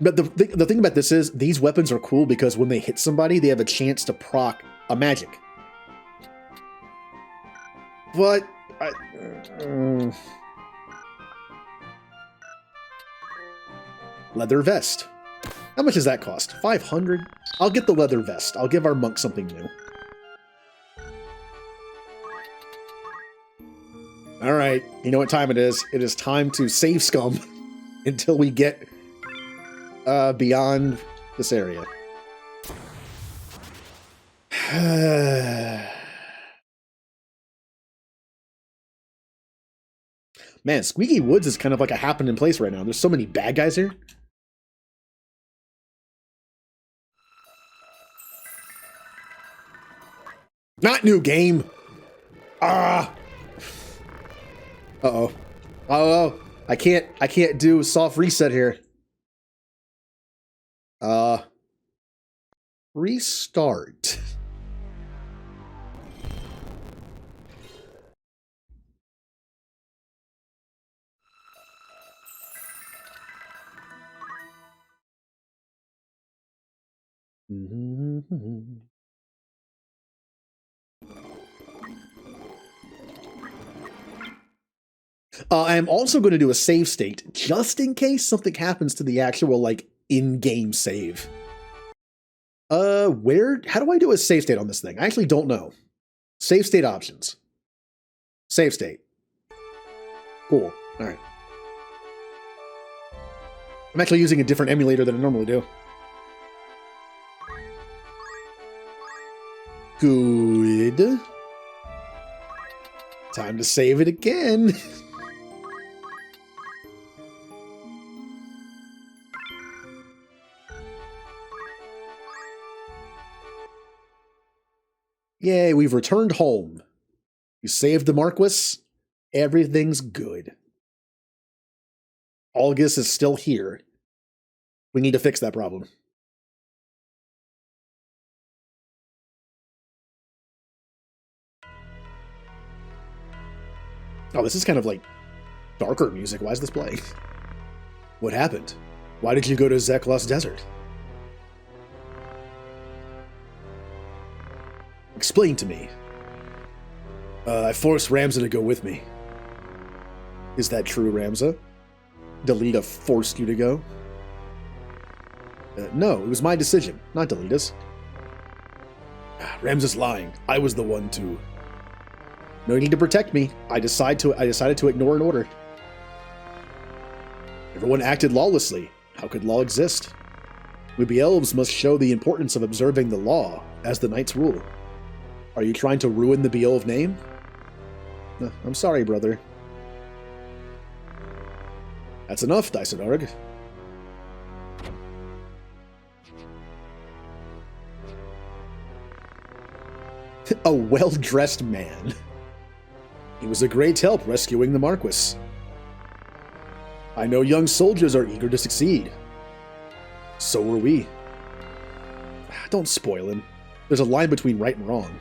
But the thing about this is, these weapons are cool because when they hit somebody, they have a chance to proc a magic. But... Leather vest. How much does that cost? 500? I'll get the leather vest. I'll give our monk something new. Alright, you know what time it is. It is time to save scum until we get beyond this area. Man, Squeaky Woods is kind of like a happening place right now. There's so many bad guys here. Not new game. Ah. Uh-oh. Uh-oh. I can't do soft reset here. Restart. I'm also going to do a save state, just in case something happens to the actual, like, in-game save. How do I do a save state on this thing? I actually don't know. Save state options. Save state. Cool. Alright. I'm actually using a different emulator than I normally do. Good. Time to save it again. Yay, we've returned home. You saved the Marquis. Everything's good. August is still here. We need to fix that problem. Oh, this is kind of like darker music. Why is this playing? What happened? Why did you go to Zeklos Desert? Explain to me. I forced Ramza to go with me. Is that true, Ramza? Delita forced you to go? No, it was my decision, not Delita's. Ramza's lying. I was the one to... No need to protect me. I decided to ignore an order. Everyone acted lawlessly. How could law exist? We be elves must show the importance of observing the law, as the knights rule. Are you trying to ruin the Beelv name? I'm sorry, brother. That's enough, Dysodarg. A well-dressed man. He was a great help rescuing the Marquis. I know young soldiers are eager to succeed. So were we. Don't spoil him. There's a line between right and wrong.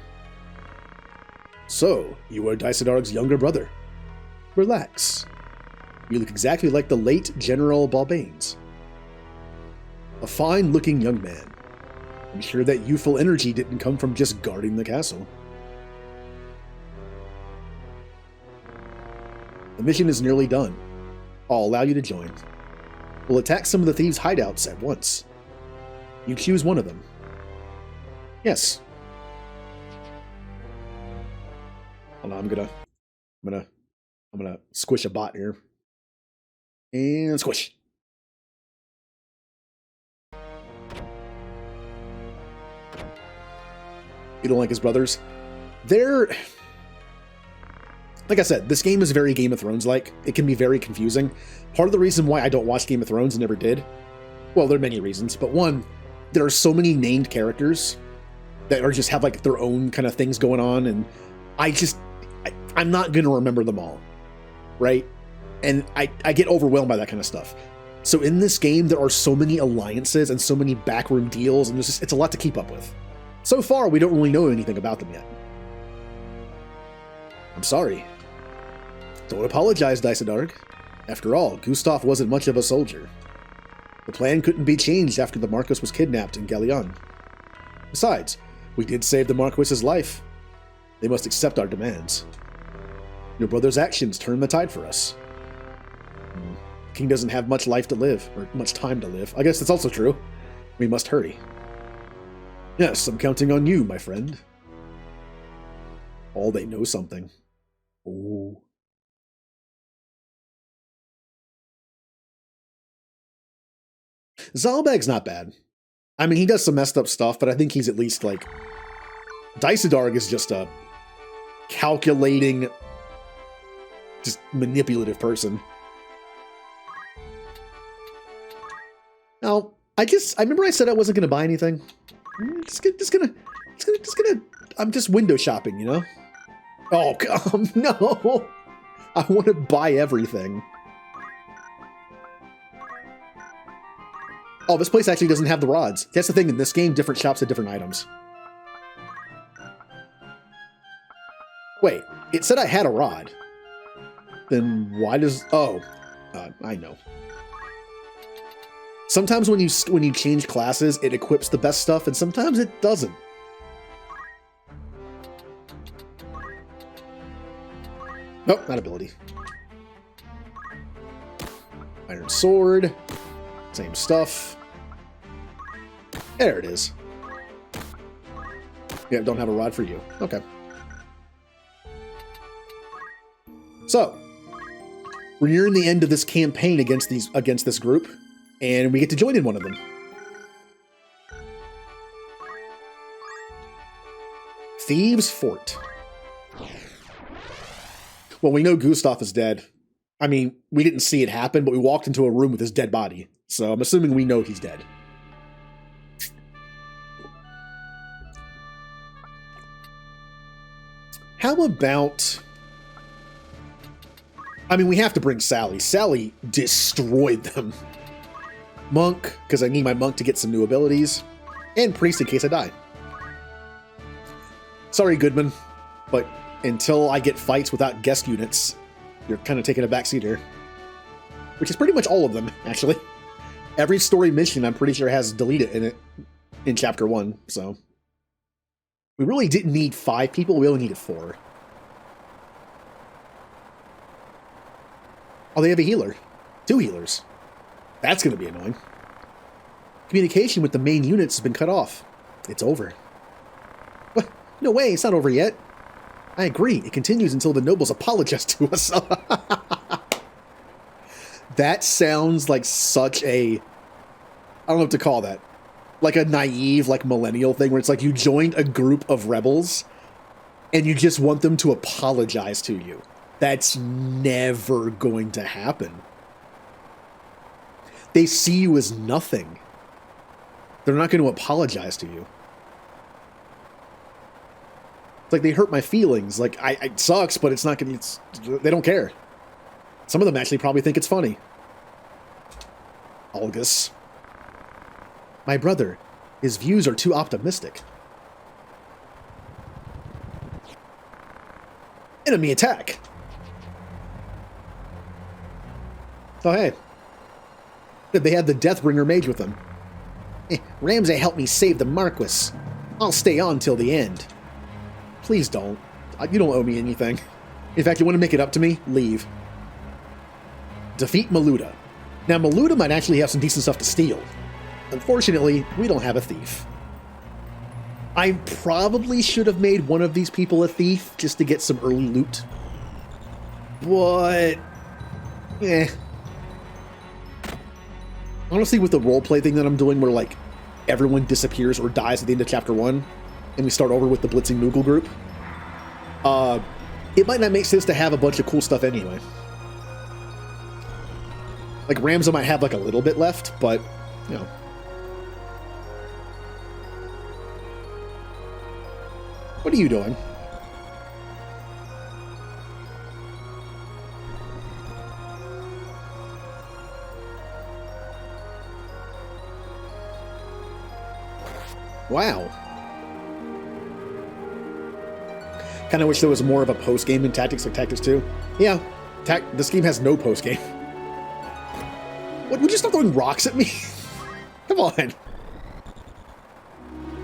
So, you are Dysodarg's younger brother. Relax. You look exactly like the late General Balbanes. A fine-looking young man. I'm sure that youthful energy didn't come from just guarding the castle. The mission is nearly done. I'll allow you to join. We'll attack some of the thieves' hideouts at once. You choose one of them. Yes. Hold on, I'm gonna squish a bot here. And squish. You don't like his brothers? They're... Like I said, this game is very Game of Thrones-like. It can be very confusing. Part of the reason why I don't watch Game of Thrones and never did, well, there are many reasons, but one, there are so many named characters that are just have like their own kind of things going on, and I'm not going to remember them all, right? And I get overwhelmed by that kind of stuff. So in this game, there are so many alliances and so many backroom deals, and it's a lot to keep up with. So far, we don't really know anything about them yet. I'm sorry. Don't apologize, Dysadarg. After all, Gustav wasn't much of a soldier. The plan couldn't be changed after the Marquis was kidnapped in Galleon. Besides, we did save the Marquis's life. They must accept our demands. Your brother's actions turned the tide for us. The king doesn't have much life to live, or much time to live. I guess that's also true. We must hurry. Yes, I'm counting on you, my friend. Oh, they know something. Oh. Zalbag's not bad. I mean, he does some messed up stuff, but I think he's at least, like... Dysadarg is just a calculating, just manipulative person. Now, I remember I said I wasn't going to buy anything. I'm just window shopping, you know? Oh, no! I want to buy everything. Oh, this place actually doesn't have the rods. That's the thing, in this game, different shops have different items. Wait, it said I had a rod. Then why does... Oh, I know. Sometimes when you change classes, it equips the best stuff, and sometimes it doesn't. Nope, not ability. Iron sword. Same stuff. There it is. Yeah, don't have a rod for you. Okay. So, we're nearing the end of this campaign against this group, and we get to join in one of them. Thieves' Fort. Well, we know Gustav is dead. I mean, we didn't see it happen, but we walked into a room with his dead body. So I'm assuming we know he's dead. How about... I mean, we have to bring Sally. Sally destroyed them. Monk, because I need my monk to get some new abilities. And priest in case I die. Sorry, Goodman, but until I get fights without guest units, you're kind of taking a backseat here. Which is pretty much all of them, actually. Every story mission, I'm pretty sure, has deleted in it in Chapter 1, so... We really didn't need 5 people, we only needed 4. Oh, they have a healer. 2 healers. That's going to be annoying. Communication with the main units has been cut off. It's over. What? No way, it's not over yet. I agree, it continues until the nobles apologize to us. That sounds like such a... I don't know what to call that. Like a naive, like millennial thing where it's like you joined a group of rebels and you just want them to apologize to you. That's never going to happen. They see you as nothing. They're not going to apologize to you. It's like they hurt my feelings. Like, it sucks, but it's not going to... They don't care. Some of them actually probably think it's funny. Algus. My brother. His views are too optimistic. Enemy attack! Oh, hey. They had the Deathbringer mage with them. Ramsay helped me save the Marquis. I'll stay on till the end. Please don't. You don't owe me anything. In fact, you want to make it up to me? Leave. Defeat Maluda. Now, Maluda might actually have some decent stuff to steal. Unfortunately, we don't have a thief. I probably should have made one of these people a thief just to get some early loot. But... Honestly, with the roleplay thing that I'm doing where, like, everyone disappears or dies at the end of Chapter 1, and we start over with the Blitzing Moogle group, it might not make sense to have a bunch of cool stuff anyway. Like, Ramza might have, like, a little bit left, but, you know. What are you doing? Wow. Kind of wish there was more of a post-game in Tactics like Tactics 2. Yeah, this game has no post-game. What, would you stop throwing rocks at me? Come on.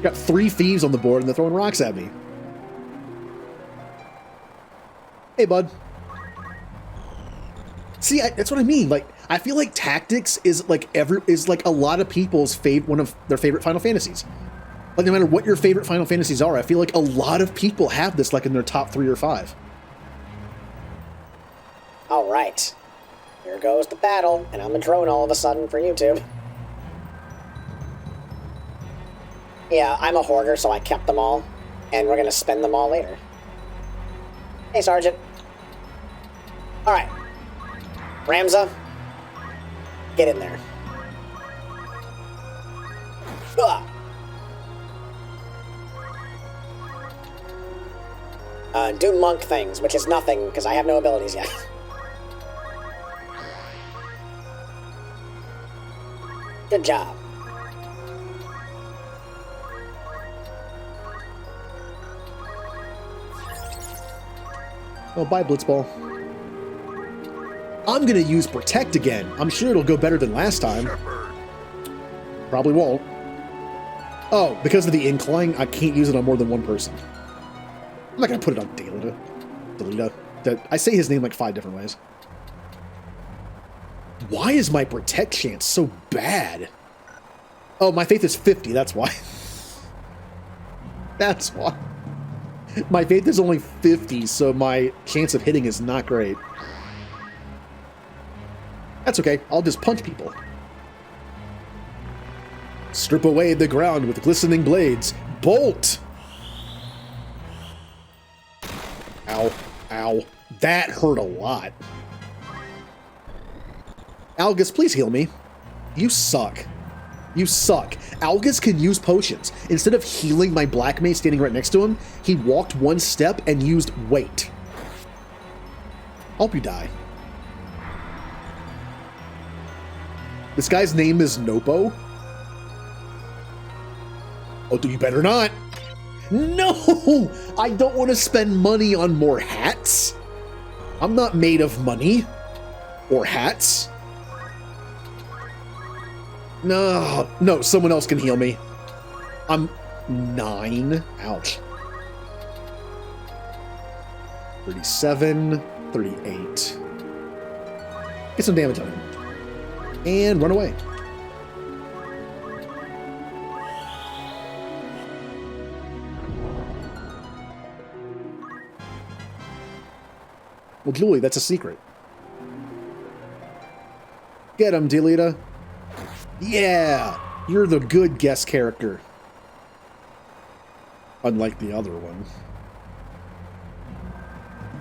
Got 3 thieves on the board and they're throwing rocks at me. Hey, bud. See, that's what I mean. Like, I feel like Tactics is like a lot of people's one of their favorite Final Fantasies. Like, no matter what your favorite Final Fantasies are, I feel like a lot of people have this, like, in their top 3 or 5. All right. Here goes the battle, and I'm a drone all of a sudden for YouTube. Yeah, I'm a hoarder, so I kept them all, and we're gonna spend them all later. Hey, Sergeant. All right. Ramza, get in there. Ugh. Do monk things, which is nothing, because I have no abilities yet. Good job. Oh, bye, Blitzball. I'm gonna use Protect again. I'm sure it'll go better than last time. Shepherd. Probably won't. Oh, because of the incline, I can't use it on more than one person. I'm not gonna put it on Delita. I say his name like 5 different ways. Why is my Protect chance so bad? Oh, my faith is 50, that's why. That's why. My faith is only 50, so my chance of hitting is not great. That's okay, I'll just punch people. Strip away the ground with glistening blades. Bolt! Ow. Ow. That hurt a lot. Algus, please heal me. You suck. You suck. Algus can use potions. Instead of healing my black mage standing right next to him, he walked 1 step and used weight. Hope you die. This guy's name is Nopo. Oh, you better not. No! I don't want to spend money on more hats. I'm not made of money. Or hats. No, someone else can heal me. I'm 9. Ouch. 37, 38. Get some damage on him. And run away. Well, Julie, that's a secret. Get him, Delita. Yeah! You're the good guest character. Unlike the other one.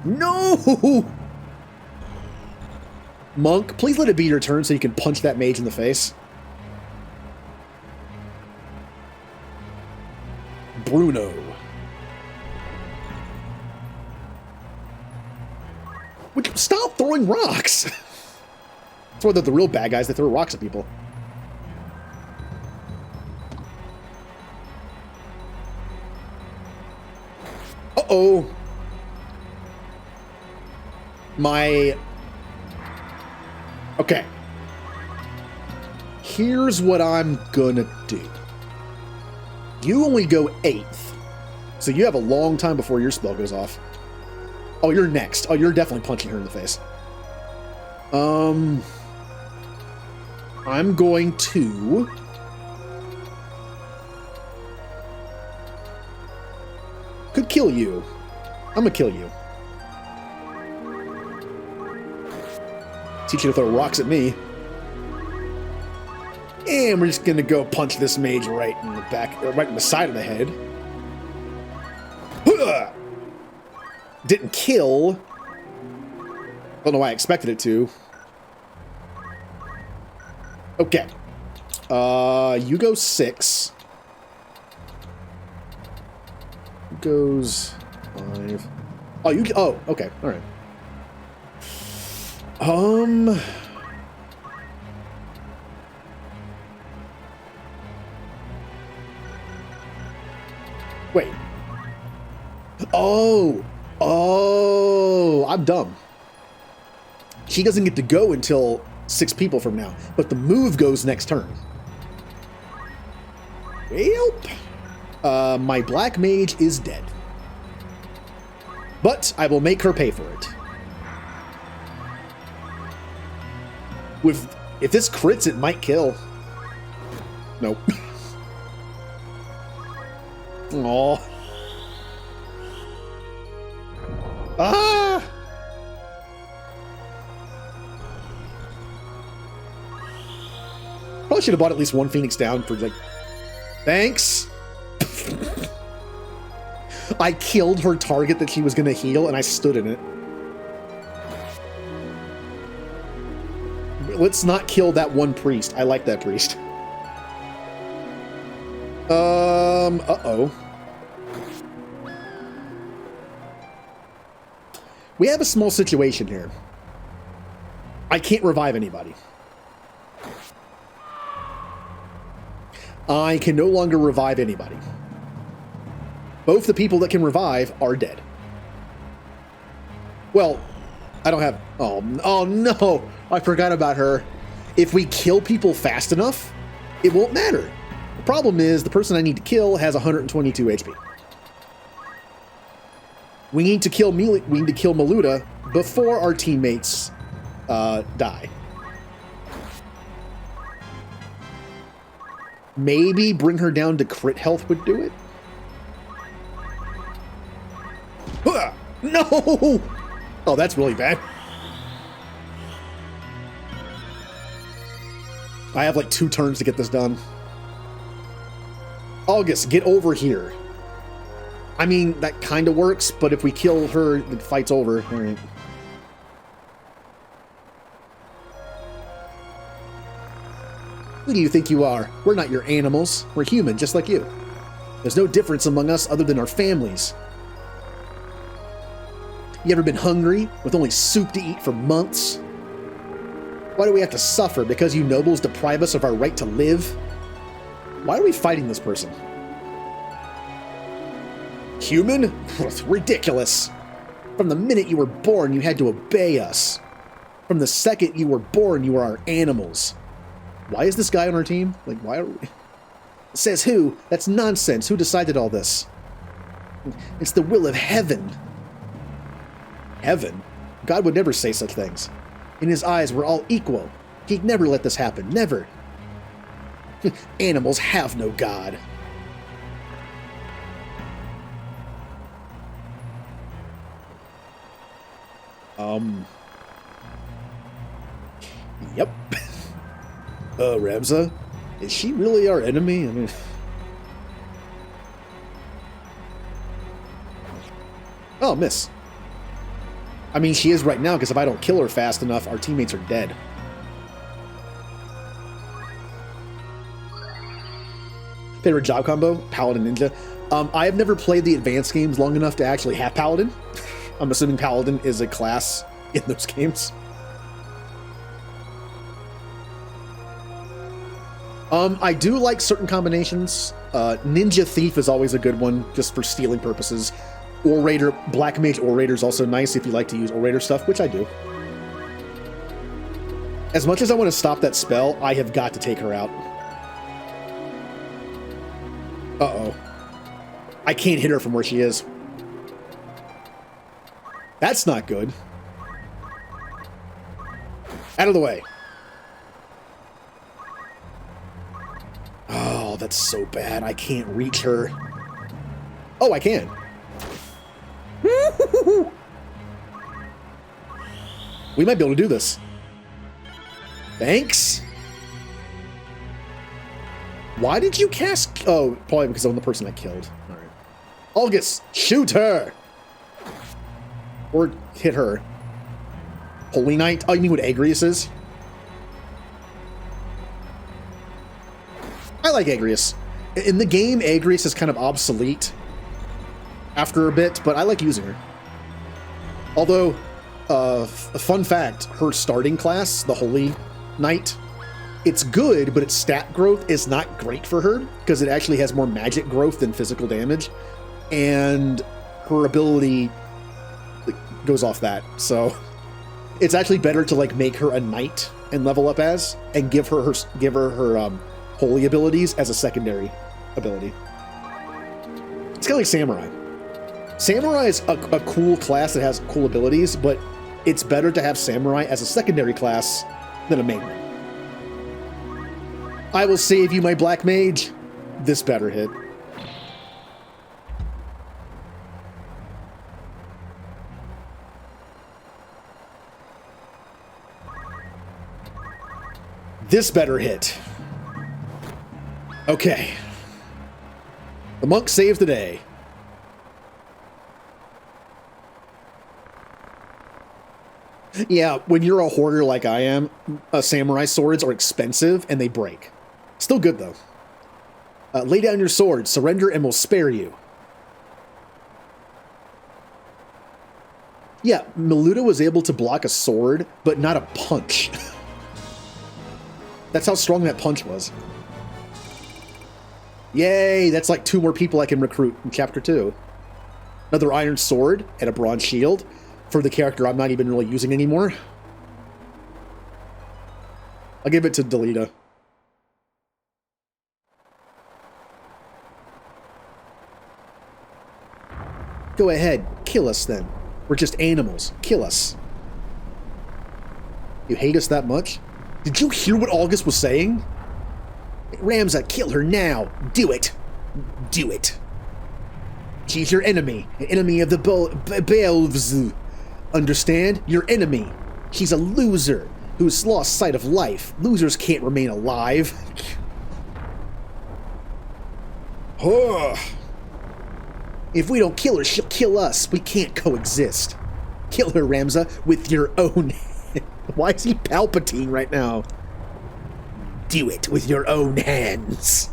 No! Monk, please let it be your turn so you can punch that mage in the face. Bruno. Would you stop throwing rocks? That's why they're the real bad guys. They throw rocks at people. Uh-oh. Okay. Here's what I'm gonna do. You only go 8th. So you have a long time before your spell goes off. Oh, you're next. Oh, you're definitely punching her in the face. I'm going to... Could kill you. I'm gonna kill you. Teach you to throw rocks at me. And we're just gonna go punch this mage right in the back, right in the side of the head. Didn't kill. Don't know why I expected it to. Okay. You go 6. Goes 5. Oh, you. Oh, okay. All right. Wait. Oh, I'm dumb. She doesn't get to go until 6 people from now, but the move goes next turn. Well, my black mage is dead. But I will make her pay for it. If this crits, it might kill. Nope. Aw. Ah! Probably should have bought at least one Phoenix down for, like... Thanks! I killed her target that she was gonna heal, and I stood in it. Let's not kill that one priest. I like that priest. Uh-oh. We have a small situation here. I can't revive anybody. I can no longer revive anybody. Both the people that can revive are dead. Well, I don't have... Oh no! I forgot about her. If we kill people fast enough, it won't matter. The problem is the person I need to kill has 122 HP. We need to kill Maluda before our teammates die. Maybe bring her down to crit health would do it. No! Oh, that's really bad. I have like 2 turns to get this done. August, get over here. I mean, that kind of works, but if we kill her, the fight's over. All right. Who do you think you are? We're not your animals. We're human, just like you. There's no difference among us other than our families. You ever been hungry, with only soup to eat for months? Why do we have to suffer because you nobles deprive us of our right to live? Why are we fighting this person? Human? Ridiculous. From the minute you were born, you had to obey us. From the second you were born, you were our animals. Why is this guy on our team? Like, why are we... Says who? That's nonsense. Who decided all this? It's the will of heaven. Heaven? God would never say such things. In his eyes, we're all equal. He'd never let this happen. Never. Animals have no God. Yep. Ramza? Is she really our enemy? I mean... Oh, miss. I mean, she is right now, because if I don't kill her fast enough, our teammates are dead. Favorite job combo? Paladin Ninja. I have never played the advanced games long enough to actually have Paladin. I'm assuming Paladin is a class in those games. I do like certain combinations. Ninja Thief is always a good one, just for stealing purposes. Orator, Black Mage Orator is also nice if you like to use Orator stuff, which I do. As much as I want to stop that spell, I have got to take her out. Uh-oh. I can't hit her from where she is. Out of the way. Oh, that's so bad. I can't reach her. Oh, I can. We might be able to do this. Thanks. Why did you cast... Oh, probably because I'm the person I killed. All right. August, shoot her! Or hit her. Holy Knight? Oh, you mean what Agrius is? I like Agrius. In the game, Agrius is kind of obsolete after a bit, but I like using her. Although, a fun fact, her starting class, the Holy Knight, it's good, but its stat growth is not great for her, because it actually has more magic growth than physical damage, and her ability goes off that, so it's actually better to like make her a knight and level up as, and give her holy abilities as a secondary ability. It's kind of like Samurai. Samurai is a cool class that has cool abilities, but it's better to have Samurai as a secondary class than a main one. I will save you, my Black Mage. This better hit. This better hit. Okay. The monk saves the day. Yeah, when you're a hoarder like I am, samurai swords are expensive and they break. Still good, though. Lay down your sword, surrender, and we'll spare you. Yeah, Meluda was able to block a sword, but not a punch. That's how strong that punch was. Yay, that's like 2 more people I can recruit in Chapter 2. Another iron sword and a bronze shield for the character I'm not even really using anymore. I'll give it to Delita. Go ahead, kill us then. We're just animals. Kill us. You hate us that much? Did you hear what August was saying? Ramza, kill her now. Do it. Do it. She's your enemy. An enemy of the Belves. Understand? Your enemy. She's a loser who's lost sight of life. Losers can't remain alive. If we don't kill her, she'll kill us. We can't coexist. Kill her, Ramza, with your own hand. Why is he Palpatine right now? Do it with your own hands.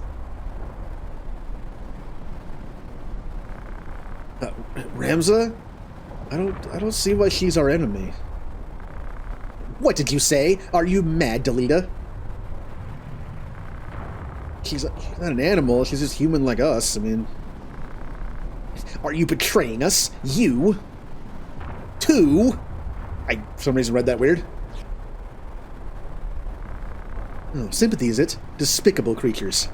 Ramza? I don't see why she's our enemy. What did you say? Are you mad, Delita? She's not an animal. She's just human like us. I mean, are you betraying us? You? Too? I for some reason read that weird. Oh, sympathy is it? Despicable creatures.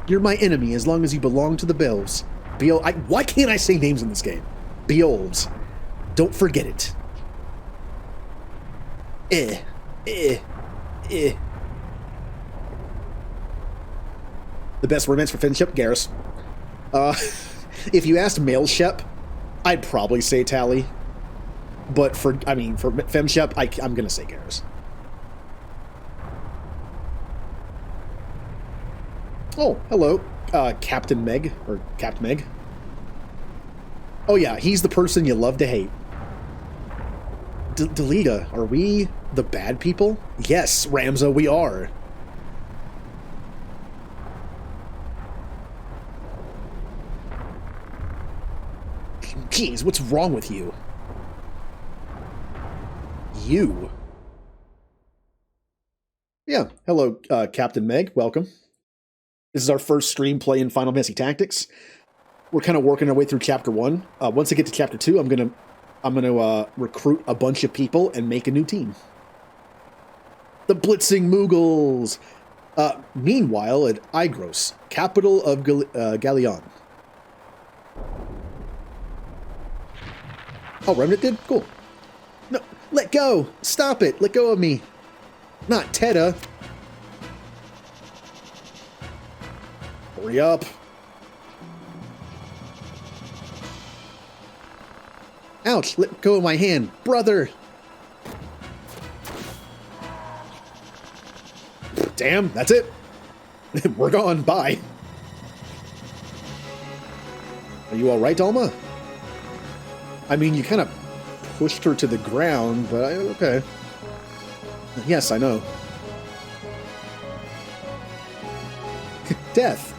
You're my enemy as long as you belong to the Bells. Why can't I say names in this game? Beolves. Don't forget it. The best romance for Finship, Garrus. If you asked male Shep, I'd probably say Tally. But for Femshep, I'm gonna say Garrus. Oh, hello, Captain Meg, or Capt Meg. Oh yeah, he's the person you love to hate. Delita, are we the bad people? Yes, Ramza, we are. Jeez, what's wrong with you? You? Yeah, hello, Captain Meg, welcome. This is our first stream play in Final Fantasy Tactics. We're kind of working our way through Chapter 1. Once I get to Chapter 2, I'm gonna recruit a bunch of people and make a new team. The Blitzing Moogles! Meanwhile, at Igros, capital of Galleon. Oh, Remnant did? Cool. No, let go! Stop it! Let go of me! Not Teta. Hurry up. Ouch, let go of my hand. Brother. Damn, that's it. We're gone. Bye. Are you alright, Alma? I mean, you kind of pushed her to the ground, but okay. Yes, I know. Death.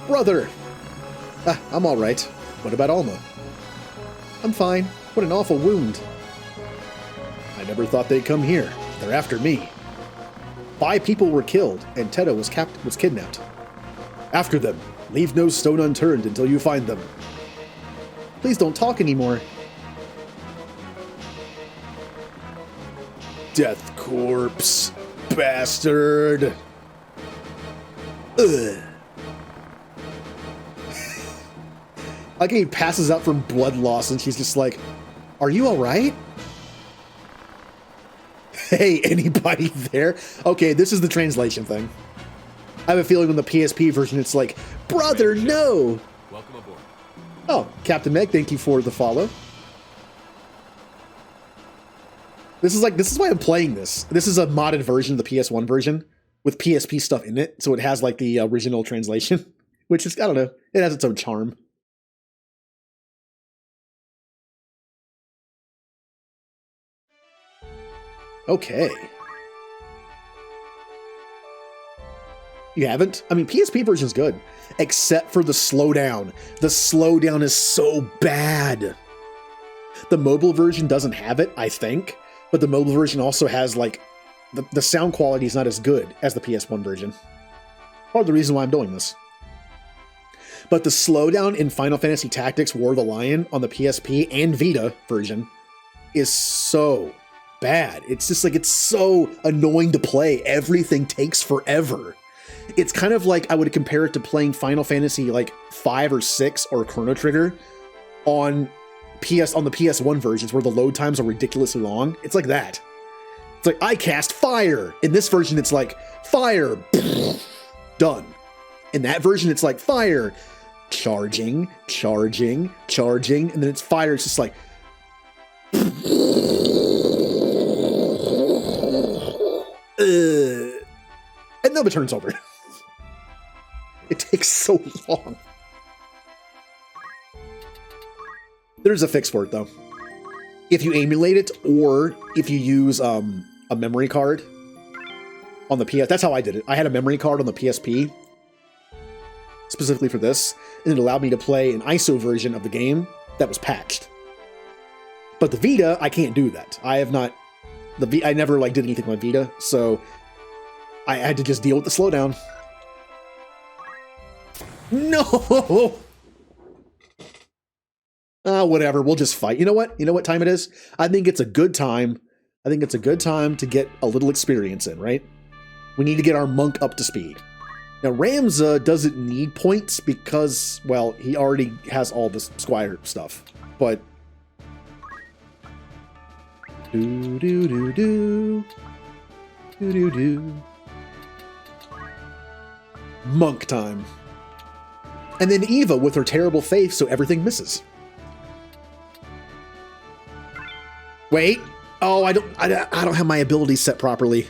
Brother. I'm alright. What about Alma? I'm fine. What an awful wound. I never thought they'd come here. They're after me. 5 people were killed, and Teta was kidnapped. After them. Leave no stone unturned until you find them. Please don't talk anymore. Death corpse. Bastard. Ugh. Like he passes out from blood loss and she's just like, are you alright? Hey, anybody there? Okay, this is the translation thing. I have a feeling on the PSP version it's like, brother, no! Welcome aboard. Oh, Captain Meg, thank you for the follow. This is why I'm playing this. This is a modded version of the PS1 version with PSP stuff in it, so it has like the original translation, which is, I don't know, it has its own charm. Okay. You haven't? I mean, PSP version's good, except for the slowdown. The slowdown is so bad. The mobile version doesn't have it, I think, but the mobile version also has, like, the sound quality is not as good as the PS1 version. Part of the reason why I'm doing this. But the slowdown in Final Fantasy Tactics War of the Lion on the PSP and Vita version is so bad. It's just like, it's so annoying to play. Everything takes forever. It's kind of like I would compare it to playing Final Fantasy like 5 or 6 or Chrono Trigger on the PS1 versions where the load times are ridiculously long. It's like that. It's like, I cast fire. In this version, it's like, fire. Done. In that version, it's like, fire. Charging, charging, charging. And then it's fire. It's just like... and then it turns over. It takes so long. There's a fix for it, though. If you emulate it, or if you use a memory card on the PS... That's how I did it. I had a memory card on the PSP, specifically for this, and it allowed me to play an ISO version of the game that was patched. But the Vita, I can't do that. I have not... I never like did anything on Vita, so I had to just deal with the slowdown. No! Whatever, we'll just fight. You know what? You know what time it is? I think it's a good time. I think it's a good time to get a little experience in, right? We need to get our monk up to speed. Now, Ramza doesn't need points because, well, he already has all the Squire stuff. But... Do-do-do-do. Do-do-do. Monk time. And then Eva with her terrible faith, so everything misses. Wait. Oh, I don't have my abilities set properly.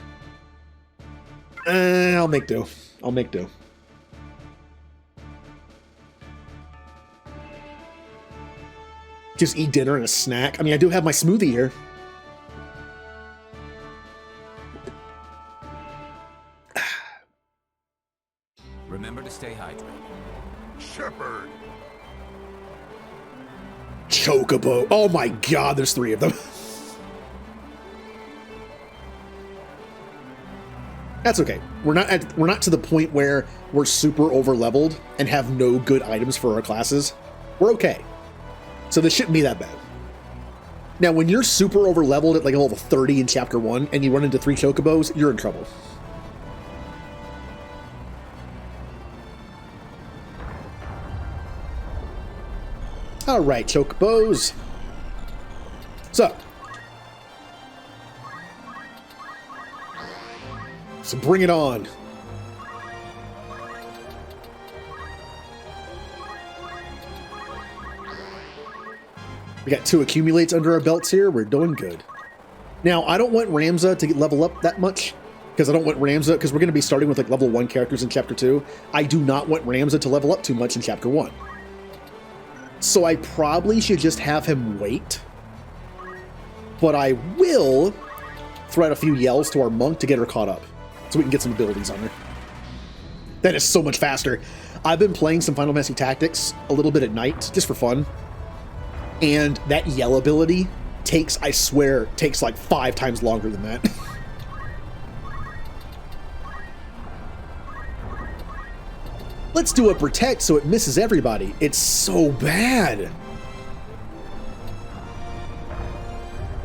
I'll make do. I'll make do. Just eat dinner and a snack. I mean, I do have my smoothie here. Remember to stay hydrated. Shepherd. Chocobo. Oh my god, there's 3 of them. That's okay. We're not to the point where we're super over leveled and have no good items for our classes. We're okay. So this shouldn't be that bad. Now, when you're super over leveled at like a level 30 in chapter 1 and you run into 3 chocobos, you're in trouble. All right, chocobos. So, So bring it on. We got 2 accumulates under our belts here. We're doing good. Now, I don't want Ramza to level up that much, because I don't want Ramza, because we're going to be starting with like level 1 characters in Chapter 2. I do not want Ramza to level up too much in Chapter 1. So I probably should just have him wait. But I will throw out a few yells to our monk to get her caught up, so we can get some abilities on her. That is so much faster. I've been playing some Final Fantasy Tactics a little bit at night, just for fun. And that yell ability takes, I swear, takes like 5 times longer than that. Let's do a protect so it misses everybody. It's so bad.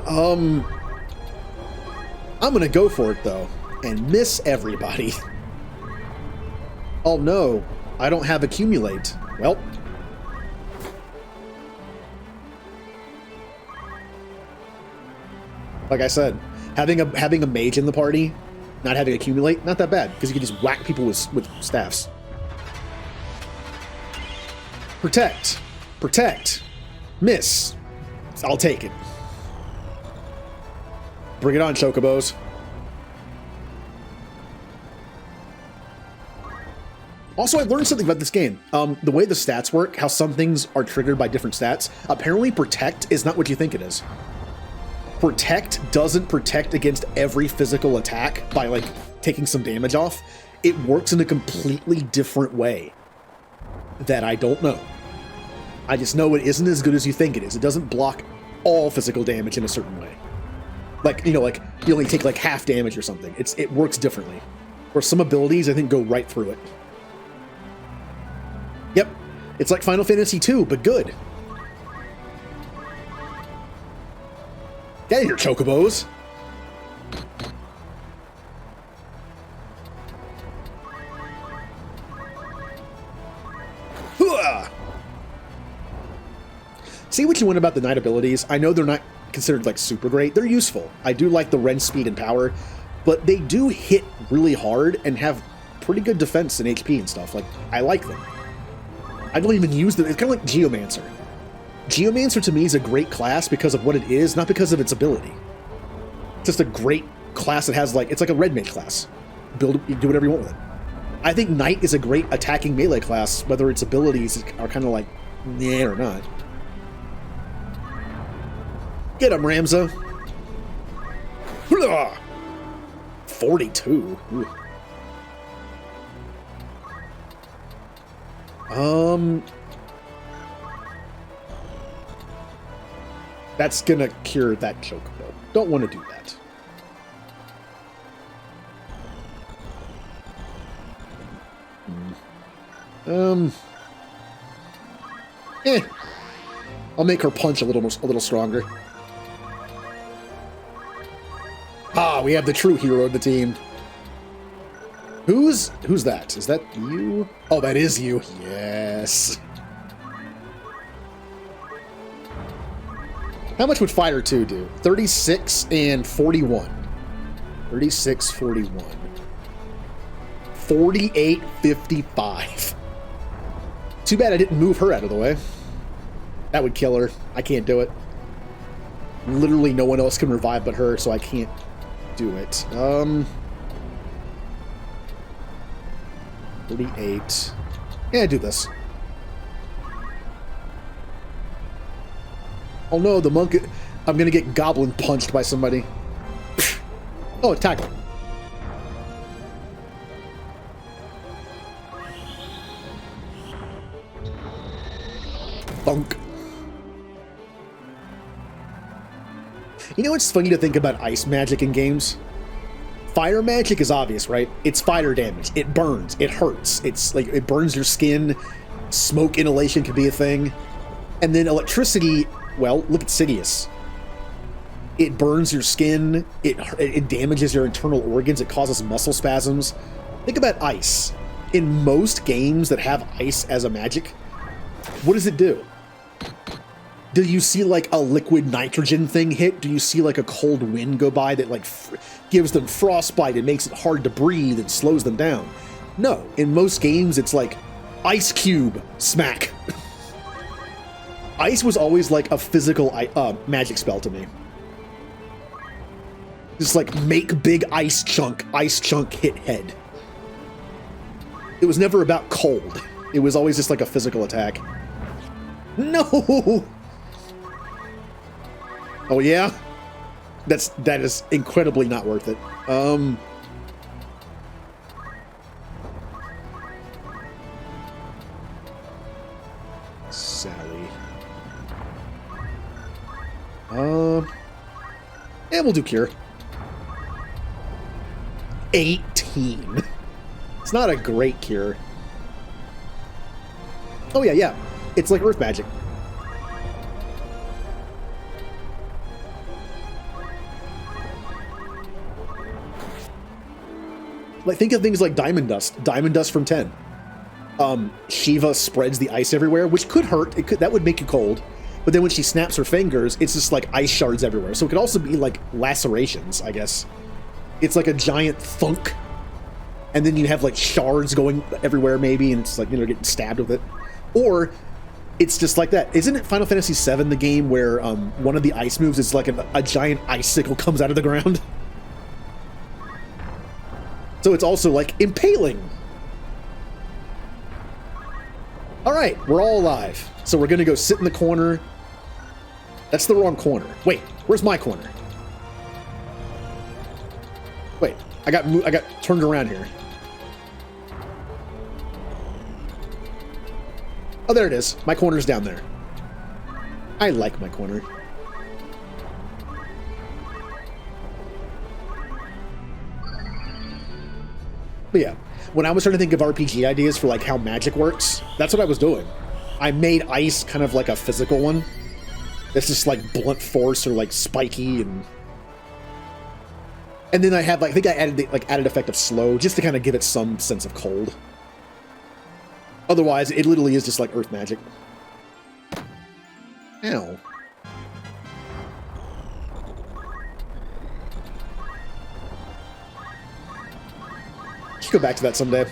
I'm gonna go for it though, and miss everybody. Oh no, I don't have accumulate. Well. Like I said, having a mage in the party, not having accumulate, not that bad, because you can just whack people with staffs. Protect. Protect. Miss. I'll take it. Bring it on, Chocobos. Also, I learned something about this game. The way the stats work, how some things are triggered by different stats. Apparently, protect is not what you think it is. Protect doesn't protect against every physical attack by, like, taking some damage off. It works in a completely different way that I don't know. I just know it isn't as good as you think it is. It doesn't block all physical damage in a certain way. Like, you know, like, you only take, like, half damage or something. It works differently. Or some abilities, I think, go right through it. Yep. It's like Final Fantasy II, but good. Get in here, Chocobos! Hooah! See what you want about the Knight abilities. I know they're not considered like super great. They're useful. I do like the Ren speed and power, but they do hit really hard and have pretty good defense and HP and stuff. Like, I like them. I don't even use them. It's kind of like Geomancer. Geomancer to me is a great class because of what it is, not because of its ability. It's just a great class that has like, it's like a red mage class. You do whatever you want with it. I think Knight is a great attacking melee class, whether its abilities are kind of like, nah or not. Get him, Ramza. 42. Ooh. That's gonna cure that Chocobo. Don't want to do that. I'll make her punch a little stronger. Ah, we have the true hero of the team. Who's that? Is that you? Oh, that is you. Yes. How much would Fighter 2 do? 36 and 41. 36, 41. 48, 55. Too bad I didn't move her out of the way. That would kill her. I can't do it. Literally no one else can revive but her, so I can't do it. 38. Yeah, do this. Oh no, the monk... I'm gonna get goblin punched by somebody. Oh, attack him. Bunk. You know what's funny to think about ice magic in games? Fire magic is obvious, right? It's fire damage. It burns. It hurts. It's like, it burns your skin. Smoke inhalation can be a thing. And then electricity, well, look at Sidious. It burns your skin. It damages your internal organs. It causes muscle spasms. Think about ice. In most games that have ice as a magic, what does it do? Do you see like a liquid nitrogen thing hit? Do you see like a cold wind go by that like gives them frostbite and makes it hard to breathe and slows them down? No, in most games it's like ice cube smack. Ice was always like a physical magic spell to me. Just like make big ice chunk hit head. It was never about cold. It was always just like a physical attack. No! Oh yeah? That is incredibly not worth it. Sally. Yeah, we'll do cure. 18. It's not a great cure. Oh yeah. It's like earth magic. Like, think of things like Diamond Dust. Diamond Dust from 10. Shiva spreads the ice everywhere, which could hurt. That would make you cold. But then when she snaps her fingers, it's just like ice shards everywhere. So it could also be like lacerations, I guess. It's like a giant thunk. And then you have like shards going everywhere maybe, and it's like, you know, getting stabbed with it. Or it's just like that. Isn't it Final Fantasy VII, the game where one of the ice moves is like a giant icicle comes out of the ground? So it's also like impaling. All right, we're all alive. So we're gonna go sit in the corner. That's the wrong corner. Wait, where's my corner? Wait, I got turned around here. Oh, there it is. My corner's down there. I like my corner. But yeah, when I was trying to think of RPG ideas for like how magic works, that's what I was doing. I made ice kind of like a physical one. It's just like blunt force or like spiky, and then I had like, I think I added the like added effect of slow just to kind of give it some sense of cold. Otherwise, it literally is just like earth magic. Ow. Should go back to that someday.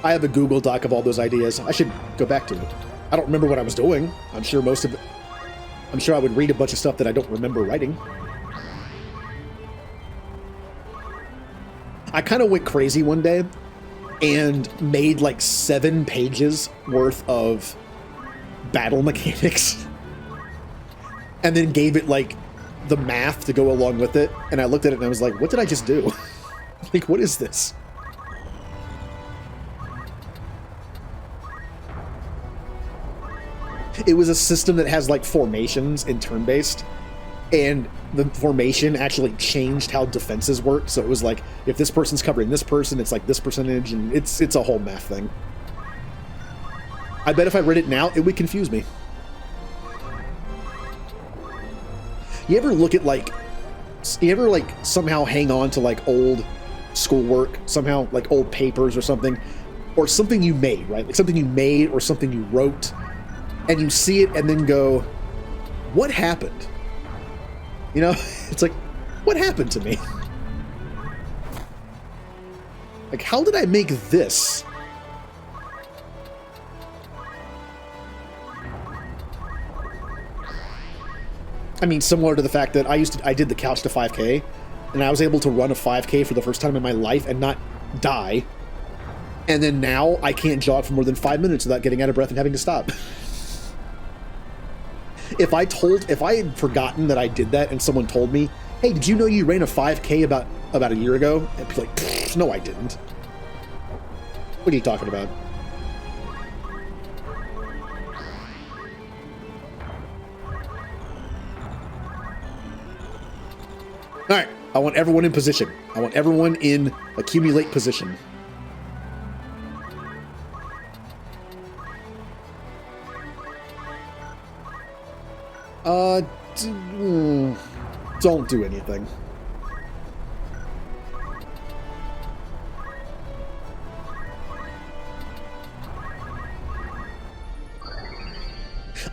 I have a Google Doc of all those ideas. I should go back to it. I don't remember what I was doing. I'm sure most of it. I'm sure I would read a bunch of stuff that I don't remember writing. I kind of went crazy one day and made like 7 pages worth of battle mechanics and then gave it like the math to go along with it. And I looked at it and I was like, what did I just do? Like, what is this? It was a system that has like formations in turn-based, and the formation actually changed how defenses work. So it was like, if this person's covering this person, it's like this percentage, and it's a whole math thing. I bet if I read it now, it would confuse me. You ever look at like, you ever like somehow hang on to like old schoolwork, somehow like old papers or something you made, right? Like something you made or something you wrote, and you see it and then go, what happened? You know, it's like, what happened to me? Like, how did I make this? I mean, similar to the fact that I did the couch to 5K, and I was able to run a 5K for the first time in my life and not die. And then now I can't jog for more than 5 minutes without getting out of breath and having to stop. If I had forgotten that I did that and someone told me, hey, did you know you ran a 5K about a year ago? I'd be like, no, I didn't. What are you talking about? All right, I want everyone in position. I want everyone in accumulate position. Don't do anything.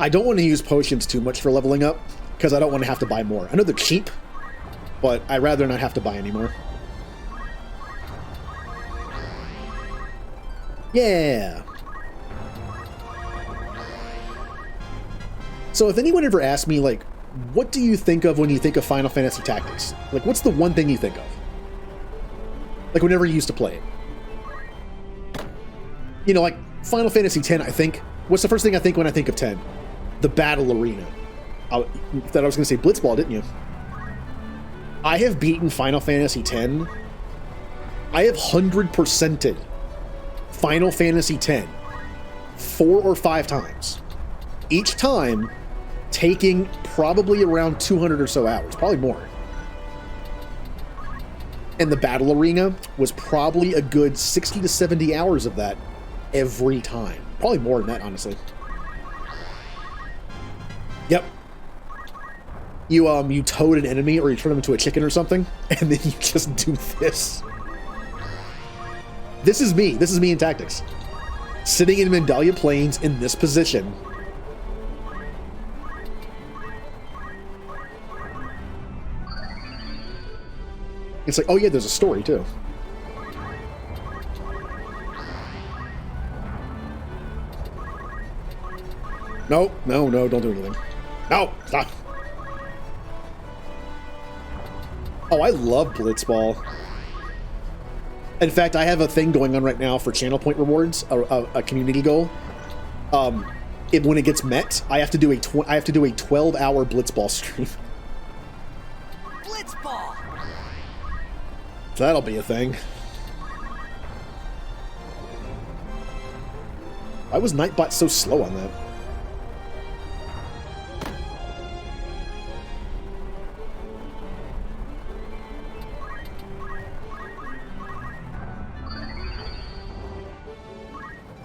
I don't want to use potions too much for leveling up, because I don't want to have to buy more. I know they're cheap, but I'd rather not have to buy any more. Yeah! So if anyone ever asked me, like, what do you think of when you think of Final Fantasy Tactics? Like, what's the one thing you think of? Like, whenever you used to play it. You know, like, Final Fantasy X, I think. What's the first thing I think when I think of 10? The battle arena. I was going to say Blitzball, didn't you? I have beaten Final Fantasy X. I have 100%ed Final Fantasy X 4 or 5 times. Each time taking probably around 200 or so hours, probably more. And the battle arena was probably a good 60 to 70 hours of that every time. Probably more than that, honestly. Yep. You toad an enemy or you turn them into a chicken or something, and then you just do this. This is me. This is me in Tactics. Sitting in Mandalia Plains in this position. It's like, oh yeah, there's a story too. No, no, no, don't do anything. No, stop. Oh, I love Blitzball. In fact, I have a thing going on right now for channel point rewards, a community goal. When it gets met, I have to do a 12-hour Blitzball stream. Blitzball. That'll be a thing. Why was Nightbot so slow on that?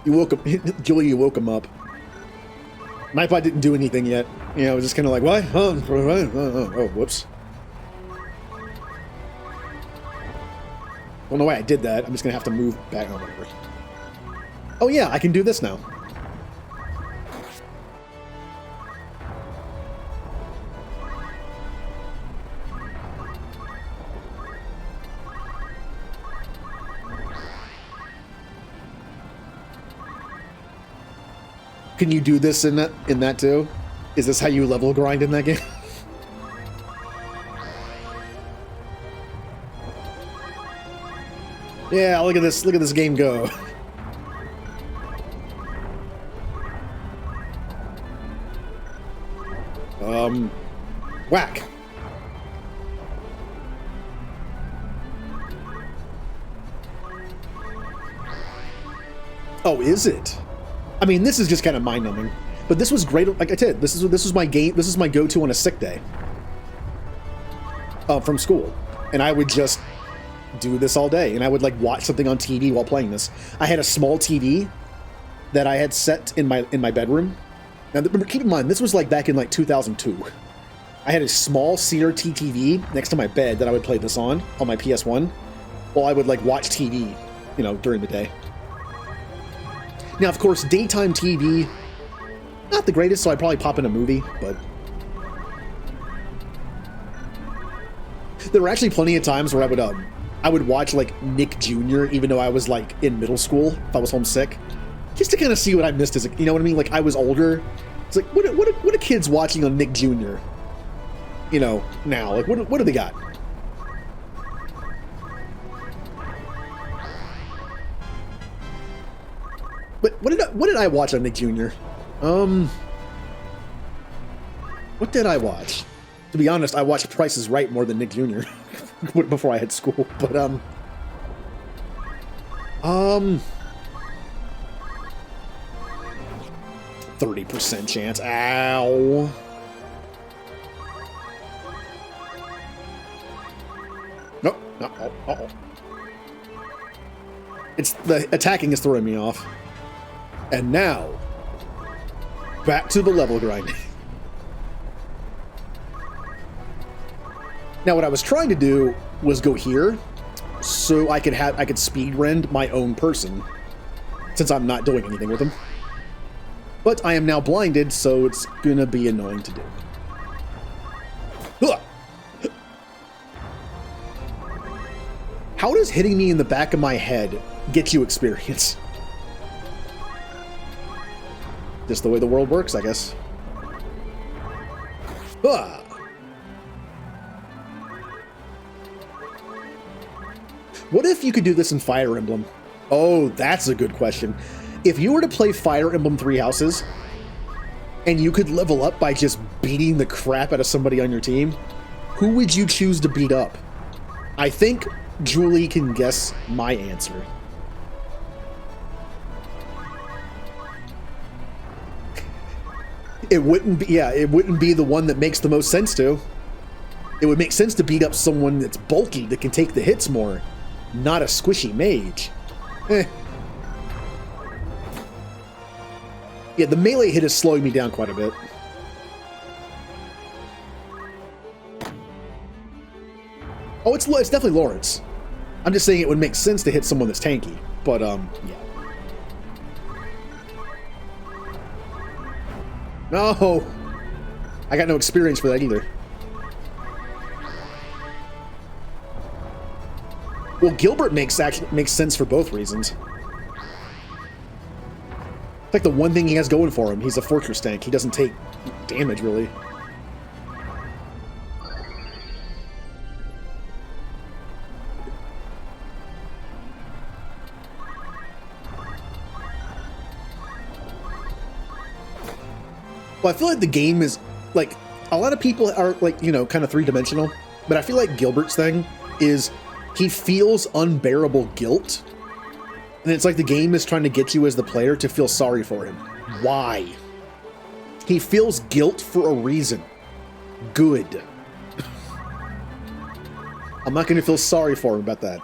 You woke up, Julie, you woke him up. Nightbot didn't do anything yet. You know, it was just kind of like, what? Oh, whoops. Well, no way I did that. I'm just going to have to move back. Oh, whatever. Oh, yeah, I can do this now. Can you do this in that too? Is this how you level grind in that game? Yeah, look at this game go. Whack. Oh, is it? I mean, this is just kind of mind-numbing, but this was great. Like I said, this is my game. This is my go-to on a sick day from school, and I would just do this all day, and I would like watch something on TV while playing this. I had a small TV that I had set in my bedroom. Now, keep in mind, this was like back in like 2002. I had a small CRT TV next to my bed that I would play this on my PS1, while I would like watch TV, you know, during the day. Now, of course, daytime TV, not the greatest, so I'd probably pop in a movie, but there were actually plenty of times where I would watch like Nick Jr. even though I was like in middle school if I was homesick, just to kind of see what I missed as a, you know what I mean? Like I was older. It's like what are kids watching on Nick Jr. You know now? Like what do they got? But what did I watch on Nick Jr.? What did I watch? To be honest, I watched Price is Right more than Nick Jr. before I had school. But 30% chance. Ow. Nope. No. Uh-oh. It's the attacking is throwing me off. And now, back to the level grinding. Now, what I was trying to do was go here, so I could speed rend my own person, since I'm not doing anything with him. But I am now blinded, so it's gonna be annoying to do. Ugh. How does hitting me in the back of my head get you experience? Just the way the world works, I guess. Ah. What if you could do this in Fire Emblem? Oh, that's a good question. If you were to play Fire Emblem Three Houses, and you could level up by just beating the crap out of somebody on your team, who would you choose to beat up? I think Julie can guess my answer. It wouldn't be, yeah, it wouldn't be the one that makes the most sense to. It would make sense to beat up someone that's bulky that can take the hits more, not a squishy mage. Yeah, the melee hit is slowing me down quite a bit. Oh, it's definitely Lawrence. I'm just saying it would make sense to hit someone that's tanky, but yeah. No, I got no experience for that either. Well, Gilbert makes sense for both reasons. It's like the one thing he has going for him. He's a fortress tank. He doesn't take damage, really. Well, I feel like the game is, like, a lot of people are, like, you know, kind of three-dimensional, but I feel like Gilbert's thing is he feels unbearable guilt, and it's like the game is trying to get you as the player to feel sorry for him. Why? He feels guilt for a reason. Good. I'm not going to feel sorry for him about that.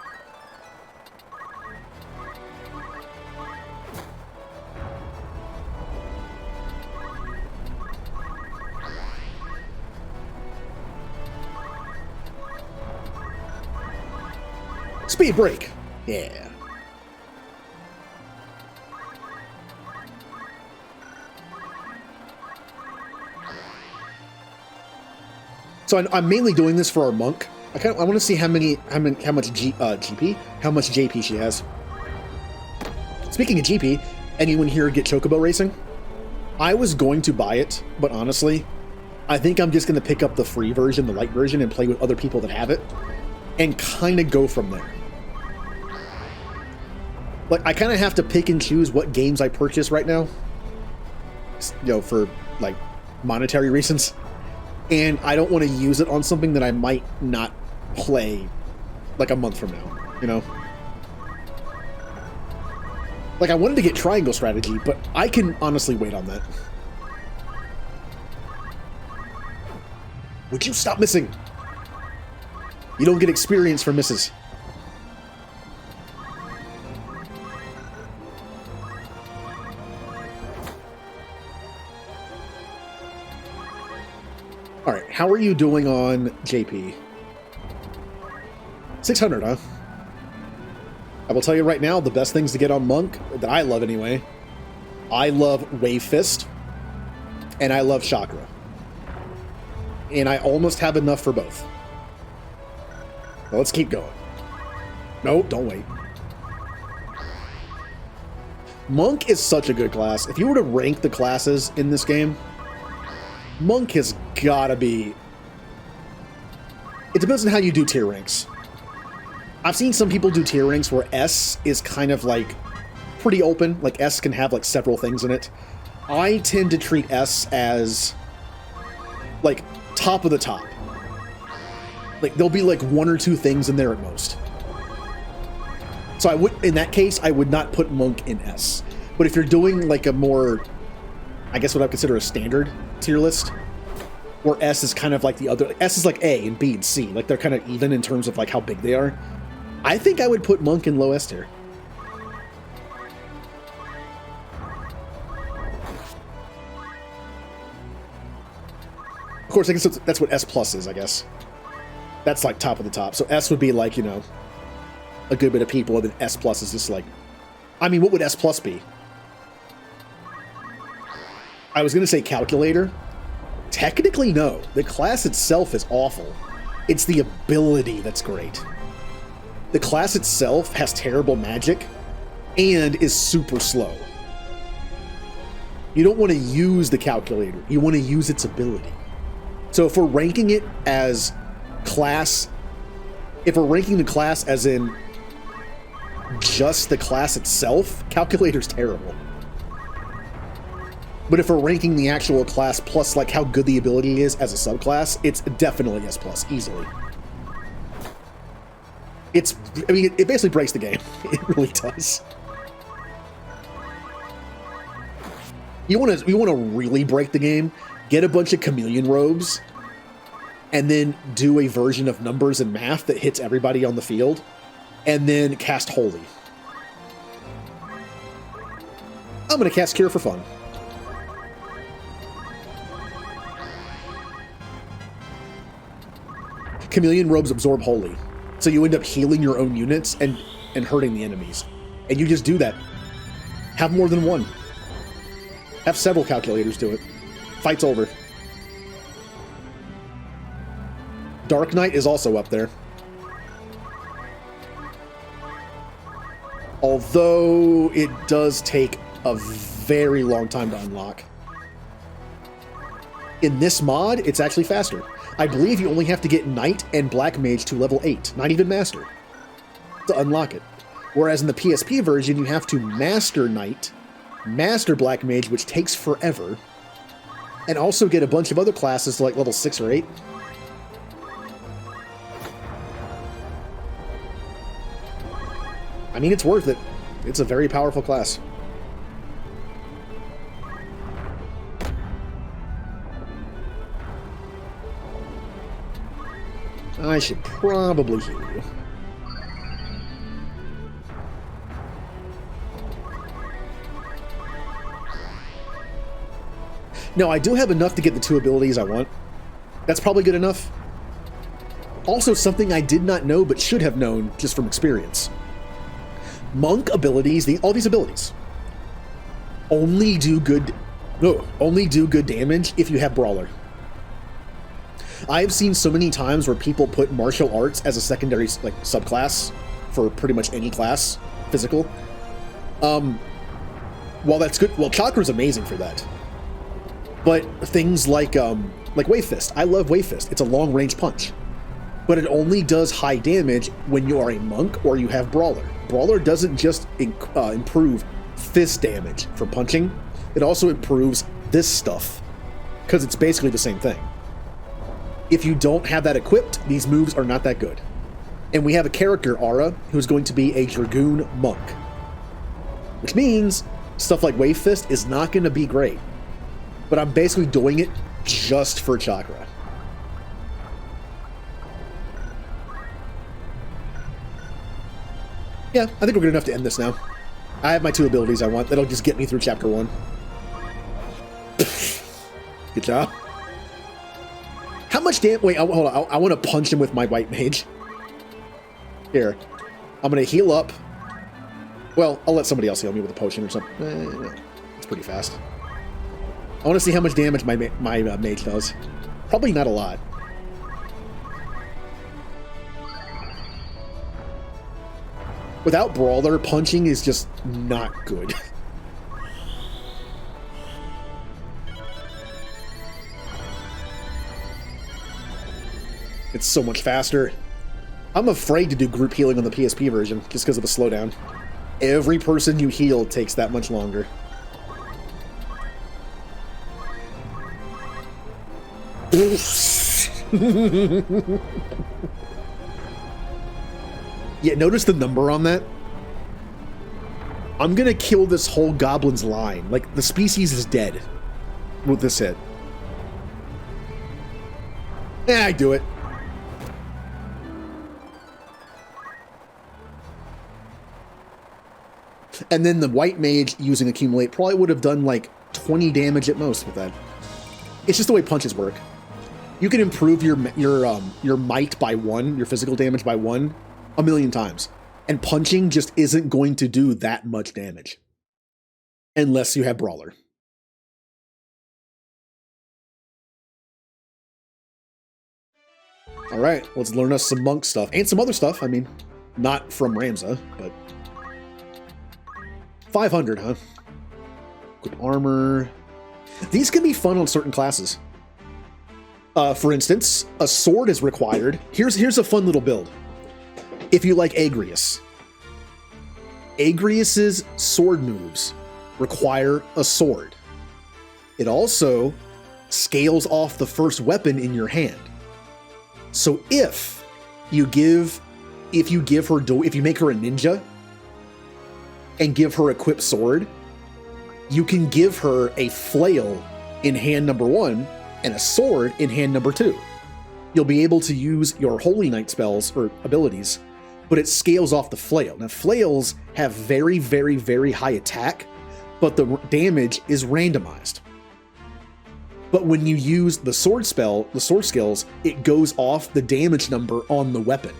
Speed break. Yeah. So I'm mainly doing this for our monk. I want to see how much JP she has. Speaking of GP, anyone here get Chocobo Racing? I was going to buy it, but honestly, I think I'm just going to pick up the free version, the light version, and play with other people that have it, and kind of go from there. Like, I kind of have to pick and choose what games I purchase right now, you know, for, like, monetary reasons. And I don't want to use it on something that I might not play, like, a month from now, you know? Like, I wanted to get Triangle Strategy, but I can honestly wait on that. Would you stop missing? You don't get experience for misses. Alright, how are you doing on JP? 600, huh? I will tell you right now, the best things to get on Monk, that I love anyway, I love Wave Fist, and I love Chakra. And I almost have enough for both. Well, let's keep going. No, don't wait. Monk is such a good class. If you were to rank the classes in this game, Monk has gotta be... It depends on how you do tier ranks. I've seen some people do tier ranks where S is kind of like pretty open. Like S can have like several things in it. I tend to treat S as like top of the top. Like there'll be like one or two things in there at most. So I would, in that case, I would not put Monk in S. But if you're doing like a more, I guess what I would consider a standard tier list, where S is kind of like the other, S is like A and B and C, like they're kind of even in terms of like how big they are. I think I would put Monk in low S tier. Of course, I guess that's what S plus is, I guess. That's like top of the top. So S would be like, you know, a good bit of people, and then S plus is just like, I mean, what would S plus be? I was going to say calculator. Technically, no. The class itself is awful. It's the ability that's great. The class itself has terrible magic and is super slow. You don't want to use the calculator. You want to use its ability. So if we're ranking it as class, if we're ranking the class as in just the class itself, calculator's terrible. But if we're ranking the actual class plus like how good the ability is as a subclass, it's definitely S+, easily. I mean, it basically breaks the game. It really does. You want to really break the game, get a bunch of chameleon robes, and then do a version of numbers and math that hits everybody on the field, and then cast Holy. I'm going to cast Cure for fun. Chameleon robes absorb Holy, so you end up healing your own units and hurting the enemies. And you just do that. Have more than one. Have several calculators do it. Fight's over. Dark Knight is also up there. Although it does take a very long time to unlock. In this mod, it's actually faster. I believe you only have to get Knight and Black Mage to level 8, not even Master, to unlock it. Whereas in the PSP version, you have to Master Knight, Master Black Mage, which takes forever, and also get a bunch of other classes to like level 6 or 8. I mean, it's worth it. It's a very powerful class. I should probably heal you. No, I do have enough to get the 2 abilities I want. That's probably good enough. Also, something I did not know but should have known just from experience. Monk abilities, all these abilities, only do good damage if you have Brawler. I have seen so many times where people put martial arts as a secondary like subclass for pretty much any class, physical. While that's good, well, Chakra's amazing for that. But things like Wave Fist, I love Wave Fist. It's a long range punch, but it only does high damage when you are a monk or you have Brawler. Brawler doesn't just improve fist damage for punching; it also improves this stuff because it's basically the same thing. If you don't have that equipped, these moves are not that good. And we have a character, Aura, who's going to be a Dragoon Monk. Which means stuff like Wave Fist is not going to be great. But I'm basically doing it just for Chakra. Yeah, I think we're good enough to end this now. I have my 2 abilities I want. That'll just get me through Chapter 1. Good job. How much damage? Wait, hold on. I want to punch him with my White Mage. Here. I'm going to heal up. Well, I'll let somebody else heal me with a potion or something. It's pretty fast. I want to see how much damage my mage does. Probably not a lot. Without Brawler, punching is just not good. It's so much faster. I'm afraid to do group healing on the PSP version just because of the slowdown. Every person you heal takes that much longer. Yeah, notice the number on that? I'm gonna kill this whole goblin's line. Like, the species is dead with this hit. Yeah, I do it. And then the White Mage using Accumulate probably would have done like 20 damage at most with that. It's just the way punches work. You can improve your might by 1, your physical damage by 1, a million times. And punching just isn't going to do that much damage. Unless you have Brawler. All right, let's learn us some monk stuff and some other stuff. I mean, not from Ramza, but 500, huh? Good armor. These can be fun on certain classes. For instance, a sword is required. Here's a fun little build. If you like Agrius, Agrius's sword moves require a sword. It also scales off the first weapon in your hand. So if you make her a ninja and give her equipped sword, you can give her a flail in hand number 1 and a sword in hand number 2. You'll be able to use your Holy Knight spells or abilities, but it scales off the flail. Now, flails have very, very, very high attack, but the damage is randomized. But when you use the sword skills, it goes off the damage number on the weapon.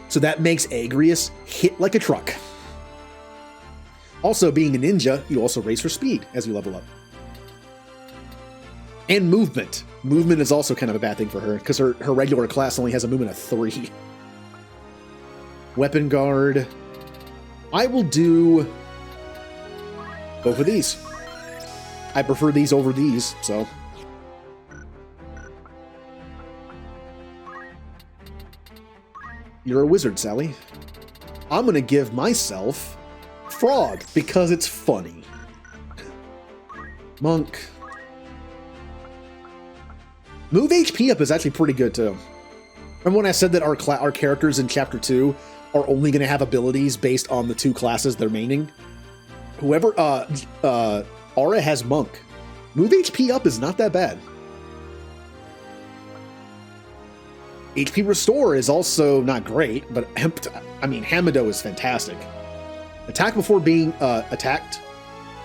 So that makes Agrius hit like a truck. Also, being a ninja, you also raise her speed as you level up. And movement. Movement is also kind of a bad thing for her, because her regular class only has a movement of 3. Weapon guard. I will do both of these. I prefer these over these, so. You're a wizard, Sally. I'm gonna give myself Frog, because it's funny. Monk. Move HP up is actually pretty good, too. Remember when I said that our characters in Chapter 2 are only going to have abilities based on the 2 classes they're maining? Whoever, Aura has Monk. Move HP up is not that bad. HP Restore is also not great, but Hamado is fantastic. Attack before being attacked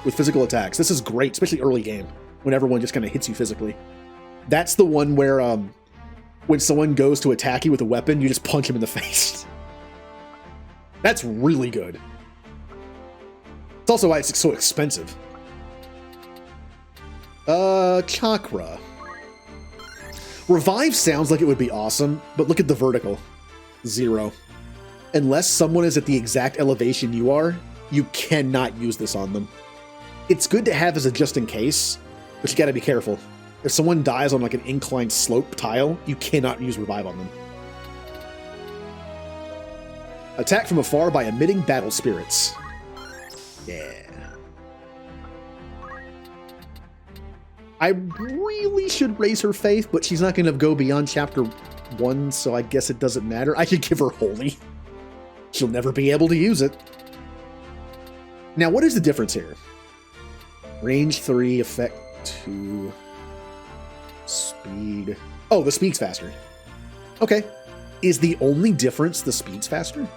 with physical attacks. This is great, especially early game, when everyone just kind of hits you physically. That's the one where when someone goes to attack you with a weapon, you just punch him in the face. That's really good. It's also why it's so expensive. Chakra. Revive sounds like it would be awesome, but look at the vertical. 0. Unless someone is at the exact elevation you are, you cannot use this on them. It's good to have as a just in case, but you gotta be careful. If someone dies on like an inclined slope tile, you cannot use revive on them. Attack from afar by emitting battle spirits. Yeah. I really should raise her faith, but she's not going to go beyond Chapter 1, so I guess it doesn't matter. I could give her Holy. She'll never be able to use it. Now, what is the difference here? Range 3, effect 2, speed. Oh, the speed's faster. Okay. Is the only difference the speed's faster?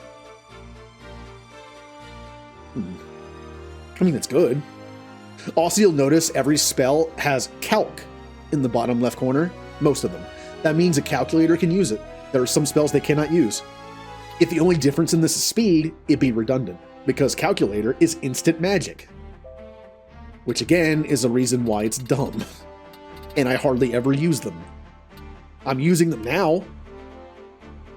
I mean, it's good. Also, you'll notice every spell has calc in the bottom left corner. Most of them. That means a calculator can use it. There are some spells they cannot use. If the only difference in this is speed, it'd be redundant, because calculator is instant magic. Which again is a reason why it's dumb. And I hardly ever use them. I'm using them now,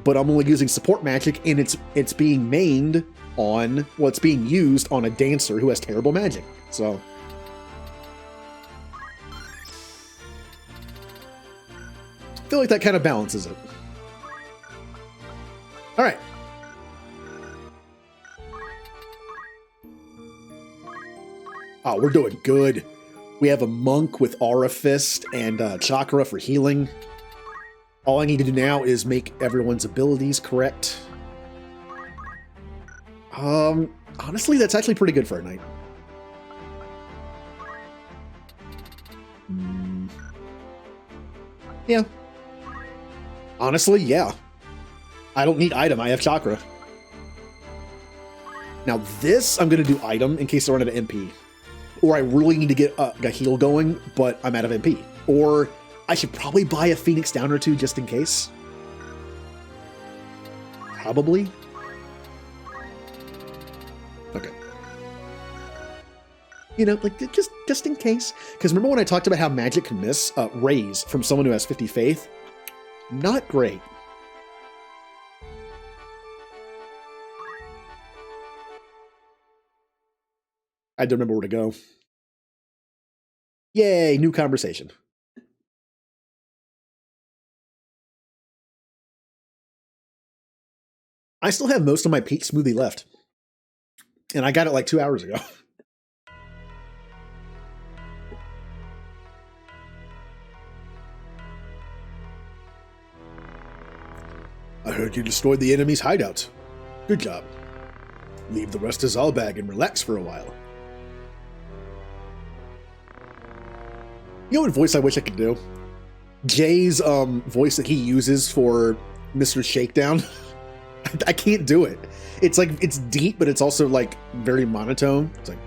but I'm only using support magic, and it's being mained on, well, it's being used on a dancer who has terrible magic. So I feel like that kind of balances it. All right. Oh, we're doing good. We have a monk with Aura Fist and Chakra for healing. All I need to do now is make everyone's abilities correct. Honestly, that's actually pretty good for a knight. Yeah. Honestly, yeah. I don't need item, I have Chakra. Now this, I'm going to do item in case I run out of MP. Or I really need to get a heal going, but I'm out of MP. Or I should probably buy a Phoenix Down or two just in case. Probably. Okay. You know, like, just in case. Because remember when I talked about how magic can miss raise from someone who has 50 faith? Not great. I had to remember where to go. Yay, new conversation. I still have most of my peach smoothie left. And I got it like 2 hours ago. I heard you destroyed the enemy's hideout. Good job. Leave the rest to Zalbag and relax for a while. You know what voice I wish I could do? Jay's voice that he uses for Mr. Shakedown. I can't do it. It's like, it's deep, but it's also like very monotone. It's like,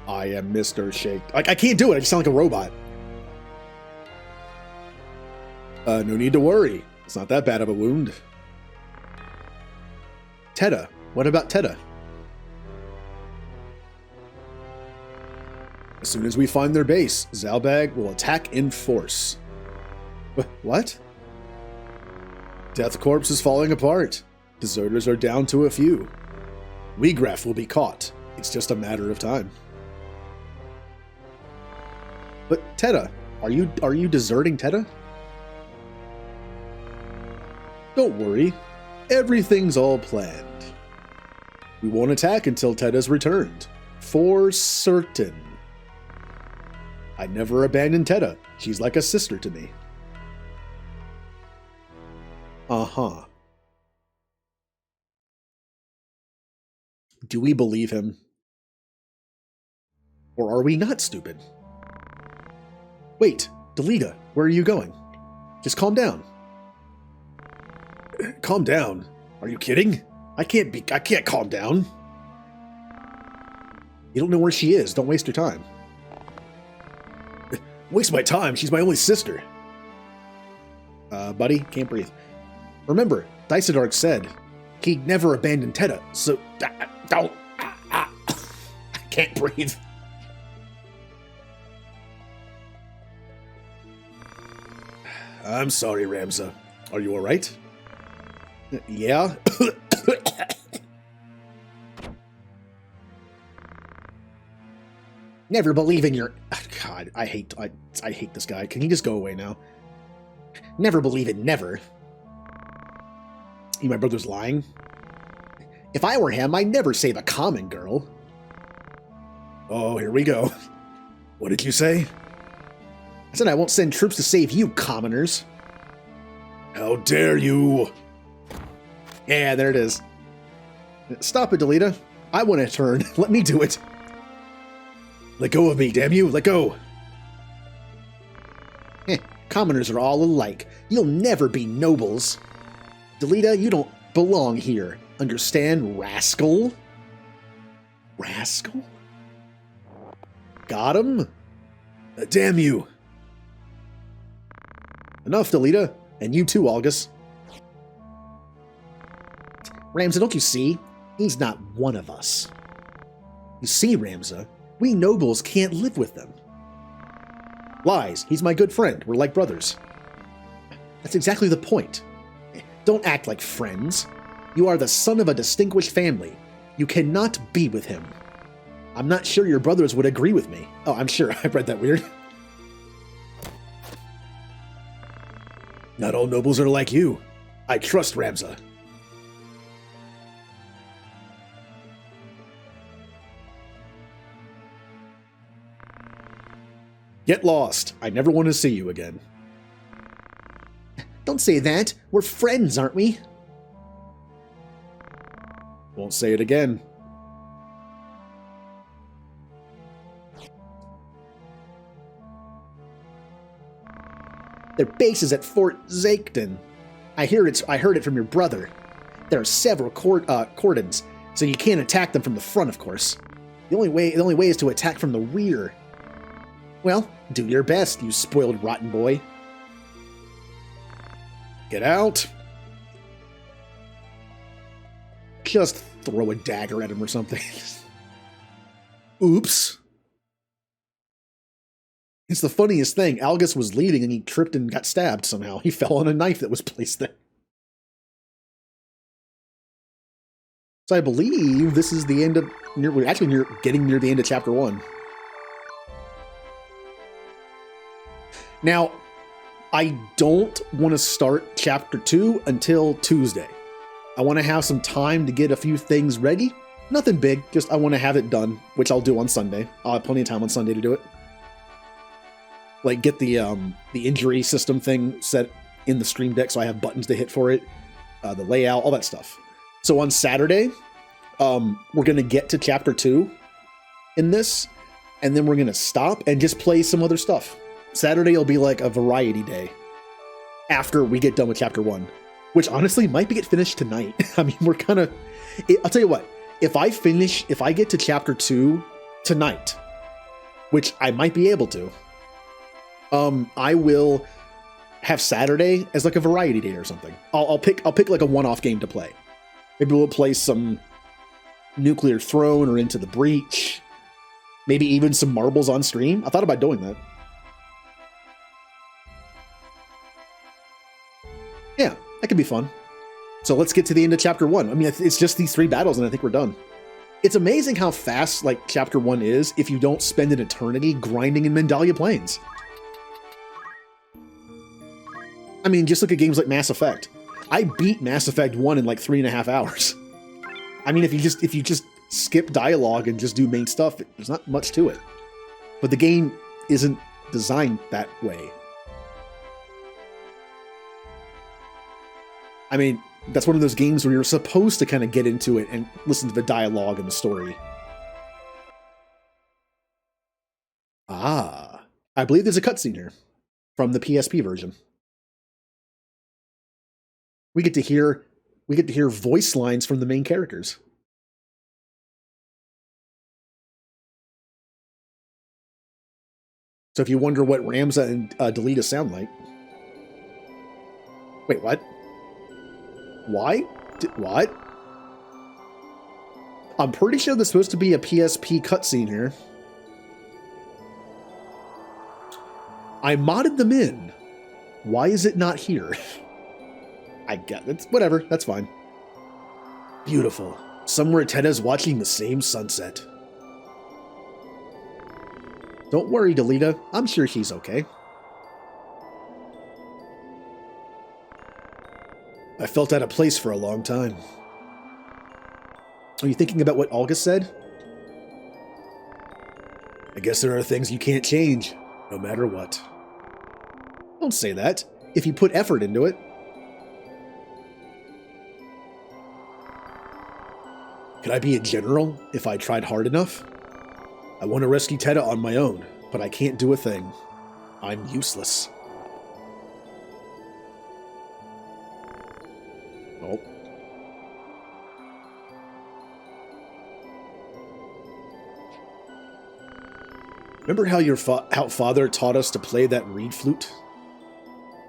I am Mr. Shake. Like, I can't do it. I just sound like a robot. No need to worry. It's not that bad of a wound. Teta. What about Teta? As soon as we find their base, Zalbag will attack in force. What? Death Corps is falling apart. Deserters are down to a few. Wheatgraff will be caught. It's just a matter of time. But Teta, are you deserting Teta? Don't worry. Everything's all planned. We won't attack until Teta's returned. For certain. I never abandoned Teta. She's like a sister to me. Uh-huh. Do we believe him? Or are we not stupid? Wait, Delita, where are you going? Just calm down. Calm down. Are you kidding? I can't calm down. You don't know where she is. Don't waste your time. Waste my time. She's my only sister. Buddy, can't breathe. Remember, Dysodark said he'd never abandoned Teta, so don't. I can't breathe. I'm sorry, Ramza. Are you alright? Yeah. Never believe in your... God, I hate this guy. Can he just go away now? Never believe in never. My brother's lying. If I were him, I'd never save a common girl. Oh, here we go. What did you say? I said I won't send troops to save you, commoners. How dare you? Yeah, there it is. Stop it, Delita. I want to turn. Let me do it. Let go of me, damn you. Let go. Commoners are all alike. You'll never be nobles. Delita, you don't belong here. Understand, rascal? Rascal? Got him? Damn you. Enough, Delita. And you too, August. Ramza, don't you see? He's not one of us. You see, Ramza, we nobles can't live with them. Lies. He's my good friend. We're like brothers. That's exactly the point. Don't act like friends. You are the son of a distinguished family. You cannot be with him. I'm not sure your brothers would agree with me. Oh, I'm sure. I read that weird. Not all nobles are like you. I trust Ramza. Get lost. I never want to see you again. Don't say that. We're friends, aren't we? Won't say it again. Their base is at Fort Zaketon. I heard it from your brother. There are several cordons, so you can't attack them from the front, of course. The only way is to attack from the rear. Well, do your best, you spoiled rotten boy. Get out. Just throw a dagger at him or something. Oops. It's the funniest thing. Algus was leading and he tripped and got stabbed somehow. He fell on a knife that was placed there. So I believe this is the end of, we're actually getting near the end of chapter 1. Now, I don't want to start chapter 2 until Tuesday. I want to have some time to get a few things ready. Nothing big, just I want to have it done, which I'll do on Sunday. I'll have plenty of time on Sunday to do it. Like get the injury system thing set in the stream deck so I have buttons to hit for it, the layout, all that stuff. So on Saturday, we're going to get to chapter 2 in this, and then we're going to stop and just play some other stuff. Saturday will be like a variety day after we get done with chapter 1, which honestly might get finished tonight. I mean, we're kind of, I'll tell you what, if I get to chapter 2 tonight, which I might be able to, I will have Saturday as like a variety day or something. I'll pick like a one-off game to play. Maybe we'll play some Nuclear Throne or Into the Breach. Maybe even some marbles on stream. I thought about doing that. Yeah, that could be fun. So let's get to the end of chapter 1. I mean, it's just these 3 battles and I think we're done. It's amazing how fast like chapter 1 is if you don't spend an eternity grinding in Mendalia Plains. I mean, just look at games like Mass Effect. I beat Mass Effect 1 in like 3.5 hours. I mean, if you just skip dialogue and just do main stuff, there's not much to it. But the game isn't designed that way. I mean, that's one of those games where you're supposed to kind of get into it and listen to the dialogue and the story. Ah, I believe there's a cutscene here from the PSP version. We get to hear voice lines from the main characters. So if you wonder what Ramza and Delita sound like. Wait, what? Why? What? I'm pretty sure there's supposed to be a PSP cutscene here. I modded them in. Why is it not here? I get it. Whatever, that's fine. Beautiful. Somewhere Teda's watching the same sunset. Don't worry, Delita. I'm sure he's okay. I felt out of place for a long time. Are you thinking about what Olga said? I guess there are things you can't change, no matter what. Don't say that. If you put effort into it. Could I be a general if I tried hard enough? I want to rescue Teda on my own, but I can't do a thing. I'm useless. Oh. Remember how how father taught us to play that reed flute?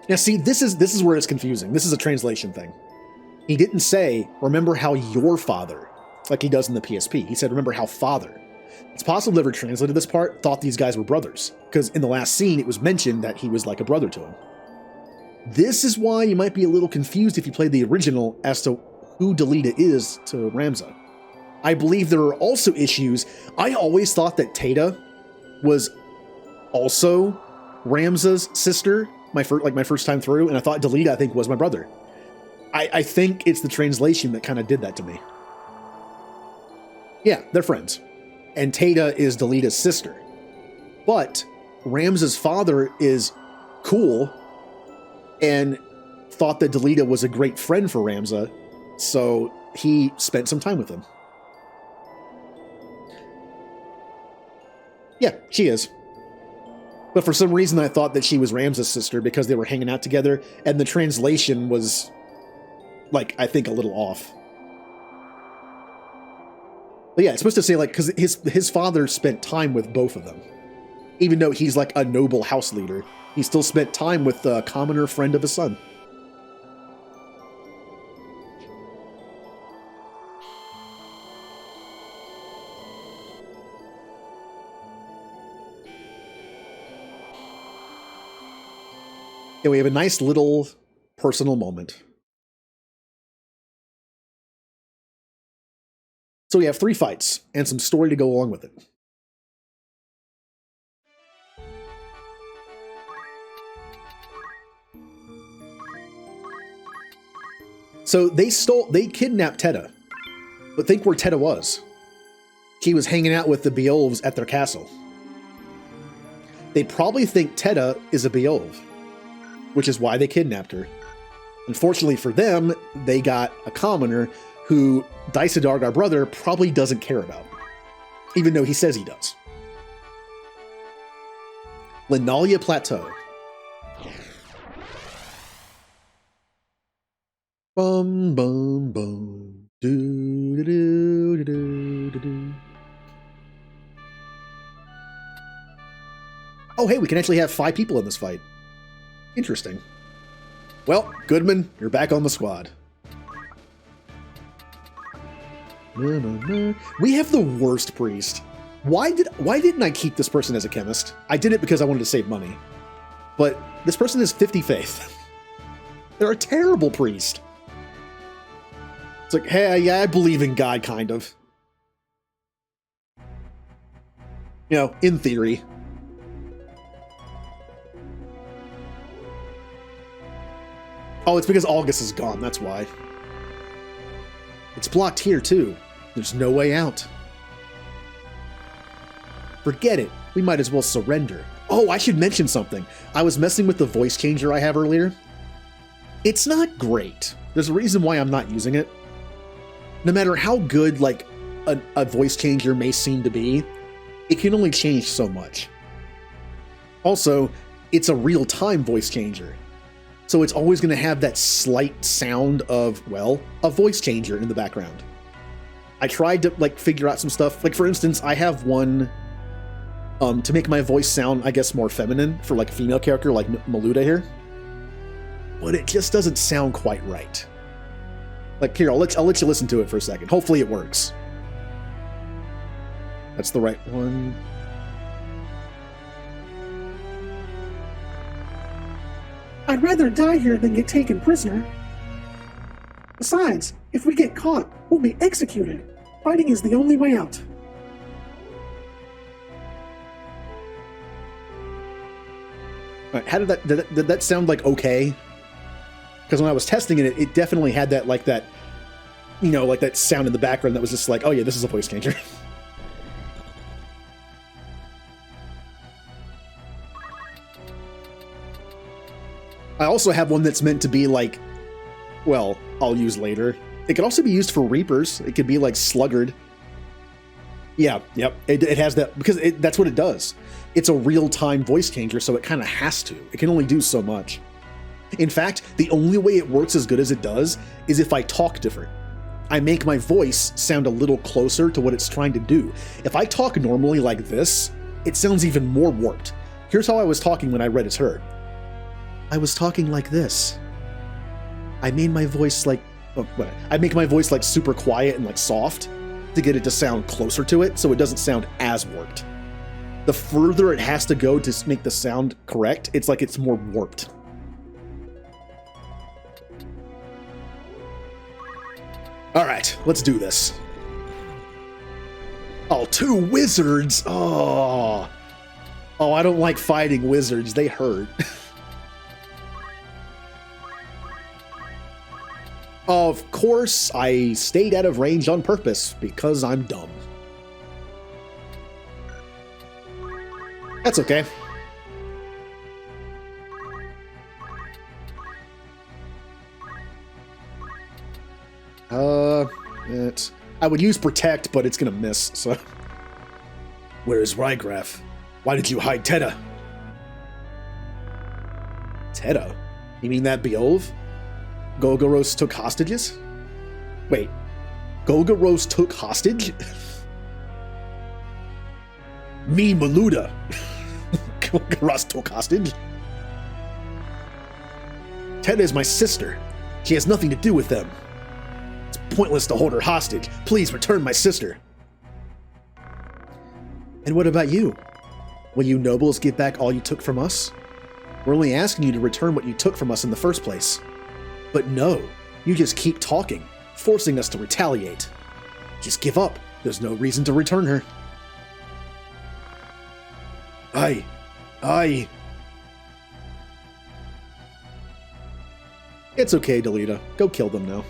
Now see, this is where it's confusing. This is a translation thing. He didn't say, remember how your father, like he does in the PSP. He said, remember how father. It's possible whoever translated this part thought these guys were brothers, because in the last scene it was mentioned that he was like a brother to him. This is why you might be a little confused if you play the original as to who Delita is to Ramza. I believe there are also issues. I always thought that Teda was also Ramza's sister, my first time through, and I thought Delita, I think, was my brother. I think it's the translation that kind of did that to me. Yeah, they're friends. And Teda is Delita's sister. But Ramza's father is cool and thought that Delita was a great friend for Ramza, so he spent some time with him. Yeah, she is. But for some reason I thought that she was Ramza's sister because they were hanging out together, and the translation was, like, I think a little off. But yeah, it's supposed to say, like, because his father spent time with both of them. Even though he's like a noble house leader, he still spent time with the commoner friend of his son. And we have a nice little personal moment. So we have 3 fights, and some story to go along with it. So they kidnapped Teta. But think where Teta was. She was hanging out with the Beowulfs at their castle. They probably think Teta is a Beowulf, which is why they kidnapped her. Unfortunately for them, they got a commoner who Dysadarg, our brother, probably doesn't care about, even though he says he does. Linalia Plateau. Bum bum bum. Do do do do do do. Oh hey, we can actually have 5 people in this fight. Interesting. Well, Goodman, you're back on the squad. We have the worst priest. Why didn't I keep this person as a chemist? I did it because I wanted to save money. But this person has 50 faith. They're a terrible priest. It's like, hey, yeah, I believe in God, kind of. You know, in theory. Oh, it's because August is gone, that's why. It's blocked here, too. There's no way out. Forget it. We might as well surrender. Oh, I should mention something. I was messing with the voice changer I have earlier. It's not great. There's a reason why I'm not using it. No matter how good, like, a voice changer may seem to be, it can only change so much. Also, it's a real-time voice changer. So it's always going to have that slight sound of, well, a voice changer in the background. I tried to, like, figure out some stuff. Like, for instance, I have one to make my voice sound, I guess, more feminine for, like, a female character like Maluda here. But it just doesn't sound quite right. Like, here, I'll let you listen to it for a second. Hopefully it works. That's the right one. I'd rather die here than get taken prisoner. Besides, if we get caught, we'll be executed. Fighting is the only way out. All right, how did that sound like okay? Because when I was testing it, it definitely had that, like that, you know, like that sound in the background that was just like, oh yeah, this is a voice changer. I also have one that's meant to be like, well, I'll use later. It could also be used for Reapers. It could be like Sluggard. Yeah, yep. It has that, because that's what it does. It's a real-time voice changer, so it kind of has to. It can only do so much. In fact, the only way it works as good as it does is if I talk different. I make my voice sound a little closer to what it's trying to do. If I talk normally like this, it sounds even more warped. Here's how I was talking when I read as her. I was talking like this. I made my voice like, I make my voice like super quiet and like soft to get it to sound closer to it so it doesn't sound as warped. The further it has to go to make the sound correct, it's like it's more warped. All right, let's do this. Oh, 2 wizards. Oh, I don't like fighting wizards. They hurt. Of course, I stayed out of range on purpose because I'm dumb. That's okay. I would use Protect, but it's gonna miss, so. Where is Ryegraph? Why did you hide Teta? Teta? You mean that Beowulf? Golgoros took hostages? Wait, Golgoros took hostage? Me, Maluda. Golgoros took hostage? Teta is my sister. She has nothing to do with them. It's pointless to hold her hostage. Please return my sister. And what about you? Will you nobles give back all you took from us? We're only asking you to return what you took from us in the first place. But no, you just keep talking, forcing us to retaliate. Just give up There's no reason to return her. Aye. It's okay, Delita. Go kill them now.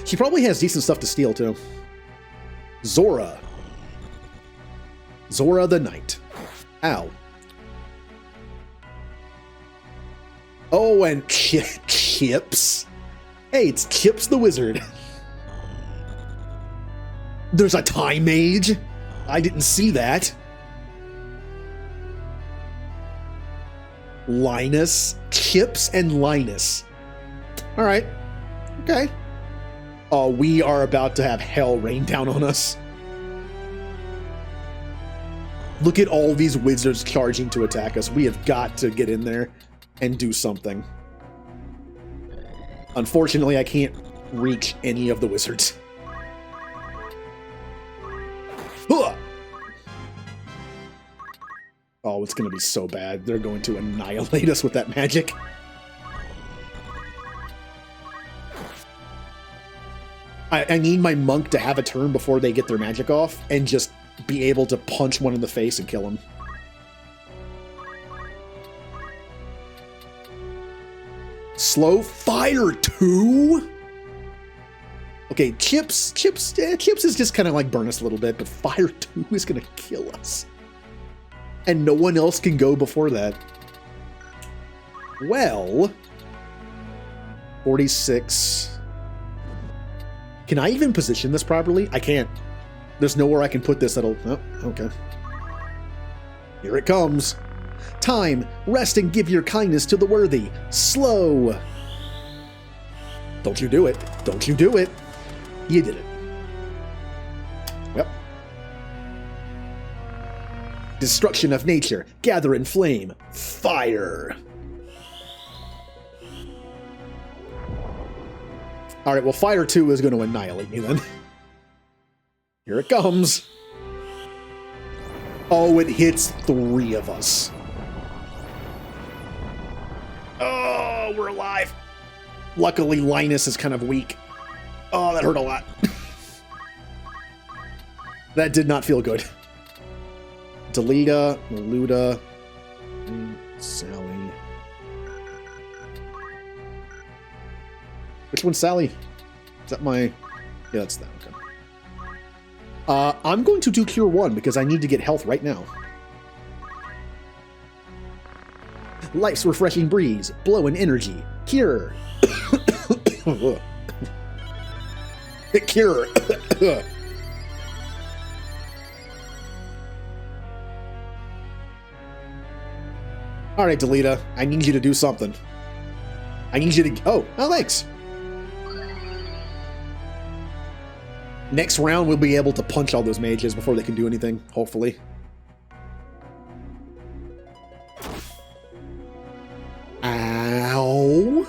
She probably has decent stuff to steal, too. Zora the Knight. Ow. Oh, and Chips. Hey, it's Chips the Wizard. There's a time mage? I didn't see that. Linus. Chips and Linus. Alright. Okay. Oh, we are about to have hell rain down on us. Look at all these wizards charging to attack us. We have got to get in there and do something. Unfortunately, I can't reach any of the wizards. Oh, it's going to be so bad. They're going to annihilate us with that magic. I need my monk to have a turn before they get their magic off and just be able to punch one in the face and kill him. Slow fire 2? Okay, Chips is just kind of like burn us a little bit, but fire 2 is going to kill us. And no one else can go before that. Well, 46. Can I even position this properly? I can't. There's nowhere I can put this that'll... Oh, okay. Here it comes. Time. Rest and give your kindness to the worthy. Slow. Don't you do it. Don't you do it. You did it. Yep. Destruction of nature. Gather in flame. Fire. Alright, well, Fire 2 is going to annihilate me then. Here it comes. Oh, it hits 3 of us. Oh, we're alive. Luckily, Linus is kind of weak. Oh, that hurt a lot. That did not feel good. Delita, Maluda, Sally. Which one's Sally? Is that my... Yeah, that's that. Okay. I'm going to do Cure 1 because I need to get health right now. Life's refreshing breeze. Blow in energy. Cure. Cure. Alright, Delita. I need you to do something. I need you to... Oh, thanks. Next round, we'll be able to punch all those mages before they can do anything, hopefully. Ow.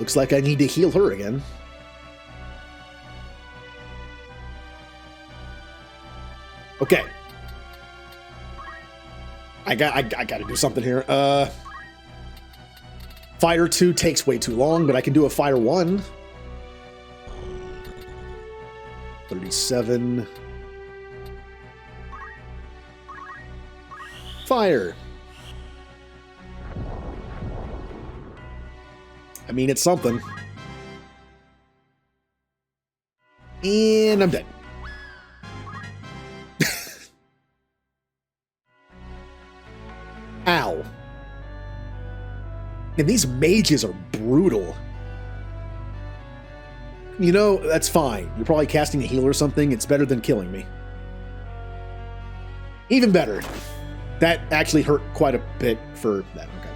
Looks like I need to heal her again. Okay. I gotta do something here. Fire 2 takes way too long, but I can do a Fire 1. 37. Fire. I mean, it's something. And I'm dead. Ow. And these mages are brutal. You know, that's fine. You're probably casting a heal or something. It's better than killing me. Even better. That actually hurt quite a bit for that. Okay.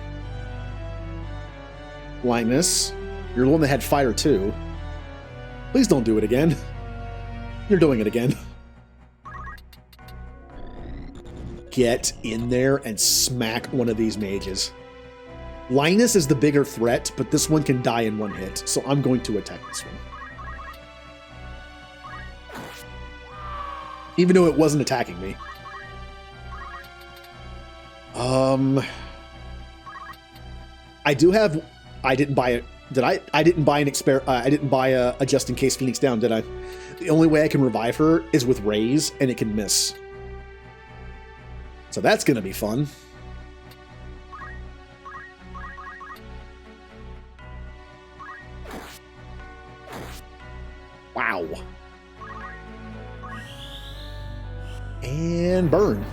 Linus, you're the one that had Fire 2. Please don't do it again. You're doing it again. Get in there and smack one of these mages. Linus is the bigger threat, but this one can die in one hit, so I'm going to attack this one. Even though it wasn't attacking me. I do have... I didn't buy Did I? I didn't buy I didn't buy a just in case Phoenix down, did I? The only way I can revive her is with raise, and it can miss. So that's gonna be fun. Wow. And burn.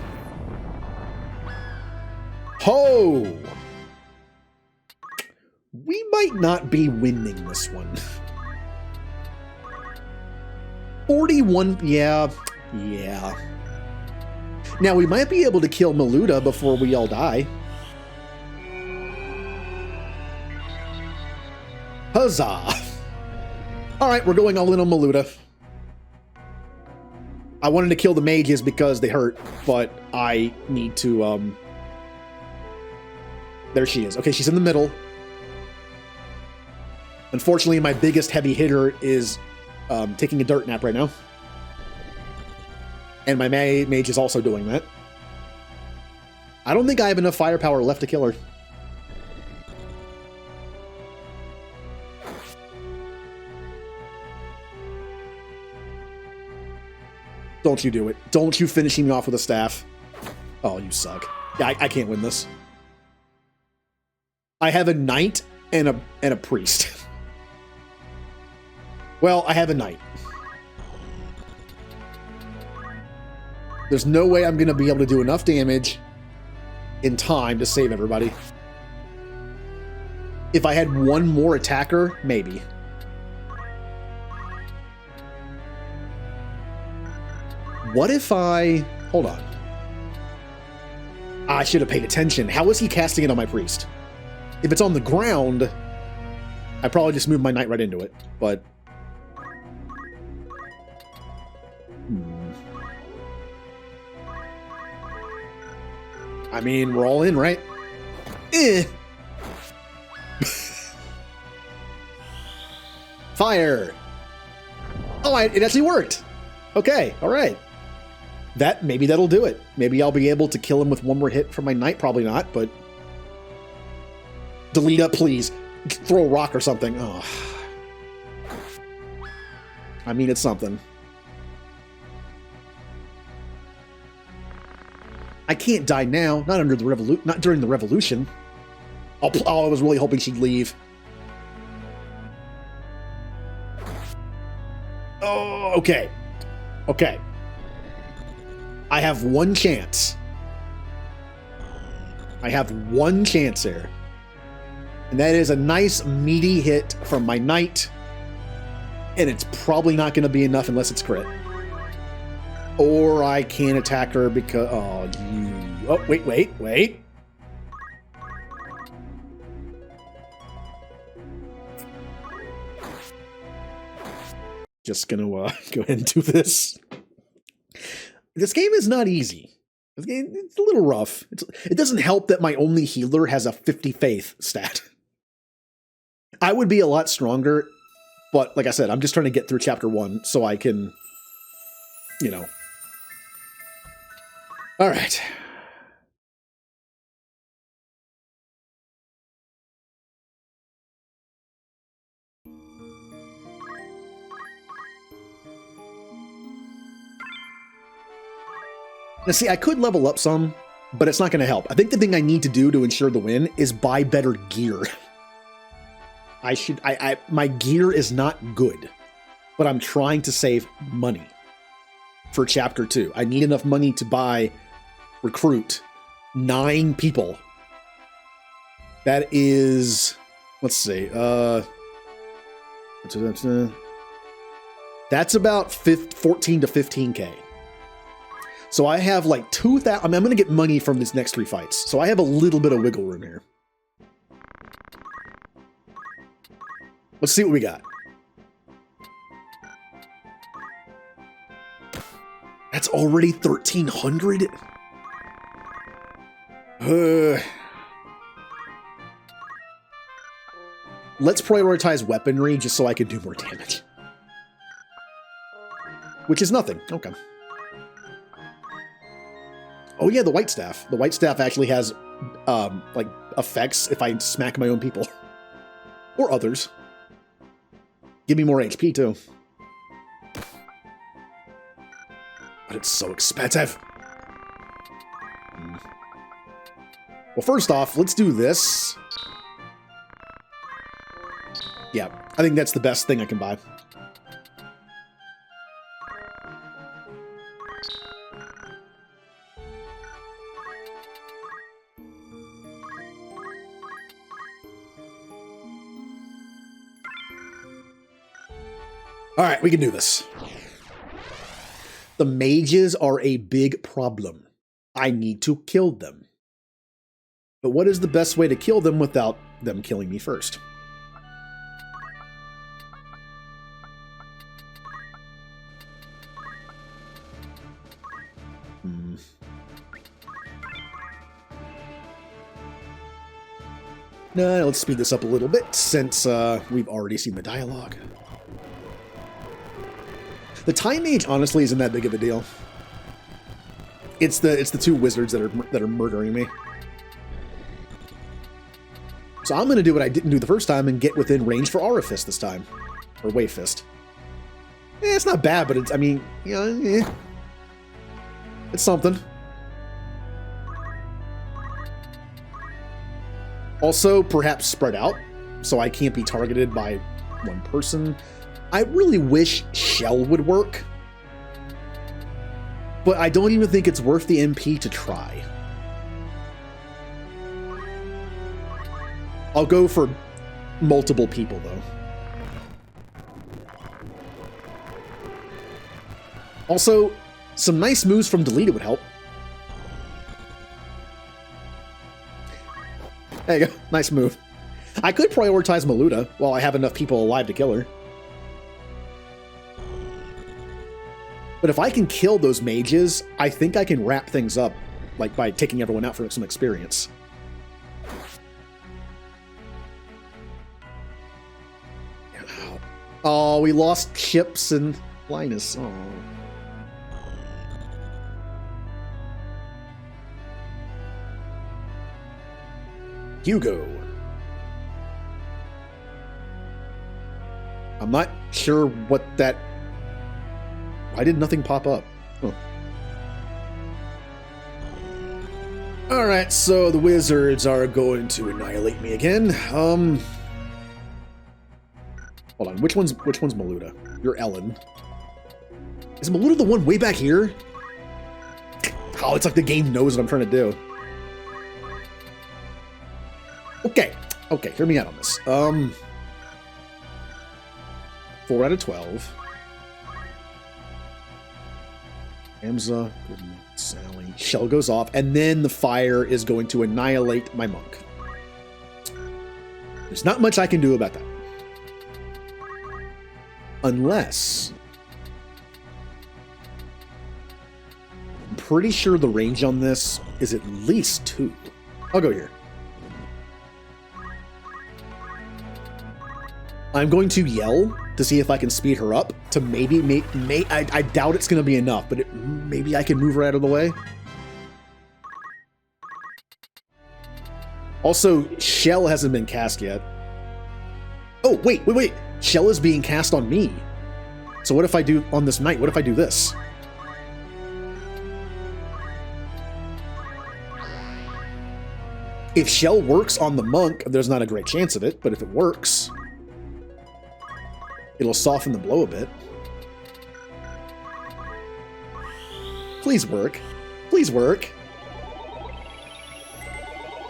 Ho! We might not be winning this one. 41, yeah. Now, we might be able to kill Maluda before we all die. Huzzah! Alright, we're going all in on Maluda. I wanted to kill the mages because they hurt, but I need to, There she is. Okay, she's in the middle. Unfortunately, my biggest heavy hitter is taking a dirt nap right now. And my mage is also doing that. I don't think I have enough firepower left to kill her. Don't you do it. Don't you finish me off with a staff. Oh, you suck. Yeah, I can't win this. I have a knight and a priest. Well, I have a knight. There's no way I'm going to be able to do enough damage in time to save everybody. If I had one more attacker, maybe. What if I... Hold on. I should have paid attention. How is he casting it on my priest? If it's on the ground, I probably just moved my knight right into it, but... I mean, we're all in, right? Fire! Oh, it actually worked! Okay, alright. Maybe that'll do it. Maybe I'll be able to kill him with one more hit from my knight. Probably not, but... Delete up, please. Throw a rock or something. Oh. I mean, it's something. I can't die now. Not under the not during the revolution. Oh, I was really hoping she'd leave. Oh, okay. Okay. I have one chance. I have one chance here. And that is a nice meaty hit from my knight. And it's probably not going to be enough unless it's crit. Or I can't attack her because... Oh, wait. Just gonna go ahead and do this. This game is not easy. It's a little rough. It doesn't help that my only healer has a 50 faith stat. I would be a lot stronger, but like I said, I'm just trying to get through chapter 1 so I can, you know. All right. Now, see, I could level up some, but it's not going to help. I think the thing I need to do to ensure the win is buy better gear. My gear is not good, but I'm trying to save money for chapter 2. I need enough money to recruit 9 people. That is, let's see, that's about 14 to 15K. So I have like 2,000. I'm going to get money from these next 3 fights. So I have a little bit of wiggle room here. Let's see what we got. That's already 1,300? Let's prioritize weaponry just so I can do more damage. Which is nothing. Okay. Oh yeah, the white staff. The white staff actually has, like, effects if I smack my own people. Or others. Give me more HP, too. But it's so expensive. Well, first off, let's do this. Yeah, I think that's the best thing I can buy. All right, we can do this. The mages are a big problem. I need to kill them. But what is the best way to kill them without them killing me first? No, let's speed this up a little bit since we've already seen the dialogue. The Time Mage honestly isn't that big of a deal. It's the two wizards that are murdering me. So I'm going to do what I didn't do the first time and get within range for Aura Fist this time. Or Wave Fist. It's not bad, but it's, I mean, you know, it's something. Also, perhaps spread out, so I can't be targeted by one person. I really wish Shell would work. But I don't even think it's worth the MP to try. I'll go for multiple people, though. Also, some nice moves from Delete would help. There you go. Nice move. I could prioritize Maluda while I have enough people alive to kill her. But if I can kill those mages, I think I can wrap things up, like by taking everyone out for some experience. Oh, we lost Chips and Linus. Oh. Hugo. I'm not sure what that... Why did nothing pop up? Huh. Alright, so the wizards are going to annihilate me again. Hold on, which one's Maluda? You're Ellen. Is Maluda the one way back here? Oh, it's like the game knows what I'm trying to do. Okay, hear me out on this. 4 out of 12. Hamza, Sally. Shell goes off, and then the fire is going to annihilate my monk. There's not much I can do about that. Unless... I'm pretty sure the range on this is at least 2. I'll go here. I'm going to yell to see if I can speed her up to maybe, I doubt it's going to be enough, but maybe I can move her out of the way. Also, Shell hasn't been cast yet. Oh, wait. Shell is being cast on me. So what if I do on this knight? What if I do this? If Shell works on the monk, there's not a great chance of it, but if it works... it'll soften the blow a bit. Please work. Please work.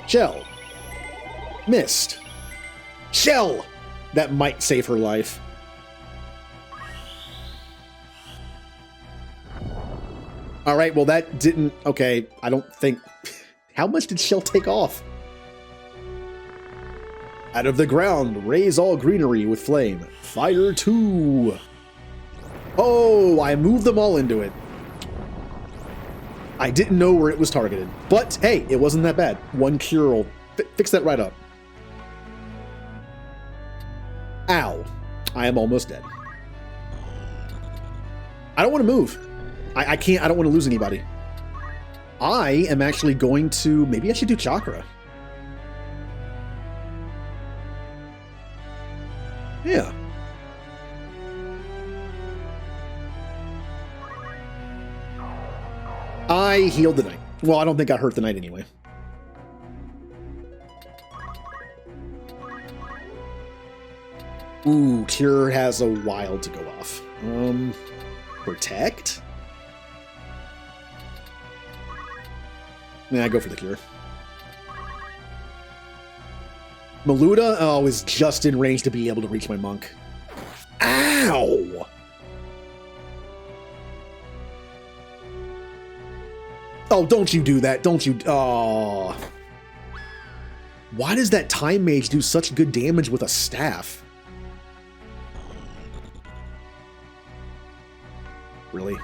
Shell. Missed. Shell! That might save her life. Alright, well that didn't... Okay, I don't think... How much did Shell take off? Out of the ground, raise all greenery with flame. Fire 2. Oh, I moved them all into it. I didn't know where it was targeted. But, hey, it wasn't that bad. 1 cure will fix that right up. Ow. I am almost dead. I don't want to move. I can't, I don't want to lose anybody. I am actually going to... Maybe I should do Chakra. Yeah. I healed the knight. Well, I don't think I hurt the knight anyway. Ooh, Cure has a while to go off. Protect? Nah, go for the Cure. Maluda, oh, is just in range to be able to reach my monk. Ow! Oh, don't you do that. Don't you... Oh. Why does that Time Mage do such good damage with a staff? Really?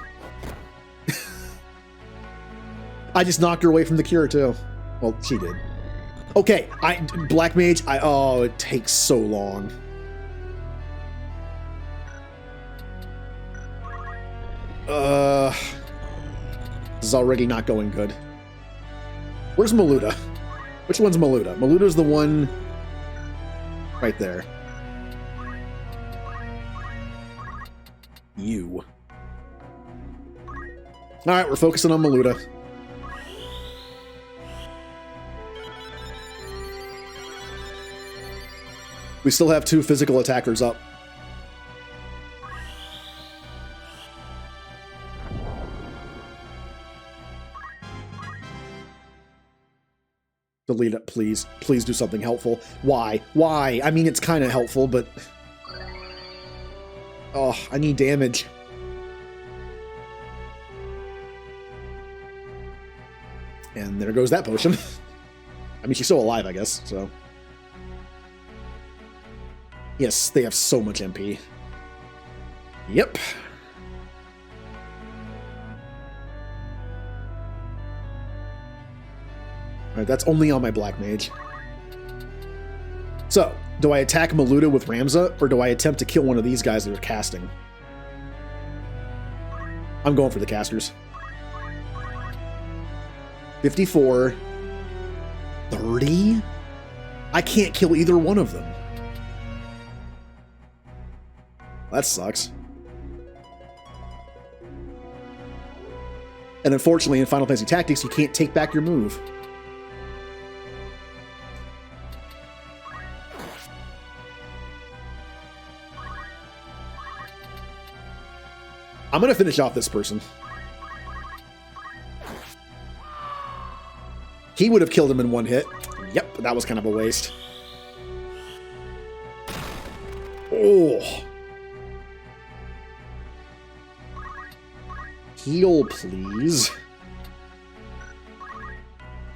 I just knocked her away from the Cure, too. Well, she did. Okay, Black Mage, oh, it takes so long. This is already not going good. Where's Maluda? Which one's Maluda? Maluda's the one right there. You. Alright, we're focusing on Maluda. We still have 2 physical attackers up. Delete it, please. Please do something helpful. Why? Why? I mean, it's kind of helpful, but... Oh, I need damage. And there goes that potion. I mean, she's still alive, I guess, so... Yes, they have so much MP. Yep. Alright, that's only on my Black Mage. So, do I attack Maluda with Ramza, or do I attempt to kill one of these guys that are casting? I'm going for the casters. 54. 30? I can't kill either one of them. That sucks. And unfortunately, in Final Fantasy Tactics, you can't take back your move. I'm gonna finish off this person. He would have killed him in one hit. Yep, that was kind of a waste. Oh. Heal, please.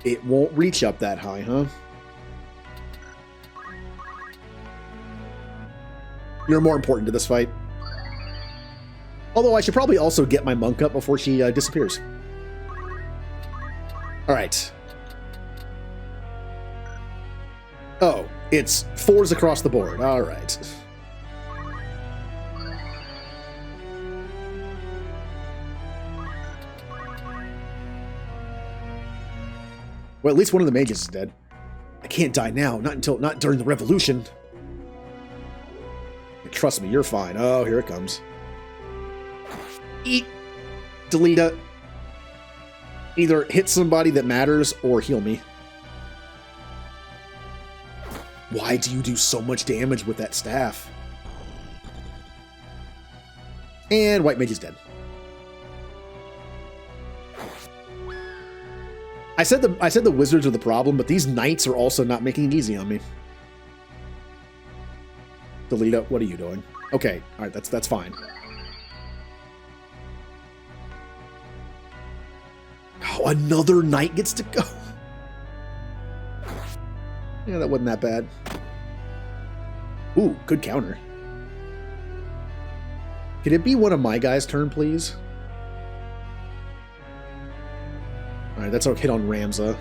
It won't reach up that high, huh? You're more important to this fight. Although I should probably also get my monk up before she disappears. Alright. Oh, it's 4s across the board. Alright. Well, at least one of the mages is dead. I can't die now. Not during the revolution. Trust me, you're fine. Oh, here it comes. Eat. Delete it. Either hit somebody that matters or heal me. Why do you do so much damage with that staff? And White Mage is dead. I said the wizards are the problem, but these knights are also not making it easy on me. Delita, what are you doing? Okay, all right, that's fine. Oh, another knight gets to go. Yeah, that wasn't that bad. Ooh, good counter. Could it be one of my guys' turn, please? Alright, that's a hit on Ramza.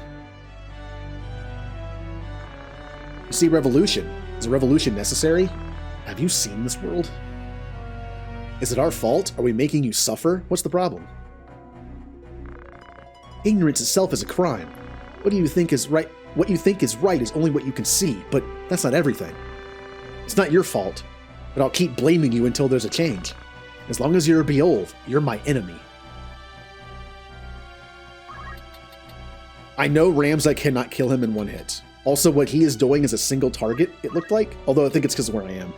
You see, revolution. Is a revolution necessary? Have you seen this world? Is it our fault? Are we making you suffer? What's the problem? Ignorance itself is a crime. What do you think is right? What you think is right is only what you can see, but that's not everything. It's not your fault. but I'll keep blaming you until there's a change. As long as you're a Beowulf, you're my enemy. I know Ramza cannot kill him in one hit. Also, what he is doing is a single target, it looked like, although I think it's because of where I am.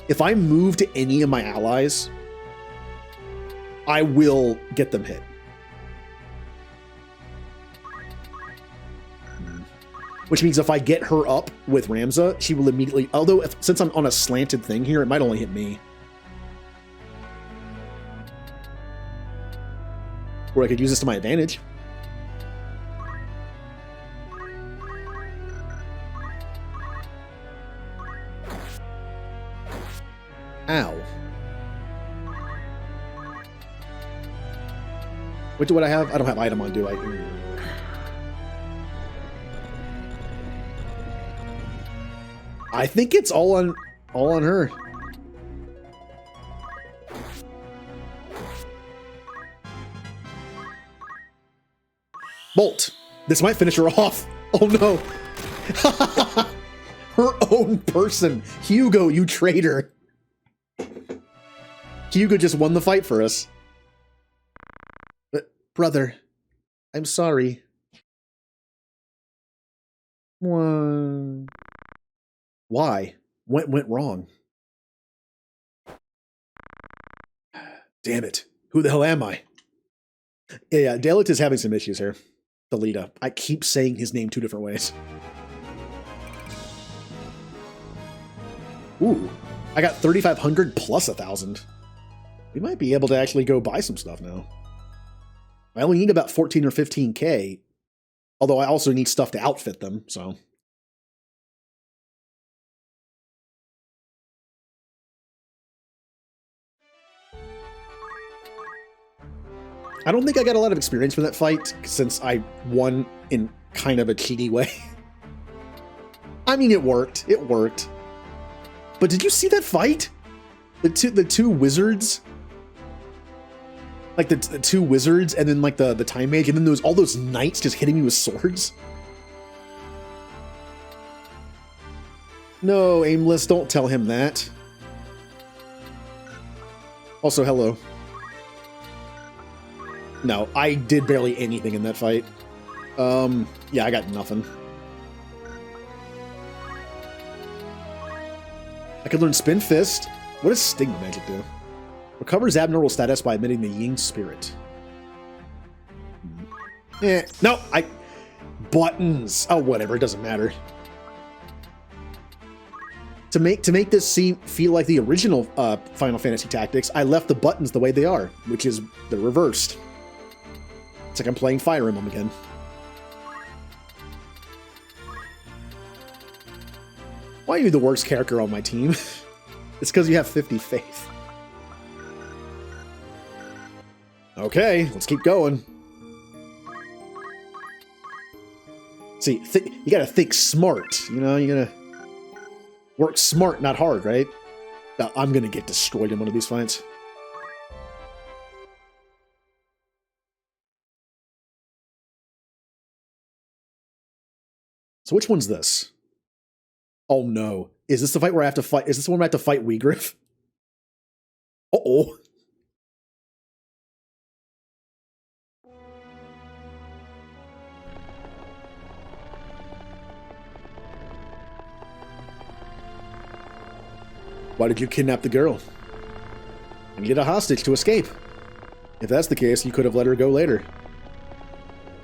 If I move to any of my allies, I will get them hit. Which means if I get her up with Ramza, she will immediately... Although, since I'm on a slanted thing here, it might only hit me. Or I could use this to my advantage. Ow. What do I have? I don't have item on, do I? I think it's all on her. Bolt. This might finish her off. Oh no. Her own person. Hugo, you traitor. Hugo just won the fight for us. But, brother, I'm sorry. Why? What went wrong? Damn it. Who the hell am I? Yeah, Dalit is having some issues here. Thalita. I keep saying his name two different ways. Ooh. I got 3,500 plus 1,000. We might be able to actually go buy some stuff now. I only need about 14 or 15k. Although I also need stuff to outfit them, so... I don't think I got a lot of experience from that fight, since I won in kind of a cheaty way. I mean, it worked. It worked. But did you see that fight? The two wizards? Like, the two wizards, and then, like, the Time Mage, and then all those knights just hitting me with swords? No, Aimless, don't tell him that. Also, hello. No, I did barely anything in that fight. Yeah, I got nothing. I could learn Spin Fist. What does Stigma Magic do? Recovers abnormal status by emitting the Ying Spirit. No, buttons. Oh, whatever, it doesn't matter. To make this feel like the original Final Fantasy Tactics, I left the buttons the way they are, which is they're reversed. It's like I'm playing Fire Emblem again. Why are you the worst character on my team? It's because you have 50 faith. Okay, let's keep going. See, you gotta think smart, you know? You gotta work smart, not hard, right? I'm gonna get destroyed in one of these fights. So which one's this? Oh no. Is this the fight where I have to fight? Is this the one where I have to fight Weegriff? Uh-oh. Why did you kidnap the girl? I needed a hostage to escape. If that's the case, you could have let her go later.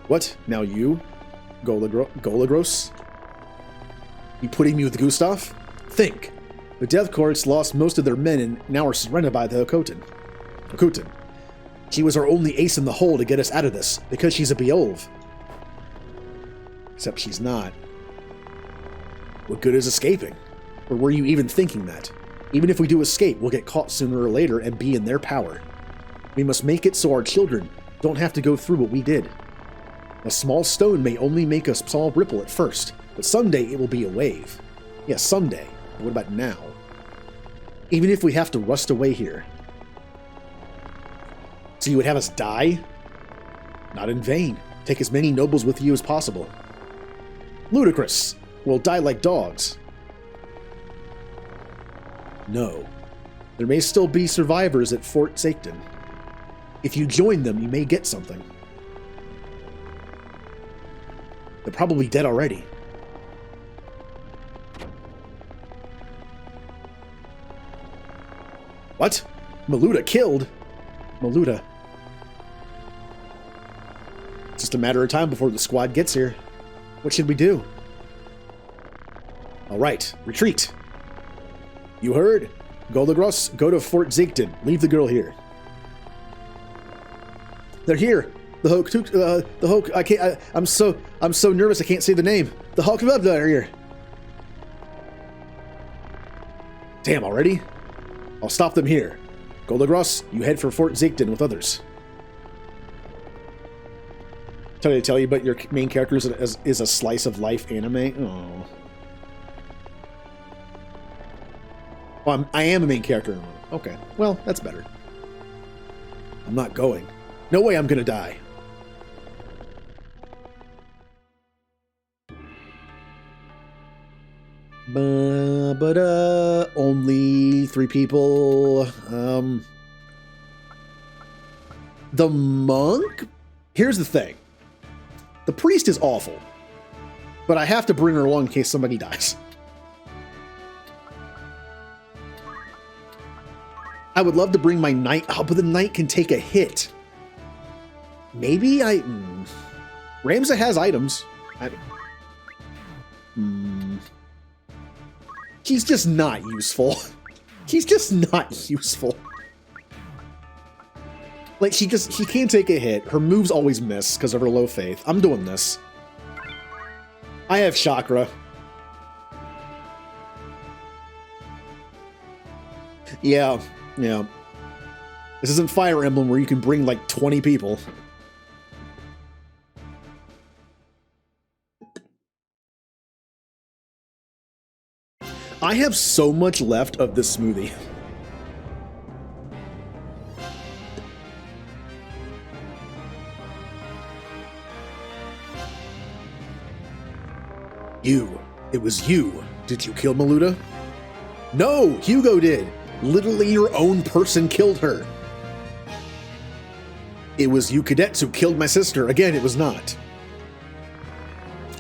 What? Now you? Golagros? You putting me with Gustav? Think. The Death Courts lost most of their men and now are surrounded by the Okutin. She was our only ace in the hole to get us out of this, because she's a Beowulf. Except she's not. What good is escaping? Or were you even thinking that? Even if we do escape, we'll get caught sooner or later and be in their power. We must make it so our children don't have to go through what we did. A small stone may only make a small ripple at first, but someday it will be a wave. Yes, someday. But what about now? Even if we have to rust away here. So you would have us die? Not in vain. Take as many nobles with you as possible. Ludicrous. We'll die like dogs. No. There may still be survivors at Fort Zaketon. If you join them, you may get something. They're probably dead already. What? Maluda killed? Maluda. It's just a matter of time before the squad gets here. What should we do? All right, retreat. You heard? Goldagros, go to Fort Zaketon. Leave the girl here. They're here. The Hulk. I can't. I'm so nervous. I can't say the name. The Hulk of they're here. Damn! Already? I'll stop them here. Goldagros, you head for Fort Zaketon with others. Tell you, but your main character is a slice of life anime. Oh. Well, I am a main character. Okay. Well, that's better. I'm not going. No way I'm gonna die. Only 3 people. The monk? Here's the thing. The priest is awful, but I have to bring her along in case somebody dies. I would love to bring my knight. Oh, but the knight can take a hit. Maybe I... Ramza has items. He's just not useful. He's just not useful. Like, he can't take a hit. Her moves always miss because of her low faith. I'm doing this. I have chakra. Yeah. This isn't Fire Emblem where you can bring like 20 people. I have so much left of this smoothie. It was you. Did you kill Maluda? No, Hugo did. Literally your own person killed her. It was you cadets who killed my sister. Again, it was not.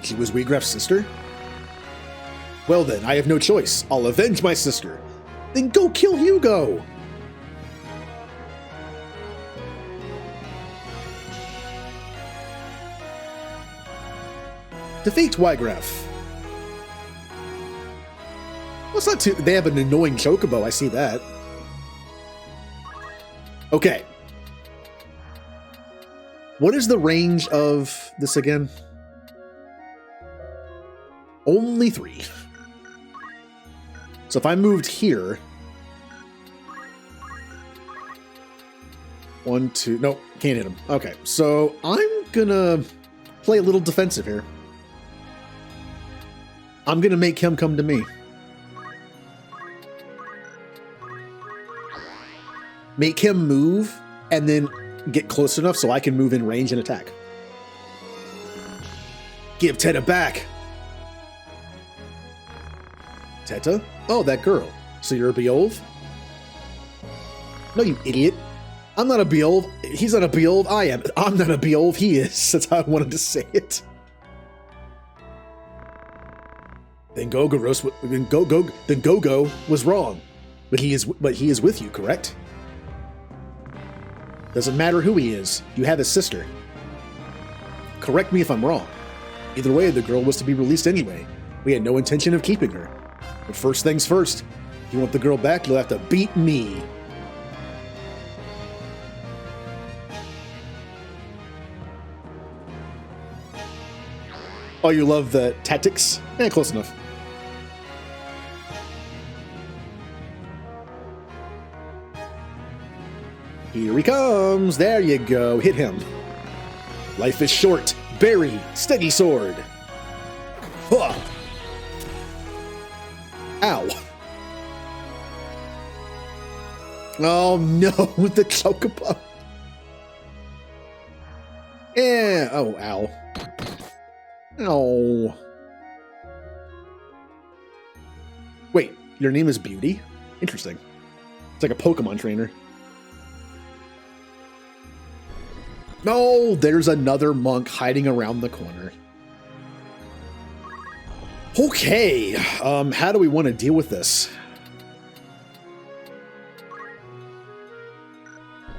She was Wheatgraft's sister? Well then, I have no choice. I'll avenge my sister. Then go kill Hugo! Defeat Whygraph. Well, it's not too... They have an annoying chocobo, I see that. Okay. What is the range of this again? Only 3. So if I moved here... 1, 2... Nope, can't hit him. Okay, so I'm gonna play a little defensive here. I'm gonna make him come to me. Make him move, and then get close enough so I can move in range and attack. Give Teta back! Teta? Oh, that girl. So you're a Beolv? No, you idiot. I'm not a Beolv. He's not a Beolv. I am. I'm not a Beolv. He is. That's how I wanted to say it. Then Go-Go was wrong. But he is with you, correct? Doesn't matter who he is. You have his sister. Correct me if I'm wrong. Either way, the girl was to be released anyway. We had no intention of keeping her. But first things first. If you want the girl back, you'll have to beat me. Oh, you love the tactics? Eh, close enough. Here he comes. There you go. Hit him. Life is short. Berry. Steady sword. Huh. Ow. Oh no, with the chocobo. Yeah. Oh, ow. Oh. Wait, your name is Beauty? Interesting. It's like a Pokemon trainer. No, there's another monk hiding around the corner. Okay, how do we want to deal with this?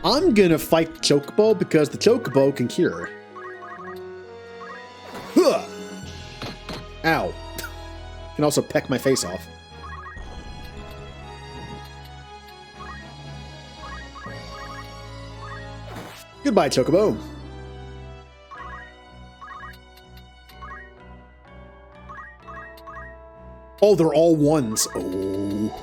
I'm gonna fight Chocobo because the Chocobo can cure. Huh. Ow. Can also peck my face off. Goodbye, Chocobo. Oh, they're all ones. Oh.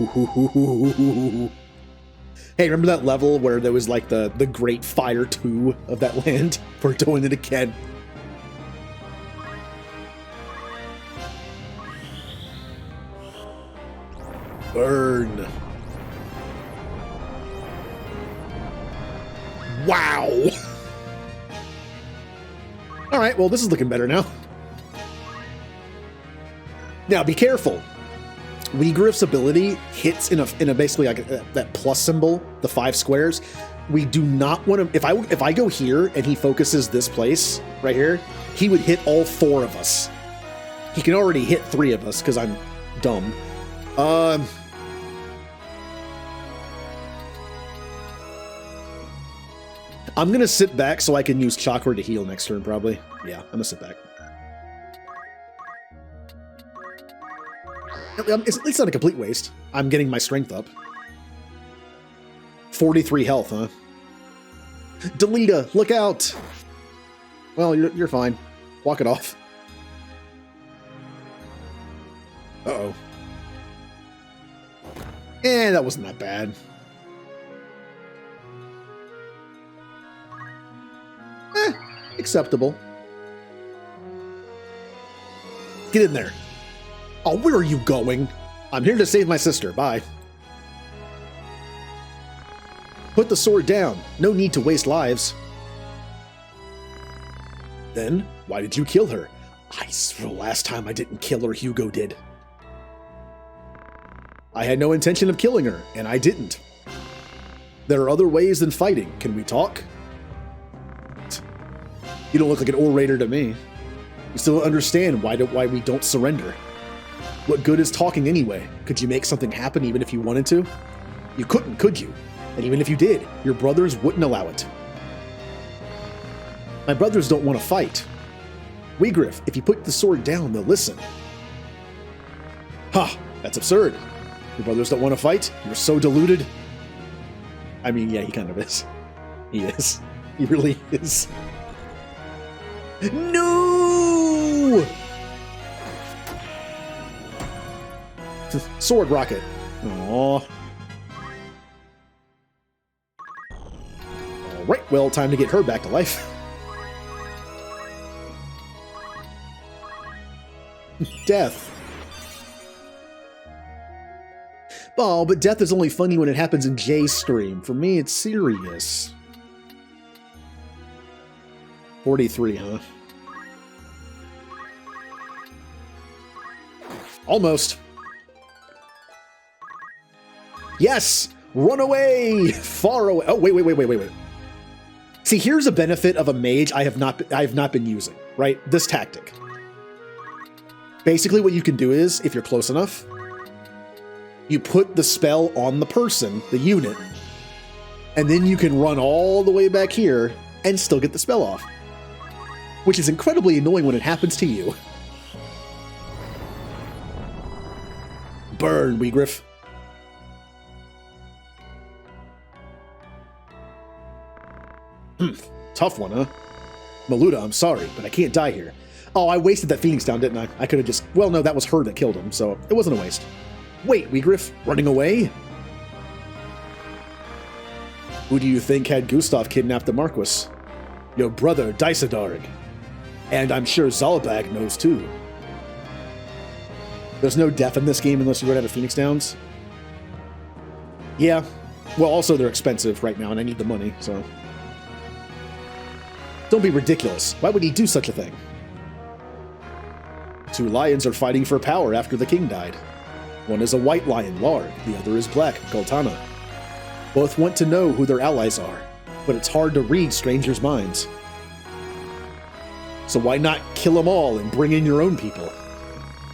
Hey, remember that level where there was like the Great Fire 2 of that land? We're doing it again. Burn. Wow. All right, well, this is looking better now. Now, be careful. Weegriff's ability hits in a basically like that plus symbol, the 5 squares. We do not want to. If I go here and he focuses this place right here, he would hit all 4 of us. He can already hit 3 of us because I'm dumb. I'm gonna sit back so I can use Chakra to heal next turn, probably. Yeah, I'm gonna sit back. It's not a complete waste. I'm getting my strength up. 43 health, huh? Delita, look out! Well, you're fine. Walk it off. Uh-oh. That wasn't that bad. Acceptable. Get in there. Oh, where are you going? I'm here to save my sister. Bye. Put the sword down. No need to waste lives. Then, why did you kill her? I swear the last time I didn't kill her, Hugo did. I had no intention of killing her, and I didn't. There are other ways than fighting. Can we talk? You don't look like an orator to me. You still don't understand why we don't surrender. What good is talking anyway? Could you make something happen even if you wanted to? You couldn't, could you? And even if you did, your brothers wouldn't allow it. My brothers don't want to fight. Weegriff, if you put the sword down, they'll listen. Ha! That's absurd. Your brothers don't want to fight? You're so deluded. I mean, yeah, he kind of is. He is. He really is. No! Sword rocket. Aww. Alright, well, time to get her back to life. Death. Oh, but death is only funny when it happens in Jay's stream. For me, it's serious. 43, huh? Almost. Yes! Run away! Far away. Oh, wait. See, here's a benefit of a mage I have not been using, right? This tactic. Basically, what you can do is, if you're close enough, you put the spell on the person, the unit, and then you can run all the way back here and still get the spell off. Which is incredibly annoying when it happens to you. Burn, Weegriff. Tough one, huh? Maluda, I'm sorry, but I can't die here. Oh, I wasted that Phoenix down, didn't I? I could have just... Well, no, that was her that killed him, so it wasn't a waste. Wait, Weegriff, running away? Who do you think had Gustav kidnapped the Marquis? Your brother, Dysadarg. And I'm sure Zalbag knows too. There's no death in this game unless you run out of Phoenix Downs. Yeah. Well, also they're expensive right now, and I need the money, so... Don't be ridiculous. Why would he do such a thing? 2 lions are fighting for power after the king died. One is a white lion, Larg. The other is black, Goltana. Both want to know who their allies are, but it's hard to read strangers' minds. So why not kill them all and bring in your own people?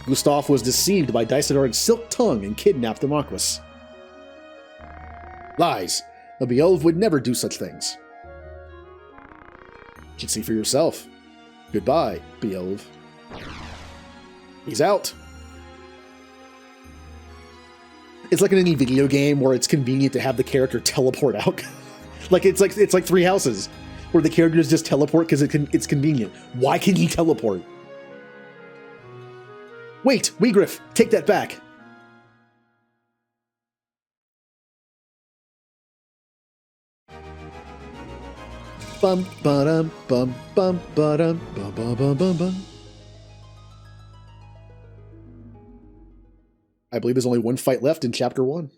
Gustav was deceived by Dysadar's silk tongue and kidnapped the Marquis. Lies. A Beelv would never do such things. You should see for yourself. Goodbye, Beelv. He's out. It's like in any video game where it's convenient to have the character teleport out. it's like Three Houses, where the characters just teleport because it's convenient. Why can he teleport? Wait, Weegriff, take that back. Bum ba-dum bum bum ba-dum bum bum bum bum bum. I believe there's only one fight left in Chapter 1.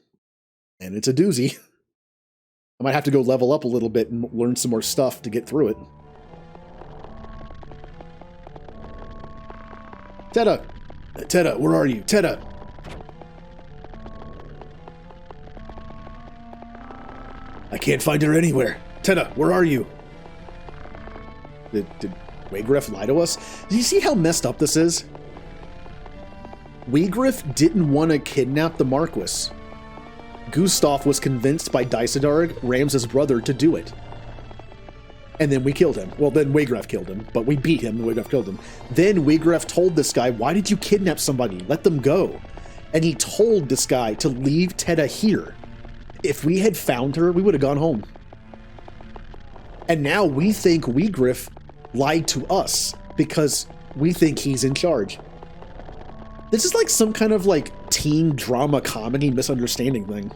And it's a doozy. I might have to go level up a little bit and learn some more stuff to get through it. Teta! Teta, where are you? Teta! I can't find her anywhere. Teta, where are you? Did Weegriff lie to us? Do you see how messed up this is? Weegriff didn't want to kidnap the Marquis. Gustav was convinced by Dysadarg, Rams's brother, to do it. And then we killed him. Well, then Weegriff killed him, but we beat him and Weegriff killed him. Then Weegriff told this guy, why did you kidnap somebody? Let them go. And he told this guy to leave Teta here. If we had found her, we would have gone home. And now we think Weegriff lied to us because we think he's in charge. This is like some kind of like teen drama comedy misunderstanding thing,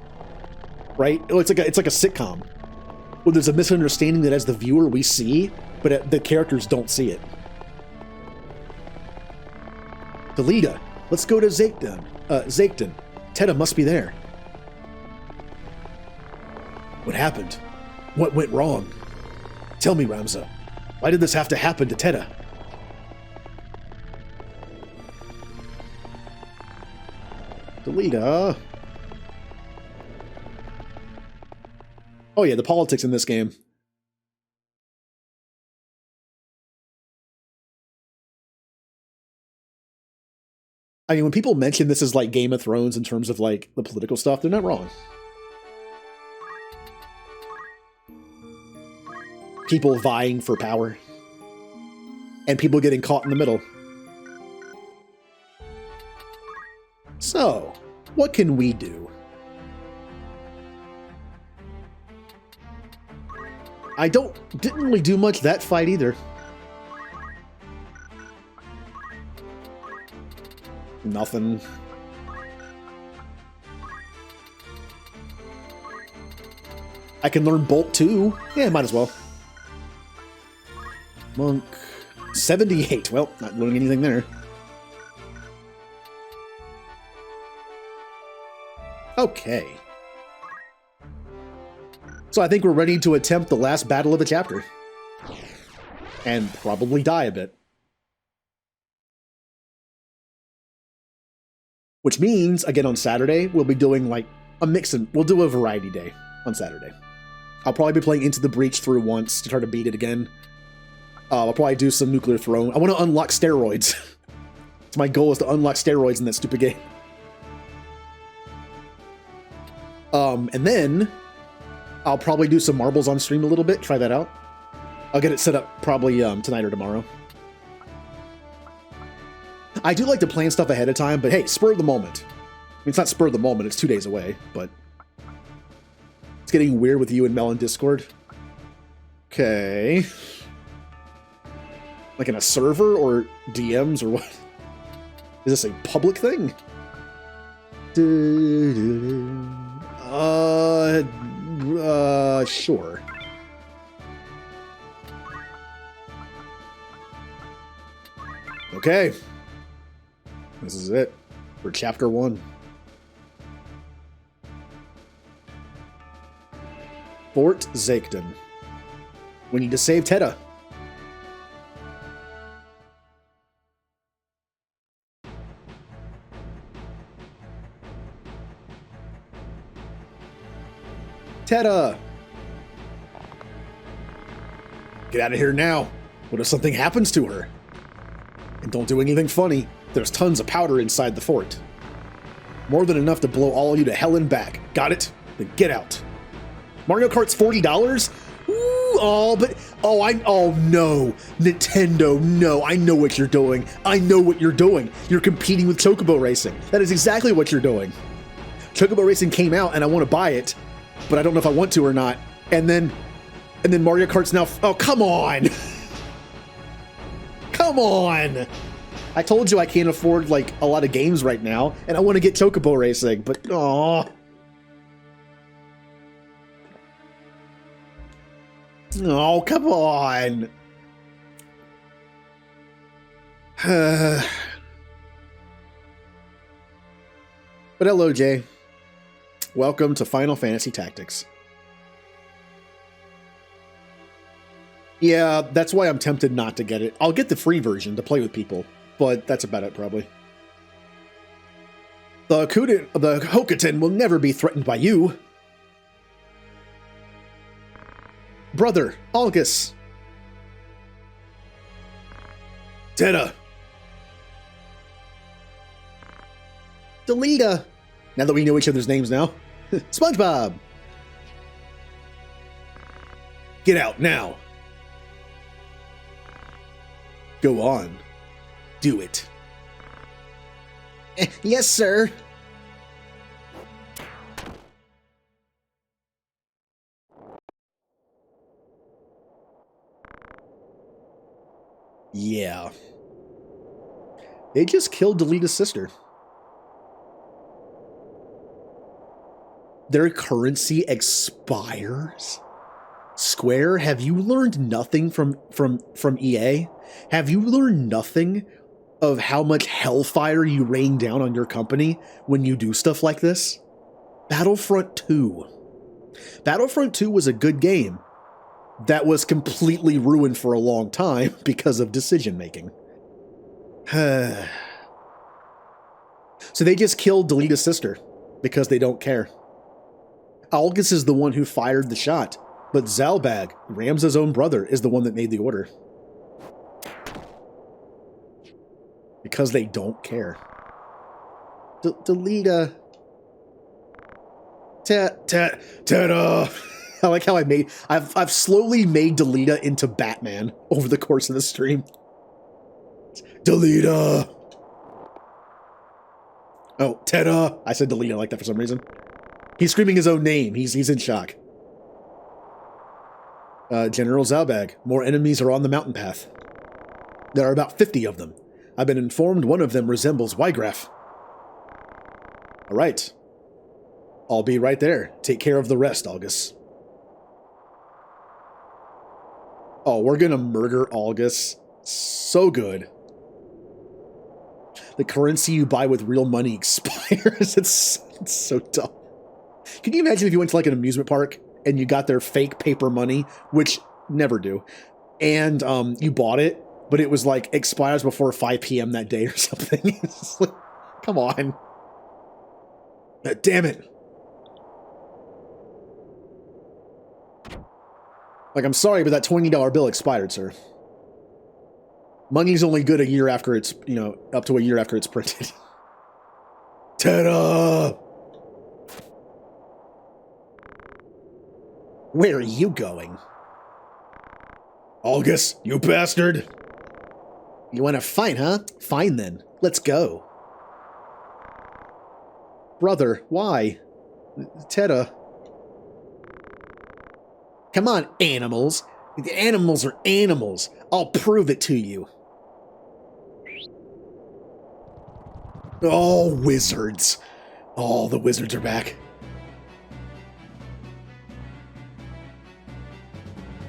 right? Oh, it's like a sitcom where there's a misunderstanding that as the viewer we see, but the characters don't see it. Delita, let's go to Zaketon. Teta must be there. What happened? What went wrong? Tell me, Ramza. Why did this have to happen to Teta? Delita. Oh yeah, the politics in this game. I mean, when people mention this as like Game of Thrones in terms of like the political stuff, they're not wrong. People vying for power. And people getting caught in the middle. So, what can we do? I didn't really do much that fight either. Nothing. I can learn Bolt too. Yeah, might as well. Monk 78. Well, not learning anything there. Okay. So I think we're ready to attempt the last battle of the chapter. And probably die a bit. Which means, again on Saturday, we'll be doing like a mix and we'll do a variety day on Saturday. I'll probably be playing Into the Breach through once to try to beat it again. I'll probably do some Nuclear Throne. I want to unlock steroids. So my goal is to unlock steroids in that stupid game. And then I'll probably do some marbles on stream a little bit. Try that out. I'll get it set up probably tonight or tomorrow. I do like to plan stuff ahead of time, but hey, spur of the moment. I mean, it's not spur of the moment, it's 2 days away, but it's getting weird with you and Mel in Discord. Okay. Like in a server or DMs or what? Is this a public thing? Sure. Okay. This is it for Chapter 1. Fort Zaketon. We need to save Teta. Teta! Get out of here now. What if something happens to her? And don't do anything funny. There's tons of powder inside the fort. More than enough to blow all of you to hell and back. Got it? Then get out. Mario Kart's $40? Ooh, oh no. Nintendo, no. I know what you're doing. I know what you're doing. You're competing with Chocobo Racing. That is exactly what you're doing. Chocobo Racing came out and I want to buy it, but I don't know if I want to or not. And then Mario Kart's now, oh, come on. Come on. I told you I can't afford like a lot of games right now, and I want to get Chocobo Racing, but oh come on. But hello, Jay. Welcome to Final Fantasy Tactics. Yeah, that's why I'm tempted not to get it. I'll get the free version to play with people, but that's about it, probably. The Hokuton will never be threatened by you. Brother, Algus. Teta. Delita. Now that we know each other's names now. SpongeBob. Get out now. Go on. Do it. Yes, sir. Yeah. They just killed Delita's sister. Their currency expires? Square, have you learned nothing from EA? Have you learned nothing of how much hellfire you rain down on your company when you do stuff like this? Battlefront 2. Battlefront 2 was a good game that was completely ruined for a long time because of decision making. So they just killed Delita's sister because they don't care. Algus is the one who fired the shot, but Zalbag, Ramza's own brother, is the one that made the order. Because they don't care. Delita. Ta-da! I like how I've slowly made Delita into Batman over the course of the stream. Delita! Oh, Teta! I said Delita like that for some reason. He's screaming his own name. He's in shock. General Zalbag, more enemies are on the mountain path. There are about 50 of them. I've been informed one of them resembles Wygraf. All right. I'll be right there. Take care of the rest, Algus. Oh, we're gonna murder Algus. So good. The currency you buy with real money expires. It's so dumb. Can you imagine if you went to like an amusement park and you got their fake paper money, which never do, and you bought it, but it was like expires before 5 p.m. that day or something? It's like, come on. Damn it. Like, I'm sorry, but that $20 bill expired, sir. Money's only good a year after it's, up to a year after it's printed. Ta-da! Where are you going? Algus, you bastard! You want to fight, huh? Fine then. Let's go. Brother, why? Teta. Come on, animals. The animals are animals. I'll prove it to you. Oh, wizards. Oh, the wizards are back.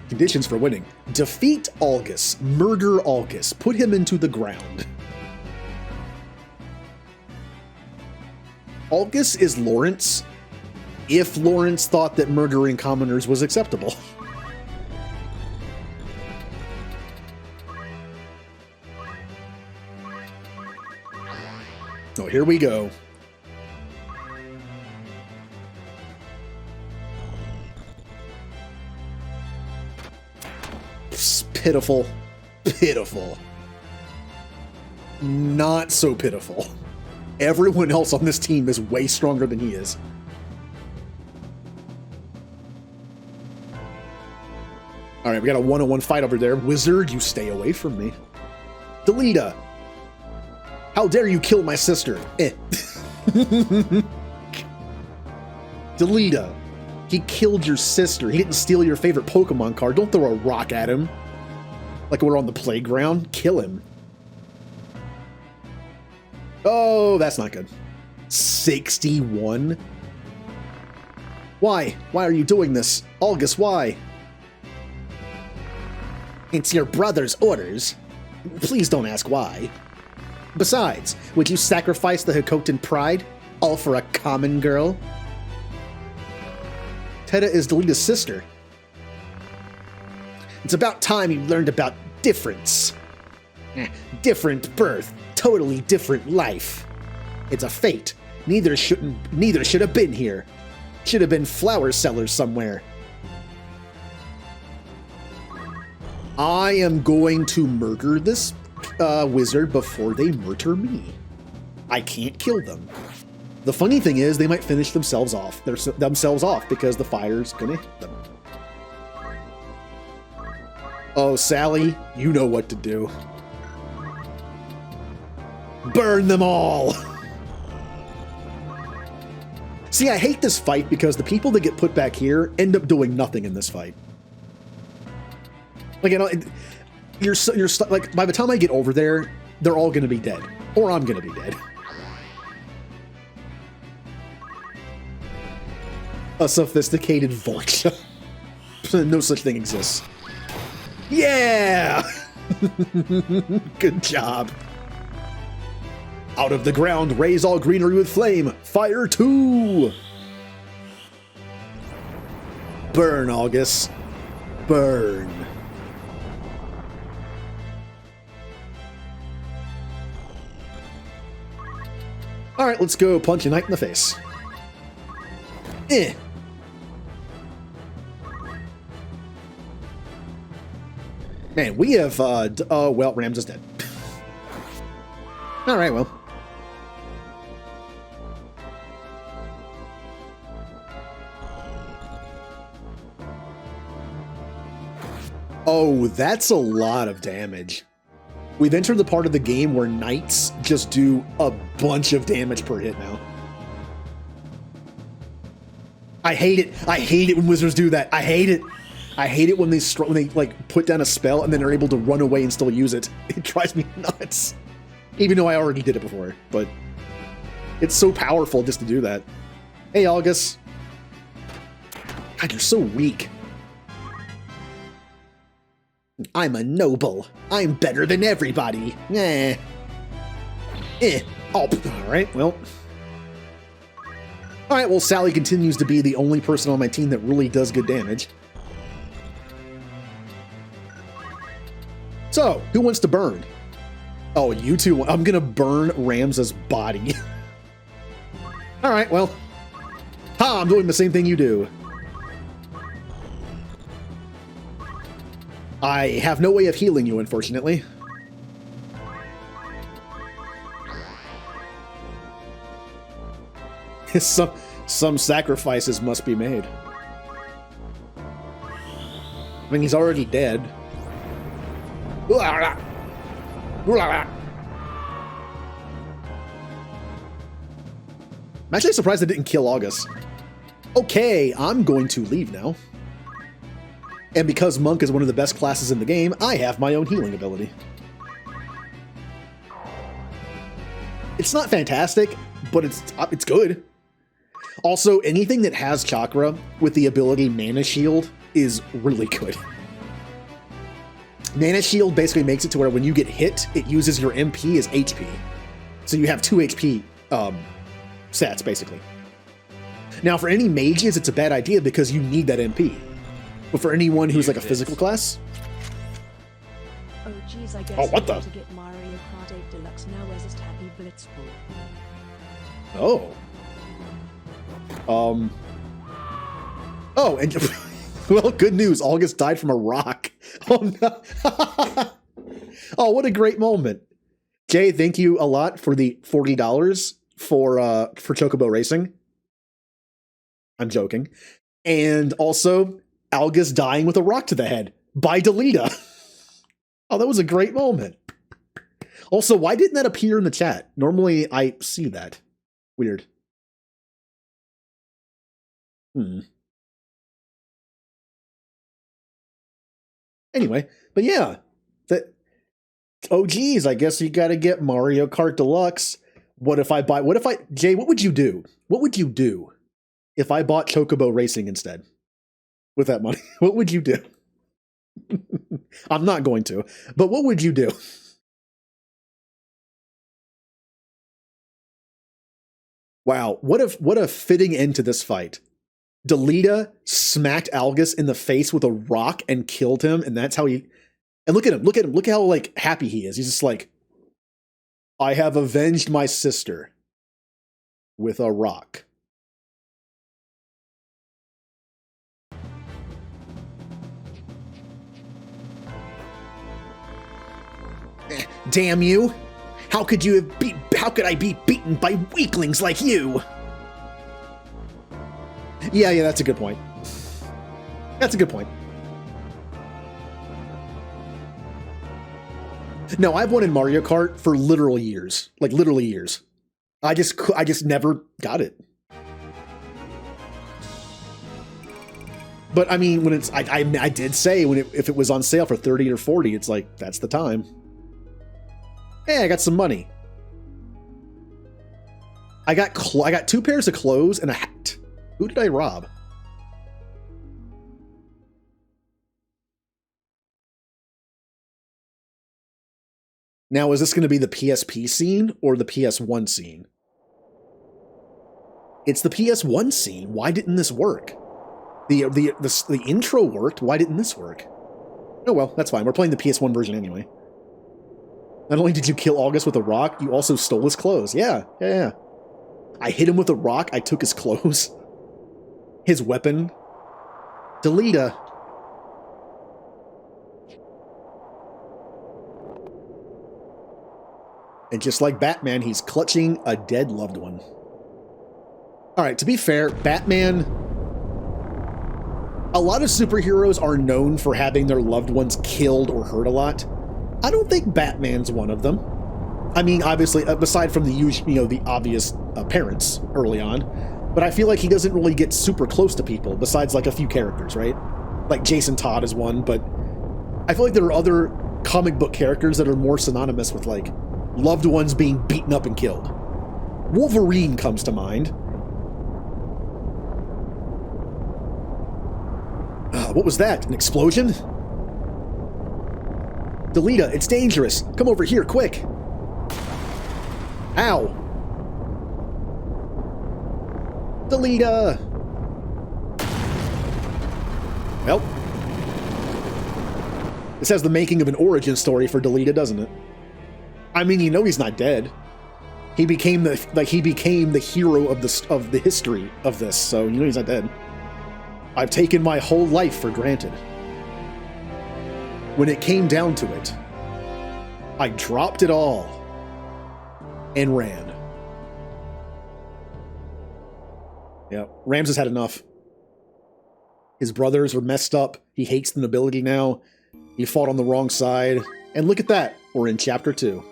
Conditions for winning. Defeat Algus. Murder Algus. Put him into the ground. Algus is Lawrence, if Lawrence thought that murdering commoners was acceptable. Oh, here we go. Pitiful. Pitiful. Not so pitiful. Everyone else on this team is way stronger than he is. Alright, we got a one-on-one fight over there. Wizard, you stay away from me. Delita! How dare you kill my sister? Delita! He killed your sister. He didn't steal your favorite Pokemon card. Don't throw a rock at him. Like we're on the playground. Kill him. Oh, that's not good. 61? Why? Why are you doing this? August, why? It's your brother's orders. Please don't ask why. Besides, would you sacrifice the Hakotan pride, all for a common girl? Teta is Delita's sister. It's about time you learned about difference. Different birth, totally different life. It's a fate. Neither should have been here. Should have been flower sellers somewhere. I am going to murder this wizard before they murder me. I can't kill them. The funny thing is, they might finish themselves off. Because the fire's gonna hit them. Oh, Sally, you know what to do. Burn them all! See, I hate this fight because the people that get put back here end up doing nothing in this fight. Like, you know, you're like, by the time I get over there, they're all gonna be dead. Or I'm gonna be dead. A sophisticated vulture. No such thing exists. Yeah! Good job. Out of the ground, raise all greenery with flame. Fire 2! Burn, August. Burn. Alright, let's go punch a knight in the face. Man, we have, oh, well, Rams is dead. Alright, well. Oh, that's a lot of damage. We've entered the part of the game where knights just do a bunch of damage per hit now. I hate it. I hate it when wizards do that. I hate it. I hate it when they like put down a spell and then are able to run away and still use it. It drives me nuts. Even though I already did it before, but it's so powerful just to do that. Hey, August. God, you're so weak. I'm a noble. I'm better than everybody. Oh, alright, well. Alright, well, Sally continues to be the only person on my team that really does good damage. So, who wants to burn? Oh, you two. I'm gonna burn Rams's body. Alright, well. Ha, I'm doing the same thing you do. I have no way of healing you, unfortunately. Some sacrifices must be made. I mean, he's already dead. I'm actually surprised I didn't kill August. Okay, I'm going to leave now. And because Monk is one of the best classes in the game, I have my own healing ability. It's not fantastic, but it's good. Also, anything that has chakra with the ability Mana Shield is really good. Mana Shield basically makes it to where when you get hit, it uses your MP as HP. So you have 2 HP stats, basically. Now, for any mages, it's a bad idea because you need that MP. But for anyone who's like a physical class... Oh geez, I guess oh, what the? To get Mario Kart 8 Deluxe now as a happy Blitzball. Oh. Oh, and... well, good news. August died from a rock. Oh no! Oh, what a great moment, Jay. Thank you a lot for the $40 for Chocobo Racing. I'm joking, and also Algus dying with a rock to the head by Delita. Oh, that was a great moment. Also, why didn't that appear in the chat? Normally, I see that. Weird. Anyway, but yeah, oh geez, I guess you got to get Mario Kart Deluxe. Jay, what would you do? What would you do if I bought Chocobo Racing instead with that money? What would you do? I'm not going to, but what would you do? Wow, what a fitting end to this fight. Delita smacked Algus in the face with a rock and killed him, and that's how he... And look at him, look how, like, happy he is. He's just like, I have avenged my sister with a rock. Damn you! How could I be beaten by weaklings like you? Yeah, that's a good point. That's a good point. No, I've wanted Mario Kart for literal years. Like, literally years. I just never got it. But, I mean, when it's... I did say if it was on sale for 30 or 40, it's like, that's the time. Hey, I got some money. I got 2 pairs of clothes and a hat. Who did I rob? Now, is this going to be the PSP scene or the PS1 scene? It's the PS1 scene. Why didn't this work? The intro worked. Why didn't this work? Oh well, that's fine. We're playing the PS1 version anyway. Not only did you kill August with a rock, you also stole his clothes. Yeah. I hit him with a rock. I took his clothes. His weapon. Delita. And just like Batman, he's clutching a dead loved one. Alright, to be fair, Batman... A lot of superheroes are known for having their loved ones killed or hurt a lot. I don't think Batman's one of them. I mean, obviously, aside from the obvious parents early on, but I feel like he doesn't really get super close to people, besides like a few characters, right? Like Jason Todd is one, but I feel like there are other comic book characters that are more synonymous with like loved ones being beaten up and killed. Wolverine comes to mind. What was that? An explosion? Delita, it's dangerous. Come over here, quick. Ow. Delita. Well. This has the making of an origin story for Delita, doesn't it? I mean, you know he's not dead. He became the hero of the history of this, so you know he's not dead. I've taken my whole life for granted. When it came down to it, I dropped it all and ran. Yeah, Rams has had enough. His brothers are messed up. He hates the nobility now. He fought on the wrong side. And look at that, we're in Chapter 2.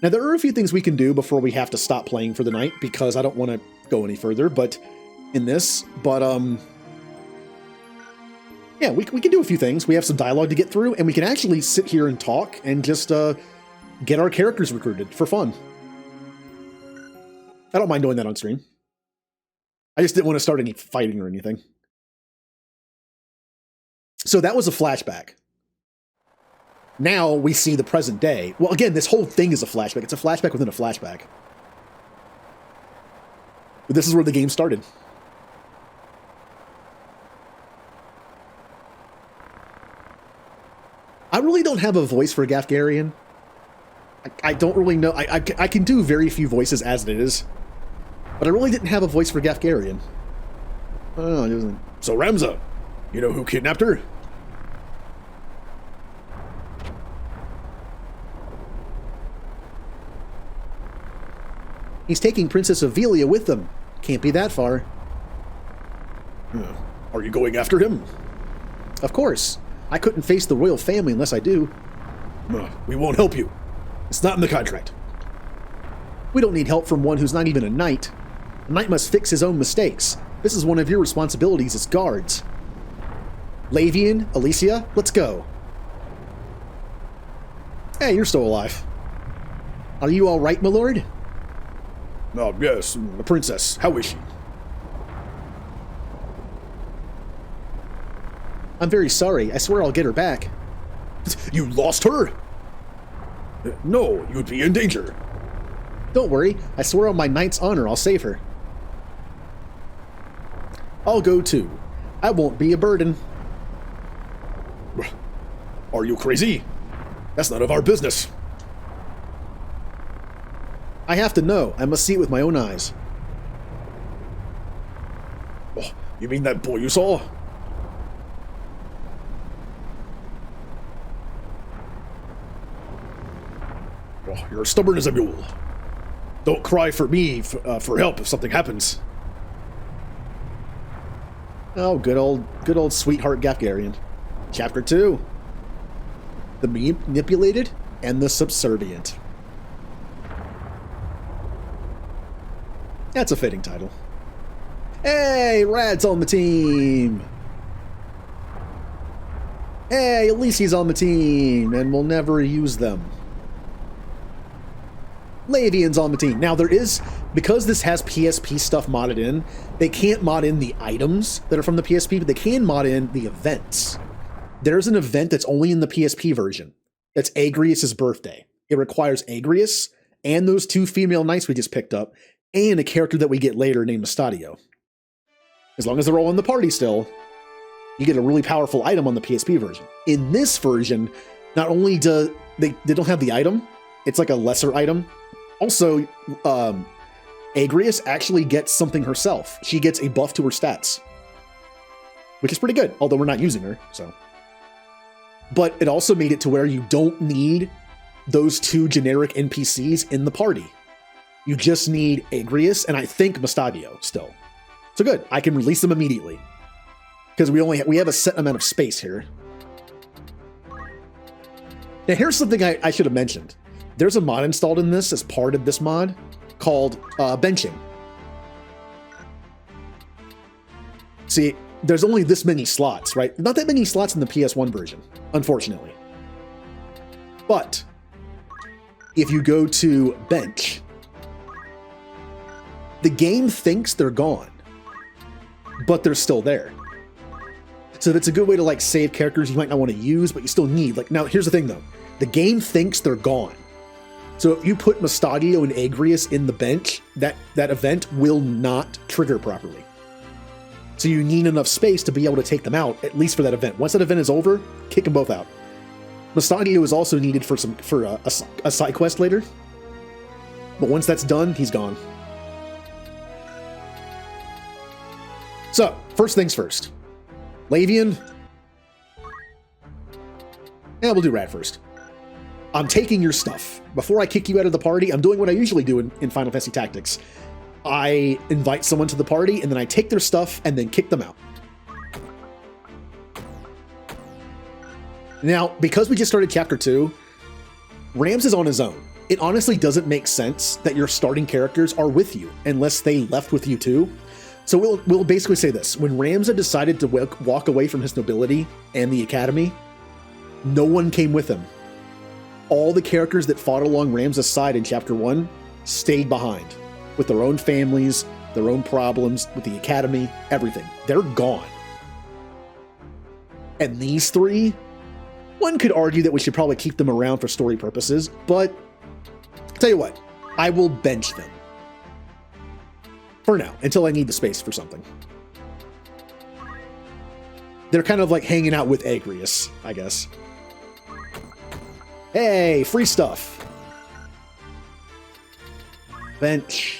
Now, there are a few things we can do before we have to stop playing for the night, because I don't want to go any further, but yeah, we can do a few things. We have some dialogue to get through, and we can actually sit here and talk and just get our characters recruited for fun. I don't mind doing that on stream. I just didn't want to start any fighting or anything. So that was a flashback. Now we see the present day. Well, again, this whole thing is a flashback. It's a flashback within a flashback. But this is where the game started. I really don't have a voice for Gafgarian. I don't really know. I can do very few voices as it is. But I really didn't have a voice for Gafgarian. Oh, so Ramza, you know who kidnapped her? He's taking Princess Ivalice with him. Can't be that far. Are you going after him? Of course. I couldn't face the royal family unless I do. We won't help you. It's not in the contract. We don't need help from one who's not even a knight. A knight must fix his own mistakes. This is one of your responsibilities as guards. Lavian, Alicia, let's go. Hey, you're still alive. Are you all right, my lord? Oh, yes, the princess. How is she? I'm very sorry. I swear I'll get her back. You lost her? No, you'd be in danger. Don't worry. I swear on my knight's honor I'll save her. I'll go too. I won't be a burden. Are you crazy? That's none of our business. I have to know. I must see it with my own eyes. Oh, you mean that boy you saw? Oh, you're stubborn as a mule. Don't cry for me for help if something happens. Oh, good old sweetheart Gafgarian. Chapter 2. The manipulated and the subservient. That's a fitting title. Hey, Rad's on the team! Hey, Alicia's on the team, and we'll never use them. Lavian's on the team. Now there is, because this has PSP stuff modded in, they can't mod in the items that are from the PSP, but they can mod in the events. There's an event that's only in the PSP version. That's Agrius' birthday. It requires Agrius and those 2 female knights we just picked up, and a character that we get later named Mustadio. As long as they're all in the party still, you get a really powerful item on the PSP version. In this version, not only do they don't have the item, it's like a lesser item. Also, Agrius actually gets something herself. She gets a buff to her stats, which is pretty good, although we're not using her, so. But it also made it to where you don't need those 2 generic NPCs in the party. You just need Agrius and I think Mustadio still. So good, I can release them immediately. Because we have a set amount of space here. Now here's something I should have mentioned. There's a mod installed in this as part of this mod called benching. See, there's only this many slots, right? Not that many slots in the PS1 version, unfortunately. But if you go to bench, the game thinks they're gone, but they're still there. So that's a good way to like save characters you might not want to use, but you still need. Like, now here's the thing though. The game thinks they're gone. So if you put Mustadio and Agrius in the bench, that event will not trigger properly. So you need enough space to be able to take them out, at least for that event. Once that event is over, kick them both out. Mustadio is also needed for a side quest later. But once that's done, he's gone. So, first things first. Lavian. Yeah, we'll do Rad first. I'm taking your stuff. Before I kick you out of the party, I'm doing what I usually do in Final Fantasy Tactics. I invite someone to the party, and then I take their stuff and then kick them out. Now, because we just started Chapter 2, Rams is on his own. It honestly doesn't make sense that your starting characters are with you, unless they left with you too. So we'll basically say this. When Ramza decided to walk away from his nobility and the academy, no one came with him. All the characters that fought along Ramza's side in Chapter 1 stayed behind, with their own families, their own problems, with the academy, everything. They're gone. And these 3, one could argue that we should probably keep them around for story purposes, but I'll tell you what, I will bench them. For now, until I need the space for something. They're kind of like hanging out with Agrius, I guess. Hey, free stuff. Bench.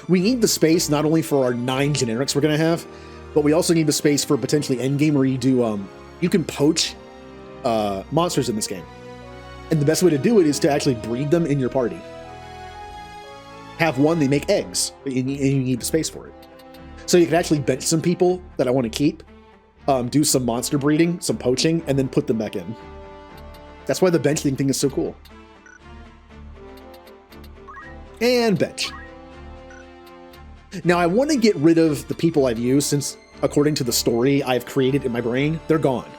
We need the space not only for our 9 generics we're going to have, but we also need the space for potentially endgame where you do, you can poach monsters in this game. And the best way to do it is to actually breed them in your party. Have one, they make eggs, and you need the space for it. So you can actually bench some people that I want to keep, do some monster breeding, some poaching, and then put them back in. That's why the benching thing is so cool. And bench. Now I want to get rid of the people I've used since, according to the story I've created in my brain, they're gone.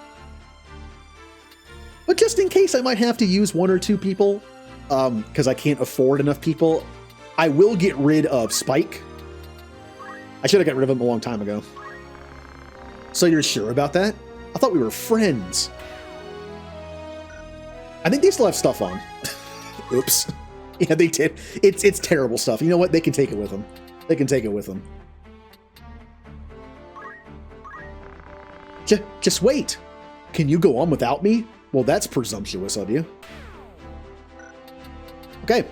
But just in case I might have to use 1 or 2 people, because I can't afford enough people, I will get rid of Spike. I should have got rid of him a long time ago. So you're sure about that? I thought we were friends. I think they still have stuff on. Oops. Yeah, they did. It's terrible stuff. You know what? They can take it with them. They can take it with them. Just wait. Can you go on without me? Well, that's presumptuous of you. Okay.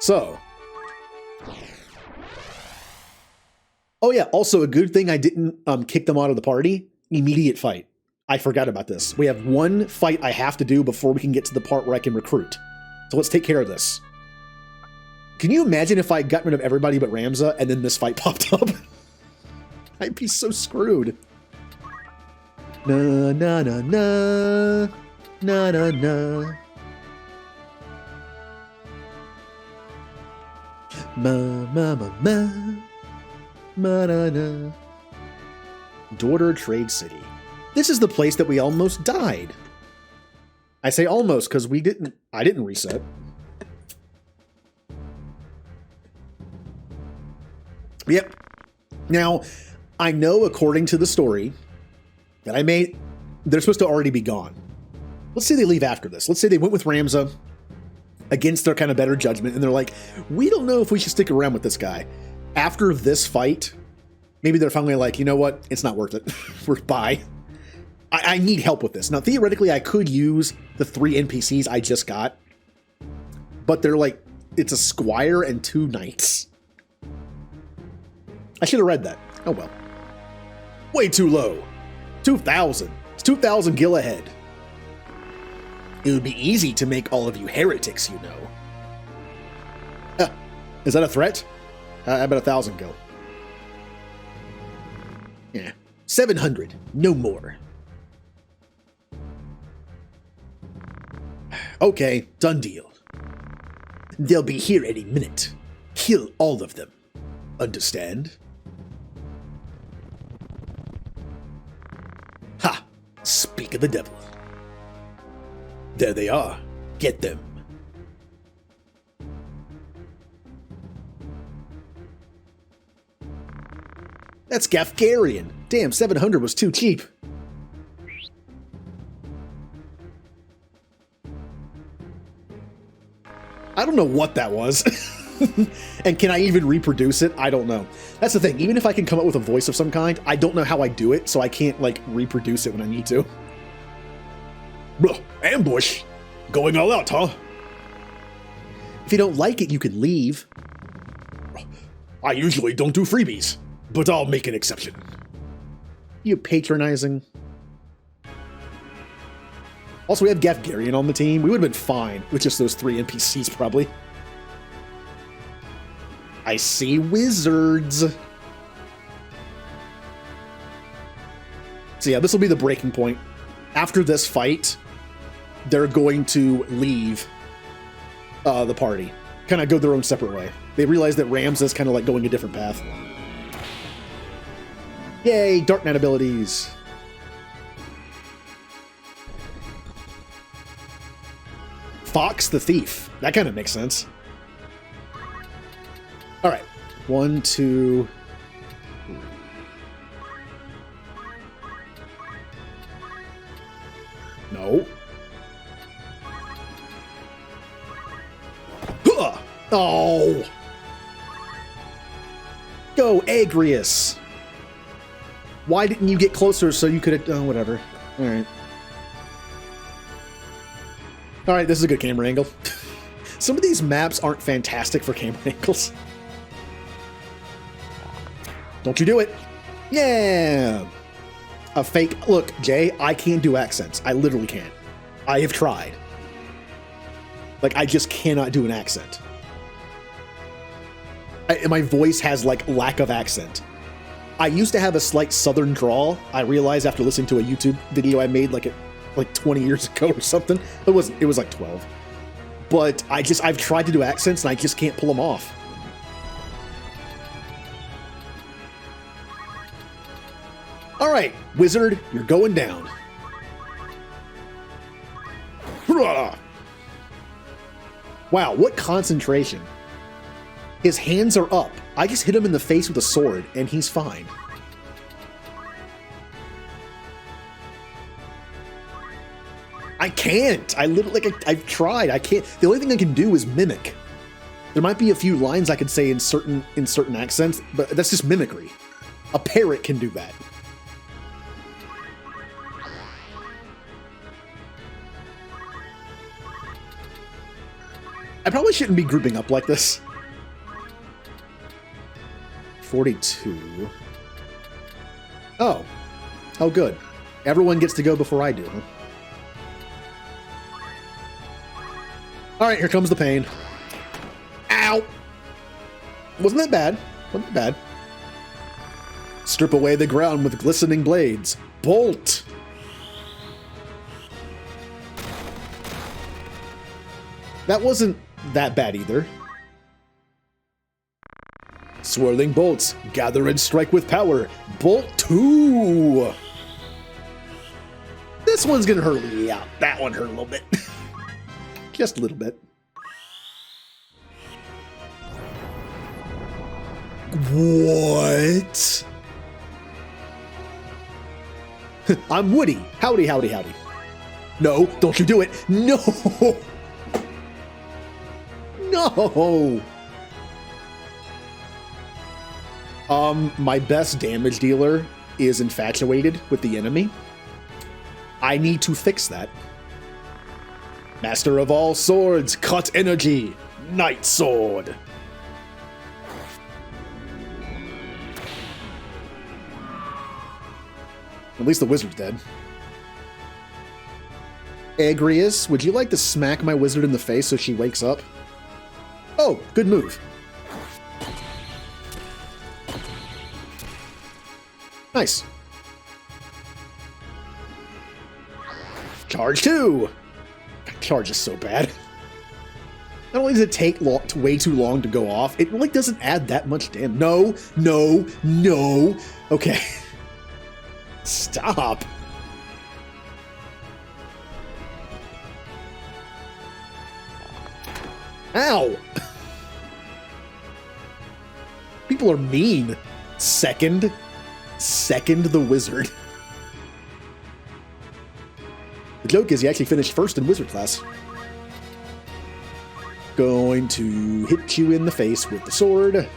So. Oh yeah, also a good thing I didn't kick them out of the party. Immediate fight. I forgot about this. We have 1 fight I have to do before we can get to the part where I can recruit. So let's take care of this. Can you imagine if I got rid of everybody but Ramza and then this fight popped up? I'd be so screwed. Na na na na na na na. Ma ma ma ma ma na na. Daughter Trade City. This is the place that we almost died. I say almost because I didn't reset. Yep. Now, I know according to the story that I made, they're supposed to already be gone. Let's say they leave after this. Let's say they went with Ramza against their kind of better judgment, and they're like, we don't know if we should stick around with this guy. After this fight, maybe they're finally like, you know what? It's not worth it. We're bye. I need help with this. Now, theoretically, I could use the 3 NPCs I just got, but they're like, it's a squire and 2 knights. I should have read that. Oh well. Way too low. 2,000. It's 2,000 gil ahead. It would be easy to make all of you heretics, you know. Is that a threat? I bet 1,000 gil. Yeah. 700. No more. Okay, done deal. They'll be here any minute. Kill all of them. Understand? Ha! Speak of the devil. There they are. Get them. That's Gafgarian. Damn, 700 was too cheap. I don't know what that was. And can I even reproduce it? I don't know. That's the thing. Even if I can come up with a voice of some kind, I don't know how I do it, so I can't, like, reproduce it when I need to. Ambush? Going all out, huh? If you don't like it, you can leave. I usually don't do freebies, but I'll make an exception. You patronizing. Also, we have Gafgarian on the team. We would have been fine with just those 3 NPCs, probably. I see wizards. So yeah, this will be the breaking point. After this fight, they're going to leave the party. Kind of go their own separate way. They realize that Ramza's kind of like going a different path. Yay, Dark Knight abilities. Fox the Thief. That kind of makes sense. All right. 1, 2. No. Huh! Oh. Go, Agrius. Why didn't you get closer so you could have... Oh, whatever. All right. All right, this is a good camera angle. Some of these maps aren't fantastic for camera angles. Don't you do it. Yeah. A fake. Look, Jay, I can't do accents. I literally can't. I have tried. Like, I just cannot do an accent. My voice has, like, lack of accent. I used to have a slight southern drawl. I realized after listening to a YouTube video I made like 20 years ago or something. It was like 12. But I've tried to do accents and I just can't pull them off. All right, wizard, you're going down. Wow, what concentration. His hands are up. I just hit him in the face with a sword, and he's fine. I can't. I literally, I've tried. I can't. The only thing I can do is mimic. There might be a few lines I could say in certain accents, but that's just mimicry. A parrot can do that. I probably shouldn't be grouping up like this. 42. Oh. Oh, good. Everyone gets to go before I do, huh? Alright, here comes the pain. Ow! Wasn't that bad. Wasn't that bad. Strip away the ground with glistening blades. Bolt! That wasn't that bad either. Swirling bolts, gather and strike with power. Bolt 2! This one's gonna hurt me. Yeah, that one hurt a little bit. Just a little bit. What? I'm Woody. Howdy, howdy, howdy. No, don't you do it. No! No! My best damage dealer is infatuated with the enemy. I need to fix that. Master of all swords, cut energy, Night Sword. At least the wizard's dead. Agrius, would you like to smack my wizard in the face so she wakes up? Oh, good move. Nice. Charge 2! Charge is so bad. Not only does it take way too long to go off, it really doesn't add that much damage. No, no, no. Okay. Stop. Ow! People are mean. Second the wizard. The joke is he actually finished first in wizard class. Going to hit you in the face with the sword.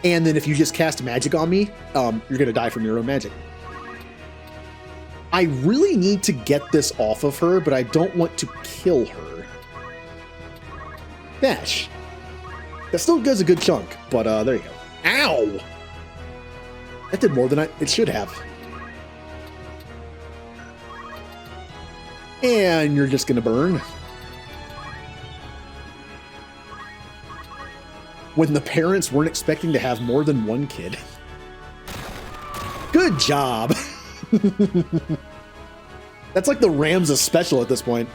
And then if you just cast magic on me, you're gonna die from your own magic. I really need to get this off of her, but I don't want to kill her. Dash. That still does a good chunk, but there you go. Ow! That did more than it should have. And you're just gonna burn. When the parents weren't expecting to have more than one kid. Good job! That's like the Ramza special at this point.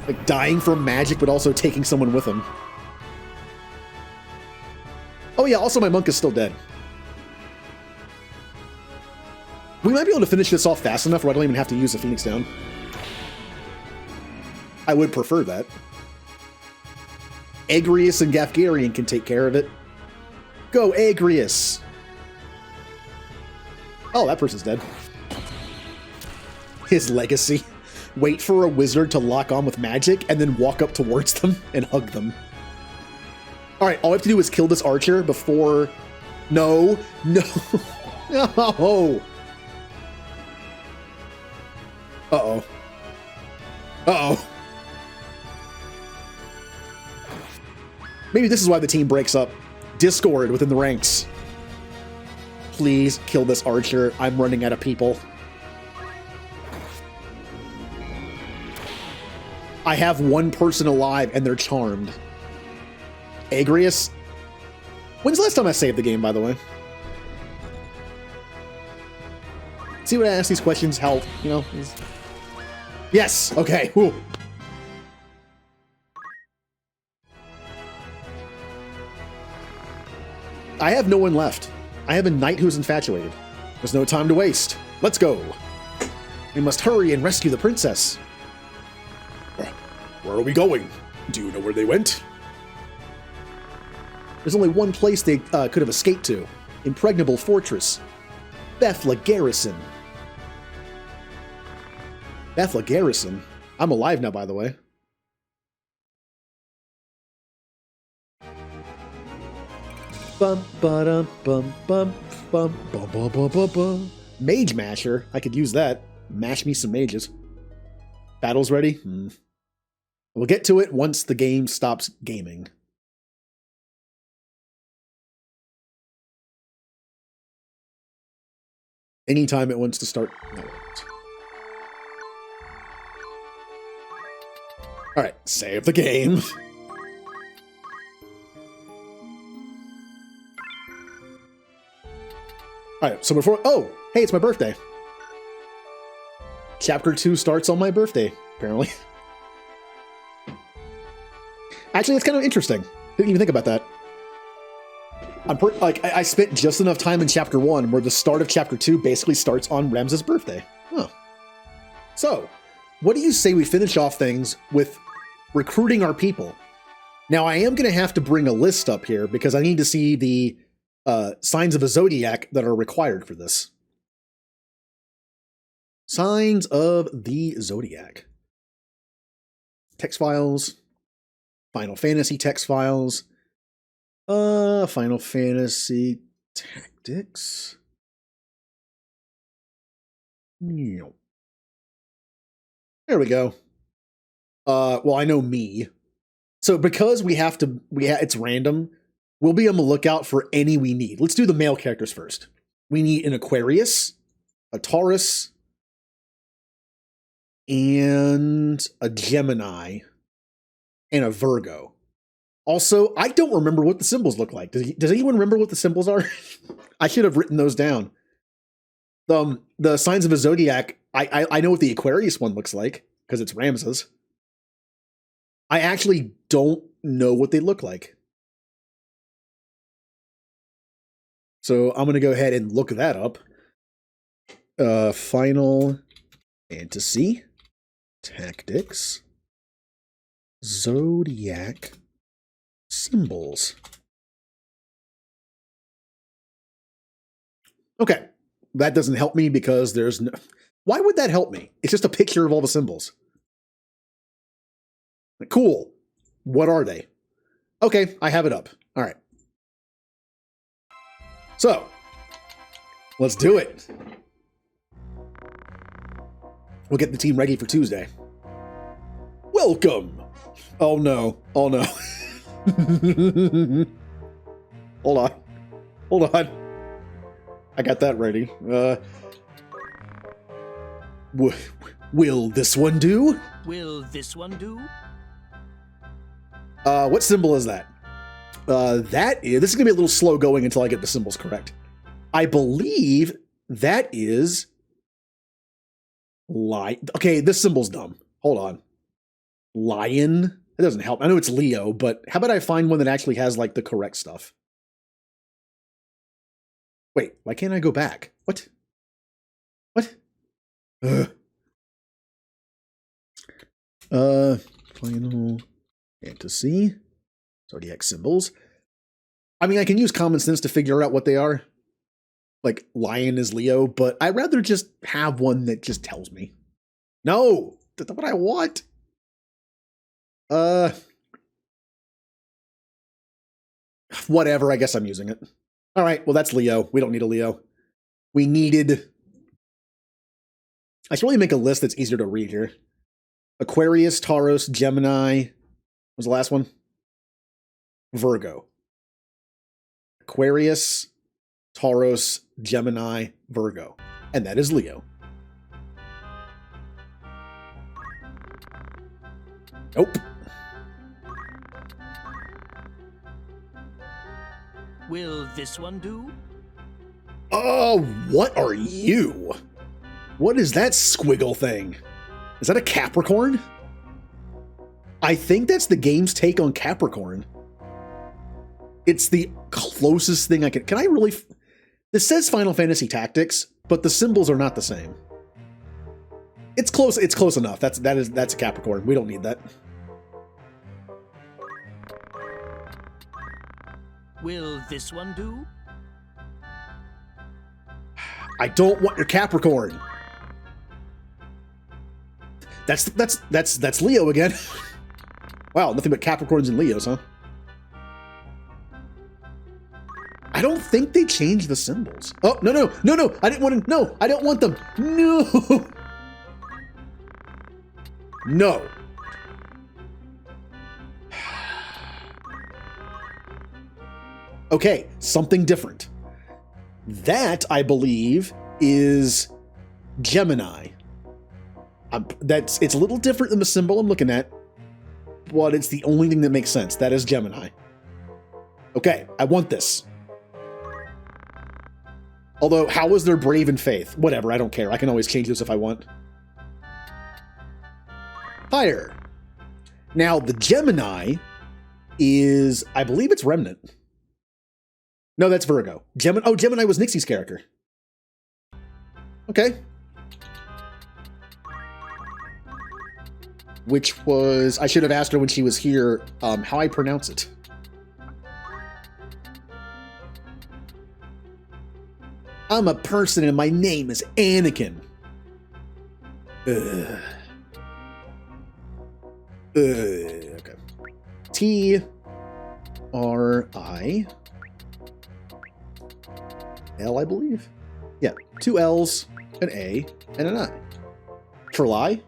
Like dying from magic, but also taking someone with him. Oh yeah, also my monk is still dead. We might be able to finish this off fast enough where I don't even have to use the Phoenix Down. I would prefer that. Agrius and Gafgarian can take care of it. Go, Agrius! Oh, that person's dead. His legacy. Wait for a wizard to lock on with magic and then walk up towards them and hug them. Alright, all we have to do is kill this archer before... No. No. No. Uh-oh. Uh-oh. Maybe this is why the team breaks up. Discord within the ranks. please kill this archer. I'm running out of people. I have one person alive and they're charmed. Agrius? When's the last time I saved the game, by the way? See when I ask these questions, how, you know? Yes! Okay. Whew. I have no one left. I have a knight who's infatuated. There's no time to waste. Let's go. We must hurry and rescue the princess. Where are we going? Do you know where they went? There's only one place they could have escaped to. Impregnable Fortress. Bethla Garrison. Bethla Garrison? I'm alive now, by the way. Bum ba dum bum bum bum bum bum bum bum bum. Mage Masher. I could use that. Mash me some mages. Battle's ready? We'll get to it once the game stops gaming. Anytime it wants to start. No, alright, save the game. Alright, so before... Oh! Hey, it's my birthday. Chapter 2 starts on my birthday, apparently. Actually, it's kind of interesting. Didn't even think about that. I spent just enough time in Chapter 1 where the start of Chapter 2 basically starts on Remza's birthday. Huh. So, what do you say we finish off things with recruiting our people? Now, I am going to have to bring a list up here because I need to see the signs of a Zodiac that are required for this. Signs of the Zodiac. Text files. Final Fantasy text files. Final Fantasy Tactics. There we go. Well, I know me. So because it's random, we'll be on the lookout for any we need. Let's do the male characters first. We need an Aquarius, a Taurus, and a Gemini, and a Virgo. Also, I don't remember what the symbols look like. Does anyone remember what the symbols are? I should have written those down. The signs of a Zodiac, I know what the Aquarius one looks like, because it's Ramses. I actually don't know what they look like. So I'm going to go ahead and look that up. Final Fantasy Tactics Zodiac symbols. Okay, that doesn't help me because there's no... Why would that help me? It's just a picture of all the symbols. Cool. What are they? Okay, I have it up. All right. So, let's do it. We'll get the team ready for Tuesday. Welcome. Oh no. Oh no. Hold on. Hold on. I got that ready. Will this one do? Will this one do? What symbol is that? This is gonna be a little slow going until I get the symbols correct. I believe that is okay, this symbol's dumb. Hold on. Lion? It doesn't help. I know it's Leo, but how about I find one that actually has like the correct stuff? Wait, why can't I go back? What? What? Final Fantasy Zodiac symbols. I mean, I can use common sense to figure out what they are. Like, lion is Leo, but I'd rather just have one that just tells me. No! That's not what I want! Whatever, I guess I'm using it. Alright, well that's Leo. We don't need a Leo. We needed... I should really make a list that's easier to read here. Aquarius, Taurus, Gemini... What was the last one? Virgo. Aquarius, Taurus, Gemini, Virgo. And that is Leo. Nope. Will this one do? Oh, what are you? What is that squiggle thing? Is that a Capricorn? I think that's the game's take on Capricorn. It's the closest thing I can... Can I really... This says Final Fantasy Tactics, but the symbols are not the same. It's close. It's close enough. That's a Capricorn. We don't need that. Will this one do? I don't want your Capricorn. That's Leo again. Wow, nothing but Capricorns and Leos, huh? I don't think they changed the symbols. Oh, no. I didn't want to. No, I don't want them. No. No. Okay, something different. That, I believe, is Gemini. It's a little different than the symbol I'm looking at, but it's the only thing that makes sense. That is Gemini. Okay, I want this. Although, how is there Brave and Faith? Whatever, I don't care. I can always change this if I want. Fire. Now, the Gemini is, I believe it's Remnant. No, that's Virgo. Gemini was Nixie's character. Okay. Which was, I should have asked her when she was here how I pronounce it. I'm a person and my name is Anakin. Okay. T-R-I-L, I believe. Yeah, 2 L's, an A, and an I. Trelai.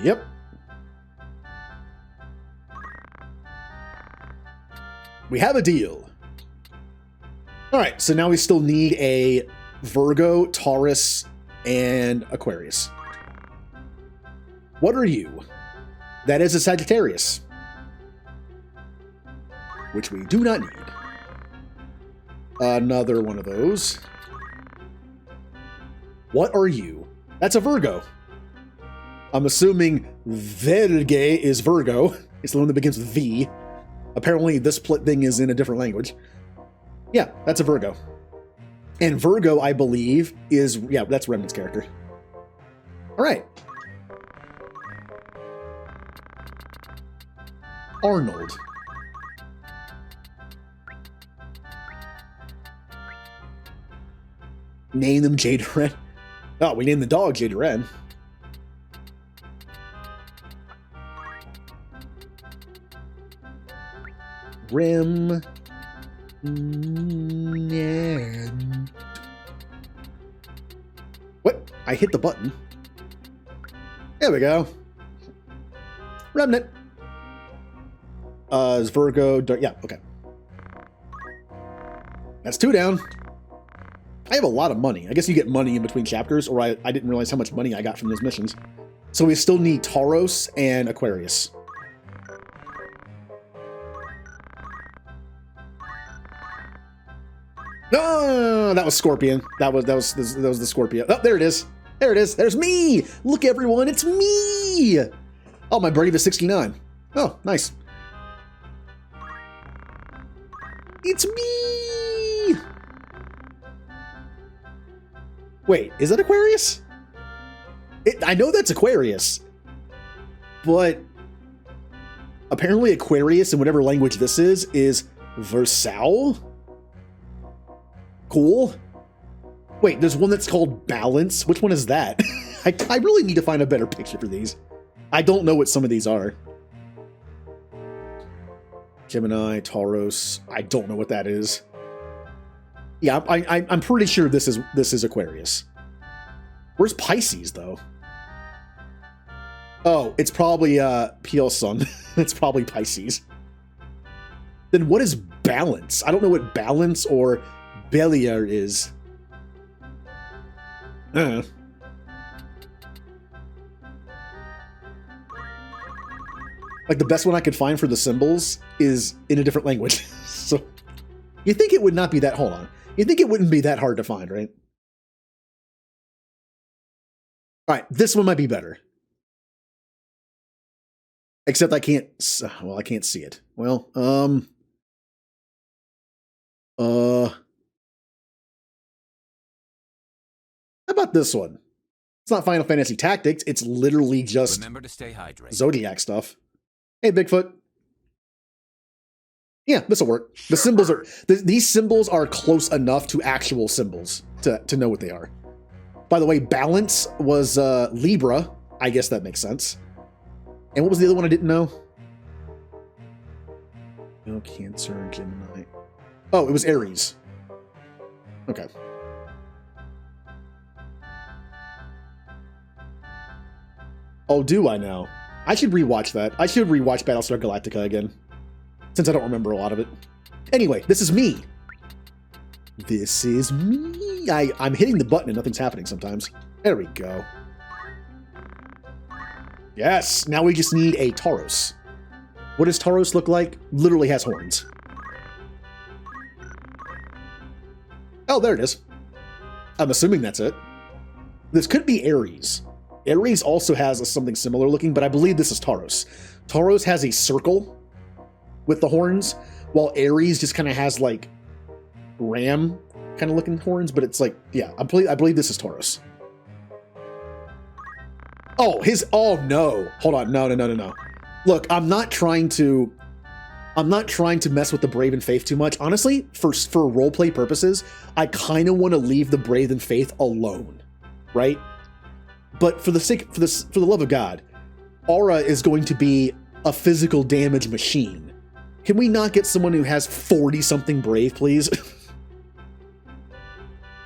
Yep. We have a deal. All right, so now we still need a Virgo, Taurus, and Aquarius. What are you? That is a Sagittarius, which we do not need. Another one of those. What are you? That's a Virgo. I'm assuming Verge is Virgo. It's the one that begins with V. Apparently this thing is in a different language. Yeah, that's a Virgo. And Virgo, I believe, is... Yeah, that's Remnant's character. All right. Arnold. Name them Jade Ren. Oh, we named the dog Jade Ren. Rim. What? I hit the button. There we go. Remnant. Is Virgo. Yeah, okay. That's 2 down. I have a lot of money. I guess you get money in between chapters, or I didn't realize how much money I got from those missions. So we still need Tauros and Aquarius. No, that was Scorpion. That was the Scorpion. Oh, there it is. There it is. There's me. Look, everyone, it's me. Oh, my Brave is 69. Oh, nice. It's me. Wait, is that Aquarius? I know that's Aquarius, but apparently Aquarius in whatever language this is Versal. Cool. Wait, there's one that's called Balance. Which one is that? I really need to find a better picture for these. I don't know what some of these are. Gemini, Tauros. I don't know what that is. Yeah, I'm pretty sure this is Aquarius. Where's Pisces though? Oh, it's probably PL Sun. It's probably Pisces. Then what is balance? I don't know what balance or Beliar is. Like the best one I could find for the symbols is in a different language. So you think it would not be that, hold on. You think it wouldn't be that hard to find, right? All right, this one might be better. Except I can't, well, I can't see it. Well, how about this one? It's not Final Fantasy Tactics, it's literally just Remember to stay hydrated. Zodiac stuff. Hey, Bigfoot. Yeah, this'll work. The symbols are, these symbols are close enough to actual symbols to know what they are. By the way, balance was Libra. I guess that makes sense. And what was the other one I didn't know? No, Cancer, Gemini. Oh, it was Aries. Okay. Oh, do I now? I should rewatch that. I should rewatch Battlestar Galactica again, since I don't remember a lot of it. Anyway, this is me. This is me. I'm hitting the button and nothing's happening sometimes. There we go. Yes, now we just need a Tauros. What does Tauros look like? Literally has horns. Oh, there it is. I'm assuming that's it. This could be Ares. Ares also has something similar looking, but I believe this is Tauros. Tauros has a circle with the horns, while Ares just kind of has like ram kind of looking horns, but it's like, yeah, I believe this is Tauros. Oh, oh no. Hold on, no. Look, I'm not trying to mess with the Brave and Faith too much. Honestly, for roleplay purposes, I kind of want to leave the Brave and Faith alone, right? But for the love of God, Aura is going to be a physical damage machine. Can we not get someone who has 40-something Brave, please?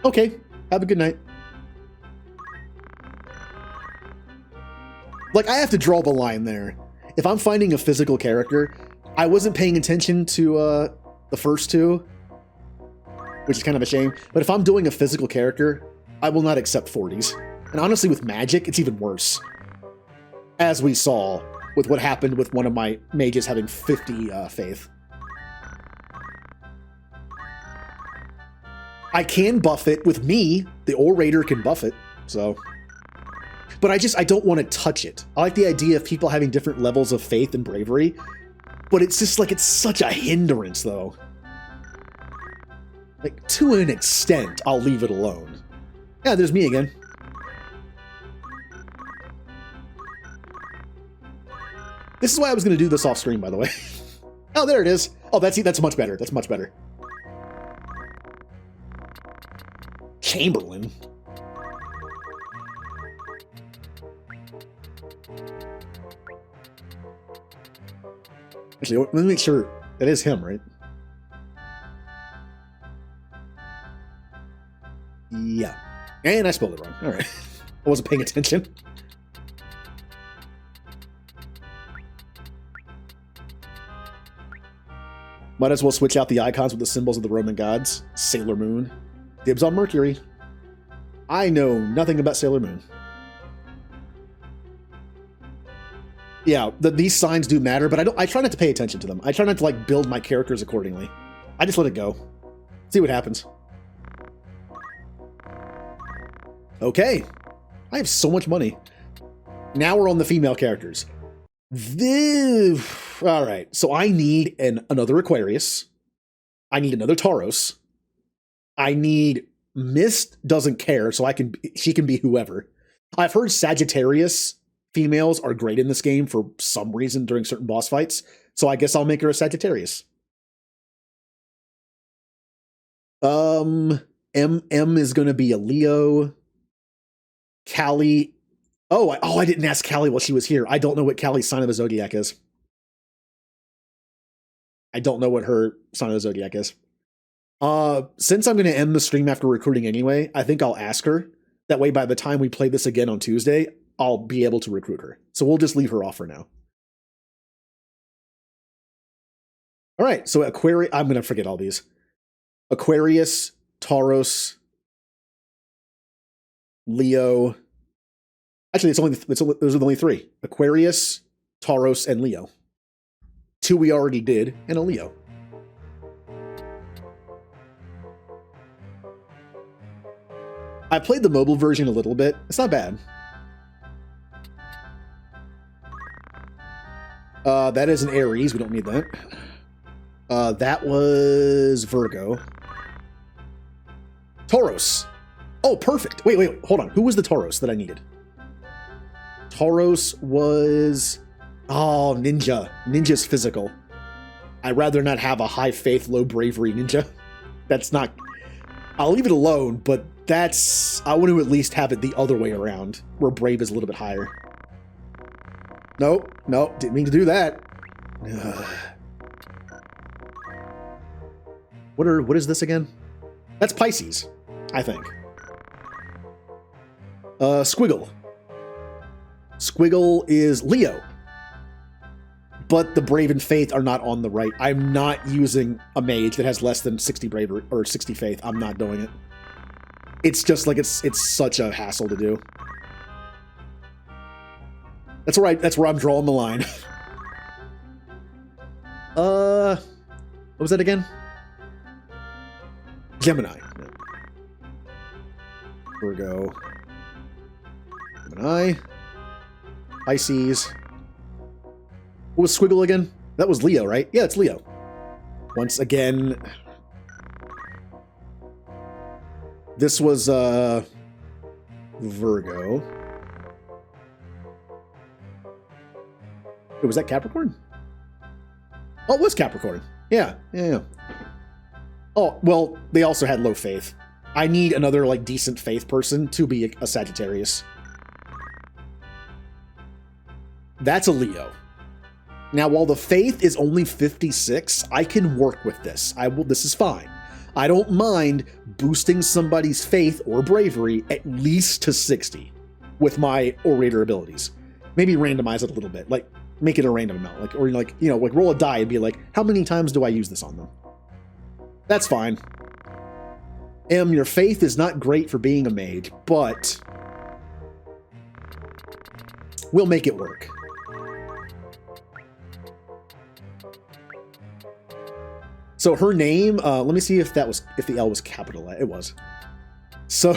Okay, have a good night. Like, I have to draw the line there. If I'm finding a physical character, I wasn't paying attention to the first two, which is kind of a shame. But if I'm doing a physical character, I will not accept 40s. And honestly, with magic, it's even worse. As we saw with what happened with one of my mages having 50 faith. I can buff it with me. The Orator can buff it, so. But I don't want to touch it. I like the idea of people having different levels of faith and bravery, but it's just like, it's such a hindrance, though. Like, to an extent, I'll leave it alone. Yeah, there's me again. This is why I was going to do this off screen, by the way. Oh, there it is. Oh, that's much better. That's much better. Chamberlain. Actually, let me make sure that is him, right? Yeah. And I spelled it wrong. All right. I wasn't paying attention. Might as well switch out the icons with the symbols of the Roman gods. Sailor Moon. Dibs on Mercury. I know nothing about Sailor Moon. Yeah, these signs do matter, but I try not to pay attention to them. I try not to like build my characters accordingly. I just let it go. See what happens. Okay. I have so much money. Now we're on the female characters. All right, so I need another Aquarius. I need another Tauros. I need Mist doesn't care, so she can be whoever. I've heard Sagittarius females are great in this game for some reason during certain boss fights, so I guess I'll make her a Sagittarius. M is going to be a Leo. Callie. Oh, I didn't ask Callie while she was here. I don't know what Callie's sign of the zodiac is. I don't know what her sign of the zodiac is. Since I'm going to end the stream after recruiting anyway, I think I'll ask her. That way, by the time we play this again on Tuesday, I'll be able to recruit her. So we'll just leave her off for now. All right, so I'm going to forget all these. Aquarius, Tauros, Leo. Actually, those are the only three. Aquarius, Tauros, and Leo. 2 we already did, and a Leo. I played the mobile version a little bit. It's not bad. That is an Aries. We don't need that. That was Virgo. Tauros. Oh, perfect. Wait. Hold on. Who was the Tauros that I needed? Tauros was... Oh, Ninja. Ninja's physical. I'd rather not have a high faith, low bravery Ninja. That's not... I'll leave it alone, but that's... I want to at least have it the other way around, where brave is a little bit higher. Nope, didn't mean to do that. What is this again? That's Pisces, I think. Squiggle. Squiggle is Leo. But the Brave and Faith are not on the right. I'm not using a mage that has less than 60 bravery or 60 faith. I'm not doing it. It's just like it's such a hassle to do. That's where I'm drawing the line. What was that again? Gemini. Virgo. Gemini. Pisces. What was Squiggle again? That was Leo, right? Yeah, it's Leo. Once again, this was Virgo. Wait, was that Capricorn? Oh, it was Capricorn. Yeah. Oh, well, they also had low faith. I need another, like, decent faith person to be a Sagittarius. That's a Leo. Now, while the faith is only 56, I can work with this. This is fine. I don't mind boosting somebody's faith or bravery at least to 60 with my orator abilities. Maybe randomize it a little bit, like make it a random amount, like roll a die and be like, how many times do I use this on them? That's fine. Your faith is not great for being a mage, but we'll make it work. So her name, let me see if the L was capital. It was. So,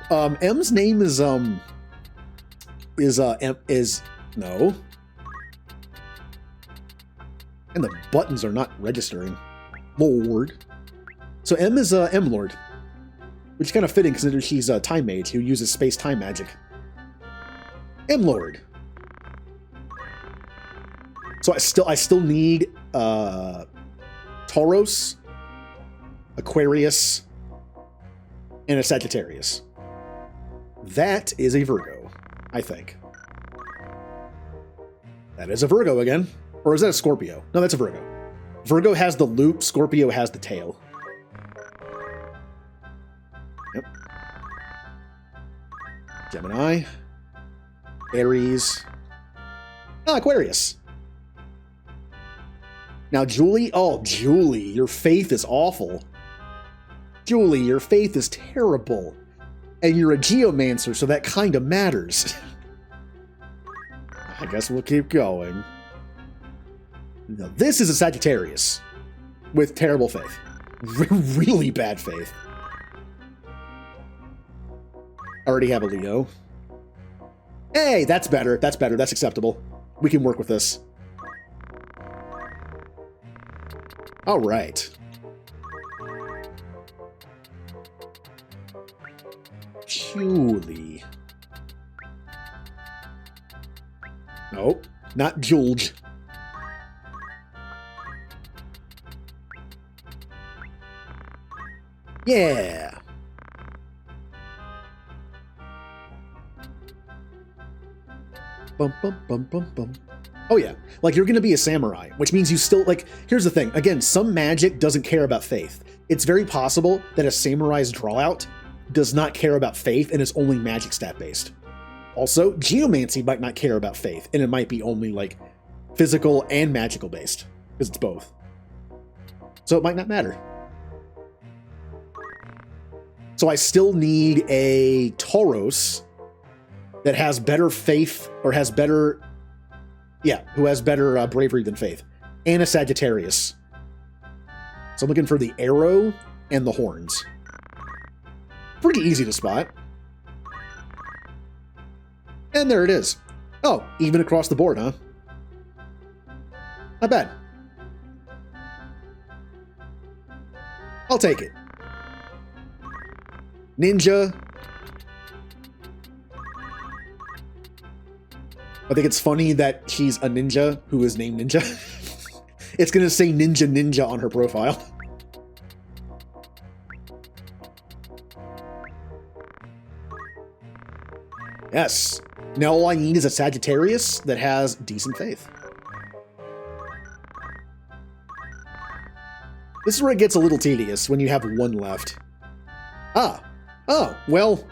M's name is no. And the buttons are not registering. Lord. So M is M Lord, which is kind of fitting considering she's a time mage who uses space-time magic. M Lord. So I still need Tauros, Aquarius, and a Sagittarius. That is a Virgo, I think. That is a Virgo again. Or is that a Scorpio? No, that's a Virgo. Virgo has the loop, Scorpio has the tail. Yep. Gemini. Aries. Aquarius. Now, Julie, your faith is awful. Julie, your faith is terrible. And you're a geomancer, so that kind of matters. I guess we'll keep going. Now, this is a Sagittarius with terrible faith. Really bad faith. I already have a Leo. Hey, that's better. That's better. That's acceptable. We can work with this. All right. Julie. Nope, not Julge. Yeah. Bum, bum, bum, bum, bum. Oh yeah, like you're going to be a samurai, which means you still, like, here's the thing. Again, some magic doesn't care about faith. It's very possible that a samurai's drawout does not care about faith and is only magic stat based. Also, geomancy might not care about faith, and it might be only like physical and magical based, because it's both. So it might not matter. So I still need a Tauros that has better faith, or has better, who has better bravery than faith, and a Sagittarius. So I'm looking for the arrow and the horns. Pretty easy to spot. And there it is. Oh, even across the board, huh? Not bad. I'll take it. Ninja. I think it's funny that she's a ninja who is named Ninja. It's going to say Ninja on her profile. Yes. Now all I need is a Sagittarius that has decent faith. This is where it gets a little tedious, when you have one left. Ah. Oh, well.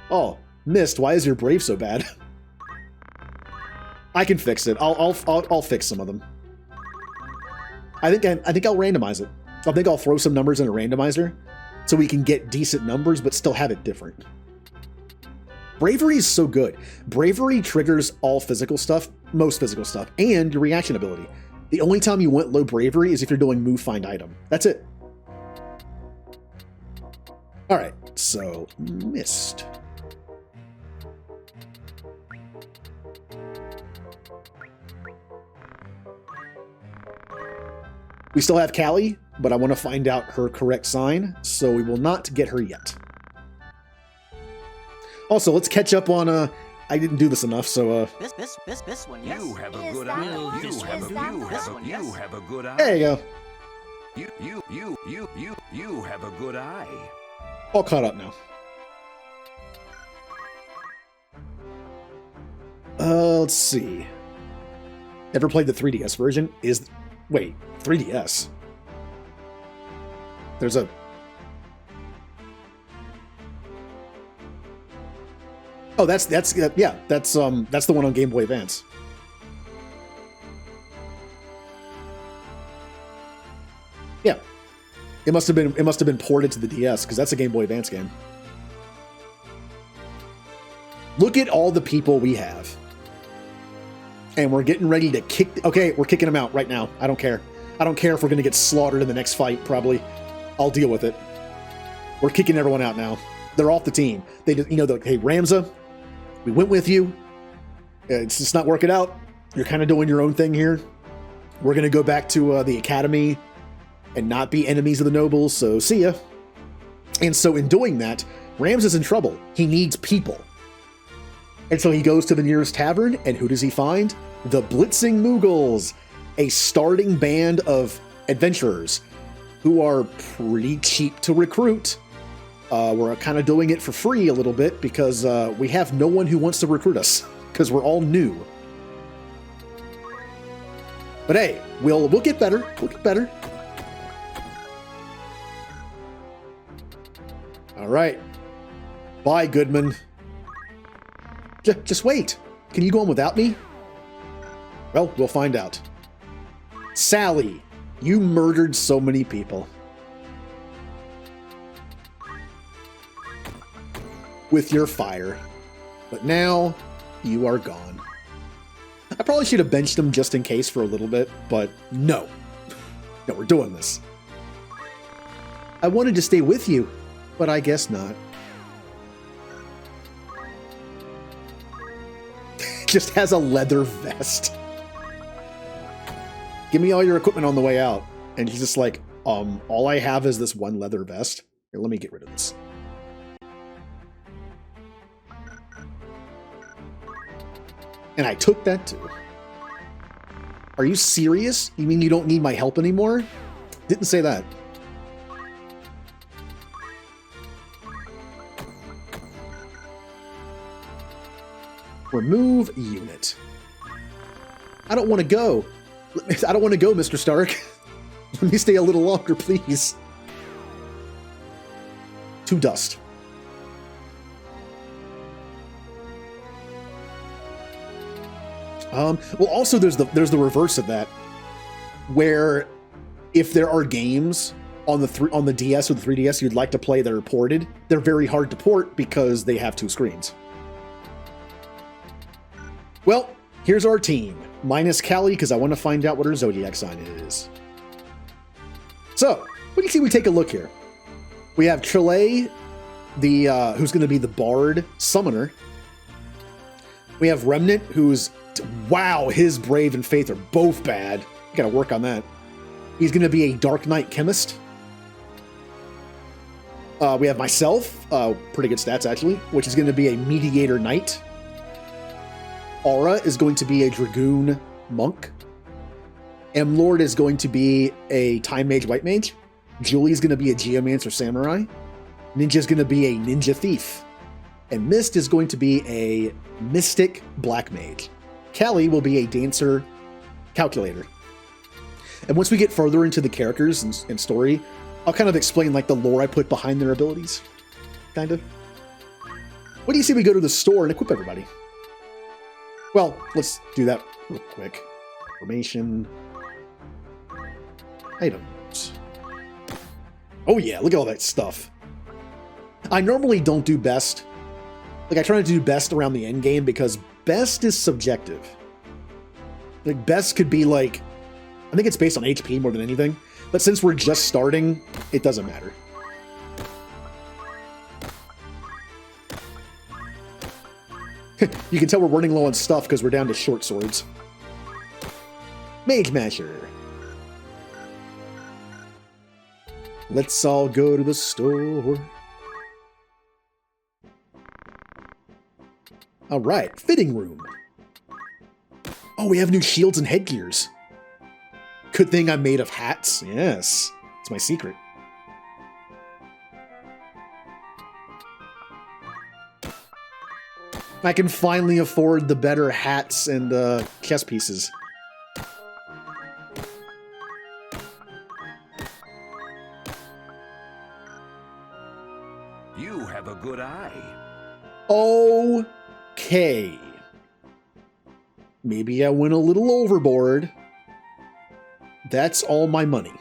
Oh, missed. Why is your brave so bad? I can fix it. I'll fix some of them. I think I'll randomize it. I think I'll throw some numbers in a randomizer so we can get decent numbers but still have it different. Bravery is so good. Bravery triggers all physical stuff, most physical stuff, and your reaction ability. The only time you want low bravery is if you're doing move find item. That's it. All right, so missed. We still have Callie, but I want to find out her correct sign, so we will not get her yet. Also, let's catch up on, I didn't do this enough, so, This one, yes. You have a Is good that eye. Will one? You this have one a do? This one, you yes. have a good eye. there you go. You have a good eye. All caught up now. Let's see. Ever played the 3DS version? Wait, 3DS? There's a... Oh, that's the one on Game Boy Advance. Yeah. It must have been ported to the DS, because that's a Game Boy Advance game. Look at all the people we have. And we're getting ready to kick... Okay, we're kicking them out right now. I don't care. I don't care if we're going to get slaughtered in the next fight, probably. I'll deal with it. We're kicking everyone out now. They're off the team. They, hey, Ramza, we went with you. It's just not working out. You're kind of doing your own thing here. We're going to go back to the academy and not be enemies of the nobles, so see ya. And so in doing that, Rams is in trouble. He needs people. And so he goes to the nearest tavern, and who does he find? The Blitzing Moogles, a starting band of adventurers who are pretty cheap to recruit. We're kind of doing it for free a little bit because we have no one who wants to recruit us because we're all new. But hey, we'll get better. We'll get better. All right. Bye, Goodman. Just wait. Can you go on without me? Well, we'll find out. Sally, you murdered so many people. With your fire. But now, you are gone. I probably should have benched him just in case for a little bit, but no. No, we're doing this. I wanted to stay with you, but I guess not. Just has a leather vest. Give me all your equipment on the way out. And he's just like, all I have is this one leather vest. Here, let me get rid of this. And I took that too. Are you serious? You mean you don't need my help anymore? Didn't say that. Remove unit. I don't want to go. I don't want to go, Mr. Stark. Let me stay a little longer, please. To dust. Well, also there's the reverse of that. where if there are games on the DS or the 3DS you'd like to play that are ported, they're very hard to port because they have 2 screens. Well, here's our team. Minus Callie, because I want to find out what her Zodiac sign is. So, what do you see? We take a look here. We have Trillay, who's going to be the Bard Summoner. We have Remnant, who's... Wow, his Brave and Faith are both bad. Got to work on that. He's going to be a Dark Knight Chemist. We have myself, pretty good stats actually, which is going to be a Mediator Knight. Aura is going to be a Dragoon Monk. M-Lord is going to be a Time Mage White Mage. Julie's going to be a Geomancer Samurai. Ninja's going to be a Ninja Thief. And Mist is going to be a Mystic Black Mage. Callie will be a Dancer Calculator. And once we get further into the characters and story, I'll kind of explain like the lore I put behind their abilities. Kind of. What do you say we go to the store and equip everybody? Well, let's do that real quick. Formation. Items. Oh yeah, look at all that stuff. I normally don't do best. Like I try to do best around the end game because best is subjective. Like best could be like, I think it's based on HP more than anything. But since we're just starting, it doesn't matter. You can tell we're running low on stuff because we're down to short swords. Mage Masher. Let's all go to the store. All right, fitting room. Oh, we have new shields and headgears. Good thing I'm made of hats. Yes, it's my secret. I can finally afford the better hats and chest pieces. You have a good eye. Okay. Maybe I went a little overboard. That's all my money.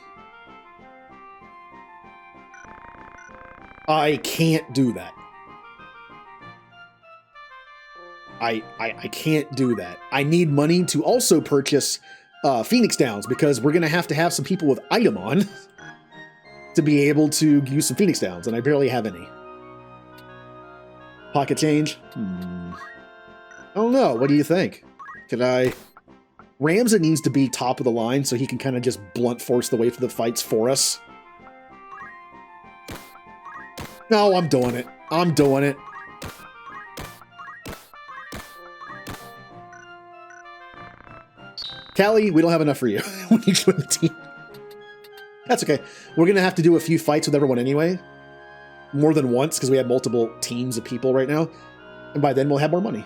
I can't do that. I can't do that. I need money to also purchase Phoenix Downs because we're going to have some people with item on to be able to use some Phoenix Downs, and I barely have any. Pocket change? I don't know. What do you think? Could I... Ramza needs to be top of the line so he can kind of just blunt force the way for the fights for us. No, I'm doing it. I'm doing it. Callie, we don't have enough for you when you join the team. That's okay. We're going to have to do a few fights with everyone anyway. More than once, because we have multiple teams of people right now. And by then, we'll have more money.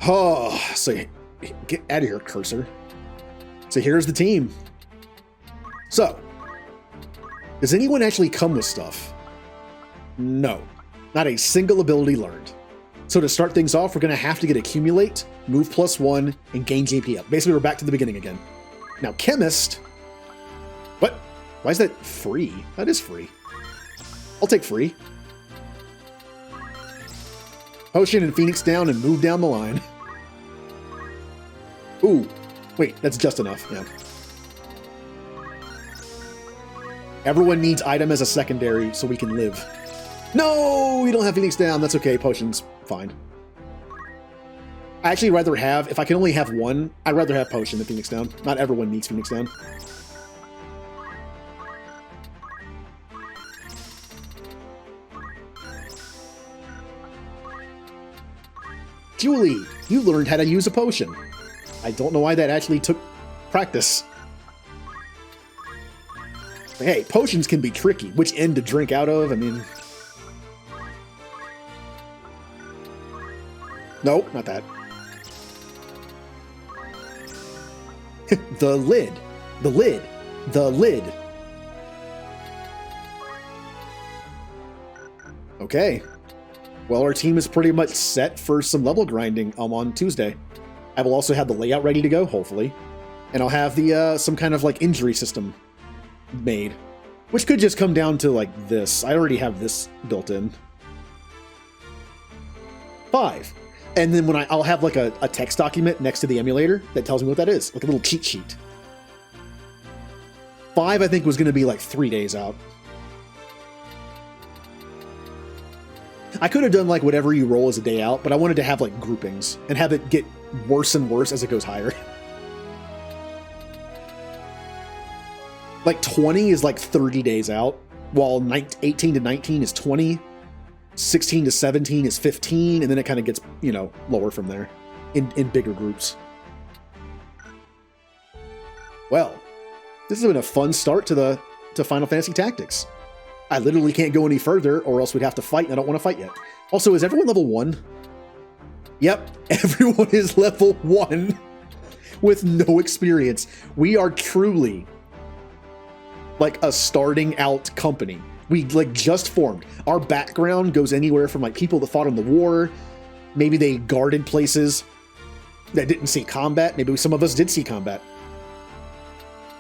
Oh, so get out of here, cursor. So here's the team. So, does anyone actually come with stuff? No. Not a single ability learned. So to start things off, we're going to have to get Accumulate, Move +1, and gain JP up. Basically, we're back to the beginning again. Now, Chemist... What? Why is that free? That is free. I'll take free. Potion and Phoenix down and move down the line. Ooh. Wait, that's just enough. Yeah. Everyone needs item as a secondary so we can live. No, we don't have Phoenix down. That's okay. Potion's fine. I actually rather have, if I can only have one, I'd rather have Potion than Phoenix down. Not everyone needs Phoenix down. Julie, you learned how to use a potion. I don't know why that actually took practice. Hey, potions can be tricky. Which end to drink out of? I mean... Nope, not that. The lid. The lid. The lid. Okay. Well, our team is pretty much set for some level grinding on Tuesday. I will also have the layout ready to go, hopefully. And I'll have the some kind of like injury system made, which could just come down to like this. I already have this built in. 5. And then when I'll have like a text document next to the emulator that tells me what that is, like a little cheat sheet. 5, I think, was going to be like 3 days out. I could have done like whatever you roll as a day out, but I wanted to have like groupings and have it get worse and worse as it goes higher. Like 20 is like 30 days out, while 18 to 19 is 20, 16 to 17 is 15, and then it kind of gets, you know, lower from there in bigger groups. Well, this has been a fun start to Final Fantasy Tactics. I literally can't go any further, or else we'd have to fight, and I don't want to fight yet. Also, is everyone level 1? Yep, everyone is level 1 with no experience. We are truly like a starting out company. We like just formed. Our background goes anywhere from like people that fought in the war, maybe they guarded places that didn't see combat. Maybe some of us did see combat.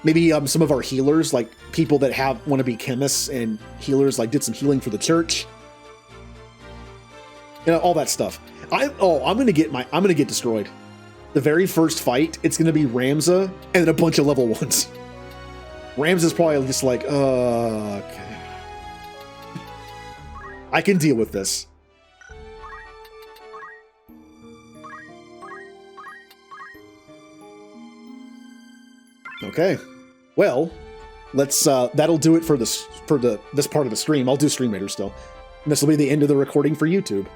Maybe some of our healers, like people that want to be chemists and healers, like did some healing for the church. You know, all that stuff. I'm gonna get destroyed. The very first fight, it's gonna be Ramza and then a bunch of level 1s. Ramza's probably just like, okay. I can deal with this. Okay. Well, let's that'll do it for this part of the stream. I'll do Stream Raider still. And this will be the end of the recording for YouTube.